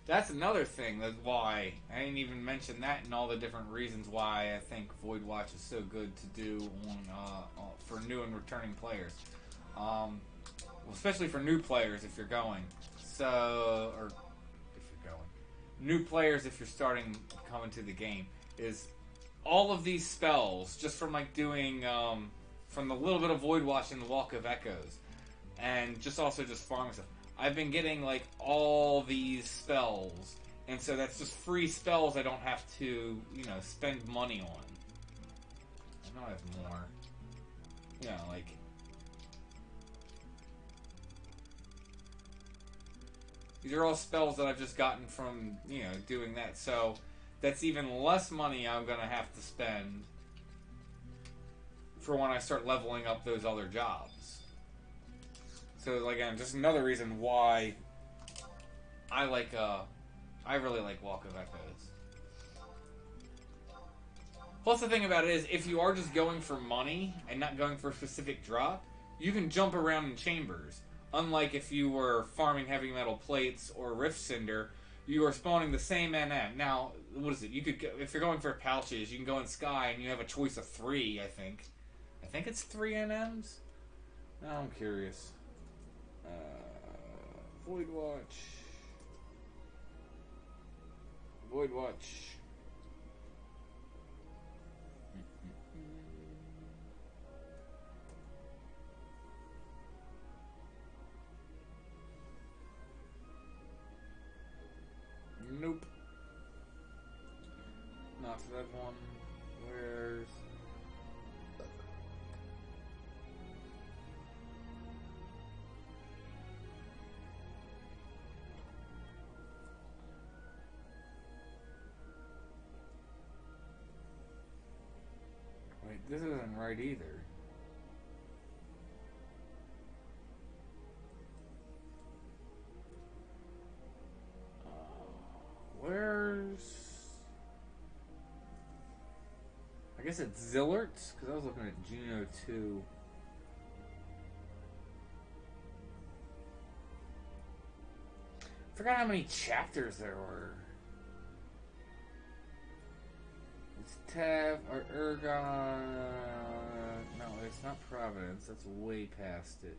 That's another thing. That's why I didn't even mention that and all the different reasons why I think Void Watch is so good to do for new and returning players. Especially for new players if you're going. Or if you're going. New players if you're starting coming to the game is all of these spells just from doing from the little bit of Void Watch and the Walk of Echoes, and just farming stuff. I've been getting all these spells, and so that's just free spells I don't have to spend money on. I know I have more. These are all spells that I've just gotten from, doing that. So that's even less money I'm going to have to spend for when I start leveling up those other jobs. So, again, just another reason why I really like Walk of Echoes. Plus, the thing about it is, if you are just going for money and not going for a specific drop, you can jump around in chambers. Unlike if you were farming heavy metal plates or rift cinder, you are spawning the same NM. Now, what is it? You could, if you're going for pouches, you can go in Sky and you have a choice of 3. I think it's 3 NMs. Now I'm curious. Void Watch. Void Watch. Nope. Not that one. Where's... Wait, this isn't right either. Where's... I guess it's Zillert's, because I was looking at Juno 2. Forgot how many chapters there were. It's Tav or Ergon. No, it's not Providence. That's way past it.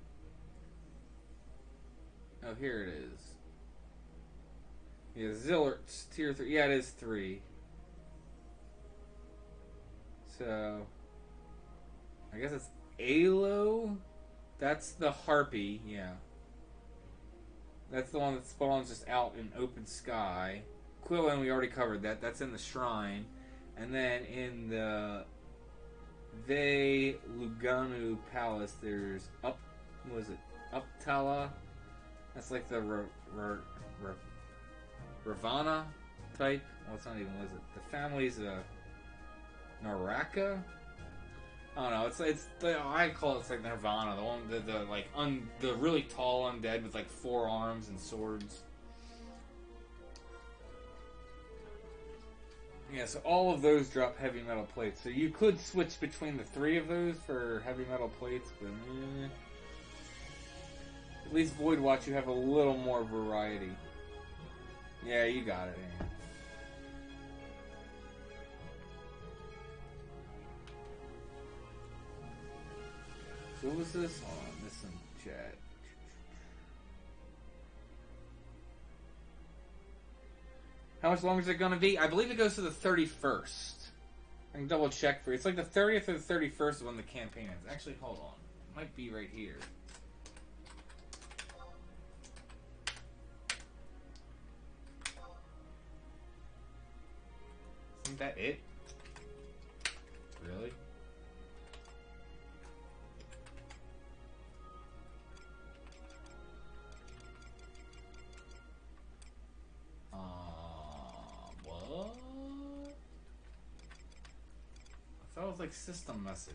Oh, here it is. Yeah, Zillert's tier 3. Yeah, it is 3. So, I guess it's Alo. That's the Harpy, yeah. That's the one that spawns just out in open sky. Quillen, we already covered that. That's in the shrine. And then in the Ve Luganu Palace, there's Uptala? That's like the Ravana type. Well, it's not even, was it? The family's Naraka? I don't know. I call it like Nirvana, the one, the really tall undead with like 4 arms and swords. Yeah, so all of those drop heavy metal plates. So you could switch between the 3 of those for heavy metal plates, but at least Void Watch, you have a little more variety. Yeah, you got it. Anyway. So what was this? Hold on, this in chat. How much longer is it going to be? I believe it goes to the 31st. I can double check for you. It's like the 30th or the 31st when the campaign ends. Actually, hold on. It might be right here. Isn't that it? Really? What? I thought it was like system message.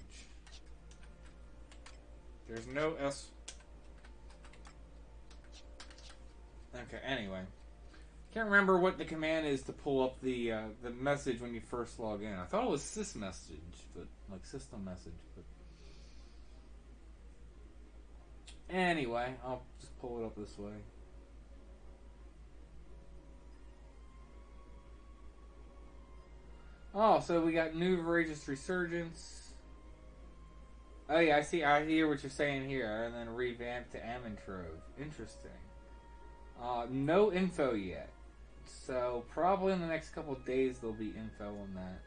There's no S. Okay, anyway. Can't remember what the command is to pull up the message when you first log in. I thought it was sys message, but like system message. But anyway, I'll just pull it up this way. Oh, so we got new Voracious Resurgence. Oh yeah, I see. I hear what you're saying here, and then revamped to Amontrove. Interesting. No info yet. So, probably in the next couple of days there'll be info on that.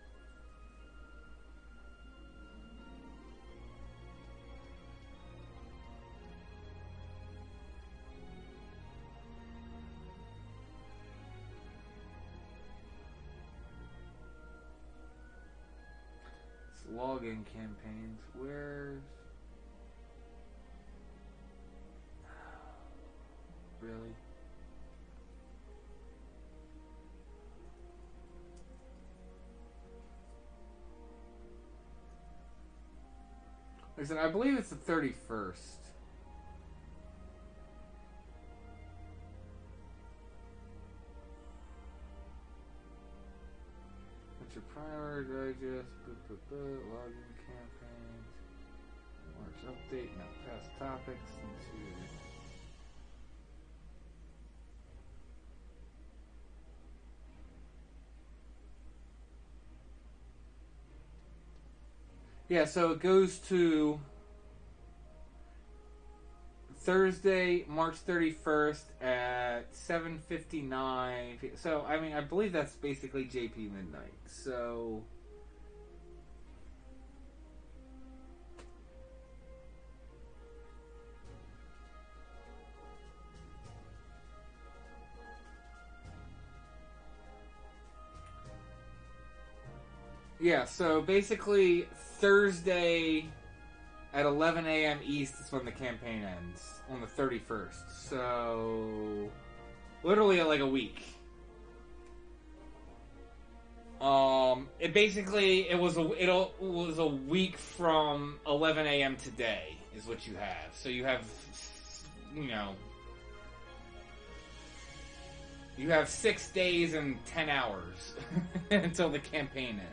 It's login campaigns. Where's... Really? I said, I believe it's the 31st. What's your priority digest? Login campaigns. March update. Now past topics. Let's see. Yeah, so it goes to Thursday, March 31st at 7:59. So, I mean, I believe that's basically JP midnight. So, yeah, so basically Thursday at 11 a.m. East is when the campaign ends, on the 31st. So, literally like a week. It was a week from 11 a.m. today is what you have. So you have, you have 6 days and 10 hours until the campaign ends.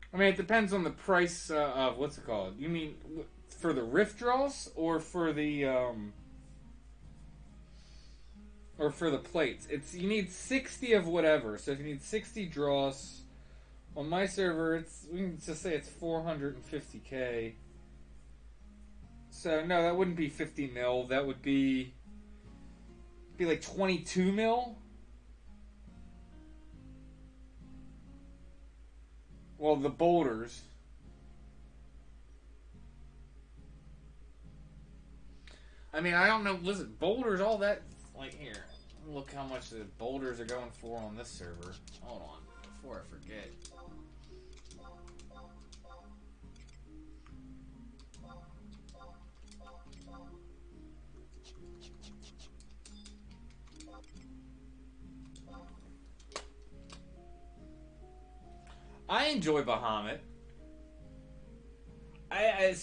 I mean, it depends on the price of what's it called. You mean for the rift draws or for the plates? You need 60 of whatever. So if you need 60 draws on my server, we can just say it's 450k. So no, that wouldn't be 50 mil. That would be like 22 mil. Well, the boulders. I mean, I don't know. Listen, boulders, all that. Like, here. Look how much the boulders are going for on this server. Hold on. Before I forget. I enjoy Bahamut. I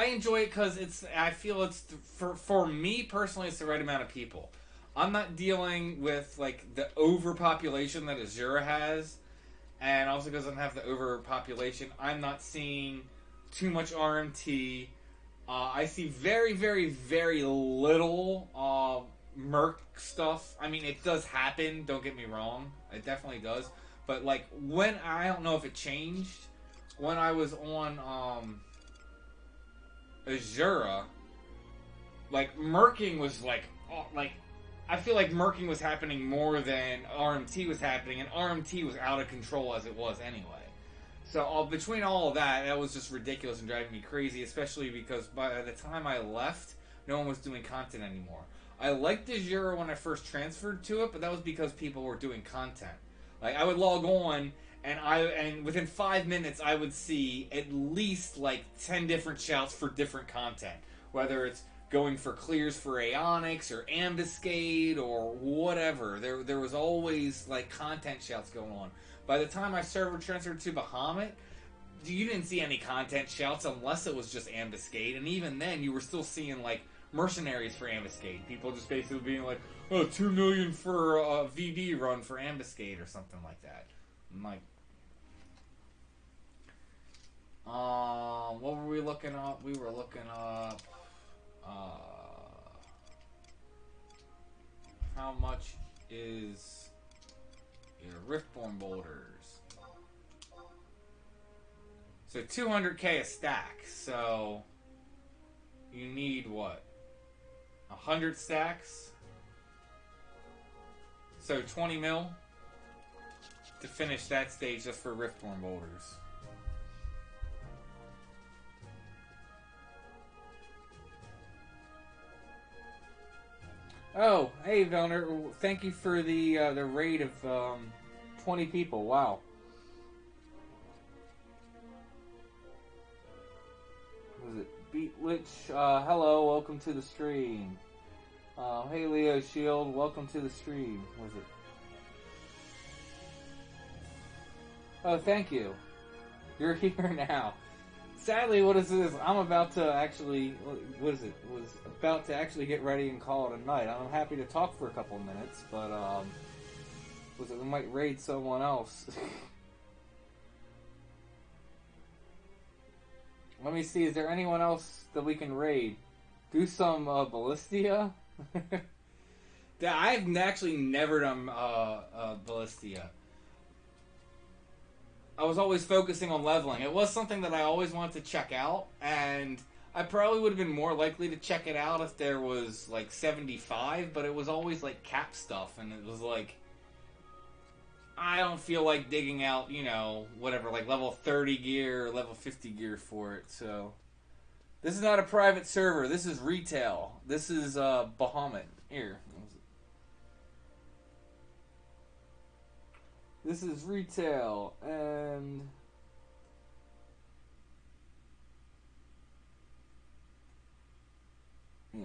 enjoy it because I feel it's for me personally, it's the right amount of people. I'm not dealing with like the overpopulation that Azura has, and also because I don't have the overpopulation, I'm not seeing too much RMT. I see very, very, very little Merc stuff. I mean, it does happen. Don't get me wrong. It definitely does. But, like, I don't know if it changed. When I was on, Azura, like, Merking was, I feel like Merking was happening more than RMT was happening, and RMT was out of control as it was anyway. So, between all of that, that was just ridiculous and driving me crazy, especially because by the time I left, no one was doing content anymore. I liked Azura when I first transferred to it, but that was because people were doing content. Like, I would log on, and within 5 minutes, I would see at least, 10 different shouts for different content. Whether it's going for clears for Aeonics, or Ambuscade, or whatever. There was always, content shouts going on. By the time my server transferred to Bahamut, you didn't see any content shouts unless it was just Ambuscade, and even then, you were still seeing, mercenaries for Ambuscade. People just basically being like, oh, 2 million for a VD run for Ambuscade or something like that. I'm like, what were we looking up? We were looking up, how much is your Riftborn boulders? So 200k a stack. So you need what? 100 stacks? So 20 mil to finish that stage just for Riftborn boulders. Oh, hey Velner, thank you for the raid of 20 people. Wow. Which, hello, welcome to the stream. Hey Leo Shield, welcome to the stream. Was it? Oh, thank you. You're here now. Sadly, what is this? I'm about to actually, what is it? Was about to actually get ready and call it a night. I'm happy to talk for a couple of minutes, but, was it we might raid someone else. Let me see, is there anyone else that we can raid? Do some, Ballistia? I've actually never done, Ballistia. I was always focusing on leveling. It was something that I always wanted to check out, and I probably would have been more likely to check it out if there was, like, 75, but it was always, like, cap stuff, and it was like, I don't feel like digging out, you know, whatever, like, level 30 gear or level 50 gear for it, so. This is not a private server. This is retail. This is, Bahamut. Here. This is retail, and yeah.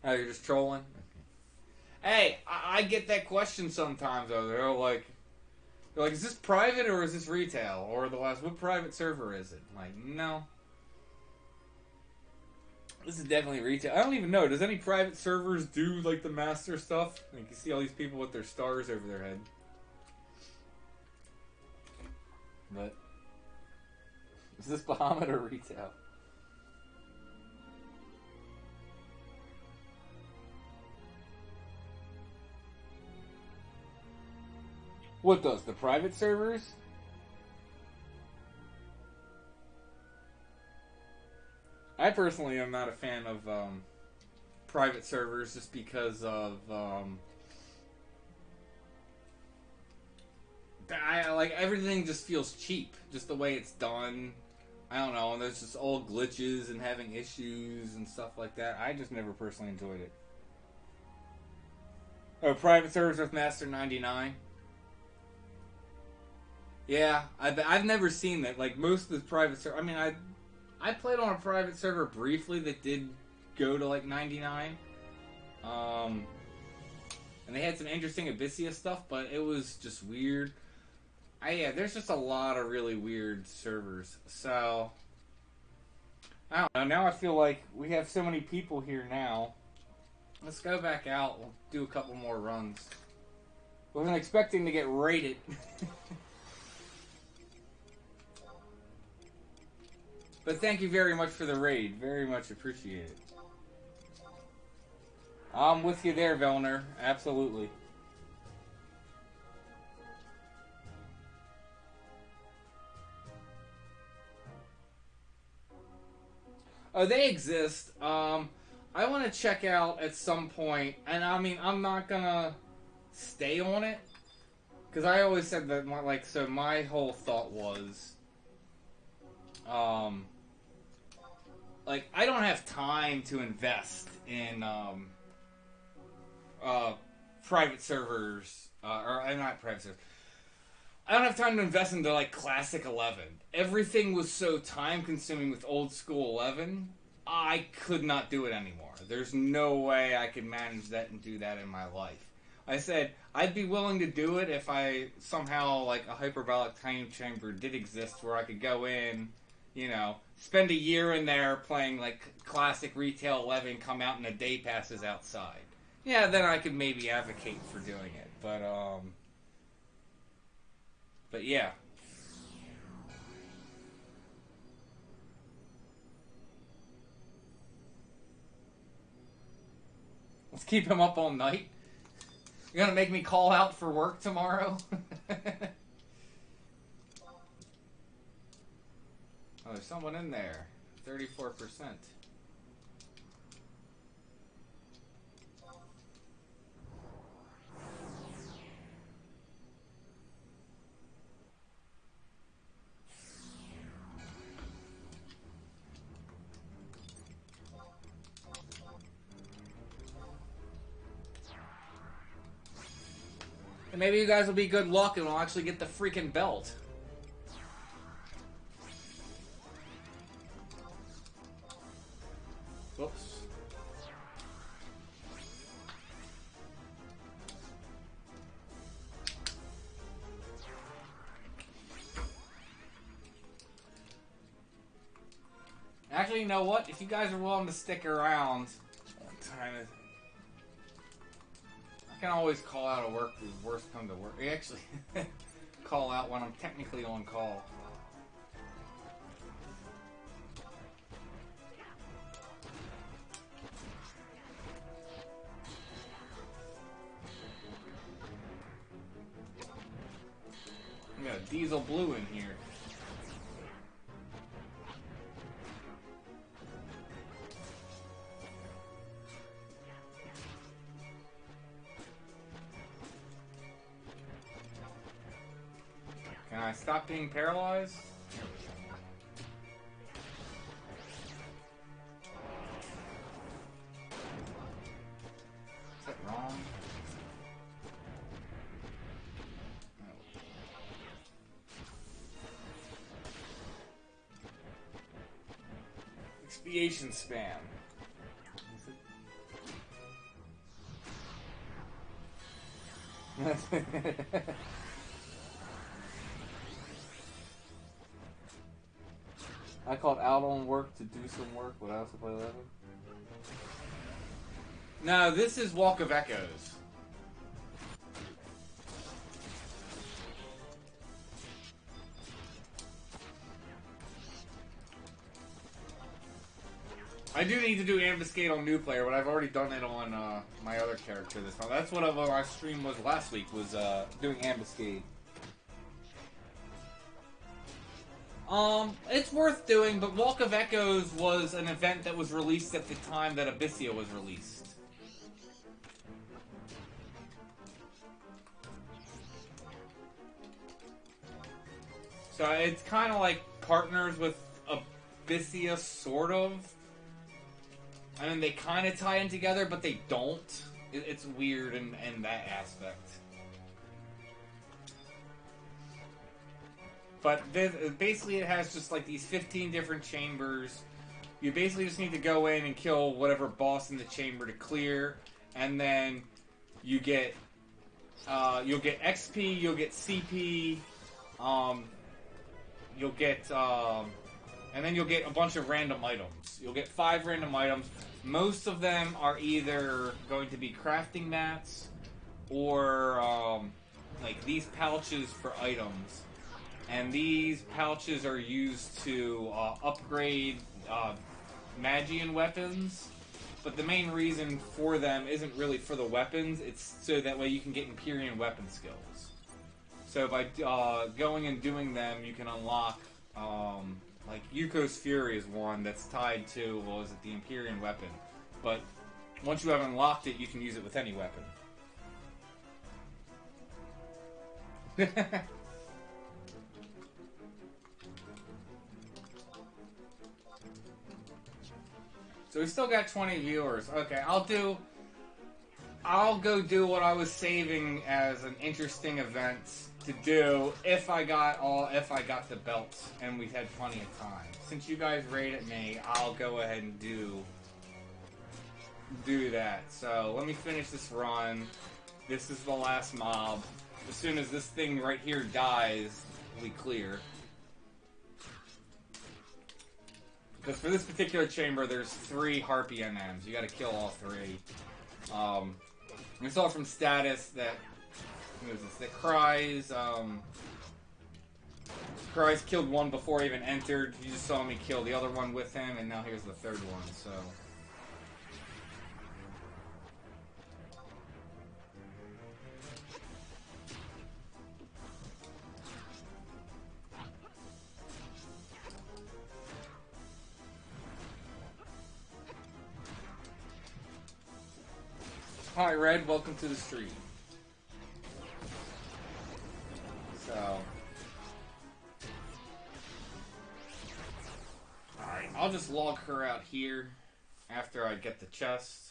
Oh, you're just trolling? Hey, I get that question sometimes, though. They're like, is this private or is this retail? Or the last, what private server is it? I'm like, no. This is definitely retail. I don't even know. Does any private servers do, like, the master stuff? Like, you see all these people with their stars over their head. But, is this Bahamut or retail? What does? The private servers? I personally am not a fan of private servers just because of like everything just feels cheap, just the way it's done. I don't know, and there's just old glitches and having issues and stuff like that. I just never personally enjoyed it. Oh, private servers with Master 99. Yeah, I've never seen that. Like most of the private servers, I mean, I played on a private server briefly that did go to like 99. And they had some interesting Abyssia stuff, but it was just weird. Yeah, there's just a lot of really weird servers. So, I don't know. Now I feel like we have so many people here now. Let's go back out. We'll do a couple more runs. Wasn't expecting to get raided. But thank you very much for the raid. Very much appreciated. I'm with you there, Velner. Absolutely. Oh, they exist. I want to check out at some point, and I mean, I'm not gonna stay on it, because I always said that, like, so my whole thought was, like, I don't have time to invest in, private servers, or not private servers. I don't have time to invest into, like, Classic 11. Everything was so time-consuming with Old School 11, I could not do it anymore. There's no way I could manage that and do that in my life. I said, I'd be willing to do it if I somehow, like, a hyperbolic time chamber did exist where I could go in, you know, spend a year in there playing, like, Classic Retail 11, come out and a day passes outside. Yeah, then I could maybe advocate for doing it. But yeah. Let's keep him up all night. You're gonna make me call out for work tomorrow? Oh, there's someone in there. 34%. And maybe you guys will be good luck and we'll actually get the freaking belt. Whoops. Actually, you know what? If you guys are willing to stick around, I can always call out of work if worst come to work. I actually call out when I'm technically on call. We got a diesel blue in here. Can I stop being paralyzed? Is that wrong? No. Expiation spam. I called out on work to do some work. Would I also play 11? No, this is Walk of Echoes. I do need to do Ambuscade on Newplayer, but I've already done it on my other character this time. That's what our stream was last week, was doing Ambuscade. It's worth doing, but Walk of Echoes was an event that was released at the time that Abyssea was released. So it's kind of like partners with Abyssea, sort of. I mean, they kind of tie in together, but they don't. It's weird in that aspect. But basically it has just like these 15 different chambers. You basically just need to go in and kill whatever boss in the chamber to clear. And then you get, you'll get XP, you'll get CP, you'll get, and then you'll get a bunch of random items. You'll get 5 random items. Most of them are either going to be crafting mats or like these pouches for items. And these pouches are used to upgrade Magian weapons. But the main reason for them isn't really for the weapons. It's so that way you can get Empyrean weapon skills. So by going and doing them, you can unlock... like, Yuko's Fury is one that's tied to, well, is it the Empyrean weapon? But once you have unlocked it, you can use it with any weapon. So we still got 20 viewers. Okay, I'll go do what I was saving as an interesting event to do if I got the belts and we had plenty of time. Since you guys rated me, I'll go ahead and do that. So let me finish this run. This is the last mob. As soon as this thing right here dies, we clear. Because for this particular chamber, there's 3 Harpy NMs. You gotta kill all 3. We saw from status that Cries killed one before he even entered. You just saw me kill the other one with him, and now here's the 3rd one, so... Hi, Red. Welcome to the stream. So... Alright, I'll just log her out here after I get the chest.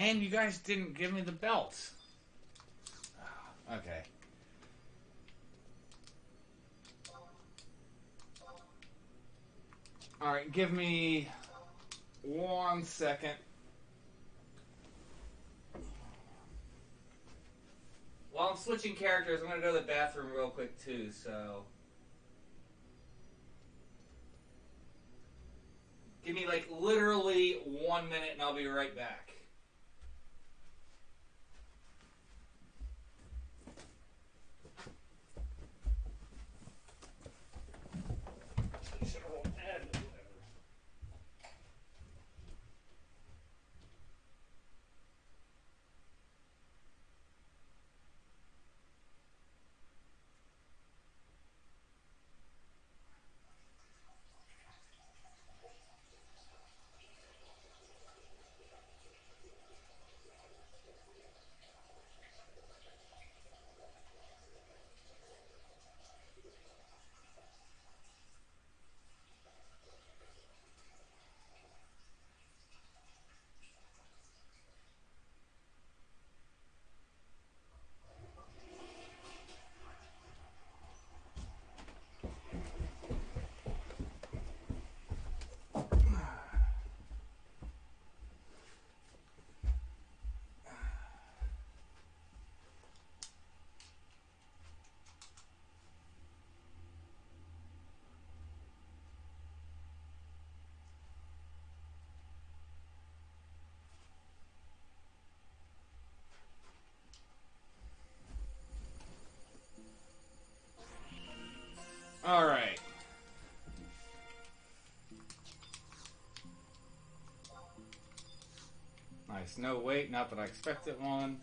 And you guys didn't give me the belt. Okay. Alright, give me 1 second. While I'm switching characters, I'm going to go to the bathroom real quick too, so... Give me like literally 1 minute and I'll be right back. Alright. Nice. No, wait, not that I expected one.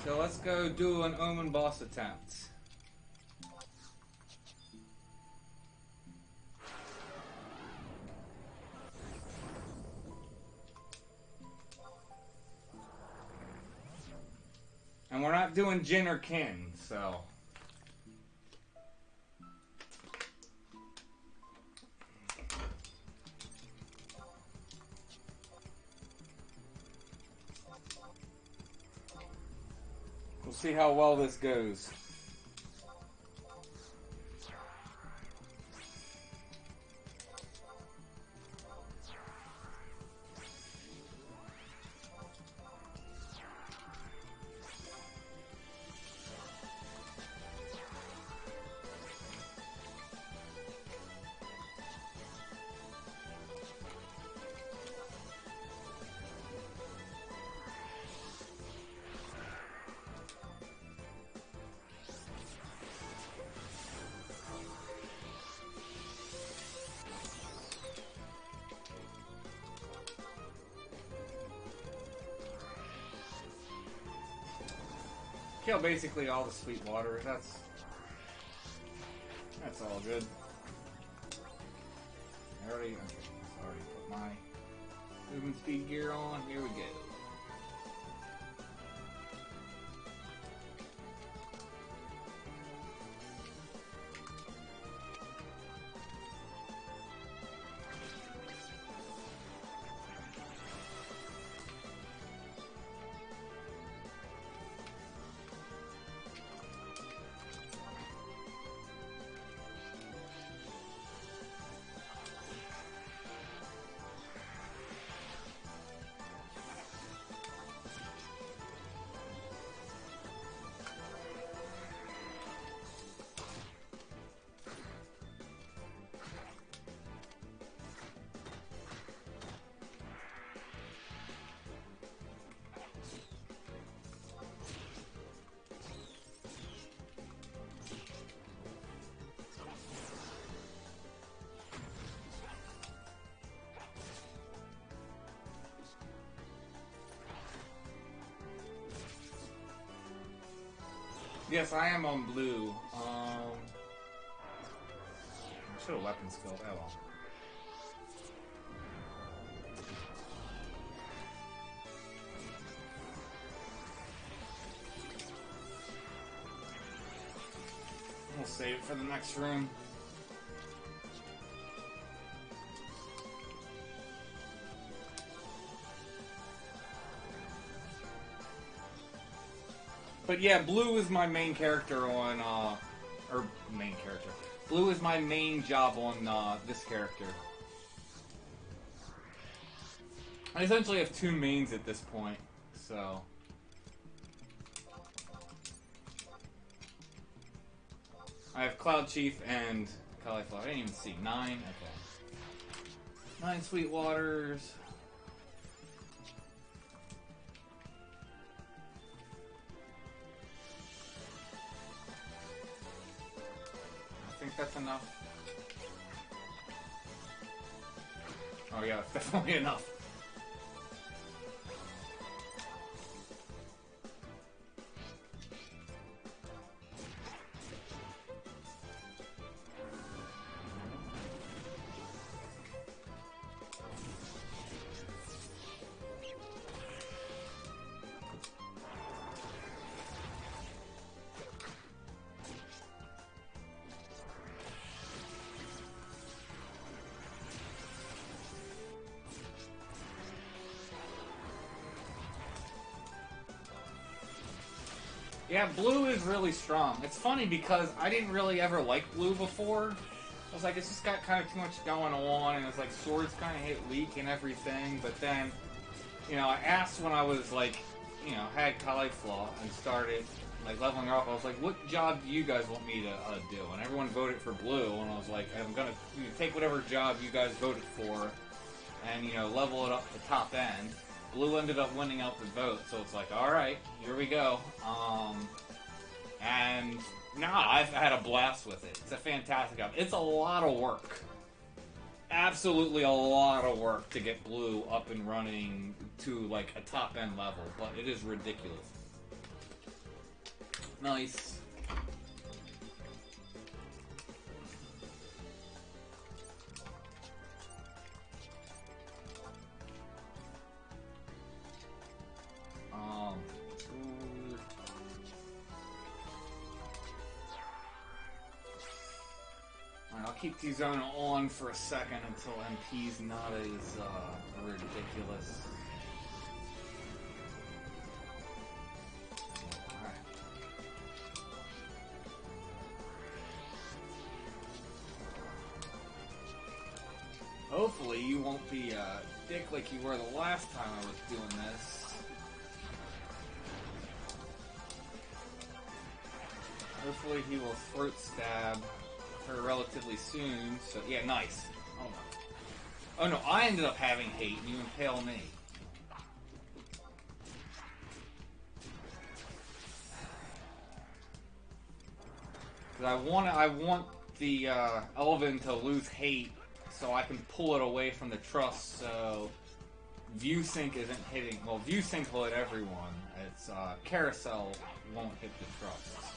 So let's go do an Omen boss attempt. And we're not doing Jin or Kin, so... We'll see how well this goes. Kill basically all the sweet water. That's all good. I already put my movement speed gear on. Here we go. Yes, I am on blue. I should have weapon skill. Oh well. save it for the next room. But yeah, Blue is my main character on, or main character. Blue is my main job on this character. I essentially have two mains at this point, so... I have Cloud Chief and Cauliflower. I didn't even see. 9? Okay. 9 Sweet Waters. I think that's enough. Oh yeah, it's definitely enough. Yeah, Blue is really strong. It's funny because I didn't really ever like Blue before. I was like, it's just got kind of too much going on, and it's like swords kind of hit weak and everything. But then, you know, I asked when I was like, you know, had Cauliflower and started like leveling her up. I was like, what job do you guys want me to do? And everyone voted for Blue, and I was like, I'm gonna take whatever job you guys voted for, and you know, level it up to top end. Blue ended up winning out the vote, so it's like, alright, here we go. And I've had a blast with it. It's a fantastic job. It's a lot of work. Absolutely a lot of work to get Blue up and running to, like, a top-end level, but it is ridiculous. Nice. I'll keep T-Zone on for a second until MP's not as ridiculous. Alright. Hopefully you won't be a dick like you were the last time I was doing this. Hopefully he will throat stab her relatively soon, so yeah, nice. Oh no. Oh no, I ended up having hate and you impale me. Cause I want the Elven to lose hate so I can pull it away from the trust, so view sync isn't hitting, well, view sync will hit everyone. It's carousel won't hit the trust.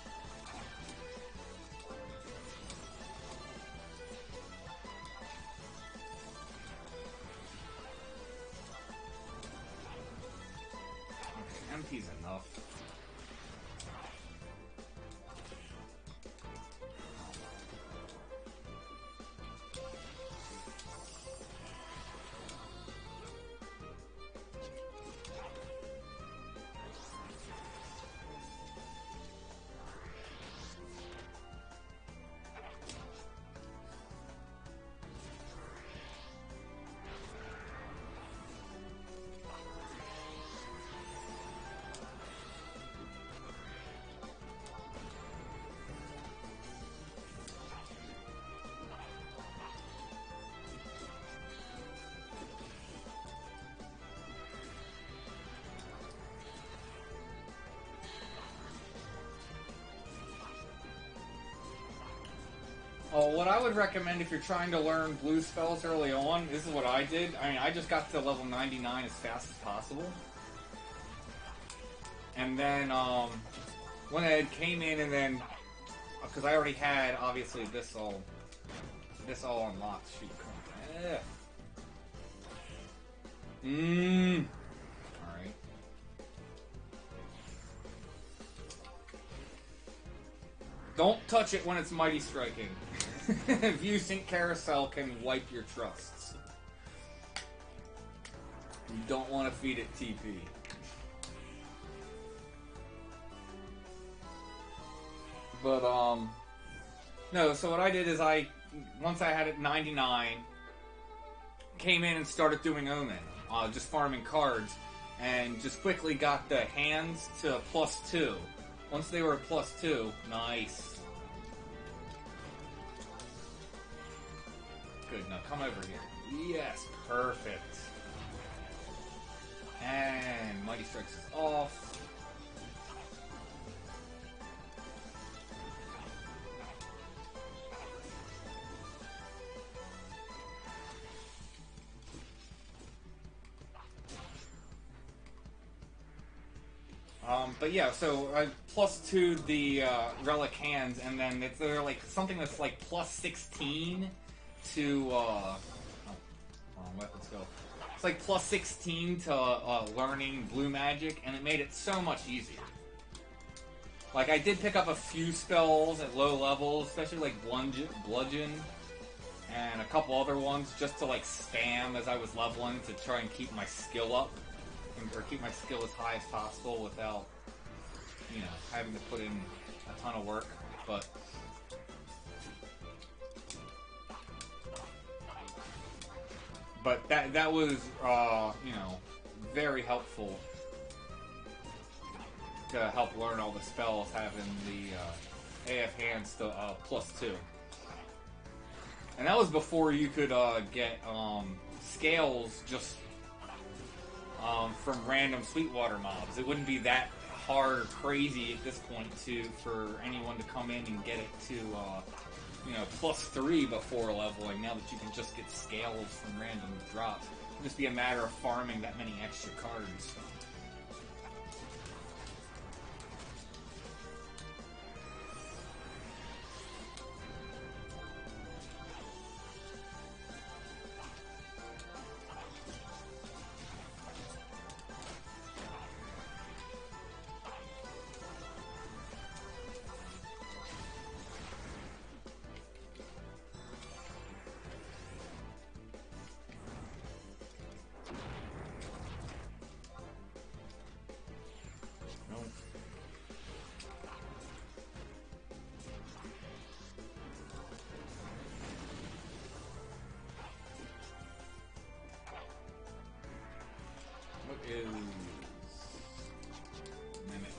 MP's enough. Oh, what I would recommend if you're trying to learn blue spells early on, this is what I did. I mean, I just got to level 99 as fast as possible. And then, when I came in and then, because I already had, obviously, this all unlocked. Shoot, come on. Alright. Don't touch it when it's mighty striking. View Sync Carousel can wipe your trusts. You don't want to feed it TP. But, no, so what I did is once I had it 99, came in and started doing Omen. Just farming cards, and just quickly got the hands to +2. Once they were at +2, nice. Good, now come over here. Yes, perfect. And Mighty Strikes is off. But yeah, so I +2 the relic hands, and then they're like something that's like +16 to wrong weapons go. It's like +16 to learning blue magic, and it made it so much easier. Like I did pick up a few spells at low levels, especially like bludgeon, and a couple other ones just to like spam as I was leveling to try and keep my skill up, or keep my skill as high as possible without, you know, having to put in a ton of work. But that was you know, very helpful to help learn all the spells, having the AF hands to +2. And that was before you could get scales just from random Sweetwater mobs. It wouldn't be that hard or crazy at this point for anyone to come in and get it to you know, +3 before leveling. Now that you can just get scales from random drops, it'll just be a matter of farming that many extra cards. Is Mimic.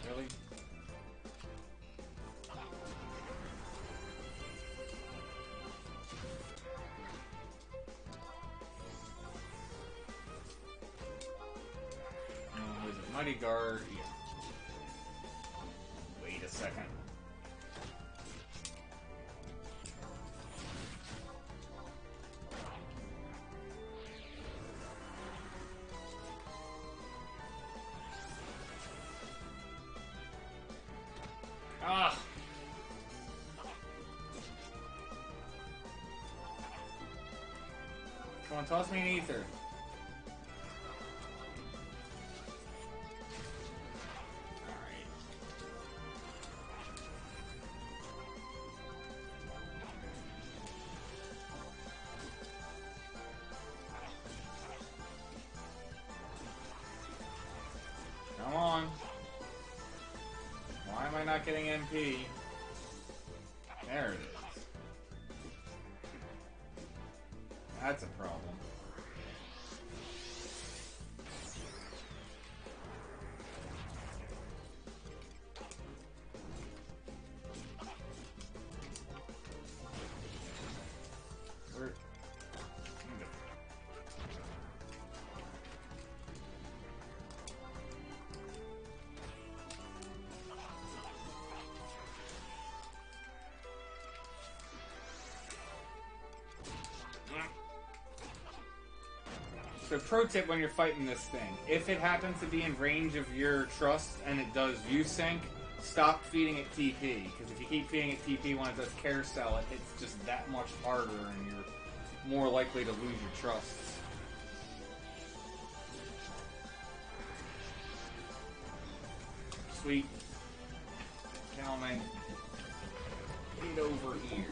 Really? Is it Mighty Guard? Yeah. Wait a second. Ah! Come on, toss me an ether. Alright. getting MP. There it is. That's a problem. So pro tip when you're fighting this thing, if it happens to be in range of your trust and it does use sync, stop feeding it TP. Because if you keep feeding it TP when it does carousel, it's just that much harder and you're more likely to lose your trusts. Sweet. Kill me. Get over here.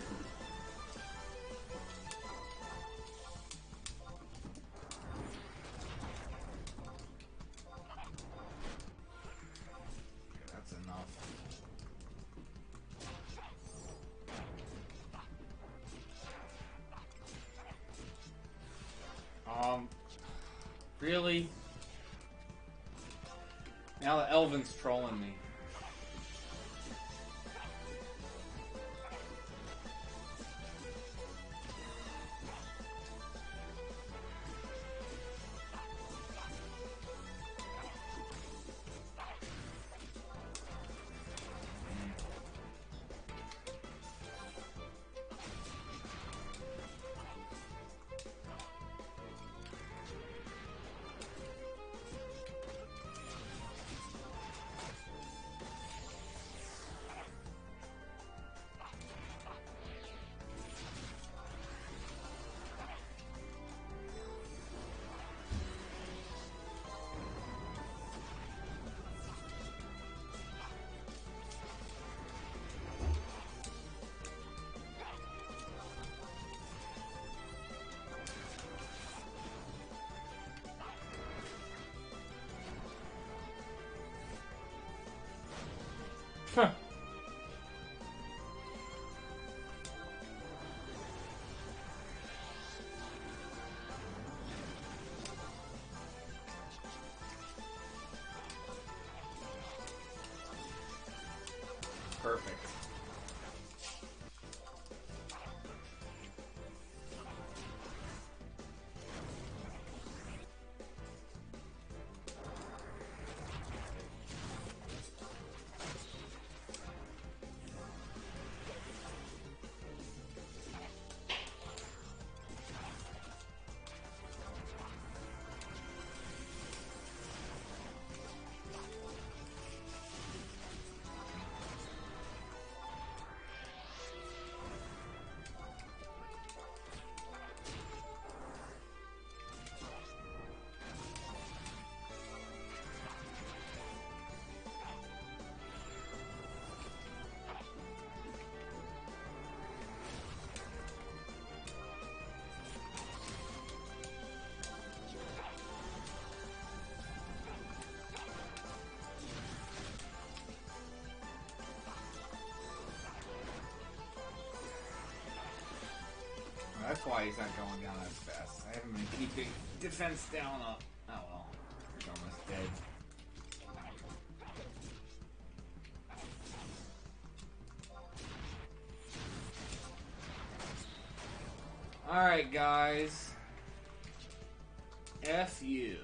Really? Now the Elven's trolling me. Huh. Perfect. That's why he's not going down as fast. I haven't been keeping defense down up. Oh well. He's almost dead. Alright, guys. F you.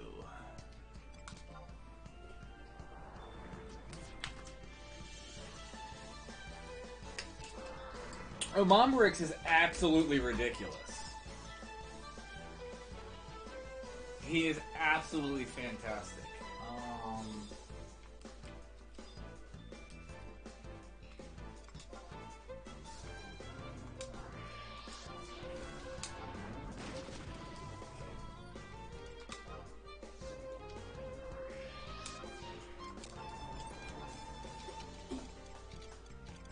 Oh, Mombrix is absolutely ridiculous. He is absolutely fantastic.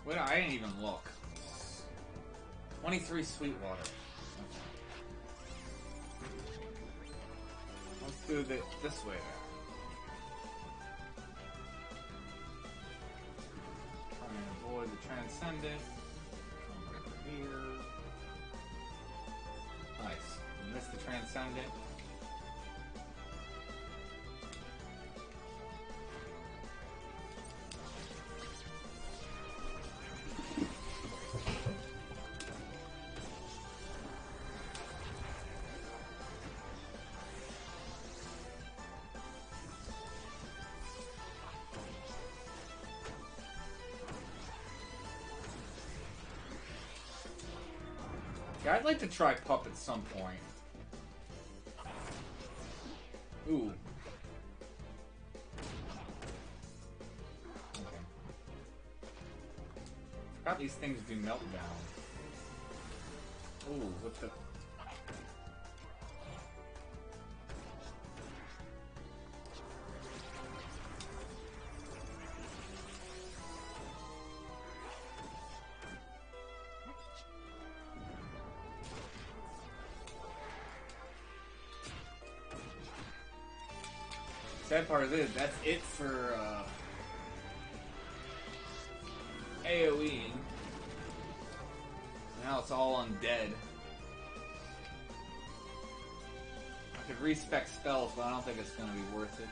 Wait, I didn't even look. 23 Sweetwater. Okay. Let's do it this way then. Transcendent. Over here. Nice. Missed the Transcendent. Yeah, I'd like to try Pup at some point. Ooh. Okay. Forgot these things do meltdown. Ooh, what the... Sad part of it, that's it for AoEing. Now it's all undead. I could respec spells, but I don't think it's going to be worth it.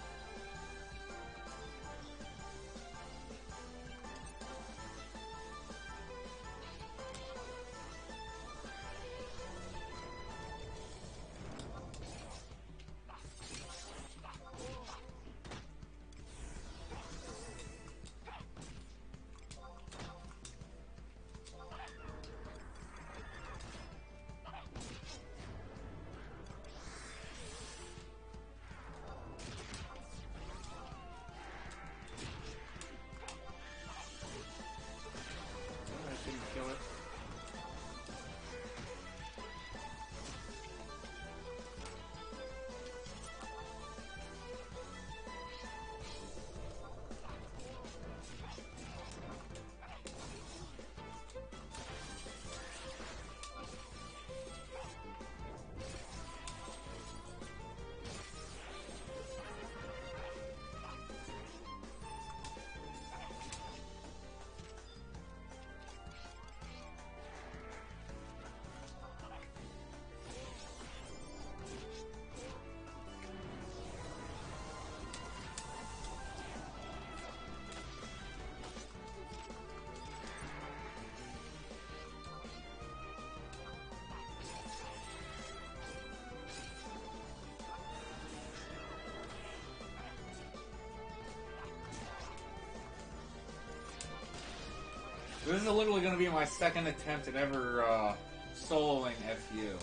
This is literally going to be my second attempt at ever soloing FU.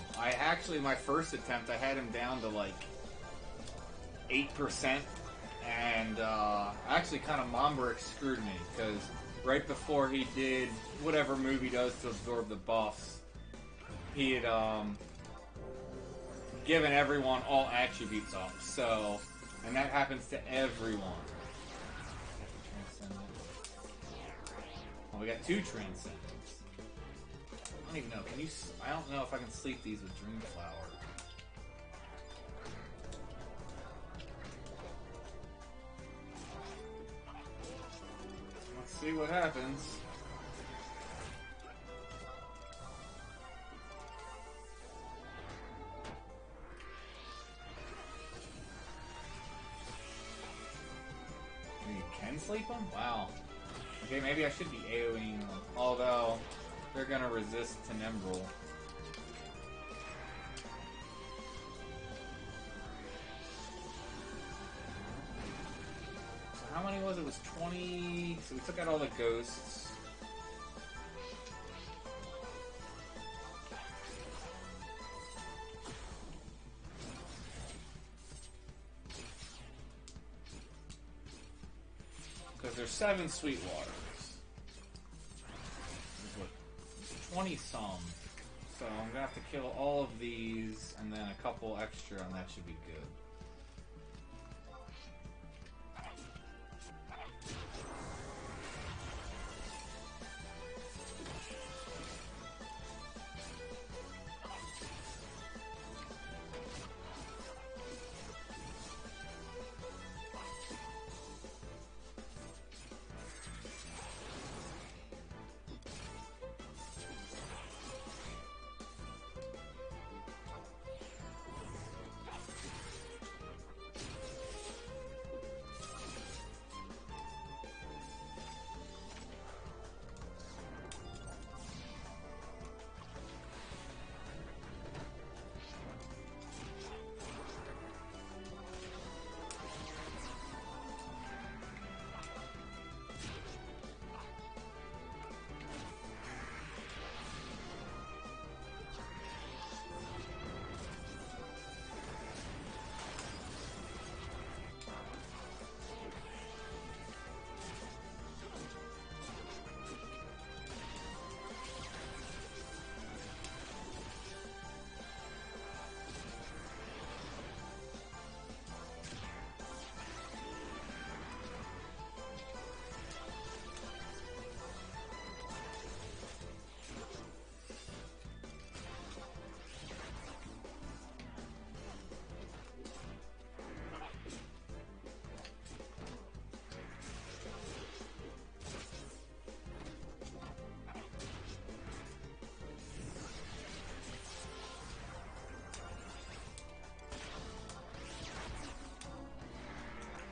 My first attempt, I had him down to like 8%, and actually kind of Mombrick screwed me, because right before he did whatever move he does to absorb the buffs, he had given everyone all attributes up, so, and that happens to everyone. Well, we got 2 Transcendents. I don't even know. Can you? I don't know if I can sleep these with Dreamflower. Let's see what happens. You can sleep them? Wow. Okay, maybe I should be AoEing them, although they're gonna resist Tenembral. So how many was it? It was 20... So we took out all the ghosts. Because there's 7 Sweetwaters. There's what, 20 some. So I'm gonna have to kill all of these and then a couple extra, and that should be good.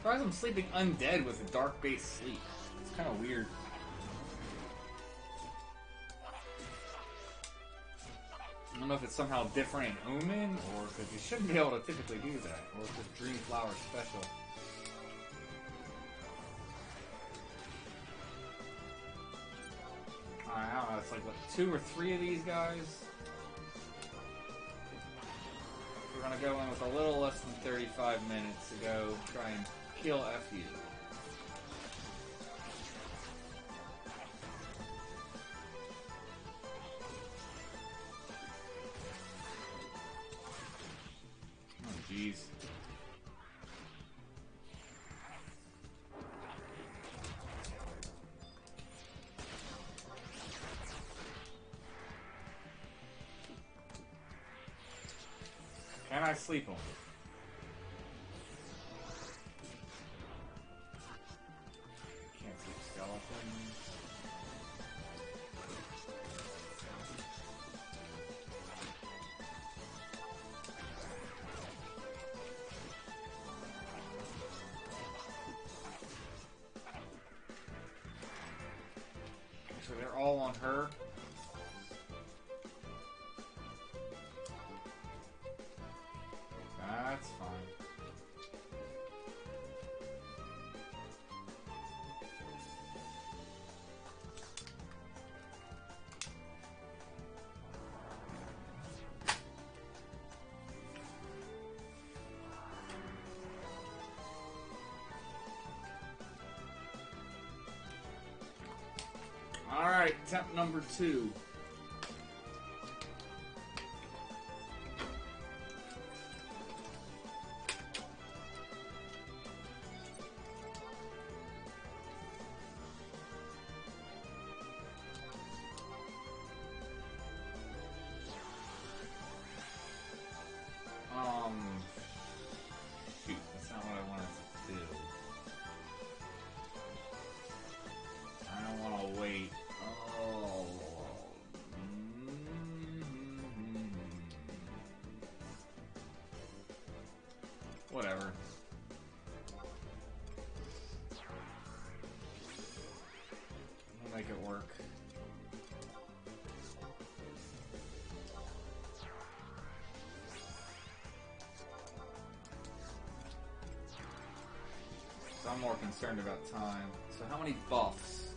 Surprised I'm sleeping undead with a dark-based sleep. It's kind of weird. I don't know if it's somehow different in Omen, or because you shouldn't be able to typically do that, or if it's Dream Flower special. I don't know, it's like, what, 2 or 3 of these guys? We're gonna go in with a little less than 35 minutes to go try and kill FU. Oh, jeez. Can I sleep him? Can't sleep skeletons. So they're all on her. That's fine. Alright, attempt number 2. Shoot, that's not what I wanted to do. I don't want to wait. Oh. Whatever. We'll make it work. So I'm more concerned about time. So how many buffs?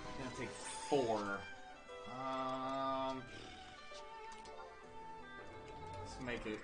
I'm gonna take 4. Let's make it.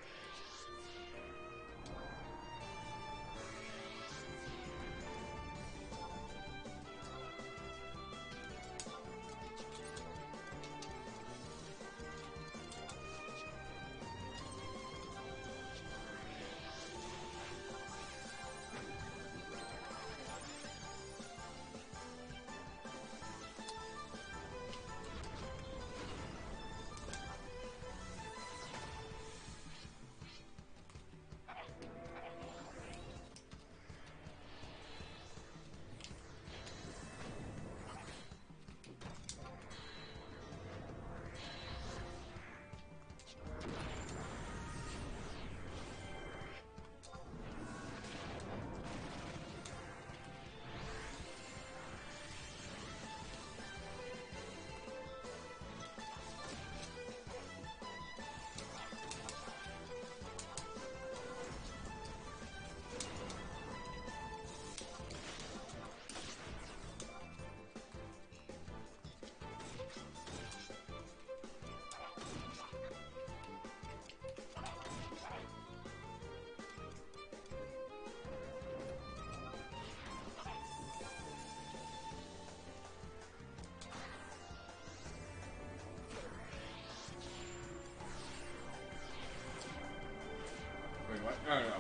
Wait, what? No, no.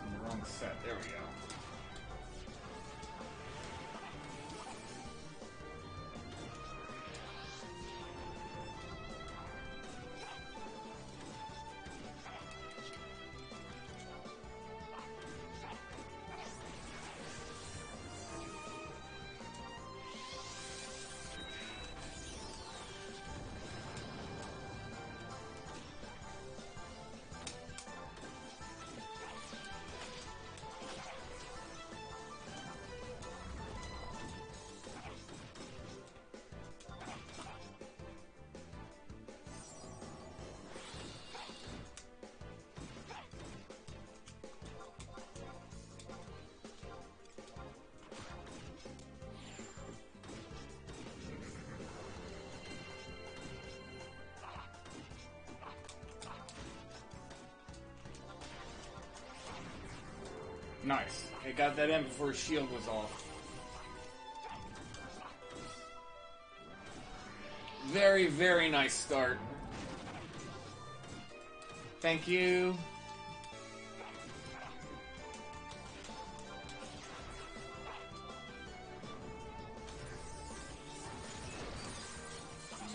In the wrong set. There we go. Nice. I got that in before his shield was off. Very, very nice start. Thank you.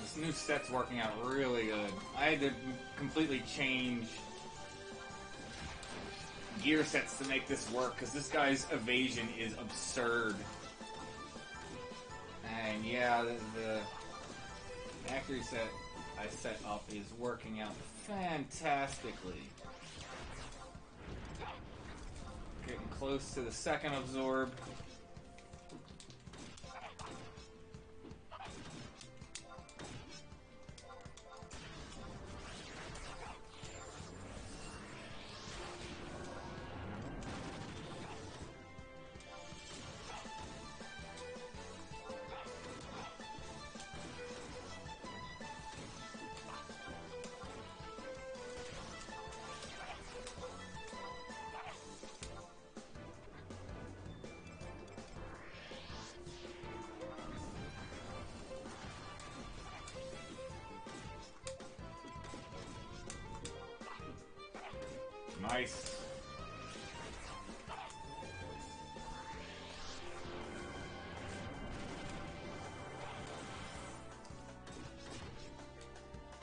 This new set's working out really good. I had to completely change gear sets to make this work, because this guy's evasion is absurd. And yeah, the accuracy set I set up is working out fantastically. Getting close to the second absorb. Nice.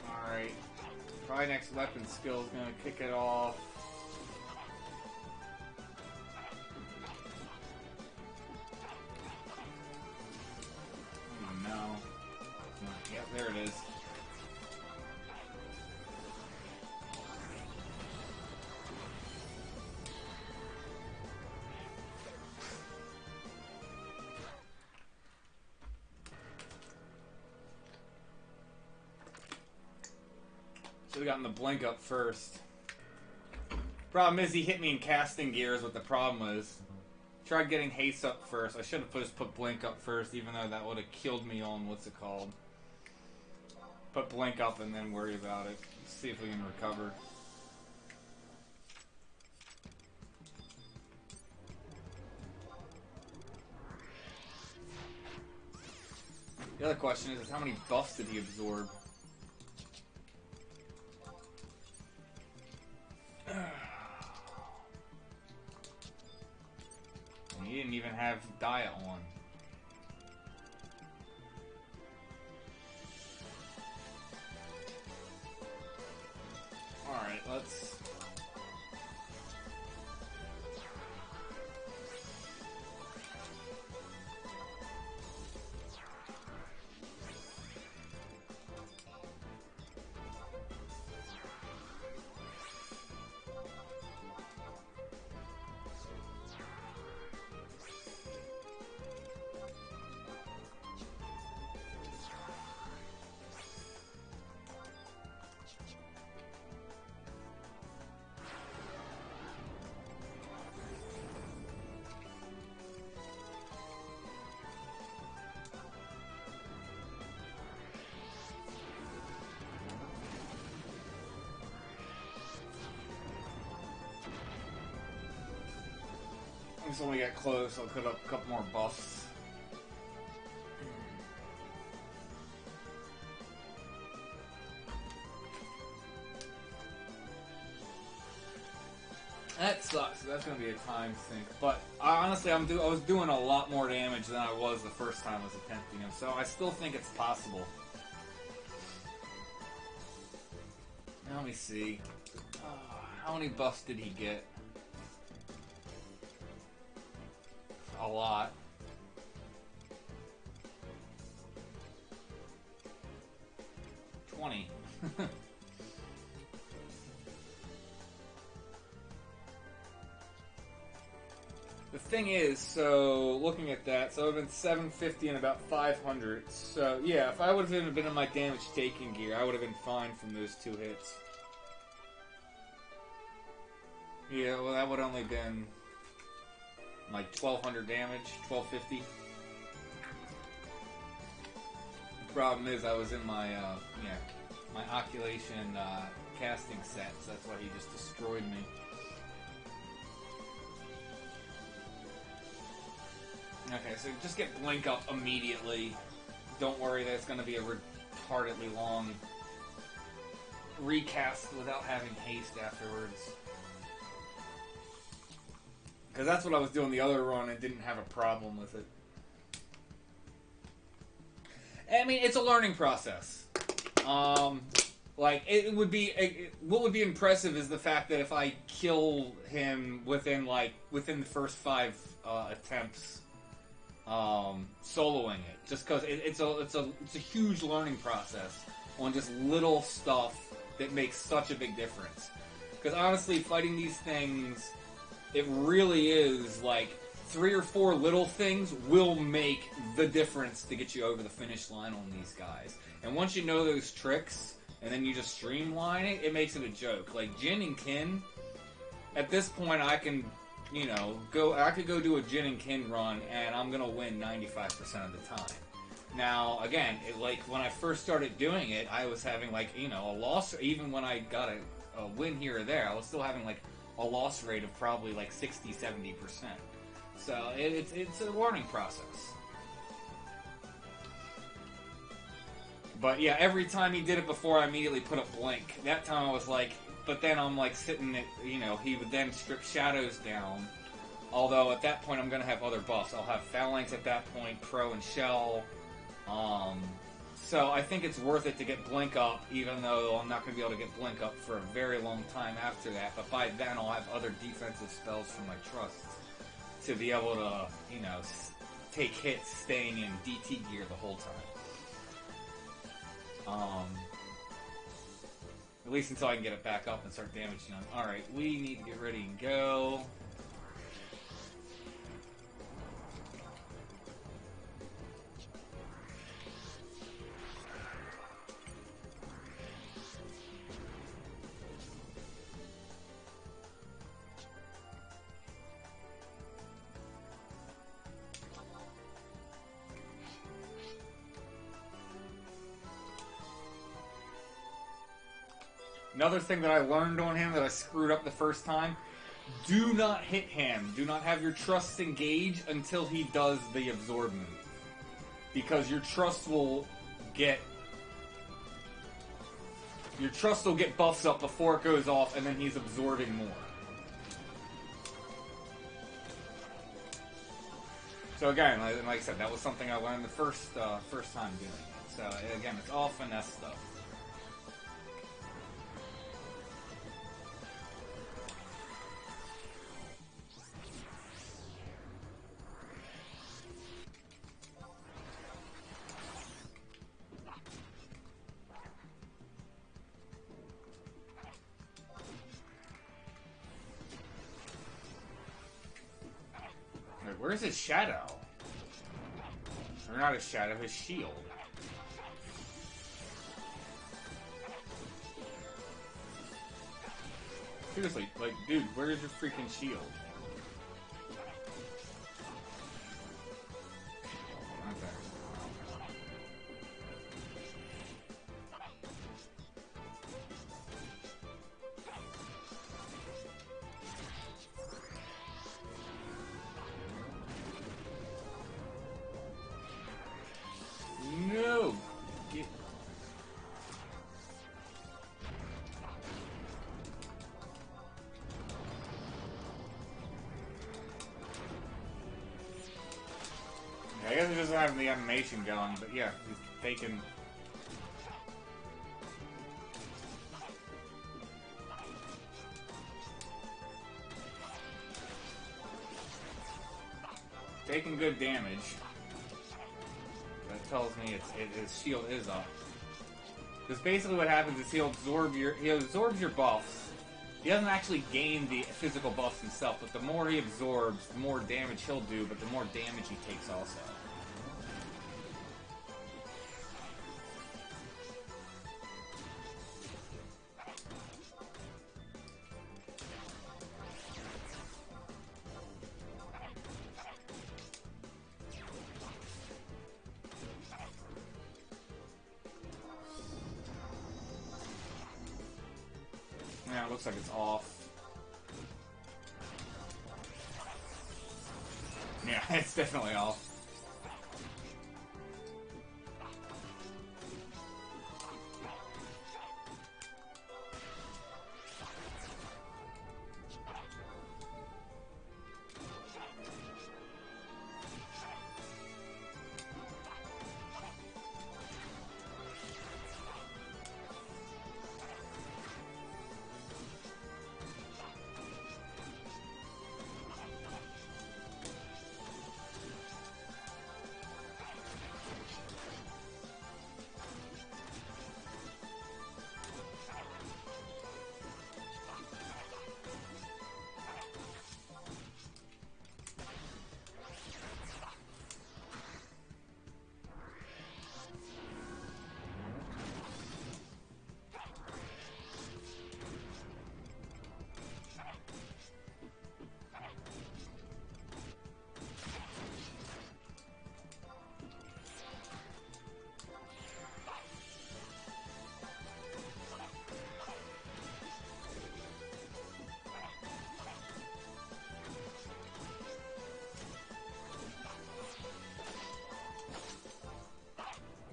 Alright. Probably next weapon skill is gonna kick it off. Oh no. Yep, there it is. Should've gotten the blink up first. Problem is, he hit me in casting gear is what the problem was. Tried getting haste up first. I should have just put blink up first, even though that would have killed me on, what's it called? Put blink up and then worry about it. Let's see if we can recover. The other question is how many buffs did he absorb? And he didn't even have diet on. Alright, let's... when we get close, I'll put up a couple more buffs. That sucks. That's gonna be a time sink. But honestly, I was doing a lot more damage than I was the first time I was attempting him, so I still think it's possible. Now, let me see. How many buffs did he get? A lot. $20. The thing is, so looking at that, so it would have been 750 and about 500. So yeah, if I would have been in my damage taking gear, I would have been fine from those two hits. Yeah, well, that would only been like 1200 damage, 1250. The problem is I was in my, my Oculation casting set, so that's why he just destroyed me. Okay, so just get Blink up immediately. Don't worry that it's going to be a retardedly long recast without having haste afterwards. Because that's what I was doing the other run and didn't have a problem with it. I mean, it's a learning process. Like, it would be... what would be impressive is the fact that if I kill him within the first 5 attempts, soloing it. Just because it's a huge learning process on just little stuff that makes such a big difference. Because honestly, fighting these things, it really is like 3 or 4 little things will make the difference to get you over the finish line on these guys. And once you know those tricks, and then you just streamline it, it makes it a joke. Like Jin and Kin, at this point I can, you know, I could go do a Jin and Kin run and I'm gonna win 95% of the time. Now, again, like when I first started doing it, I was having like, you know, a loss. Even when I got a win here or there, I was still having like a loss rate of probably like 60-70%. So it's a learning process. But yeah, every time he did it before, I immediately put a blink. That time I was like, but then I'm like sitting at, you know, he would then strip shadows down. Although at that point I'm going to have other buffs. I'll have Phalanx at that point, Pro and Shell. So I think it's worth it to get Blink up, even though I'm not going to be able to get Blink up for a very long time after that. But by then I'll have other defensive spells from my trusts to be able to, you know, take hits staying in DT gear the whole time. At least until I can get it back up and start damaging them. Alright, we need to get ready and go. Another thing that I learned on him that I screwed up the first time, do not hit him. Do not have your trusts engage until he does the absorb move. Because your trust will get buffs up before it goes off, and then he's absorbing more. So again, like I said, that was something I learned the first time doing it. So again, it's all finesse stuff. Where's his shadow? Or not his shadow, his shield. Seriously, like, dude, where's your freaking shield? Okay. No! Get... I guess it doesn't have the animation going, but yeah, he's taking... taking good damage. That tells me his shield is up. Because basically what happens is he absorbs your buffs. He doesn't actually gain the physical buffs himself, but the more he absorbs, the more damage he'll do, but the more damage he takes also. Yeah, it looks like it's off. Yeah, it's definitely off.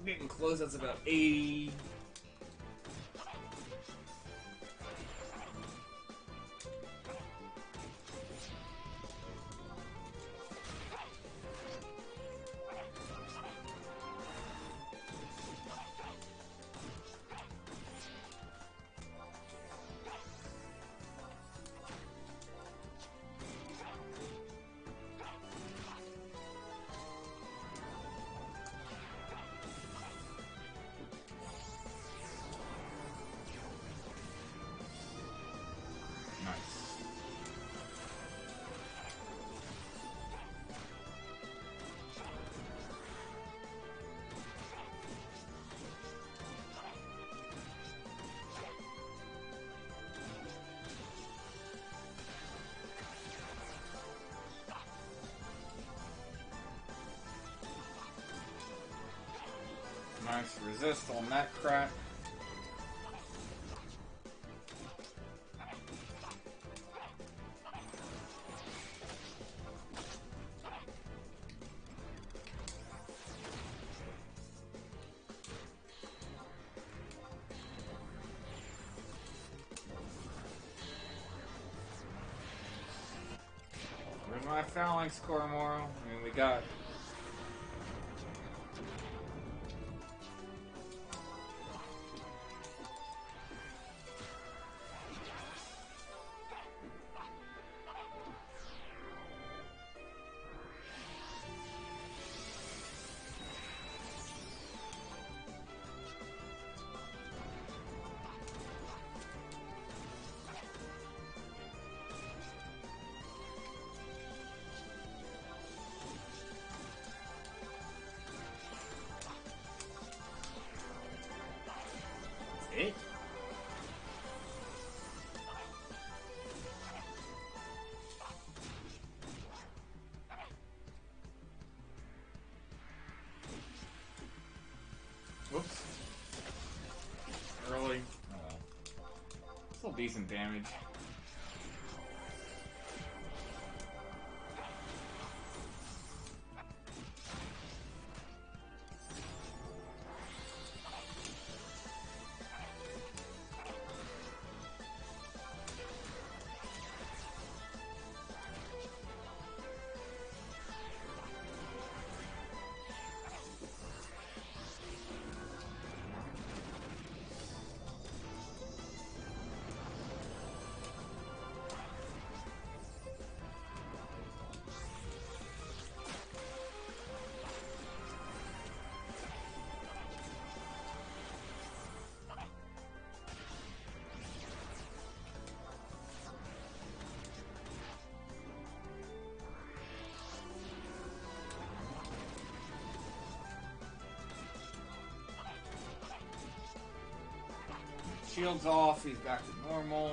Getting close, that's about 80. Nice resist on that crap. Where's my phalanx core moral? I mean, we got... it? Whoops. Early. Oh well. Still decent damage. Shield's off, he's back to normal.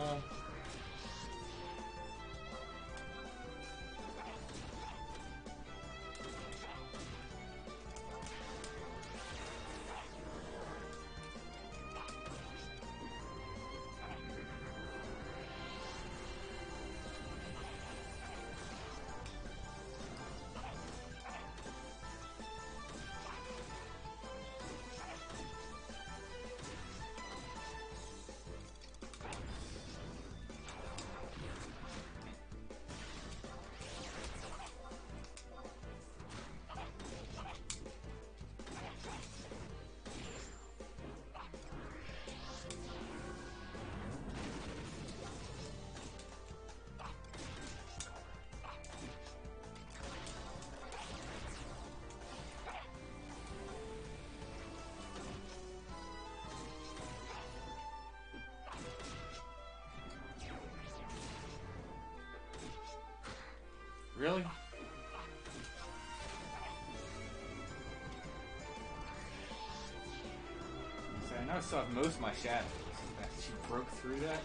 Really? So I know I still have most of my shadows. She broke through that?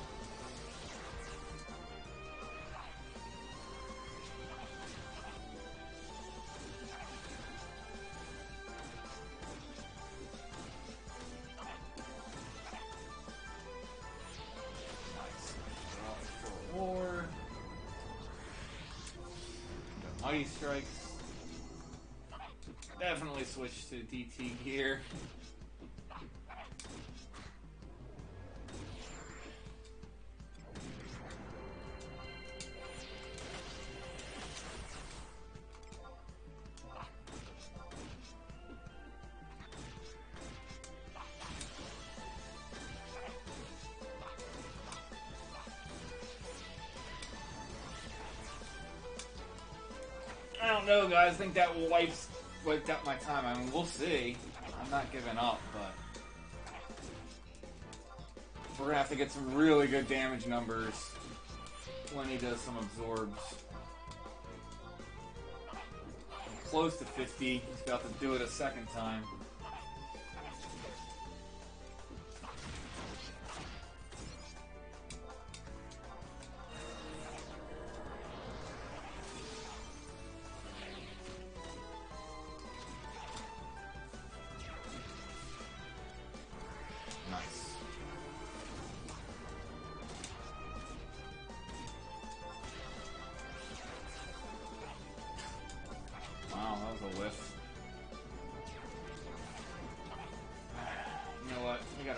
Mighty Strikes. Definitely switch to DT gear. I don't know, guys. I think that wiped out my time. I mean, we'll see. I'm not giving up, but we're gonna have to get some really good damage numbers when he does some absorbs. I'm close to 50. He's about to do it a second time.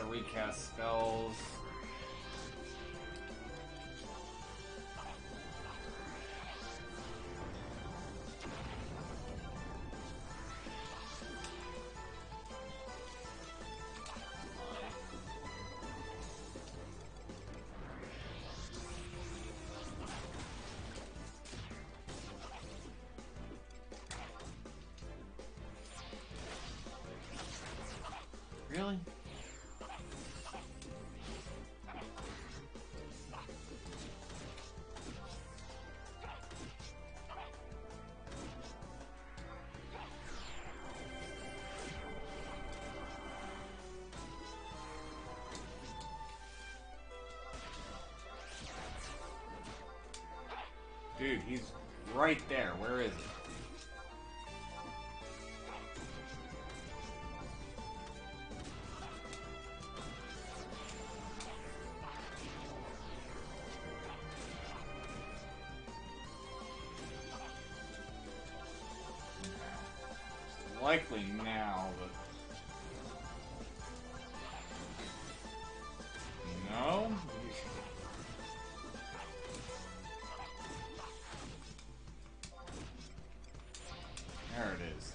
Recast spells. Really? Dude, he's right there. Where is it? Likely now, but no. There it is.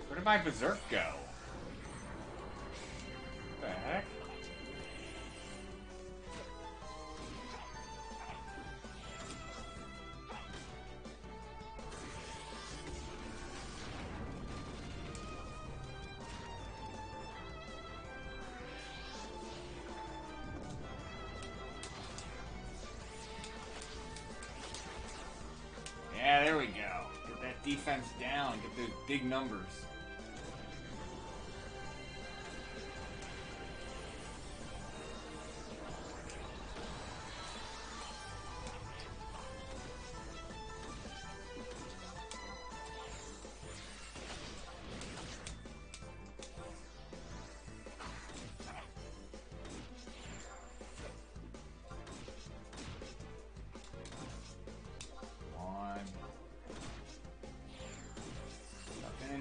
Where did my berserk go? What the heck? Yeah, there we go. Get that defense down. Get those big numbers.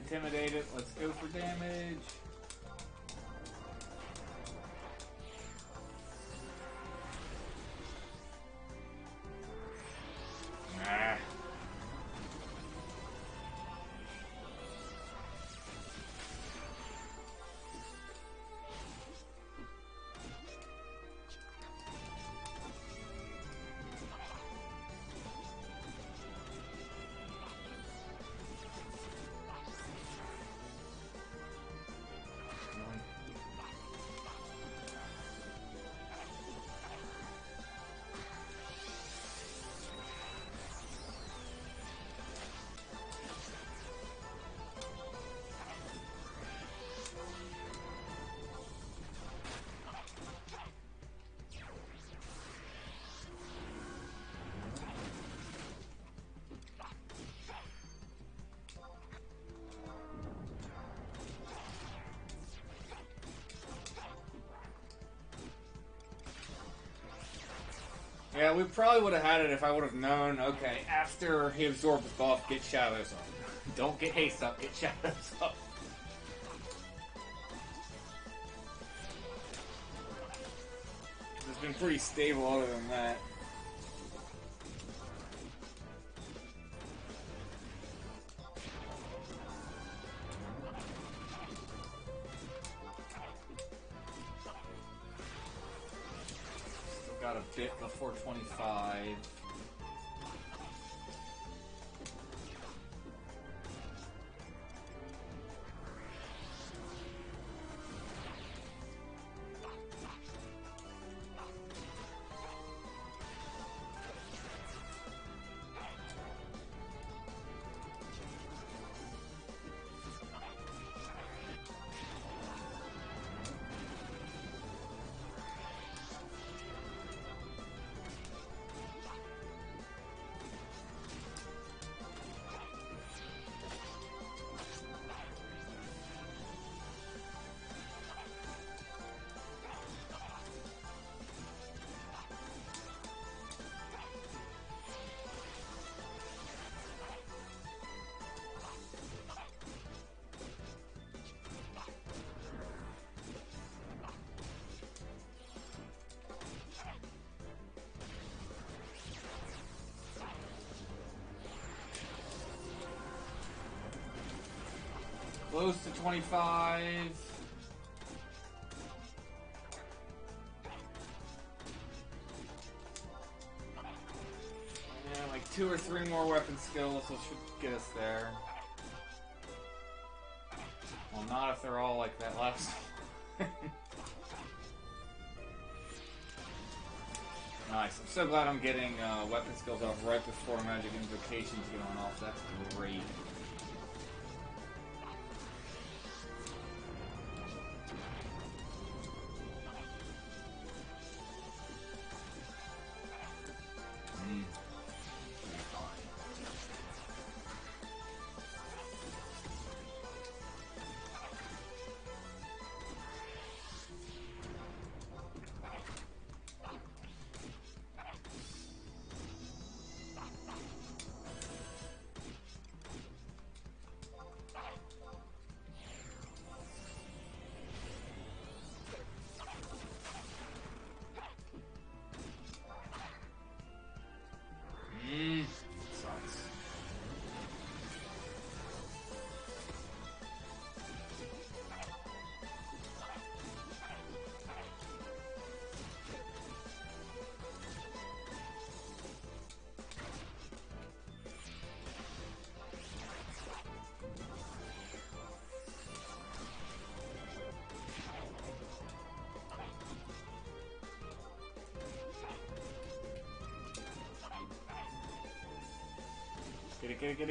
intimidate it. Let's go for damage. Ah. Yeah, we probably would have had it if I would have known, okay, after he absorbs the buff, get shadows up. Don't get haste up, get shadows up. It's been pretty stable other than that. Got a bit before 25. Close to 25. Yeah, like 2 or 3 more weapon skills, so should get us there. Well, not if they're all like that last one. Nice. I'm so glad I'm getting weapon skills off right before magic invocations going off. That's great.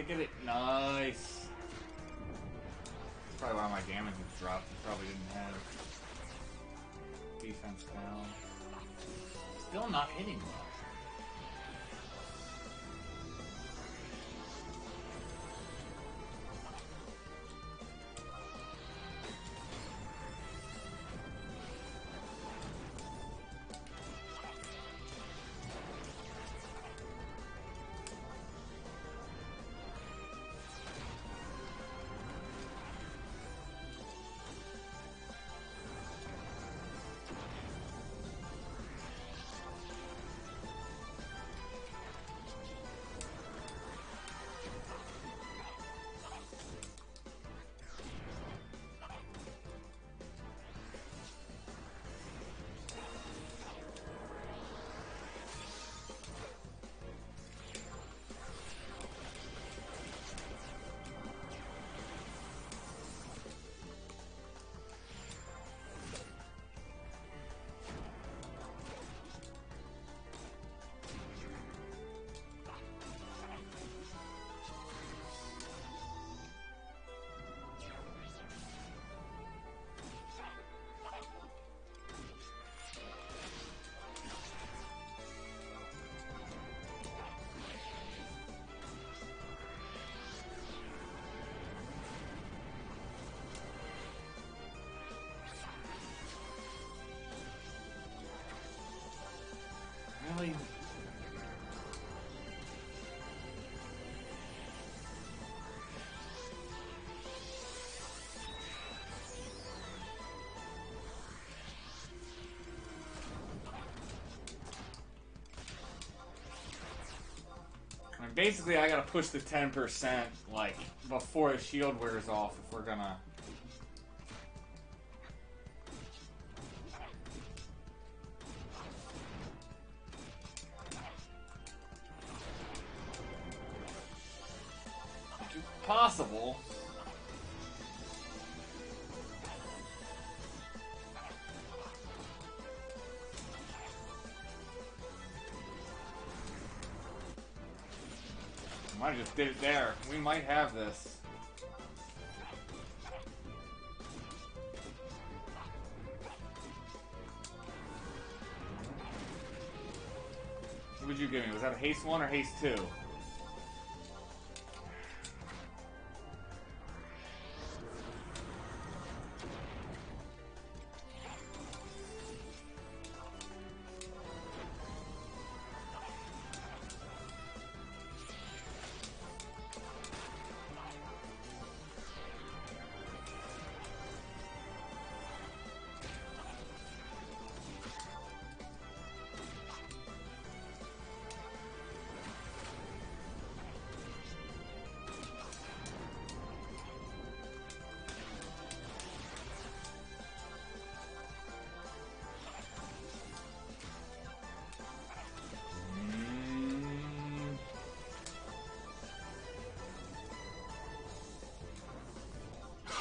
Get it. Nice. That's probably why my damage was dropped. Probably didn't have defense down. Still not hitting well. basically, I gotta push the 10%, like, before the shield wears off if we're gonna... Which is possible. I just did it there. We might have this. What did you give me? Was that a haste 1 or haste 2?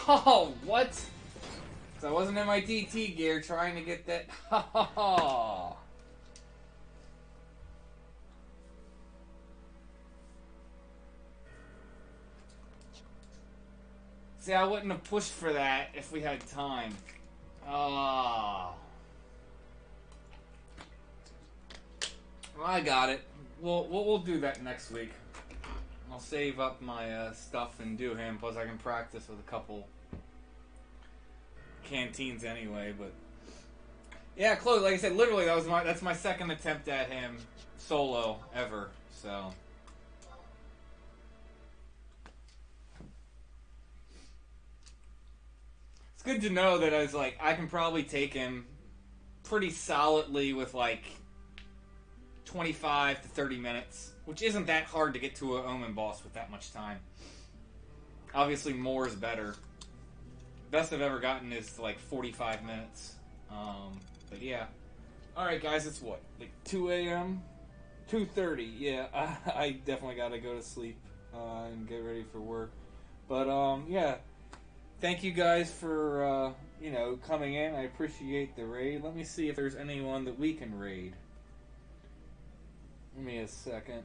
Oh, what? So I wasn't in my DT gear trying to get that. See, I wouldn't have pushed for that if we had time. Oh. Well, I got it. We'll do that next week. I'll save up my stuff and do him. Plus, I can practice with a couple canteens anyway. But yeah, close. Like I said, literally that's my second attempt at him solo ever. So it's good to know that I can probably take him pretty solidly with like 25 to 30 minutes, which isn't that hard to get to an Omen boss with that much time. Obviously, more is better. Best I've ever gotten is like 45 minutes. But yeah. Alright, guys, it's what? Like 2 a.m.? 2:30. Yeah, I definitely gotta go to sleep and get ready for work. But, yeah. Thank you guys for, coming in. I appreciate the raid. Let me see if there's anyone that we can raid. Give me a second.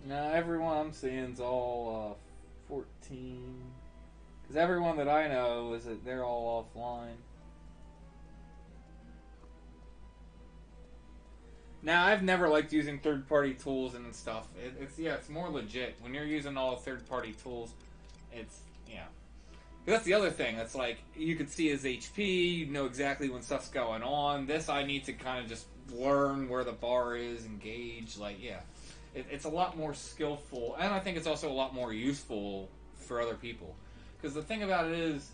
No, everyone I'm seeing is all 14. Because everyone that I know is that they're all offline. Now, I've never liked using third-party tools and stuff. It's more legit. When you're using all third-party tools, yeah. That's the other thing. It's like, you could see his HP, you know exactly when stuff's going on. This, I need to kind of just learn where the bar is, engage, yeah. It's a lot more skillful, and I think it's also a lot more useful for other people. Because the thing about it is,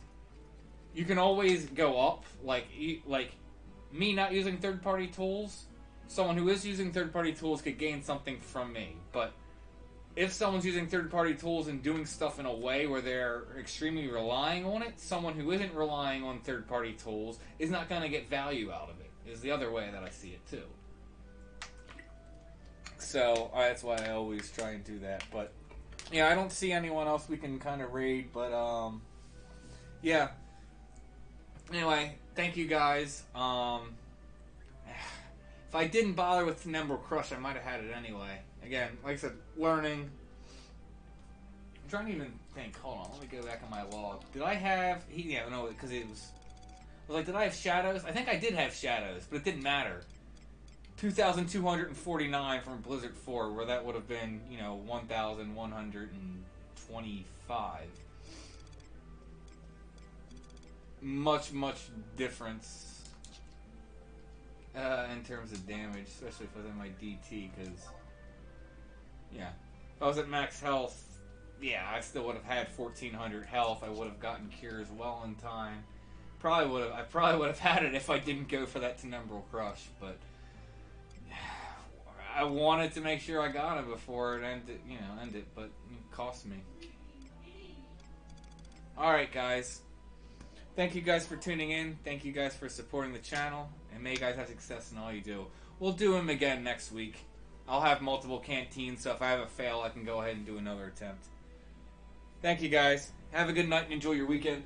you can always go up. Like me not using third-party tools, someone who is using third-party tools could gain something from me. But if someone's using third-party tools and doing stuff in a way where they're extremely relying on it, someone who isn't relying on third-party tools is not going to get value out of it, is the other way that I see it, too. So, that's why I always try and do that. But, yeah, I don't see anyone else we can kind of raid. But, yeah. Anyway, thank you guys. If I didn't bother with Nimble Crush, I might have had it anyway. Again, like I said, learning. I'm trying to even think. Hold on, let me go back on my log. Did I have... Yeah, no, because it was... I was like, did I have Shadows? I think I did have Shadows, but it didn't matter. 2,249 from Blizzard 4, where that would have been, 1,100 25. Much difference in terms of damage, especially if I was in my DT, because, yeah, if I was at max health, yeah, I still would have had 1400 health. I would have gotten cures well in time. I probably would have had it if I didn't go for that Tenebril Crush, but I wanted to make sure I got it before it ended, but it cost me. Alright, guys. Thank you guys for tuning in. Thank you guys for supporting the channel. And may you guys have success in all you do. We'll do them again next week. I'll have multiple canteens, so if I have a fail, I can go ahead and do another attempt. Thank you guys. Have a good night and enjoy your weekend.